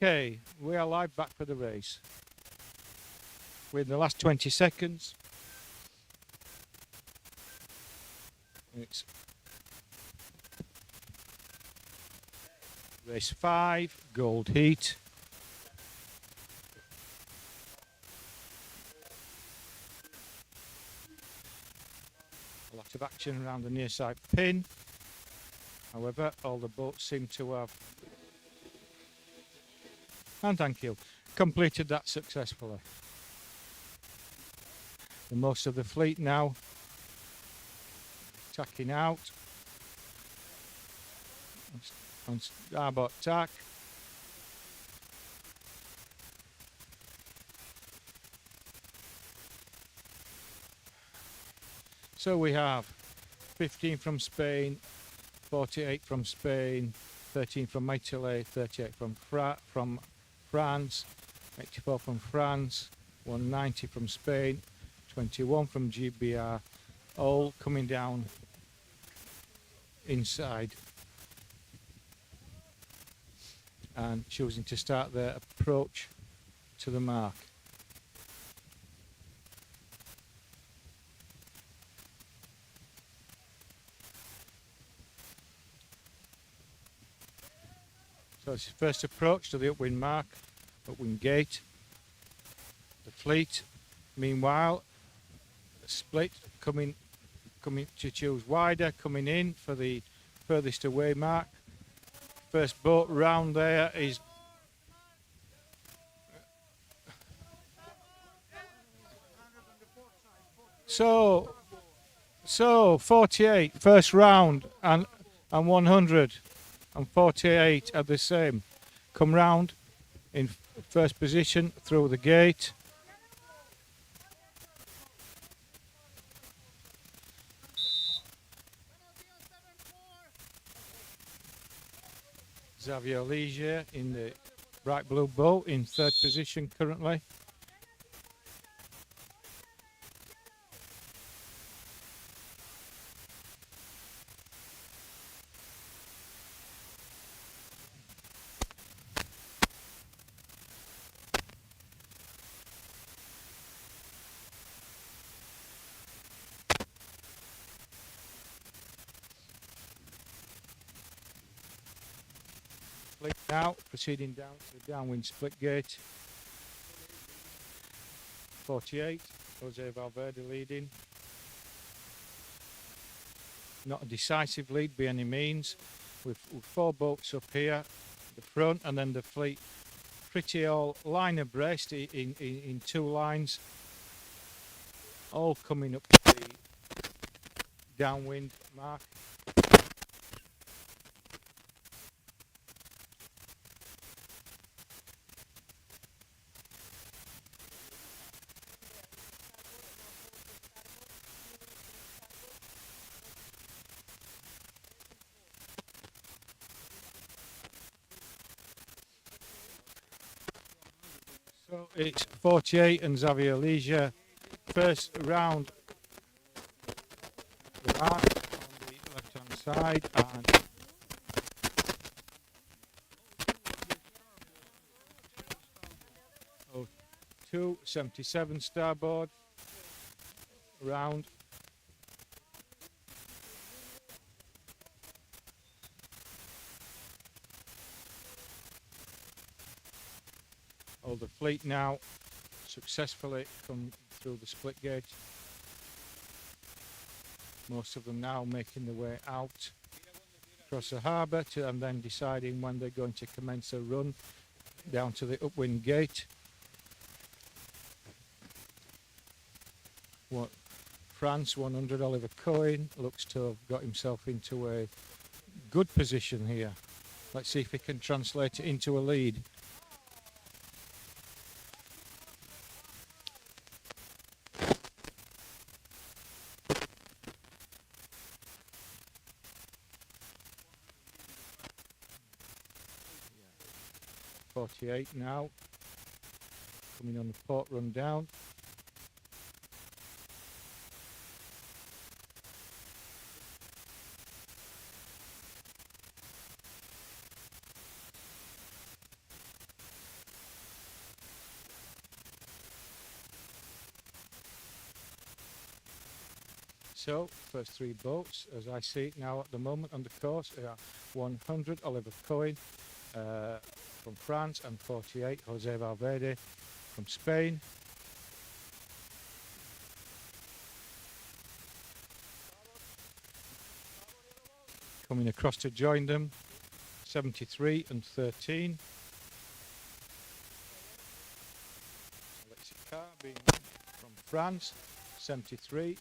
Okay, we are live back for the race. We're in the last 20 seconds. It's race 5, Gold Heat. A lot of action around the near side pin. However, all the boats seem to have, and thank you, completed that successfully. And most of the fleet now tacking out on starboard tack. So we have 15 from Spain, 48 from Spain, 13 from Italy, 38 from France, 84 from France, 190 from Spain, 21 from GBR, all coming down inside and choosing to start their approach to the mark. So it's first approach to the upwind mark, upwind gate. The fleet, meanwhile, split coming to choose wider, coming in for the furthest away mark. First boat round there is so 48 first round and 148 are the same. Come round in first position through the gate. Xavier Ligier in the bright blue boat in third position currently. Now proceeding down to the downwind split gate. 48, Jose Valverde leading. Not a decisive lead by any means, with 4 boats up here, the front, and then the fleet pretty all line abreast in 2 lines, all coming up to the downwind mark. So it's 48 and Xavier Ligier. First round the mark on the left hand side and 277 starboard round. All the fleet now successfully come through the split gate. Most of them now making their way out across the harbour and then deciding when they're going to commence a run down to the upwind gate. What France 100 Oliver Cohen looks to have got himself into a good position here. Let's see if he can translate it into a lead. Yeah. 48 now, coming on the port run down. So, first three boats, as I see it now at the moment on the course, are 100 Oliver Cohen from France and 48 Jose Valverde from Spain. Coming across to join them, 73 and 13. Alexis Carr being from France, 73.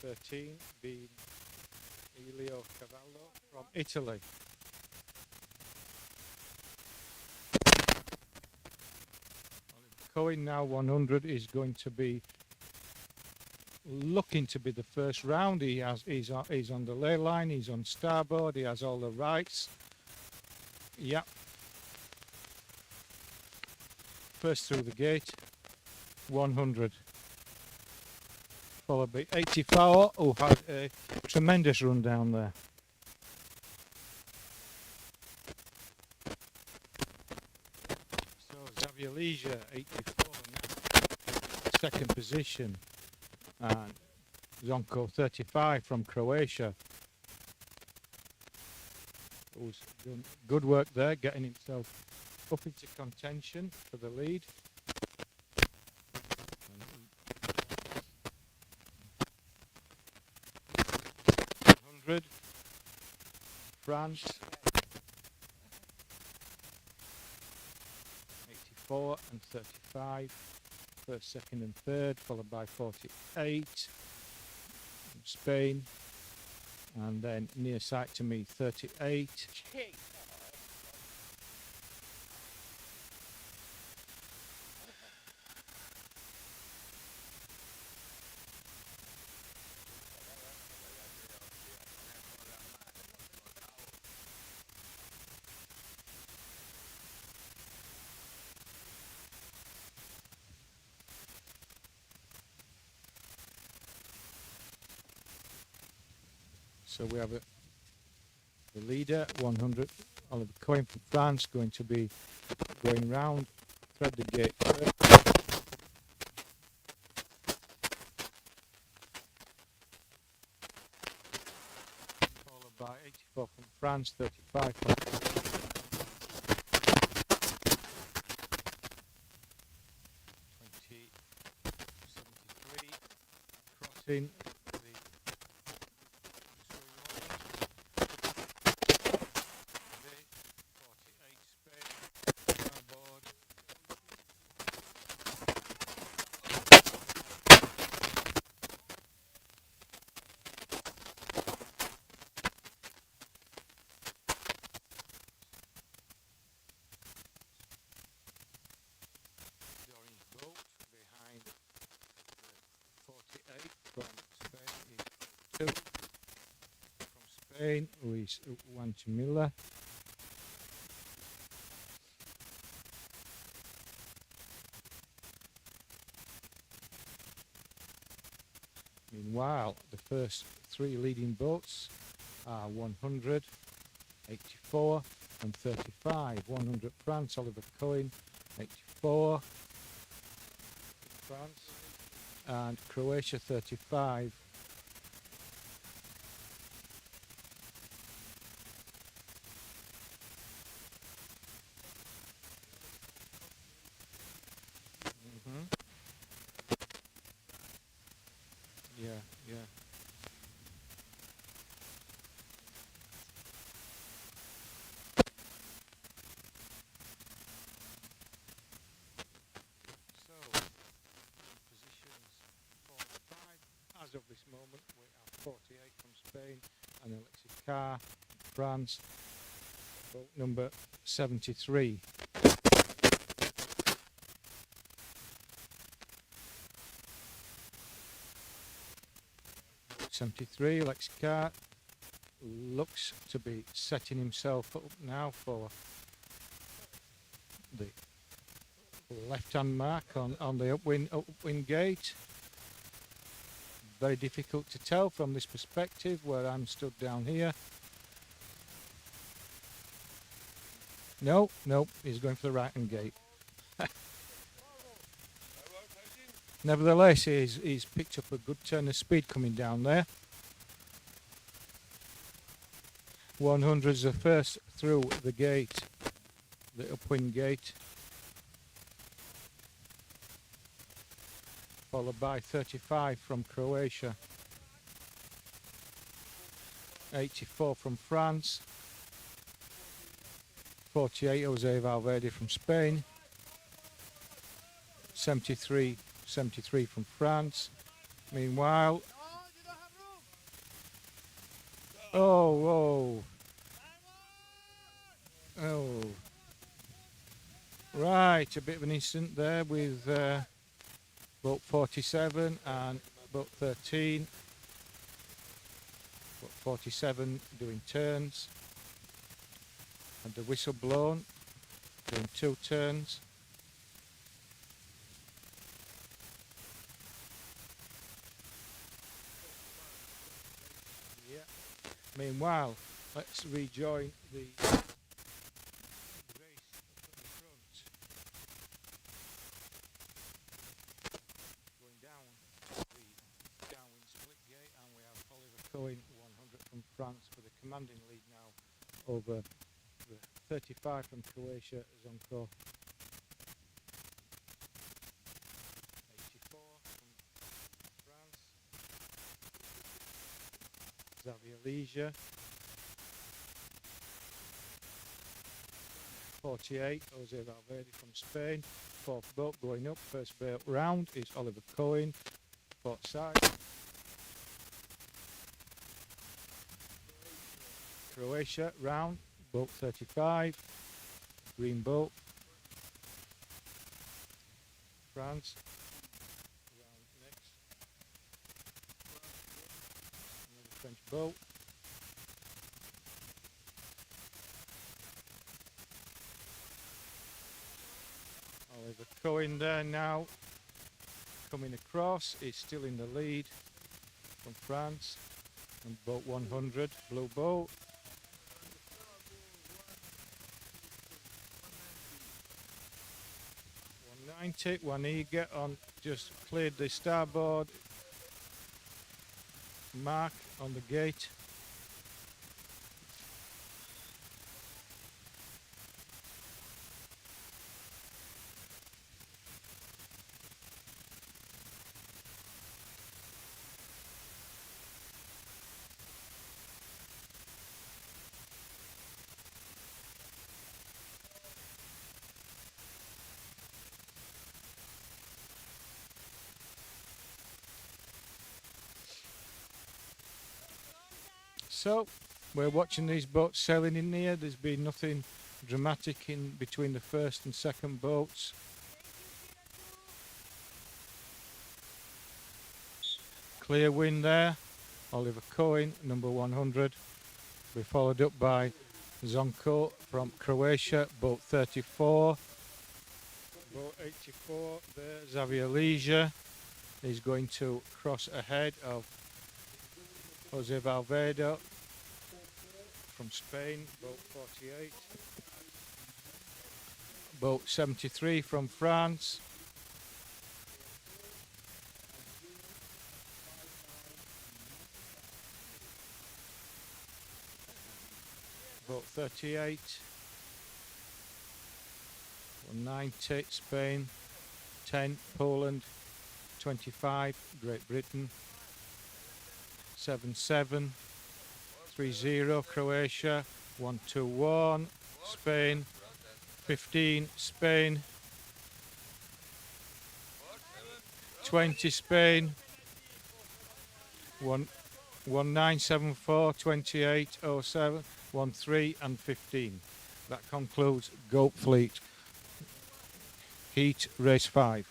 13 being Elio Cavallo from Italy. Cohen now 100 is going to be looking to be the first round. He's on the ley line, he's on starboard, he has all the rights. Yep. First through the gate, 100. Followed by 84, who had a tremendous run down there. So Xavier Leisure, 84 now, second position. And Zonko, 35 from Croatia, who's done good work there, getting himself up into contention for the lead. 100, France, 84 and 35, first, second and third, followed by 48 from Spain, and then near sight to me 38. So we have the leader, 100, Oliver Cohen from France, going to be going round, thread the gate first. Followed by 84 from France, 35 from 73, crossing. From Spain, Luis Wanchimilla. Meanwhile, the first three leading boats are 100, 84 and 35. 100 France, Oliver Cohen, 84 France, and Croatia 35. Yeah. So, positions 4 and 5. As of this moment, we have 48 from Spain and Alexis Carr, France, boat number 73. 73, Alex Carr looks to be setting himself up now for the left-hand mark on the upwind gate. Very difficult to tell from this perspective where I'm stood down here. No, he's going for the right-hand gate. Nevertheless, he's picked up a good turn of speed coming down there. 100's the first through the gate, the upwind gate, followed by 35 from Croatia, 84 from France, 48 Jose Valverde from Spain, 73 from France. Meanwhile, oh, right, a bit of an incident there with boat 47 and boat 13. Boat 47 doing turns, and the whistle blown, doing 2 turns. Yeah. Meanwhile, let's rejoin the race up at the front. Going down the downwind split gate, and we have Oliver Cohen 100 from France for the commanding lead now over the 35 from Croatia, Zonko. 84 from France, Xavier Leisure. 48 Jose Valverde from Spain. 4th boat going up, first boat round is Oliver Cohen, port side. Croatia round, boat 35, green boat. France round next, another French boat. Oliver Cohen there now, coming across, is still in the lead from France, and boat 100, blue boat. 190, one eager on, just cleared the starboard mark on the gate. So we're watching these boats sailing in here. There's been nothing dramatic in between the first and second boats. Clear wind there. Oliver Cohen, number 100. We're followed up by Zonko from Croatia, boat 34. Boat 84 there, Xavier Leisure is going to cross ahead of Jose Valverde from Spain, boat 48. Boat 73 from France. Boat 38. 190 Spain. 10 Poland. 25 Great Britain. 7-7. 3-0 Croatia. 1-2-1 Spain. 15 Spain. 20 Spain. 1974, 2807, 13 and 15. That concludes Goat Fleet Heat Race 5.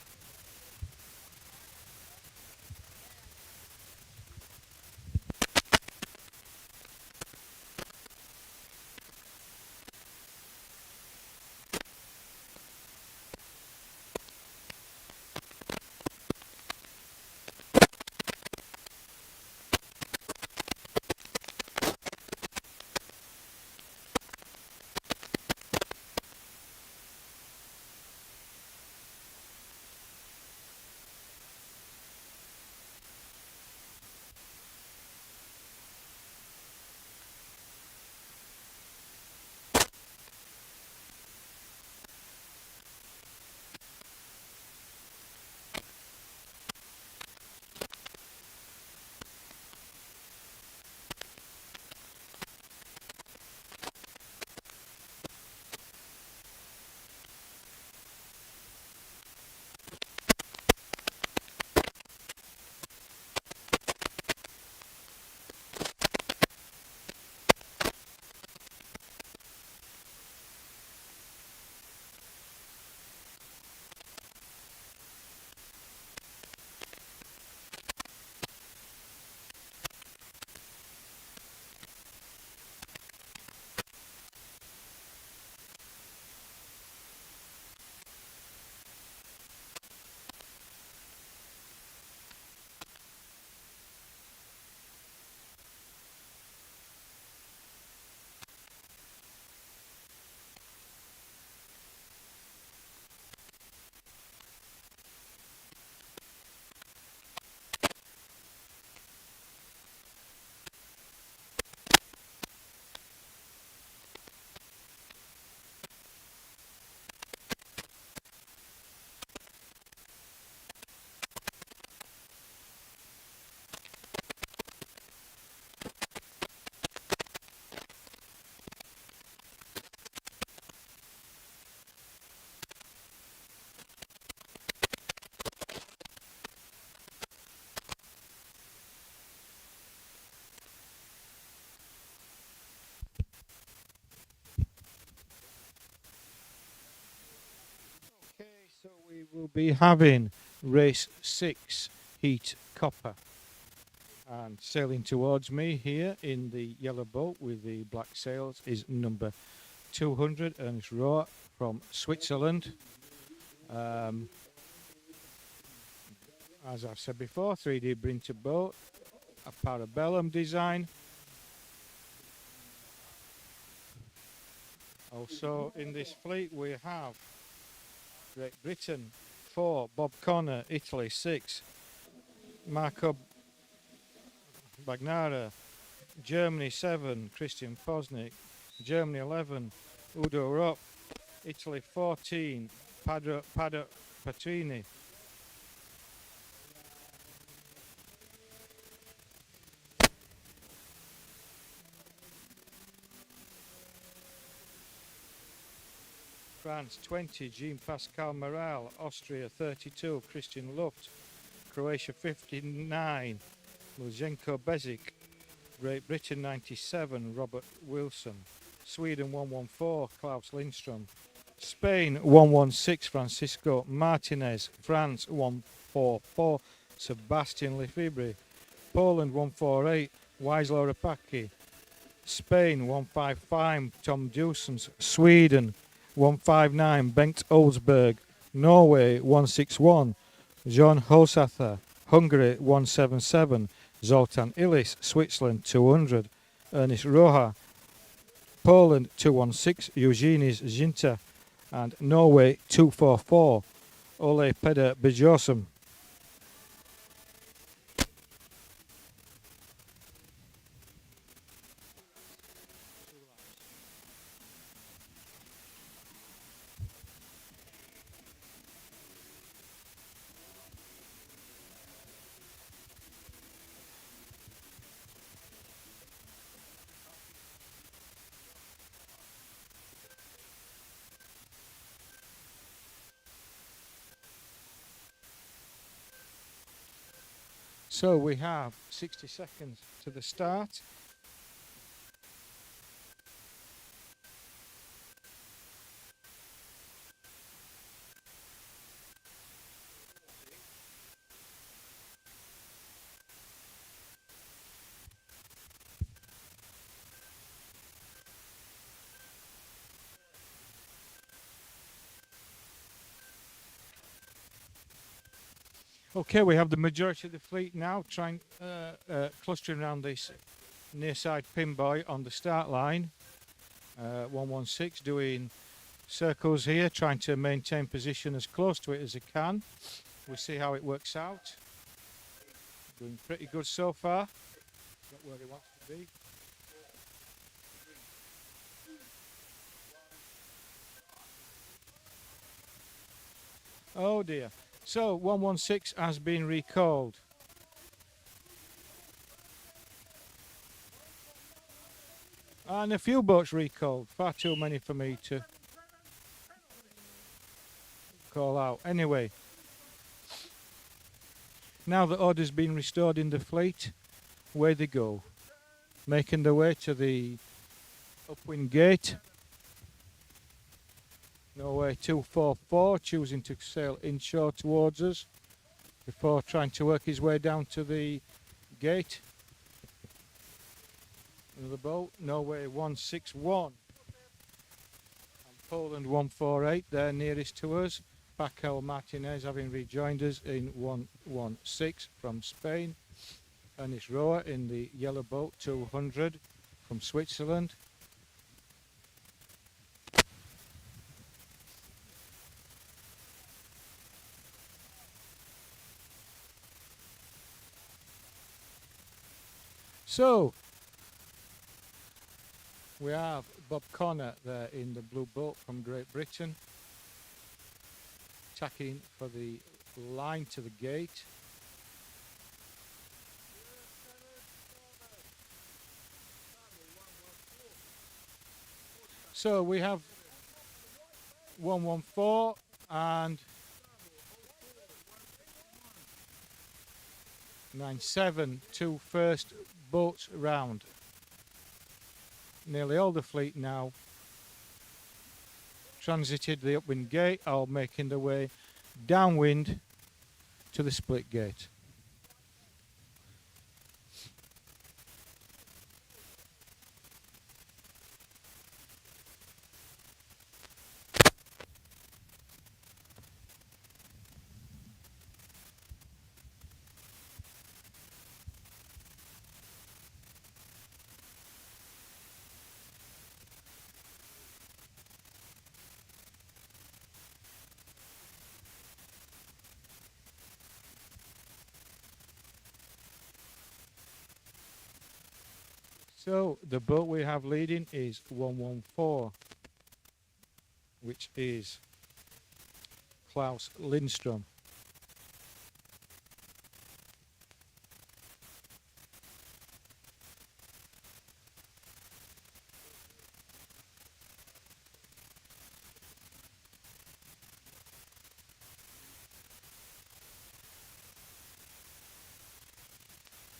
So we will be having race 6, heat copper. And sailing towards me here in the yellow boat with the black sails is number 200, Ernest Rohr from Switzerland. As I've said before, 3D Brinter boat, a parabellum design. Also in this fleet we have Great Britain 4, Bob Connor, Italy 6, Marco Bagnara, Germany 7, Christian Posnick, Germany 11, Udo Ropp, Italy 14, Padre Patrini. France 20, Jean-Pascal Moral, Austria 32, Christian Luft, Croatia 59, Luzenko Bezic, Great Britain 97, Robert Wilson, Sweden 114, Klaus Lindström, Spain 116, Francisco Martinez, France 144, Sebastian Lefebvre, Poland 148, Wieslo Rapaki, Spain 155, Tom Dewsons, Sweden 159, Bengt Olsberg, Norway 161, John Hosather, Hungary 177, Zoltan Illis, Switzerland 200, Ernest Rohr, Poland 216, Eugenius Zinta, and Norway 244, Ole Peder Bjørsum. So we have 60 seconds to the start. Okay, we have the majority of the fleet now trying clustering around this near side pin buoy on the start line. 116 doing circles here, trying to maintain position as close to it as it can. We'll see how it works out. Doing pretty good so far. Got where he wants to be. Oh dear. So 116 has been recalled. And a few boats recalled. Far too many for me to call out. Anyway, now that order's been restored in the fleet, away they go. Making their way to the upwind gate. Norway 244, choosing to sail inshore towards us before trying to work his way down to the gate. Another boat, Norway 161 and Poland 148, they're nearest to us. Paco Martinez having rejoined us in 116 from Spain. Ernest Rohr in the yellow boat 200 from Switzerland. So we have Bob Connor there in the blue boat from Great Britain, tacking for the line to the gate. So we have 114 and 97, two first boats round. Nearly all the fleet now transited the upwind gate, all making their way downwind to the split gate. So the boat we have leading is 114, which is Klaus Lindström.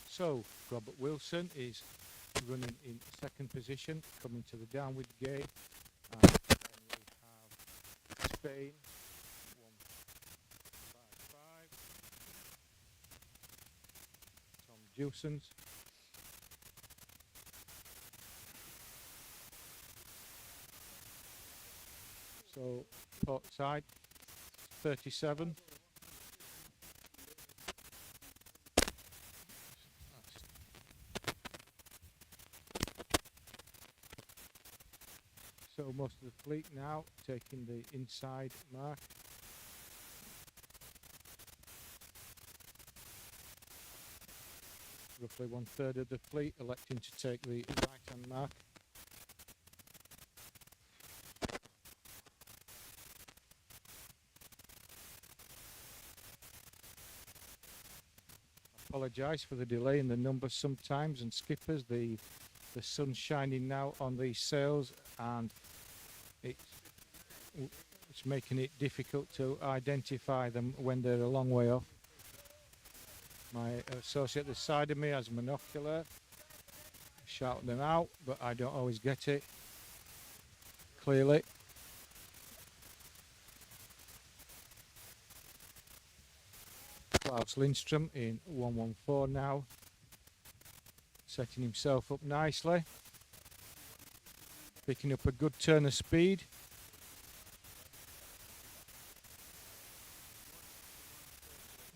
So Robert Wilson is running in second position, coming to the downwind gate, and then we have Spain 155, Tom Dewsons, so port side 37. So most of the fleet now taking the inside mark. Roughly 1/3 of the fleet electing to take the right-hand mark. Apologise for the delay in the numbers sometimes, and skippers, the sun's shining now on these sails and it's making it difficult to identify them when they're a long way off. My associate at the side of me has a monocular, shout them out, but I don't always get it clearly. Klaus Lindström in 114 now, setting himself up nicely, picking up a good turn of speed.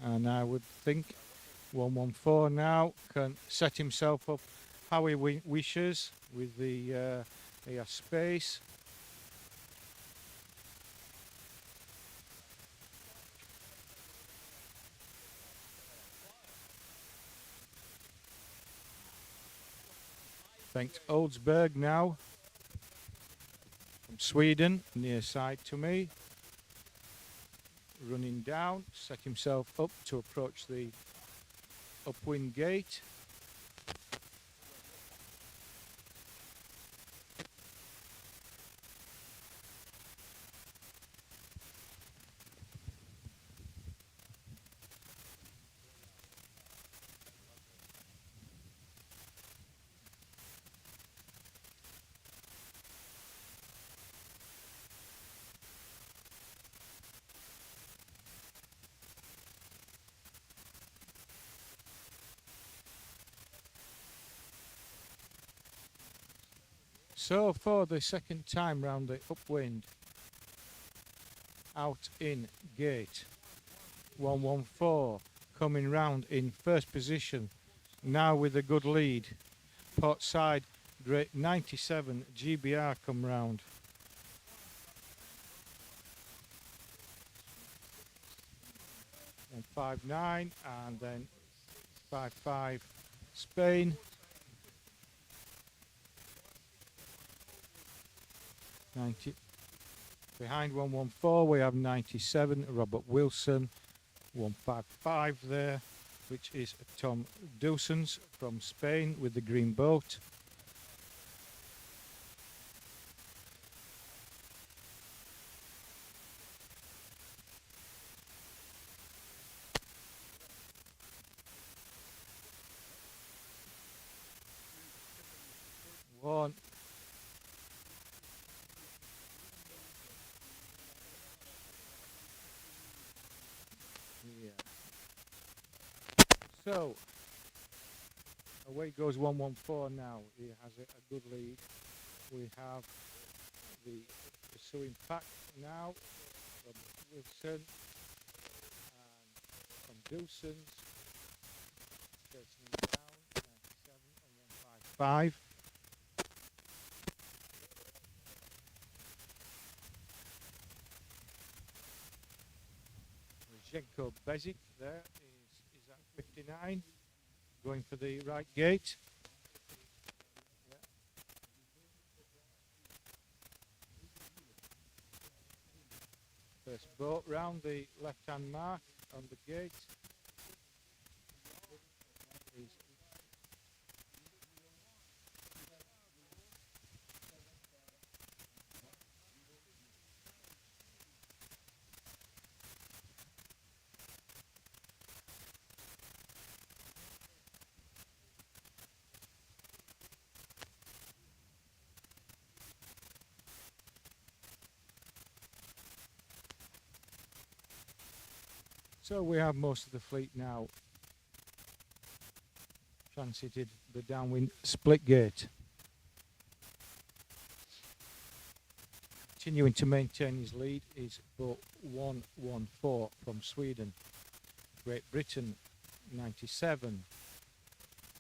And I would think 114 now can set himself up how he wishes with the he has space. Thanks Oldsberg now from Sweden, near side to me. Running down, set himself up to approach the upwind gate. So for the second time round the upwind, out in gate 114, coming round in first position, now with a good lead. Port side, great 97 GBR come round. And 59 and then 55 Spain. 90. Behind 114 we have 97 Robert Wilson, 155 there, which is Tom Dewsons from Spain with the green boat. One. So, away goes 114 now. He has a good lead. We have the pursuing pack now from Wilson and from Dawson's. Chasing him down, 97 and 155. Zhenko Bezic there is at 59, going for the right gate. Yeah. First boat round the left-hand mark on the gate. Is So we have most of the fleet now transited the downwind split gate. Continuing to maintain his lead is boat 114 from Sweden. Great Britain 97,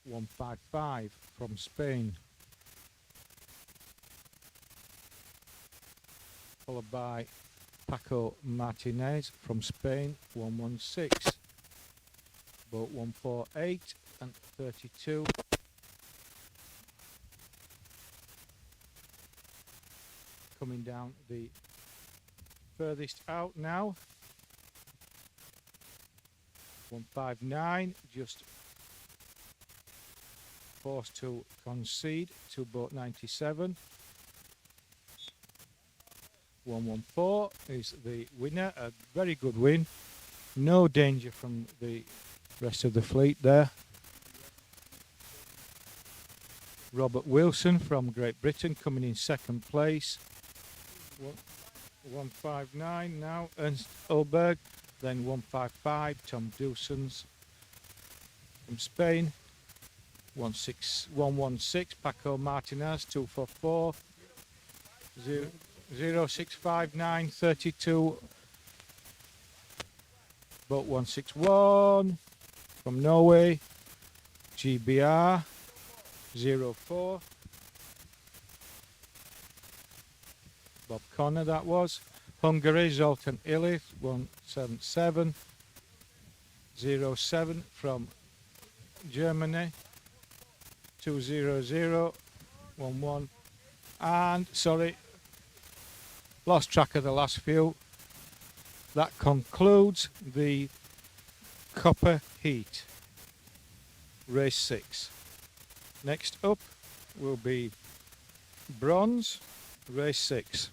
155 from Spain. Followed by Paco Martinez from Spain, 116. Boat 148 and 32. Coming down the furthest out now. 159, just forced to concede to boat 97. 114 is the winner, a very good win. No danger from the rest of the fleet there. Robert Wilson from Great Britain coming in second place. 159 now, Ernst Oberg. Then 155, Tom Dawson's from Spain. 116, Paco Martinez, 244. 0659 32. Boat 161 from Norway. GBR 04. Bob Connor that was. Hungary, Zoltan Illich 177. 07 from Germany. 200 11. And sorry, lost track of the last few. That concludes the Copper Heat, race 6. Next up will be Bronze, race 6.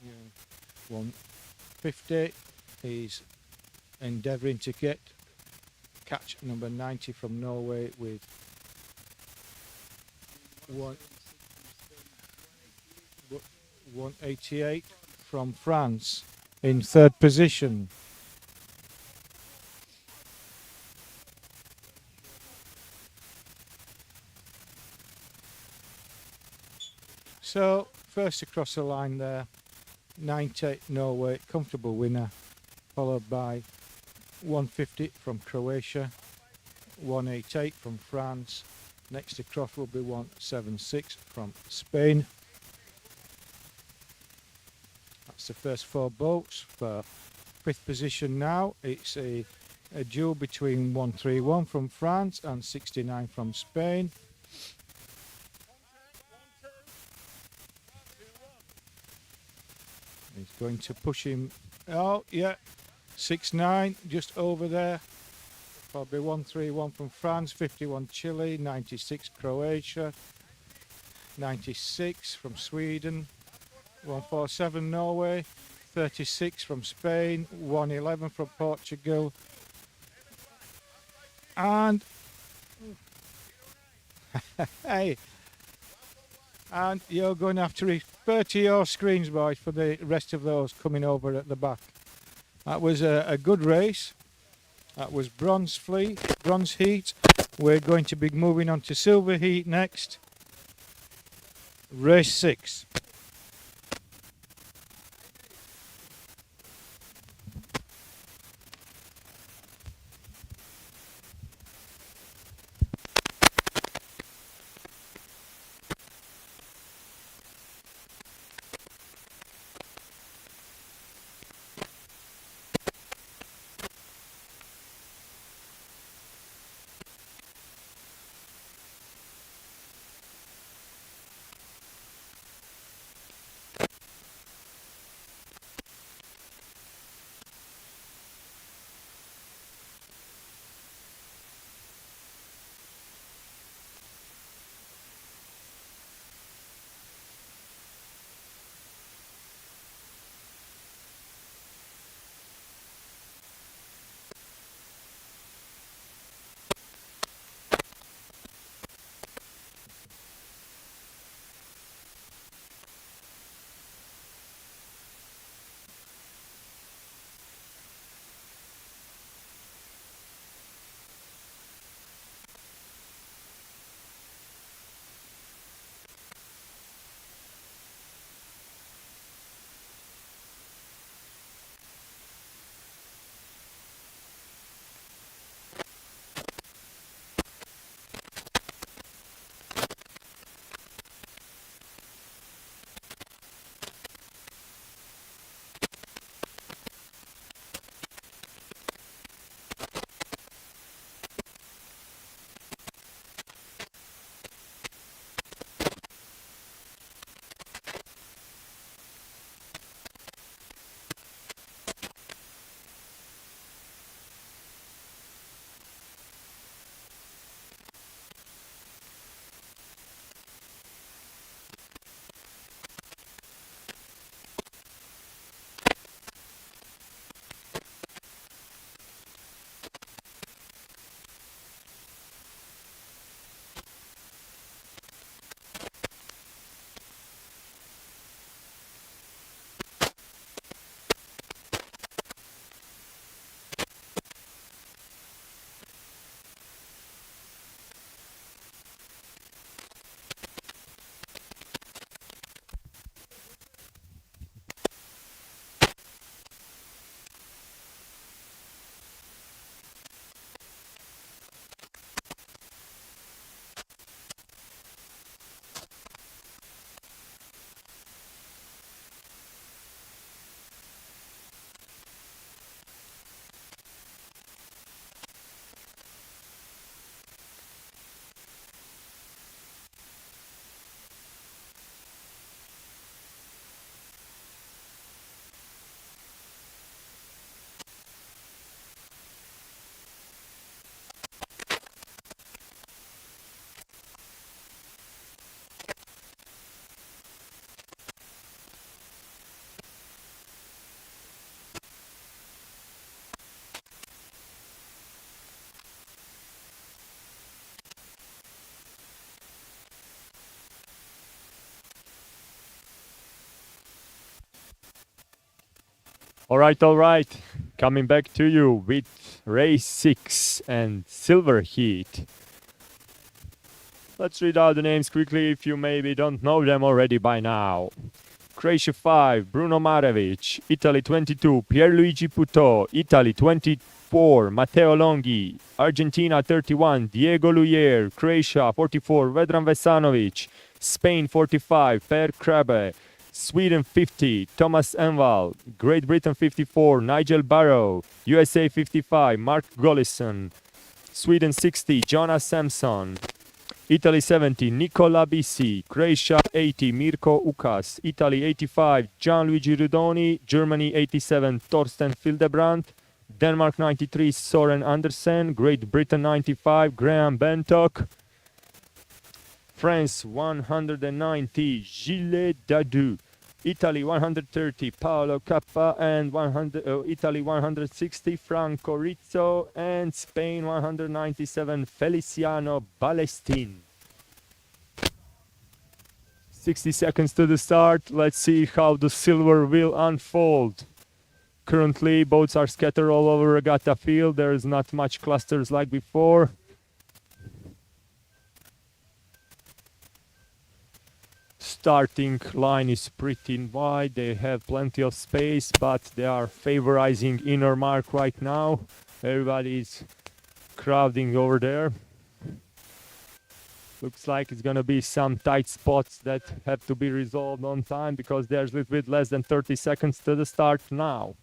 Yeah. 150. He's endeavouring to catch number 90 from Norway with 188 from France in third position. So first across the line there, 90 Norway, comfortable winner, followed by 150 from Croatia, 188 from France. Next across will be 176 from Spain. That's the first 4 boats. For 5th position now, it's a duel between 131 from France and 69 from Spain. He's going to push him. Oh, yeah. 6-9, just over there. Probably 131 from France, 51 Chile, 96 Croatia, 96 from Sweden, 147 Norway, 36 from Spain, 111 from Portugal, and hey, and you're going to have to refer to your screens, boys, for the rest of those coming over at the back. That was a good race. That was bronze heat. We're going to be moving on to silver heat next. Race 6. All right. Coming back to you with race 6 and silver heat. Let's read out the names quickly if you maybe don't know them already by now. Croatia 5, Bruno Marevic. Italy 22, Pierluigi Puto. Italy 24, Matteo Longhi. Argentina 31, Diego Luyer. Croatia 44, Vedran Vesanovic. Spain 45, Per Krabbe. Sweden 50, Thomas Enval. Great Britain 54, Nigel Barrow. USA 55, Mark Gollison. Sweden 60, Jonas Samson. Italy 70, Nicola Bisi. Croatia 80, Mirko Ukas. Italy 85, Gianluigi Rudoni. Germany 87, Torsten Fildebrandt. Denmark 93, Soren Andersen. Great Britain 95, Graham Bentock. France 190, Gilles Dadu. Italy 130, Paolo Cappa, and Italy 160, Franco Rizzo, and Spain 197, Feliciano Balestin. 60 seconds to the start. Let's see how the silver will unfold. Currently, boats are scattered all over regatta field. There is not much clusters like before. Starting line is pretty wide. They have plenty of space, but they are favorizing inner mark right now. Everybody is crowding over there. Looks like it's gonna be some tight spots that have to be resolved on time, because there's a little bit less than 30 seconds to the start now.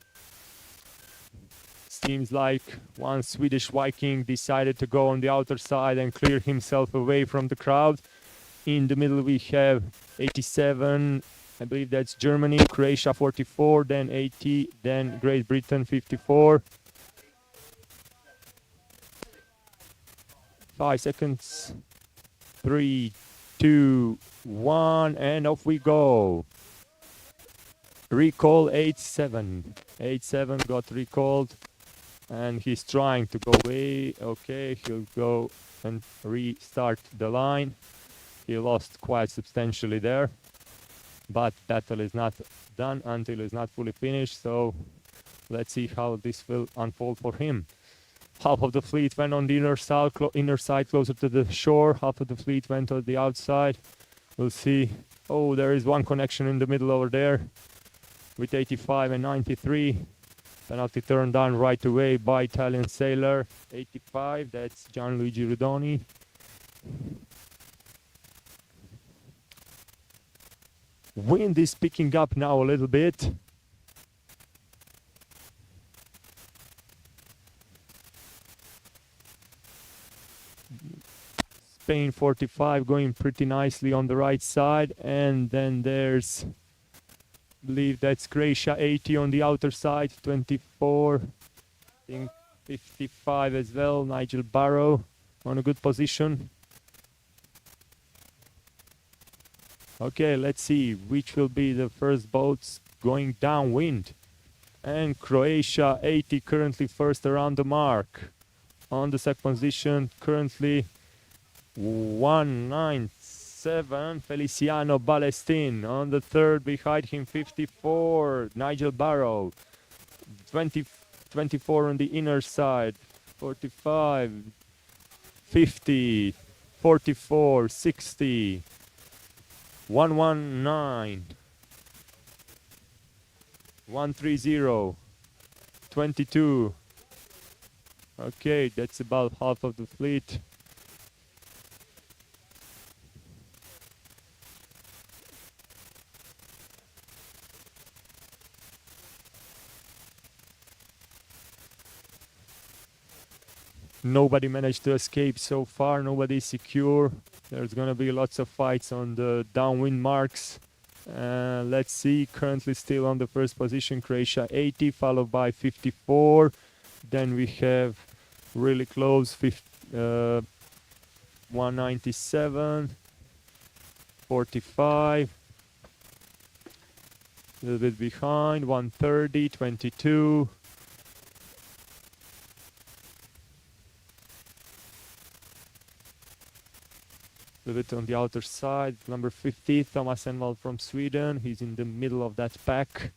Seems like one Swedish Viking decided to go on the outer side and clear himself away from the crowd. In the middle we have 87, I believe that's Germany, Croatia 44, then 80, then Great Britain 54. 5 seconds. 3, 2, 1, and off we go. Recall 87. 87 got recalled, and he's trying to go away. Okay, he'll go and restart the line. He lost quite substantially there, but battle is not done until it's not fully finished, so let's see how this will unfold for him. Half of the fleet went on the inner side closer to the shore. Half of the fleet went on the outside. We'll see. Oh, there is one connection in the middle over there with 85 and 93. Penalty turned down right away by Italian sailor. 85, that's Gianluigi Rudoni. Wind is picking up now a little bit. Spain 45 going pretty nicely on the right side, and then there's, I believe that's Croatia 80 on the outer side, 24, I think 55 as well, Nigel Barrow on a good position. Okay, let's see which will be the first boats going downwind. And Croatia 80 currently first around the mark. On the second position currently 197, Feliciano Balestin. On the third, behind him 54, Nigel Barrow. 24 on the inner side, 45, 50, 44, 60, 119, 130, 22. Okay, that's about half of the fleet. Nobody managed to escape so far, nobody is secure. There's gonna be lots of fights on the downwind marks. Let's see, currently still on the first position, Croatia 80, followed by 54. Then we have really close 197, 45. A little bit behind, 130, 22. A little bit on the outer side, number 50, Thomas Envall from Sweden. He's in the middle of that pack.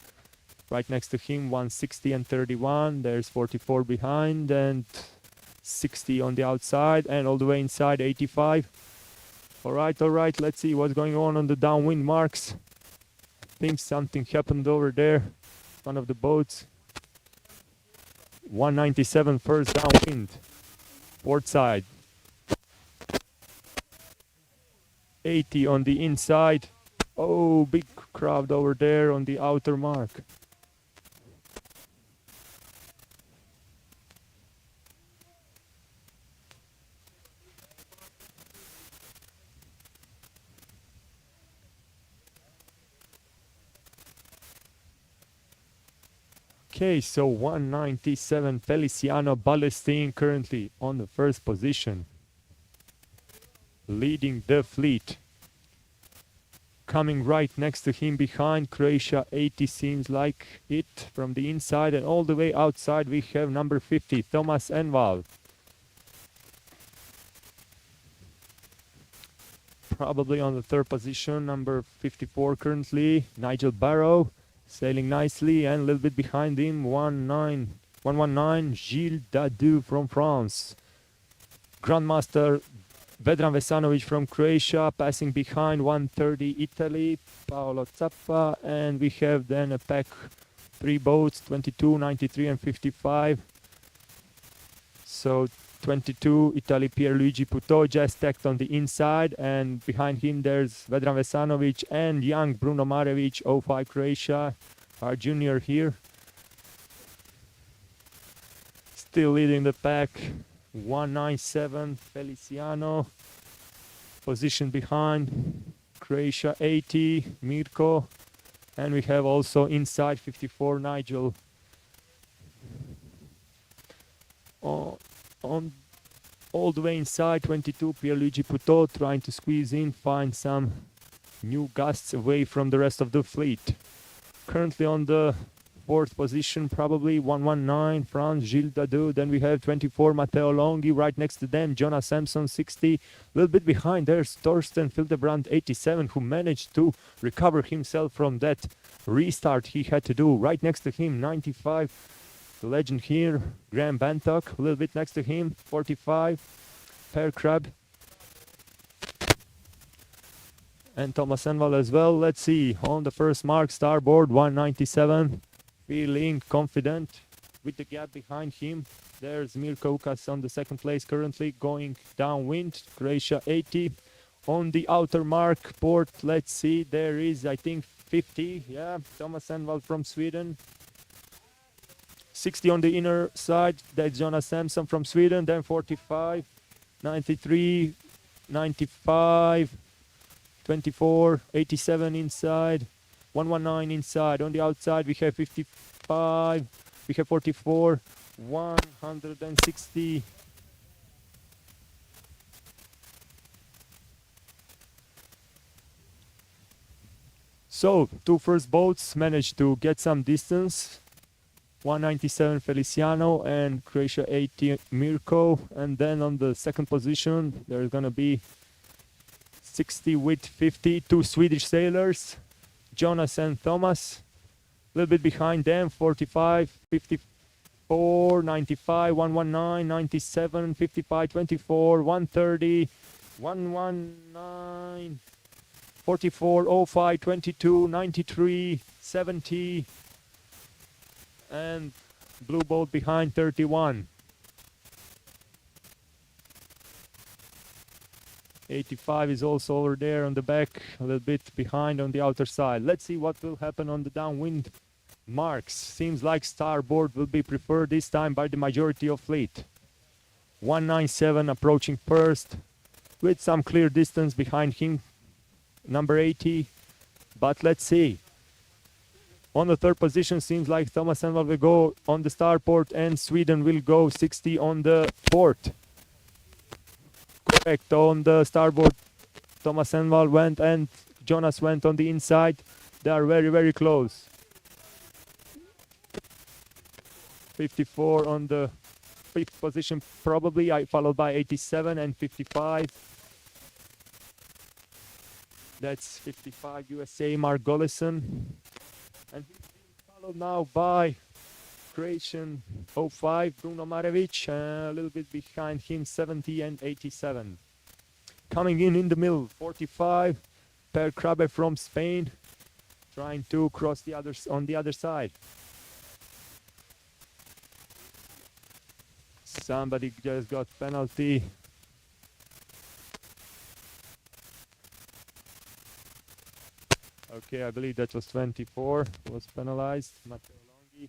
Right next to him, 160 and 31. There's 44 behind and 60 on the outside, and all the way inside 85. All right, let's see what's going on the downwind marks. I think something happened over there, one of the boats. 197 first downwind, port side. 80 on the inside. Oh, big crowd over there on the outer mark. Okay, so 197 Feliciano Ballestin currently on the first position, leading the fleet. Coming right next to him behind, Croatia 80 seems like it from the inside, and all the way outside we have number 50, Thomas Enval. Probably on the third position, number 54 currently, Nigel Barrow, sailing nicely, and a little bit behind him, 119 Gilles Dadu from France. Grandmaster Vedran Vesanovic from Croatia, passing behind 130 Italy, Paolo Zappa, and we have then a pack, 3 boats, 22, 93 and 55. So 22 Italy, Pierluigi Putoja stacked on the inside, and behind him there's Vedran Vesanovic and young Bruno Marevic, 05 Croatia, our junior here. Still leading the pack, 197 Feliciano, position behind Croatia 80 Mirko, and we have also inside 54 Nigel. On all the way inside 22 Pierluigi Puto, trying to squeeze in, find some new gusts away from the rest of the fleet. Currently on the fourth position, probably 119 France Gilles Dadu. Then we have 24 Matteo Longhi. Right next to them, Jonas Sampson 60. A little bit behind, there's Torsten Fildebrand 87, who managed to recover himself from that restart he had to do. Right next to him, 95, the legend here, Graham Bantock. A little bit next to him, 45, Per Crab. And Thomas Enval as well. Let's see, on the first mark, starboard 197. Feeling confident with the gap behind him. There's Mirko Ukas on the second place, currently going downwind. Croatia 80. On the outer mark, port, let's see, there is, I think, 50. Yeah, Thomas Enval from Sweden. 60 on the inner side, that's Jonas Sampson from Sweden. Then 45, 93, 95, 24, 87 inside. 119 inside. On the outside we have 55, we have 44, 160. So, 2 first boats managed to get some distance. 197 Feliciano and Croatia 80 Mirko. And then on the second position there's gonna be 60 with 50, 2 Swedish sailors, Jonas and Thomas. A little bit behind them, 45, 54, 95, 119, 97, 55, 24, 130, 119, 44, 05, 22, 93, 70, and blue boat behind 31. 85 is also over there on the back, a little bit behind on the outer side. Let's see what will happen on the downwind marks. Seems like starboard will be preferred this time by the majority of fleet. 197 approaching first, with some clear distance behind him, number 80. But let's see. On the third position, seems like Thomas Enval will go on the starboard and Sweden will go 60 on the port. Correct, on the starboard Thomas Enval went and Jonas went on the inside. They are very, very close. 54 on the fifth position probably, followed by 87 and 55. That's 55 USA Mark Gollison. And Followed now by Croatian 05, Bruno Marevic, a little bit behind him, 70 and 87. Coming in the middle, 45, Per Krabbe from Spain, trying to cross the others on the other side. Somebody just got penalty. Okay, I believe that was 24, was penalized. Matteo Longhi.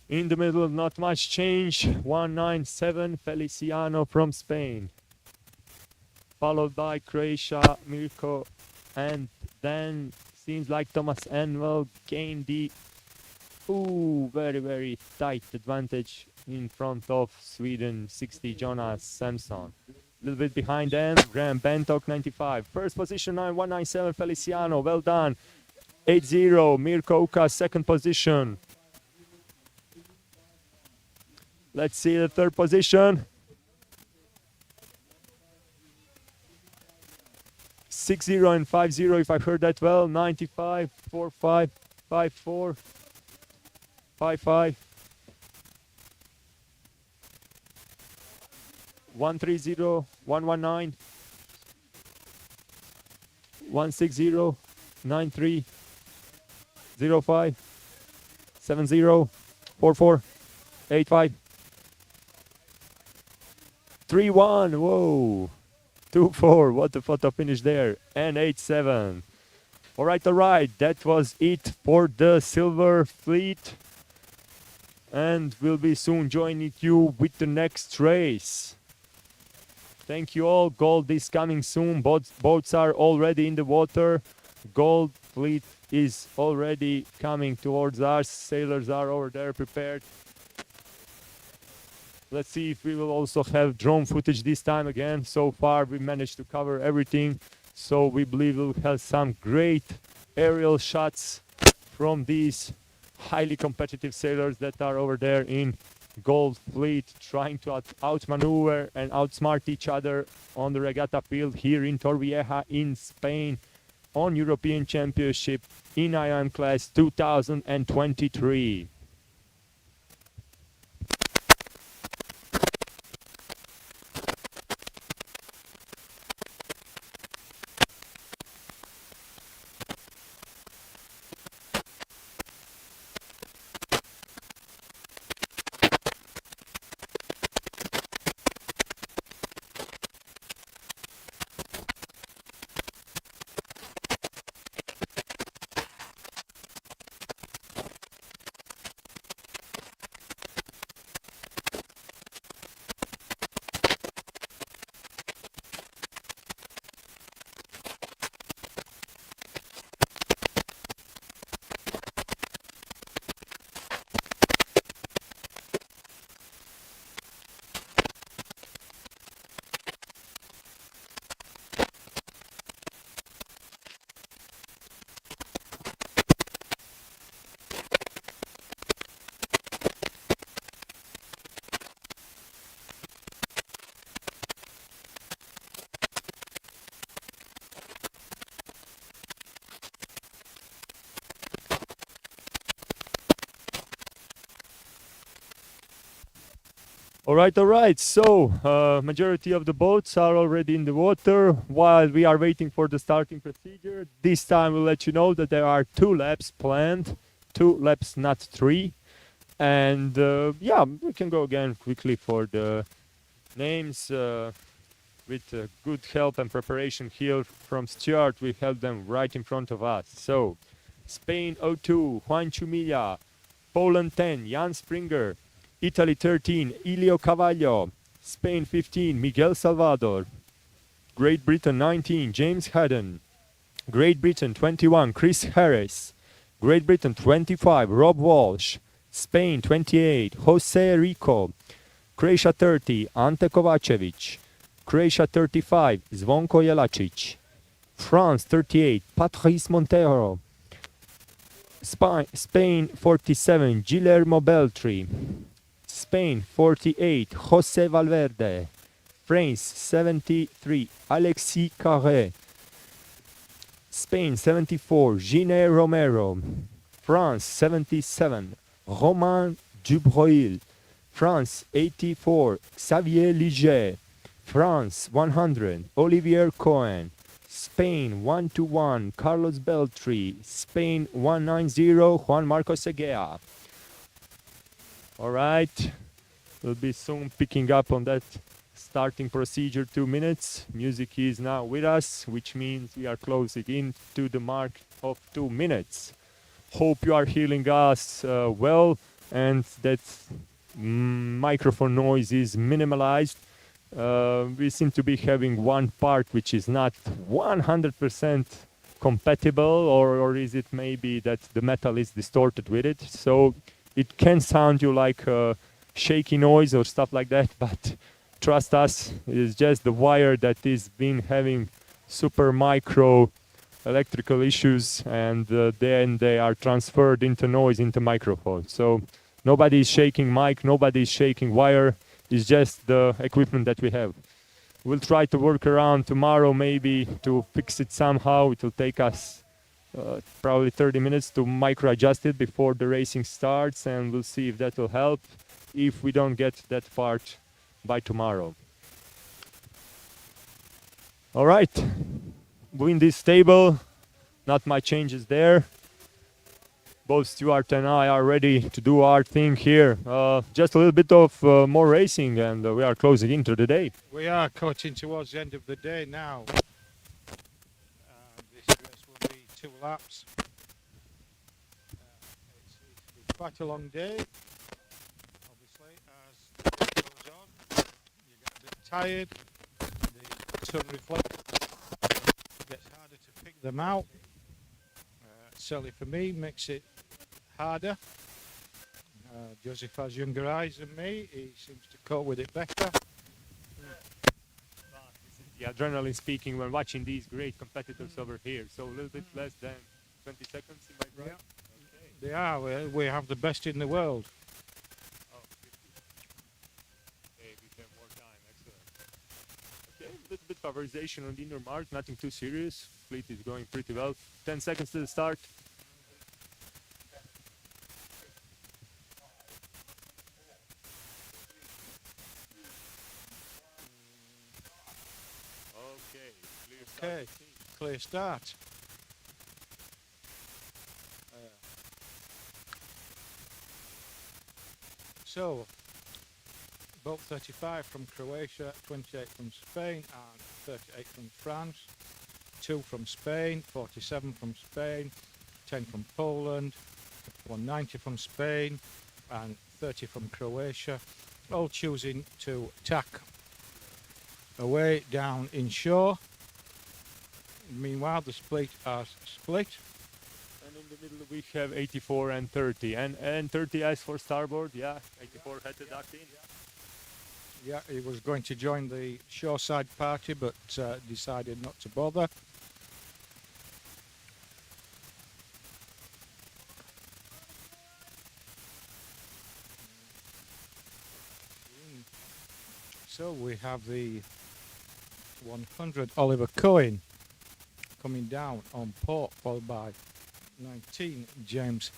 In the middle, not much change. 197, Feliciano from Spain. Followed by Croatia, Mirko, and then seems like Thomas Enwell gained the very, very tight advantage in front of Sweden, 60, Jonas Samson. A little bit behind them, Graham Bentok, 95. First position, 197, Feliciano, well done. 8-0, Mirko Uka, second position. Let's see the third position. 6-0 and 5-0, if I heard that well. 95, 4-5, 5-4, 5-5. 1-3-0, 1-1-9, 1-6-0, 9-3, 0-5, 7-0, 4-4, 8-5, 3-1, whoa, 2-4, what a photo finish there, and 8-7. All right, that was it for the Silver Fleet, and we'll be soon joining you with the next race. Thank you all. Gold is coming soon. Boats are already in the water. Gold Fleet is already coming towards us. Sailors are over there prepared. Let's see if we will also have drone footage this time again. So far we managed to cover everything. So we believe we'll have some great aerial shots from these highly competitive sailors that are over there in Gold Fleet, trying to outmaneuver and outsmart each other on the regatta field here in Torrevieja in Spain on European Championship in IOM class 2023. All right. So, majority of the boats are already in the water while we are waiting for the starting procedure. This time we'll let you know that there are 2 laps planned, 2 laps, not 3. And yeah, we can go again quickly for the names. With good help and preparation here from Stuart, we held them right in front of us. So, Spain 02, Juan Chumilla, Poland 10, Jan Springer, Italy 13, Elio Cavallo, Spain 15, Miguel Salvador, Great Britain 19, James Haddon, Great Britain 21, Chris Harris, Great Britain 25, Rob Walsh, Spain 28, Jose Rico, Croatia 30, Ante Kovacevic, Croatia 35, Zvonko Jelacic, France 38, Patrice Montero, Spain 47, Guillermo Beltri, Spain 48, Jose Valverde, France 73, Alexis Carré, Spain 74, Gine Romero. France 77, Romain Dubreuil. France 84, Xavier Liget. France 100, Olivier Cohen. Spain 121, Carlos Beltri. Spain 190, Juan Marcos Egea. All right, we'll be soon picking up on that starting procedure, 2 minutes. Music is now with us, which means we are closing in to the mark of 2 minutes. Hope you are hearing us well and that microphone noise is minimalized. We seem to be having one part which is not 100% compatible, or is it maybe that the metal is distorted with it? So it can sound you like a shaky noise or stuff like that, but trust us, it is just the wire that is been having super micro electrical issues, and then they are transferred into noise into microphone. So nobody is shaking mic, nobody is shaking wire. It's just the equipment that we have. We'll try to work around tomorrow maybe to fix it somehow. It will take us probably 30 minutes to micro adjust it before the racing starts, and we'll see if that will help if we don't get that part by tomorrow. All right, wind is stable, not much changes there. Both Stuart and I are ready to do our thing here. Just a little bit of more racing, and we are closing into the day. We are cutting towards the end of the day now. This race will be 2 laps. It's been quite a long day, obviously, as it goes on. You get a bit tired, the sun reflects, it gets harder to pick them out. Certainly for me, makes it harder. Joseph has younger eyes than me, he seems to cope with it better. The adrenaline speaking when watching these great competitors over here. So a little bit less than 20 seconds, am I right? Yeah. They are, we have the best in the world. Oh, 50. Okay, we have more time, excellent. Okay, a little bit favorization on the inner mark, nothing too serious. Fleet is going pretty well. 10 seconds to the start. Okay, clear start. So, boat 35 from Croatia, 28 from Spain and 38 from France, 2 from Spain, 47 from Spain, 10 from Poland, 190 from Spain and 30 from Croatia, all choosing to tack away down inshore. Meanwhile, the split are split. And in the middle we have 84 and 30. And 30 as for starboard, yeah. 84 had to duck in. Yeah, he was going to join the shoreside party, but decided not to bother. So we have the 100 Oliver Cohen coming down on port, followed by 19 James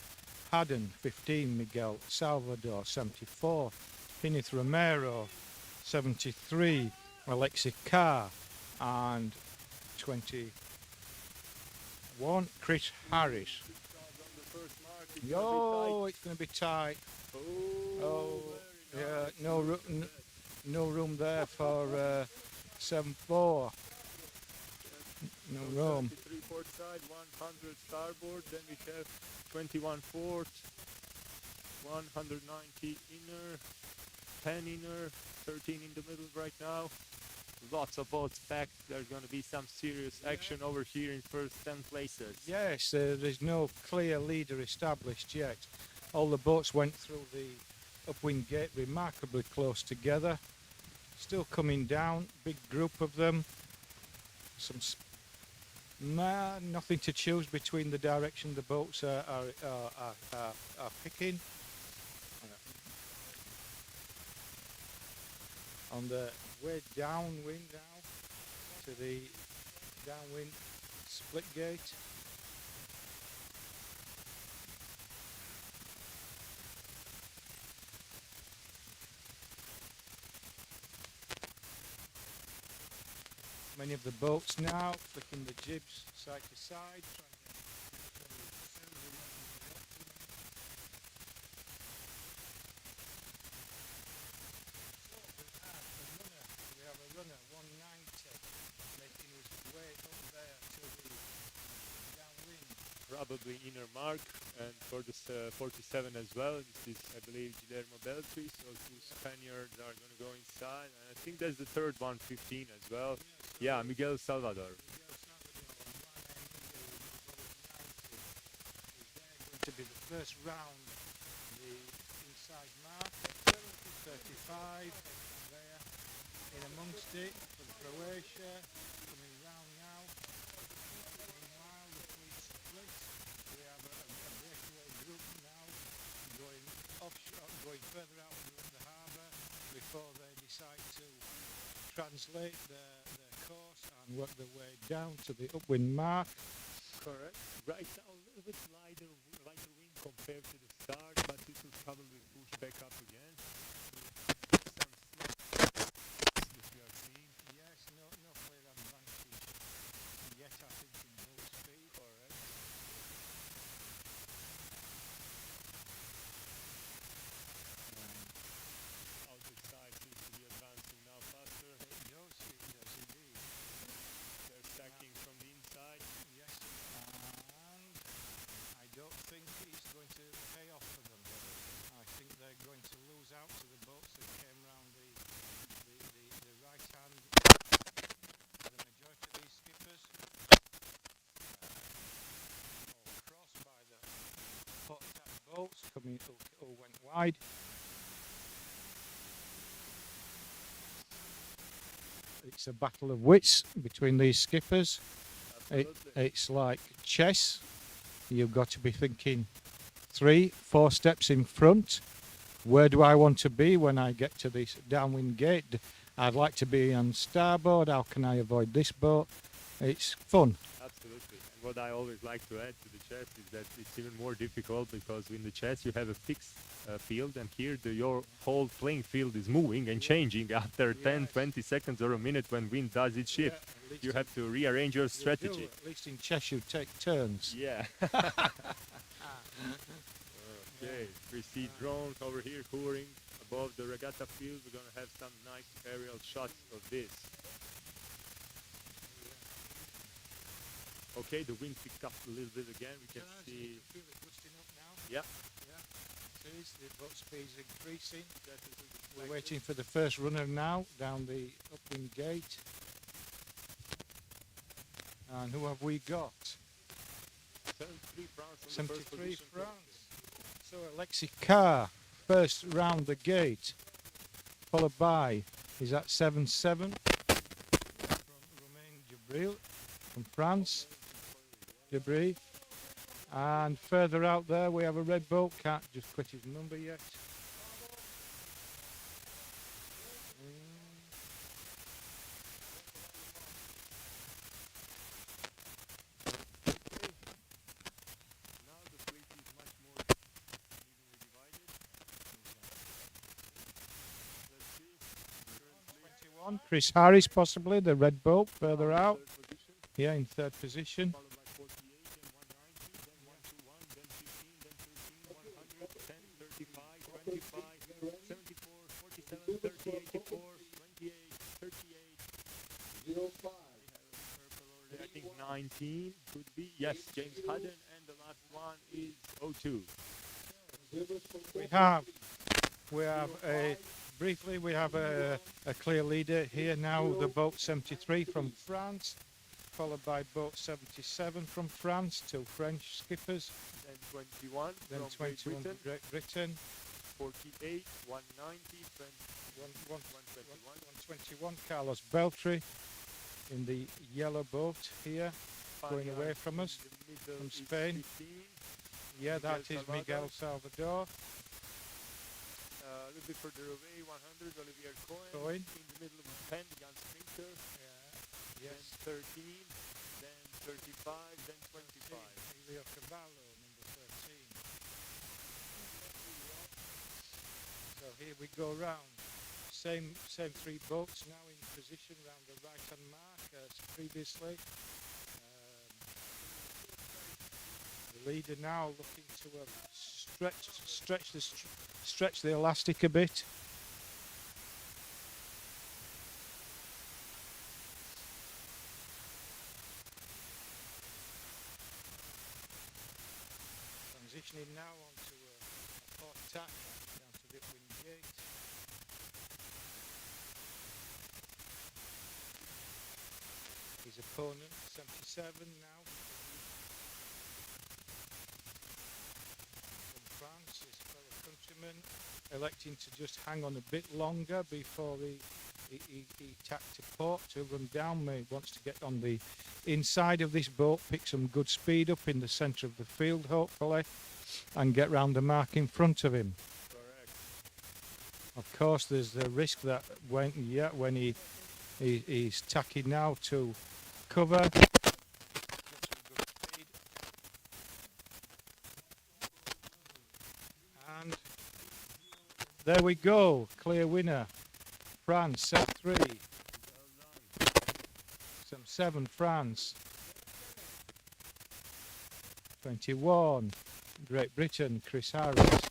Haddon, 15 Miguel Salvador, 74 Hinith Romero, 73 Alexi Carr, and 21 Chris Harris. Yo, it's going to be tight. Oh, yeah, no room there for 7-4. No room. 73 port side, 100 starboard, then we have 21 port, 190 inner, 10 inner, 13 in the middle right now. Lots of boats packed. There's going to be some serious action over here in first 10 places. Yes, there's no clear leader established yet. All the boats went through the upwind gate remarkably close together. Still coming down, big group of them. Nothing to choose between the direction the boats are picking. On the way downwind now to the downwind split gate. Many of the boats now flicking the jibs side to side. We have a runner 190 making his way up there to the downwind. Probably inner mark, and for the 47 as well. This is, I believe, Guillermo Beltri. So two Spaniards are going to go inside, and I think that's the third one, 15 as well. Yeah, Miguel Salvador. Going to be the first round, the inside mark, 35 there, in amongst it for Croatia, coming round now. Meanwhile, the fleet split. We have a breakaway group now going offshore, going further out the harbour before they decide to translate their course and work their way down to the upwind mark. Correct. Right now, a little bit lighter wind compared to the start, but this will probably push back up again. Some slope we are seeing. Yes, no clear advantage yet, I think, in boat speed. Correct. Outside side seems to be advancing now faster. It does indeed. They're stacking from the inside. Yes, and I don't think it's going to pay off for them. I think they're going to lose out to the boats that came round the right hand. The majority of these skippers all crossed by the hot tap boats coming all went wide. It's a battle of wits between these skippers. It's like chess. You've got to be thinking 3-4 steps in front. Where do I want to be when I get to this downwind gate? I'd like to be on starboard. How can I avoid this boat? It's fun. Absolutely. And what I always like to add to the chess is that it's even more difficult because in the chess you have a fixed field, and here your whole playing field is moving and changing after 10, 20 seconds or a minute when wind does its shift. You have to rearrange your strategy. At least in chess you take turns. Yeah. Okay, we see drones over here hovering above the regatta field. We're going to have some nice aerial shots of this. Okay, the wind picked up a little bit again. We can see. Feel it gusting up now. Yeah. It is. The boat speed is increasing. We're waiting for the first runner now down the upwind gate. And who have we got? 73 France. 73 France. So Alexei Carr, first round the gate, followed by, is that 7-7 from Romain Gibril from France. Debris. And further out there we have a red boat, can't just quit his number yet. Now the fleet is much more evenly divided. Let's see. Currently 21, Chris Harris possibly, the red boat further out. third position, Yeah, in third position. followed by 48 and 190, then 121, then 15, then 13, 100, 10, 35, 25, 74, 47, 30, 84, 28, 38. 05. I think 19 could be. Yes, James Hudden, and the last one is 02. We have briefly we have a clear leader here now, the boat 73 from France, followed by boat 77 from France, two French skippers, Then 21 then from 21 Great Britain, Great Britain, 48, 190, 121 Carlos Beltri in the yellow boat here, going away from us, from Spain. Yeah, that is Miguel Salvador. A little bit further away, 100, Olivier Cohen. Cohen. In the middle of 10, Jan Sprinter. Yes. Then 13, then 35, then 25. Emilio Cavallo, number 13. So here we go round. Same three boats now in position round the right-hand mark as previously. The leader now looking to stretch the elastic a bit. Transitioning now onto a port tack down to the wind gate. His opponent, 77 now. From France, his fellow countryman, electing to just hang on a bit longer before he tacked to port to run down. He wants to get on the inside of this boat, pick some good speed up in the centre of the field, hopefully, and get round the mark in front of him. Correct. Of course, there's the risk that when he's tacking now to cover. And there we go, clear winner. France, set 3. Some 7, France. 21, Great Britain, Chris Harris. 48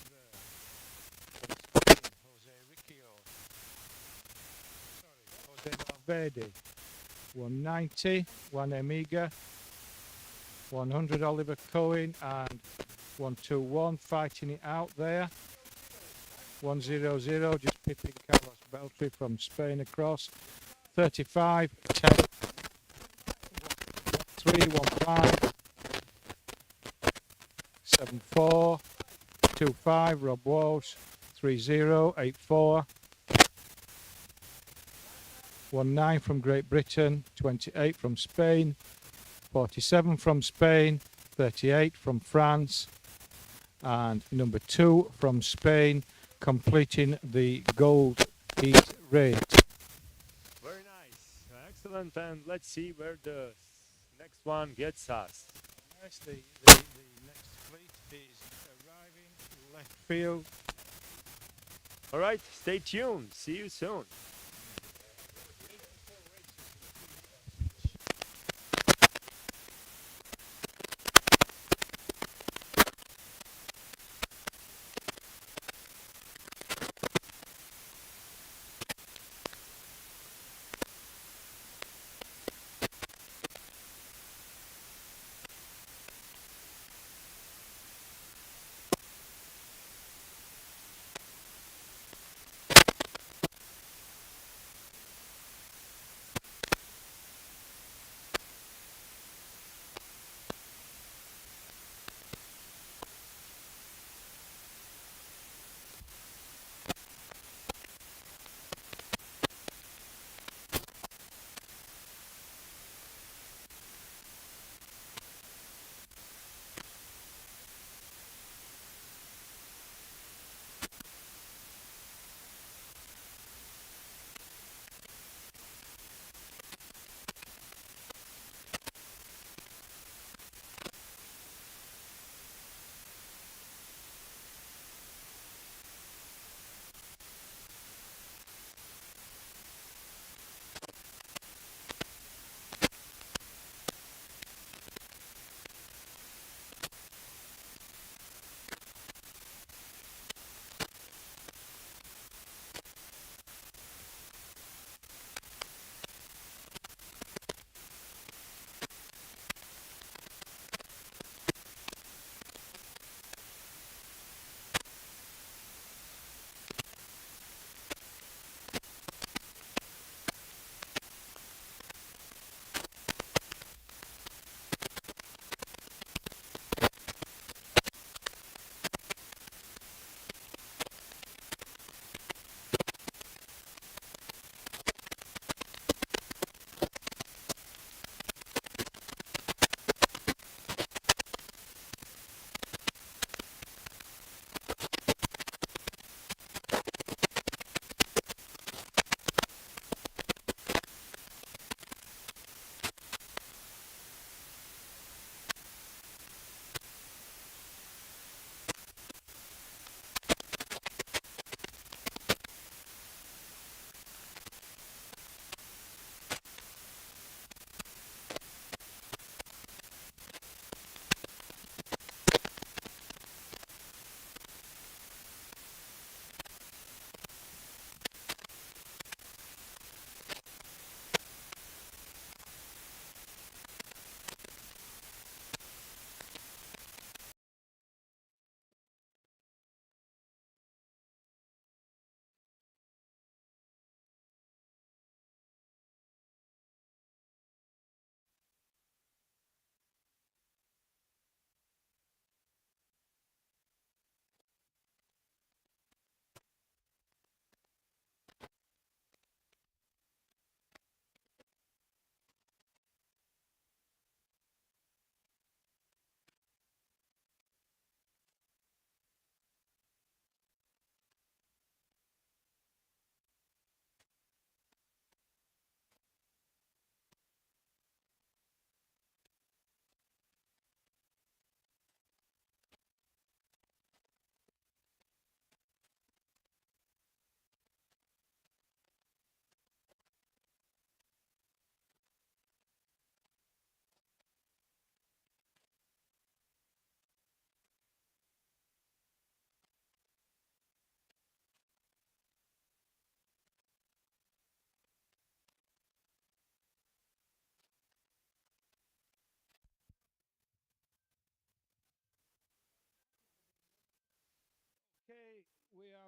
there. Jose Riccio. Sorry, Jose Valverde. 190, Juan Emiga. 100, Oliver Cohen, and 121 fighting it out there. 100, just pipping Carlos Beltri from Spain across. 35, 10, 3, 1-5, 7-4, 2-5, Rob Walsh, 3-0, 8-4, 1-9 from Great Britain, 28 from Spain, 47 from Spain, 38 from France, and number 2 from Spain, completing the gold heat rate. Very nice. Excellent. And let's see where the next one gets us. Yes, the next fleet is arriving left field. All right. Stay tuned. See you soon.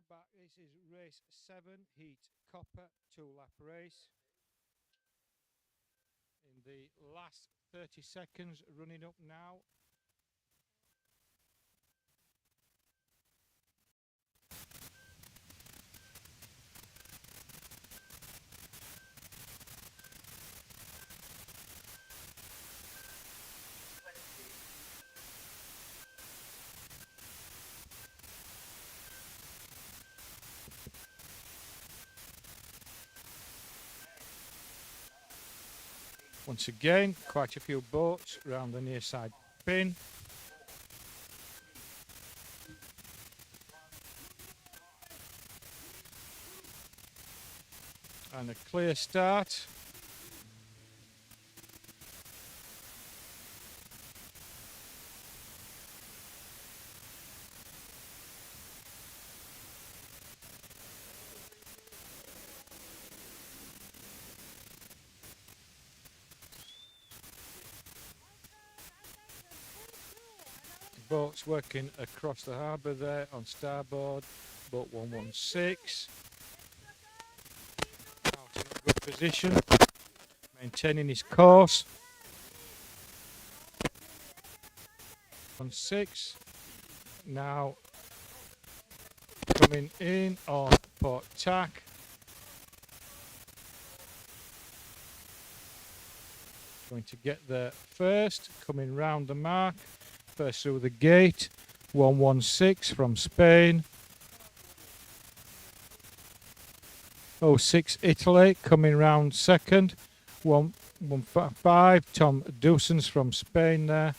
back. This is race 7, heat copper 2-lap race. In the last 30 seconds, running up now. Once again, quite a few boats around the near side pin. And a clear start. Boats working across the harbour there on starboard, boat 116. Out in a good position, maintaining his course. 16 now coming in on port tack. Going to get there first, coming round the mark. First through the gate, 116 from Spain. 06 Italy coming round second. 115 Tom Dewsons from Spain there.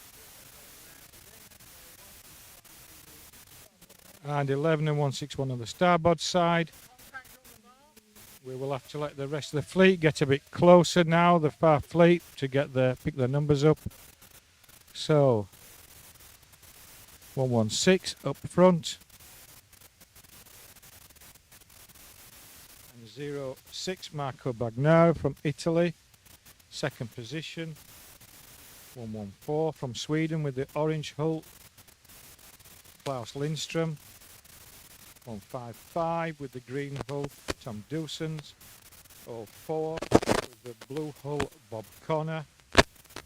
And 11 and 161 on the starboard side. We will have to let the rest of the fleet get a bit closer now, the far fleet, to get pick their numbers up. So 116 up front. And 06 Marco Bagnaro from Italy, second position. 114 from Sweden with the orange hull, Klaus Lindström. 155 with the green hull, Tom Dewsons. 04 with the blue hull, Bob Connor.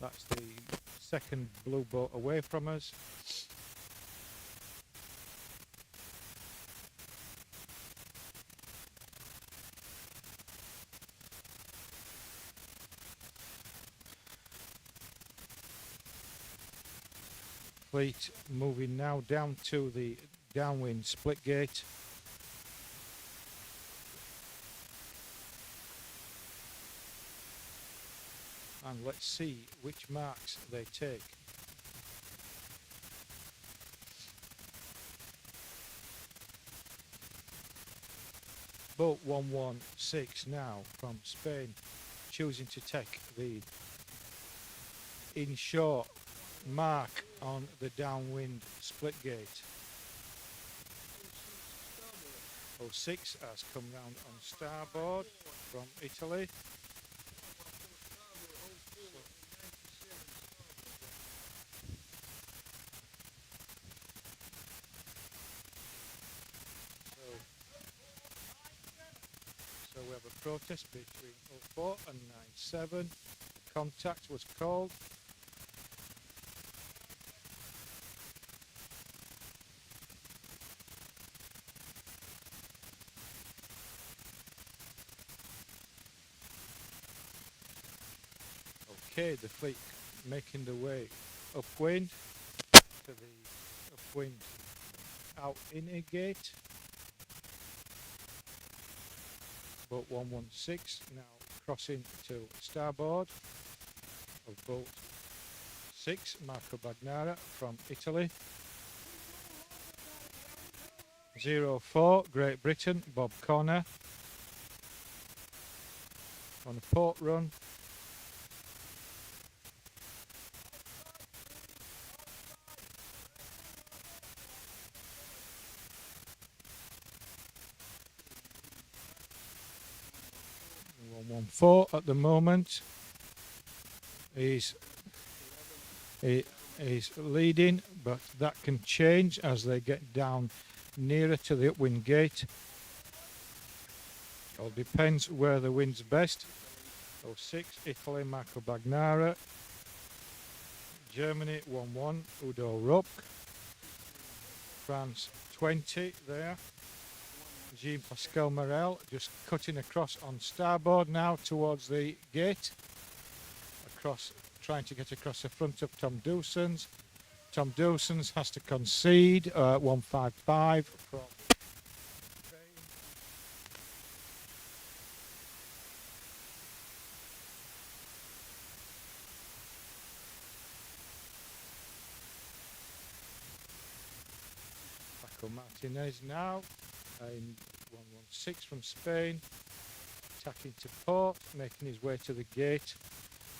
That's the second blue boat away from us. Fleet moving now down to the downwind split gate. And let's see which marks they take. Boat 116 now from Spain, choosing to take the inshore mark on the downwind split gate. 06 has come round on starboard from Italy. So we have a protest between 04 and 97. Contact was called. Okay, the fleet making the way upwind to the upwind out inner gate. Boat 116 now crossing to starboard of boat 6 Marco Bagnara from Italy. 04 Great Britain, Bob Connor on a port run. Four at the moment. He's leading, but that can change as they get down nearer to the upwind gate. All depends where the wind's best. 06, Italy, Marco Bagnara. Germany, 1-1, Udo Rupp. France, 20 there. Jean-Pascal Morel just cutting across on starboard now towards the gate. Across, trying to get across the front of Tom Dawson's. Tom Dawson's has to concede 155 from Spain. Paco Martinez now in 116 from Spain, attacking to port, making his way to the gate.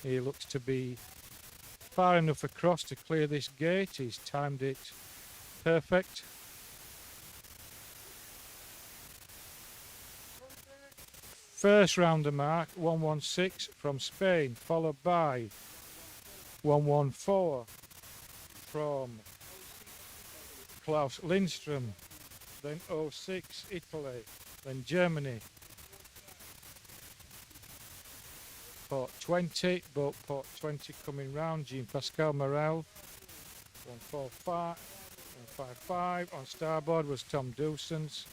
He looks to be far enough across to clear this gate. He's timed it perfect. First rounder mark, 116 from Spain, followed by 114 from Klaus Lindström, then 06 Italy, then Germany. Port 20, boat port 20 coming round, Jean-Pascal Morel, 145, 155, on starboard was Tom Dawson's.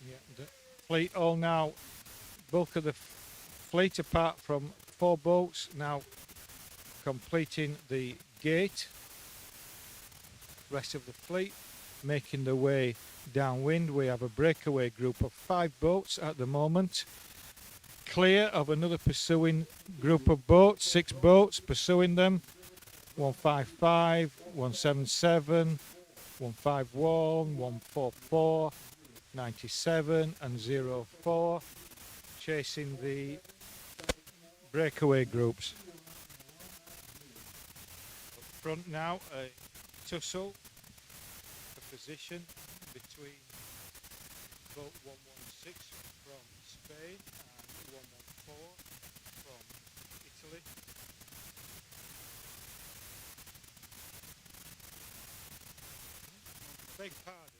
Yeah, the fleet all now, bulk of the fleet apart from 4 boats now completing the gate. Rest of the fleet making their way downwind. We have a breakaway group of 5 boats at the moment, clear of another pursuing group of boats, 6 boats pursuing them. 155, 177, 151, 144, 97 and 04 chasing the breakaway groups. Up front now a tussle for position between boat 116 from Spain and 114 from Italy. Beg pardon.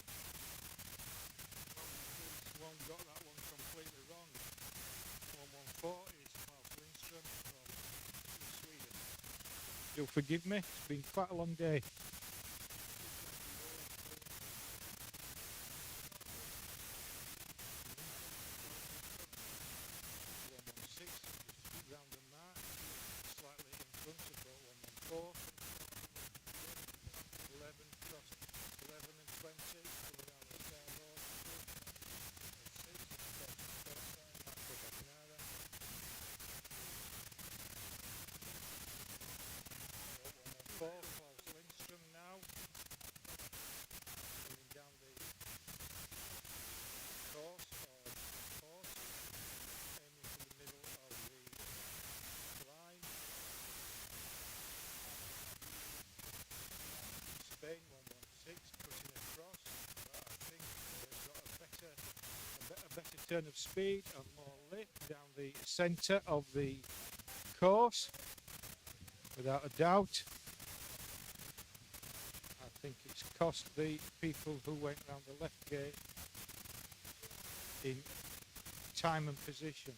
One got that one completely wrong. 114 is Klaus Lindström from Sweden. You'll forgive me, it's been quite a long day. Round the mark, slightly in front of boat 114. 11 cross 11 and 20 coming around the starboard. 6 cross Marco Bagnara. 114 Klaus Lindström now coming down the course or port, aiming for the middle of the line. Spain 116 pushing across, but I think they've got a better turn of speed and more lift down the centre of the course, without a doubt. I think it's cost the people who went round the left gate in time and position.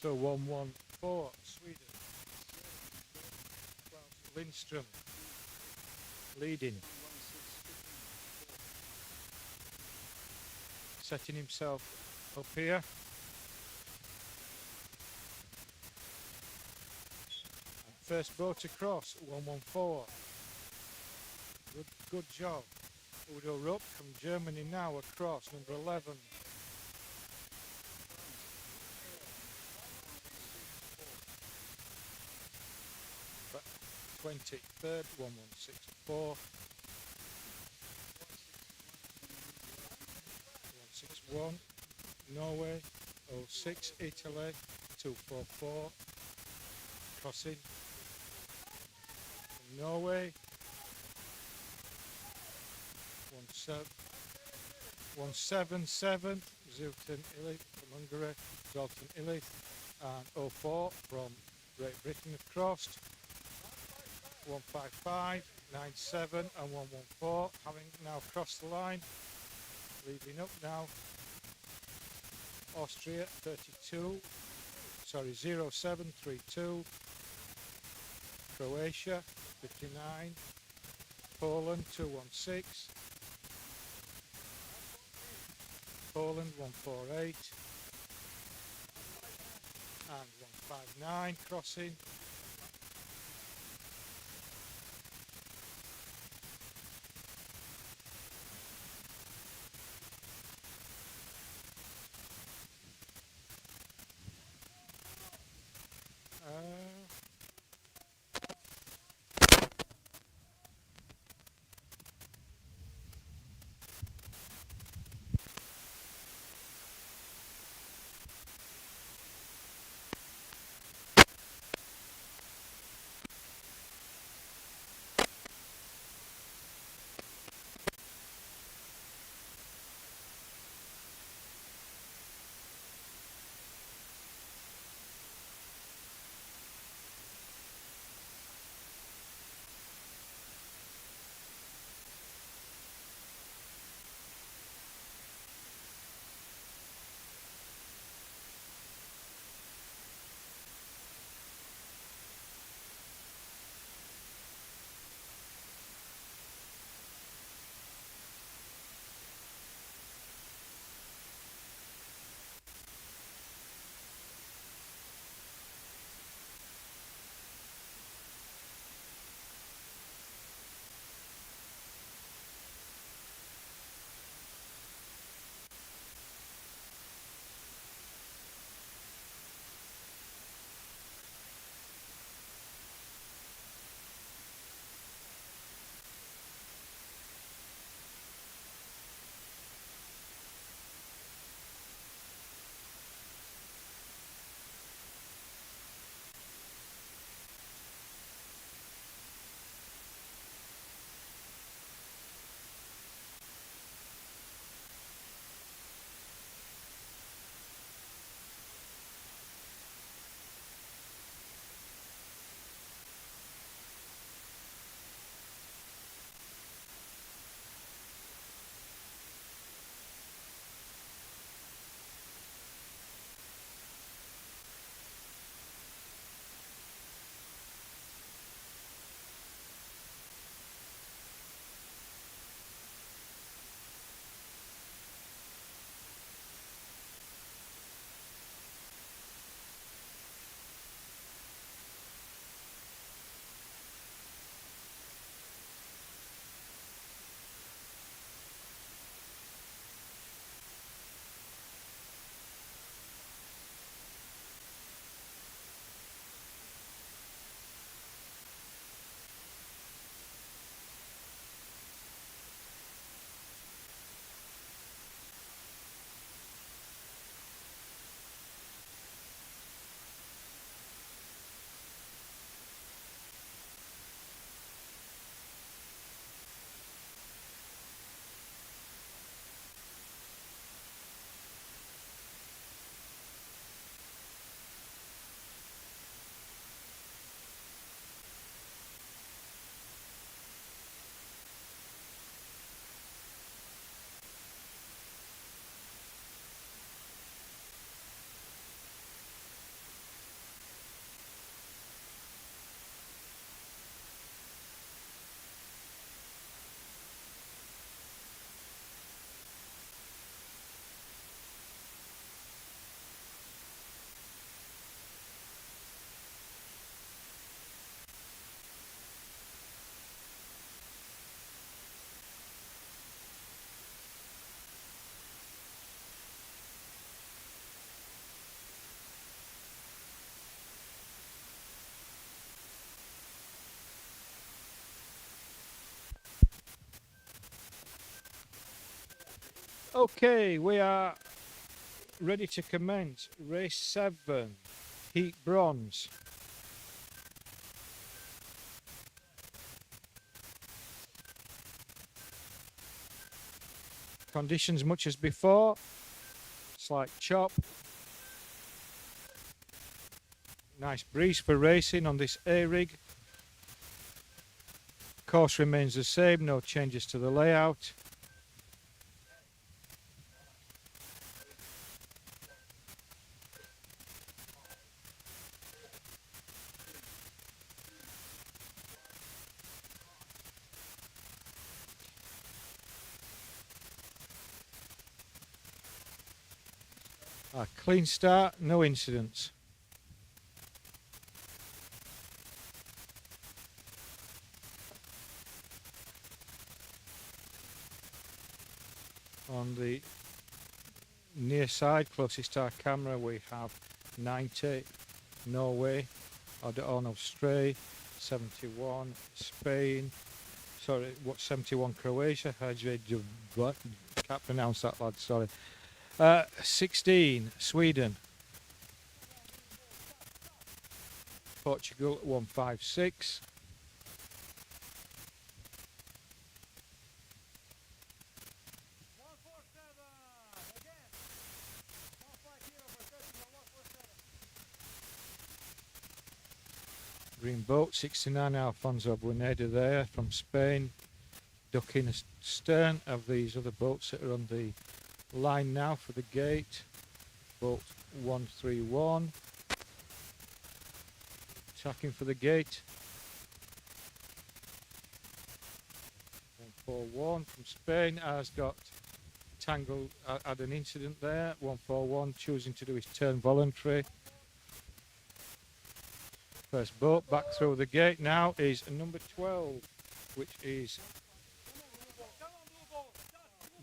So 114 Sweden. Klaus Lindström leading. Setting himself up here. And first boat across, 114. Good job. Udo Rupp from Germany now across, number 11. But 23rd, 1164. 161 Norway, 06 Italy, 244 crossing from Norway, 17 177, Zoltan Illich from Hungary, Zoltan Illich, and 04 from Great Britain have crossed. 155, 97 and 114 having now crossed the line. Leading up now. Austria 32, sorry 0732. Croatia 59. Poland 216. Poland 148 and 159 crossing. Okay, we are ready to commence race 7, heat bronze. conditions much as before. Slight chop. Nice breeze for racing on this A-rig. Course remains the same, no changes to the layout. A clean start, no incidents. On the near side, closest to our camera, we have 90, Norway, on Australia, 71, Spain, sorry, what 71 Croatia, can't pronounce that, lad, sorry. 16, Sweden, Portugal, 156. Green boat, 69, Alfonso Bueneda there from Spain, ducking astern of these other boats that are on the line now for the gate. Boat 131, attacking for the gate. 141 from Spain has got tangled, had an incident there. 141 choosing to do his turn voluntary. First boat back through the gate now is number 12, which is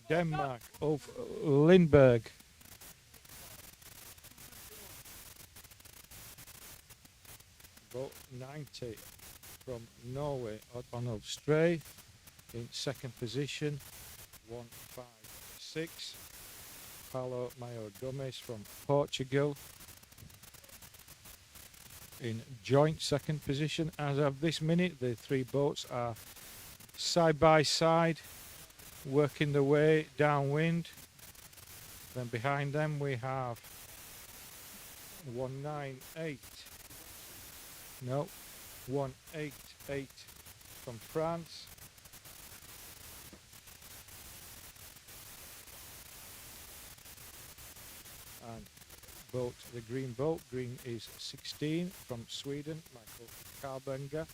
Denmark of Lindberg. Boat 90 from Norway on Australia in second position, 156. Paulo Mayor Gomes from Portugal in joint second position. As of this minute, the three boats are side by side, working their way downwind. Then behind them we have 198, no, 188 from France. And boat, the green boat, green is 16 from Sweden, Michael Karbenga.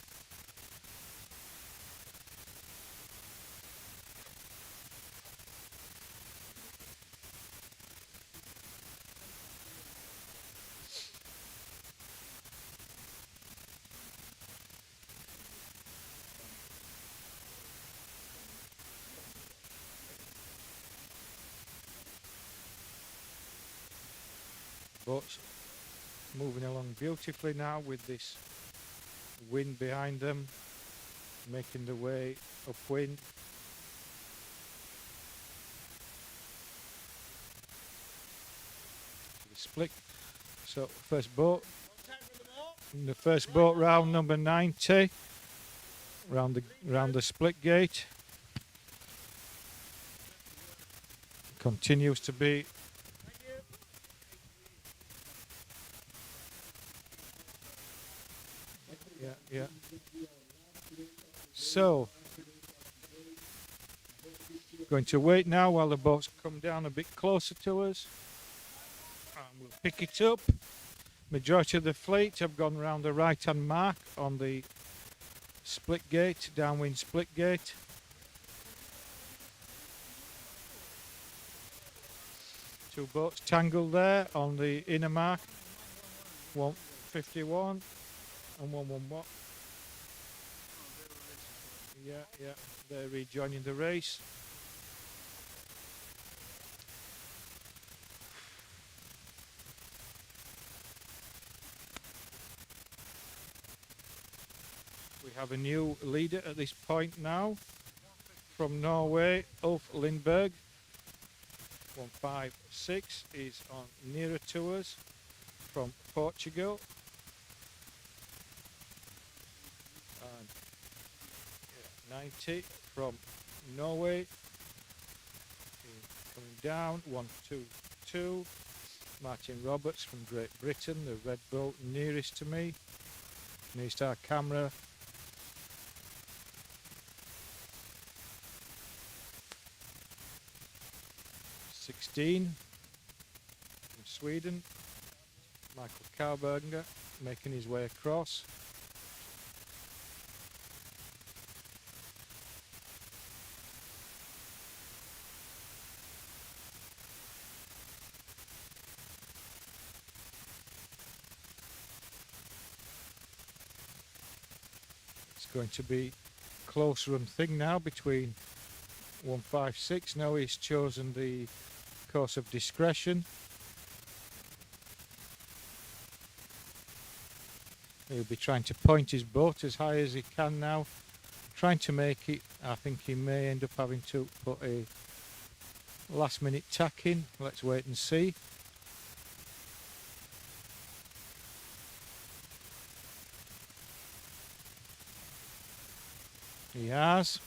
Boats moving along beautifully now with this wind behind them, making the way upwind. The split. So first boat, the first boat round, number 90, round the split gate. Continues to be yeah. So, going to wait now while the boats come down a bit closer to us. And we'll pick it up. Majority of the fleet have gone round the right-hand mark on the split gate, downwind split gate. Two boats tangled there on the inner mark. 151 and 111. Yeah, they're rejoining the race. We have a new leader at this point now from Norway, Ulf Lindberg. 156 is on nearer to us from Portugal. And 90 from Norway in down, 122. Martin Roberts from Great Britain, the red boat nearest to me, nearest our camera. '16 from Sweden, Michael Kauberger making his way across. It's going to be close run thing now between 156. Now he's chosen the course of discretion. He'll be trying to point his boat as high as he can now, trying to make it. I think he may end up having to put a last minute tack in. Let's wait and see. He has.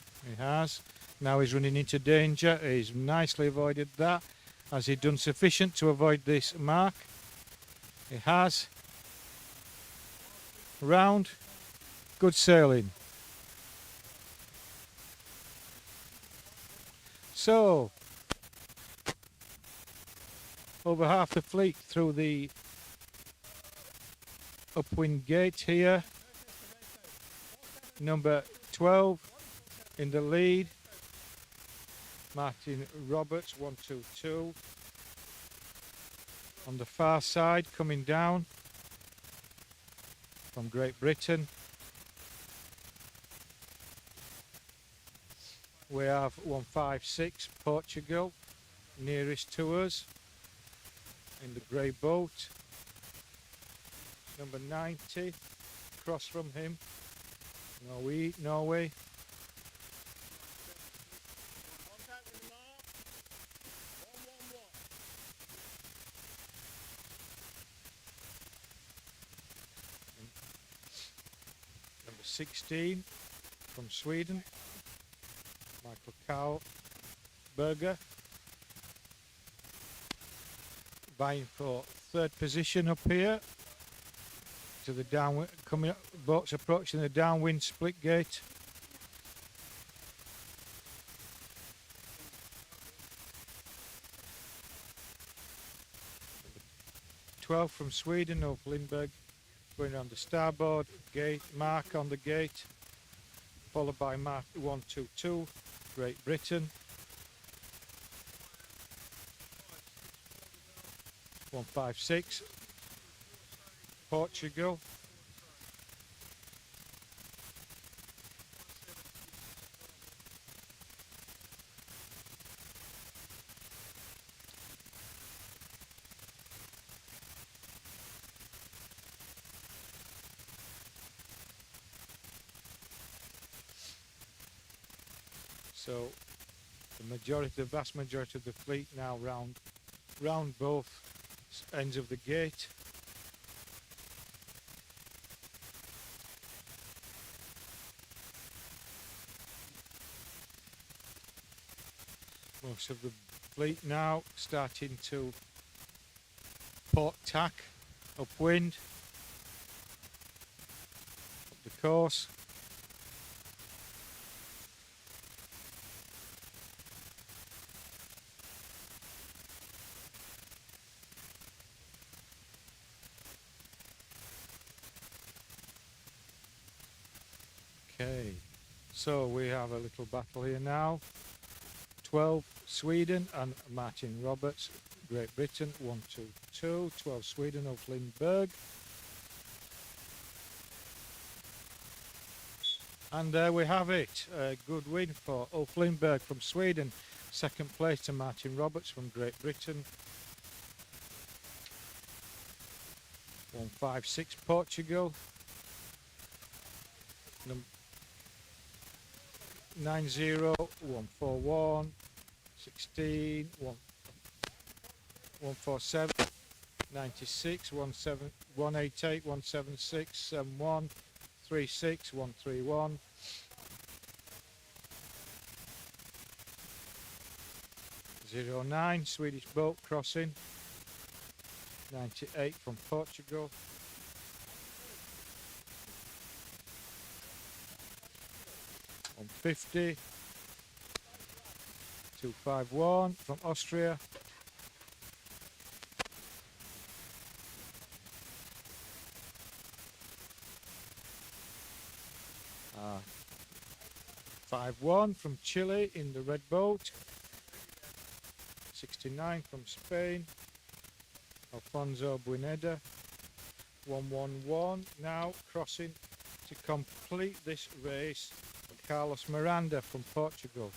Now he's running into danger. He's nicely avoided that. Has he done sufficient to avoid this mark? He has. Round. Good sailing. So, over half the fleet through the upwind gate here. Number 12 in the lead. Martin Roberts, 122. On the far side, coming down from Great Britain, we have 156 Portugal nearest to us in the grey boat. Number 90 across from him, Norway. Number 16 from Sweden, Michael Kauberger, vying for third position up here to the downwind, coming up, boats approaching the downwind split gate. Number 12 from Sweden, of Lindbergh, going around the starboard gate, mark on the gate, followed by mark 122, Great Britain. 156, Portugal. So the vast majority of the fleet now round both ends of the gate. Most of the fleet now starting to port tack upwind, up the course. Okay, so we have a little battle here now. 12 Sweden and Martin Roberts, Great Britain, 122. 12 Sweden of Lindbergh. And there we have it. A good win for Ulf Lindbergh from Sweden. Second place to Martin Roberts from Great Britain. 156 Portugal. 90, 141, 16, 147, 96, 188, 176, 71, 36, 131. 09 Swedish boat crossing. 98 from Portugal. On 50. 251 from Austria. Uh, 5-1 from Chile in the red boat. 69 from Spain. Alfonso Bueneda. 111 now crossing to complete this race. Carlos Miranda from Portugal.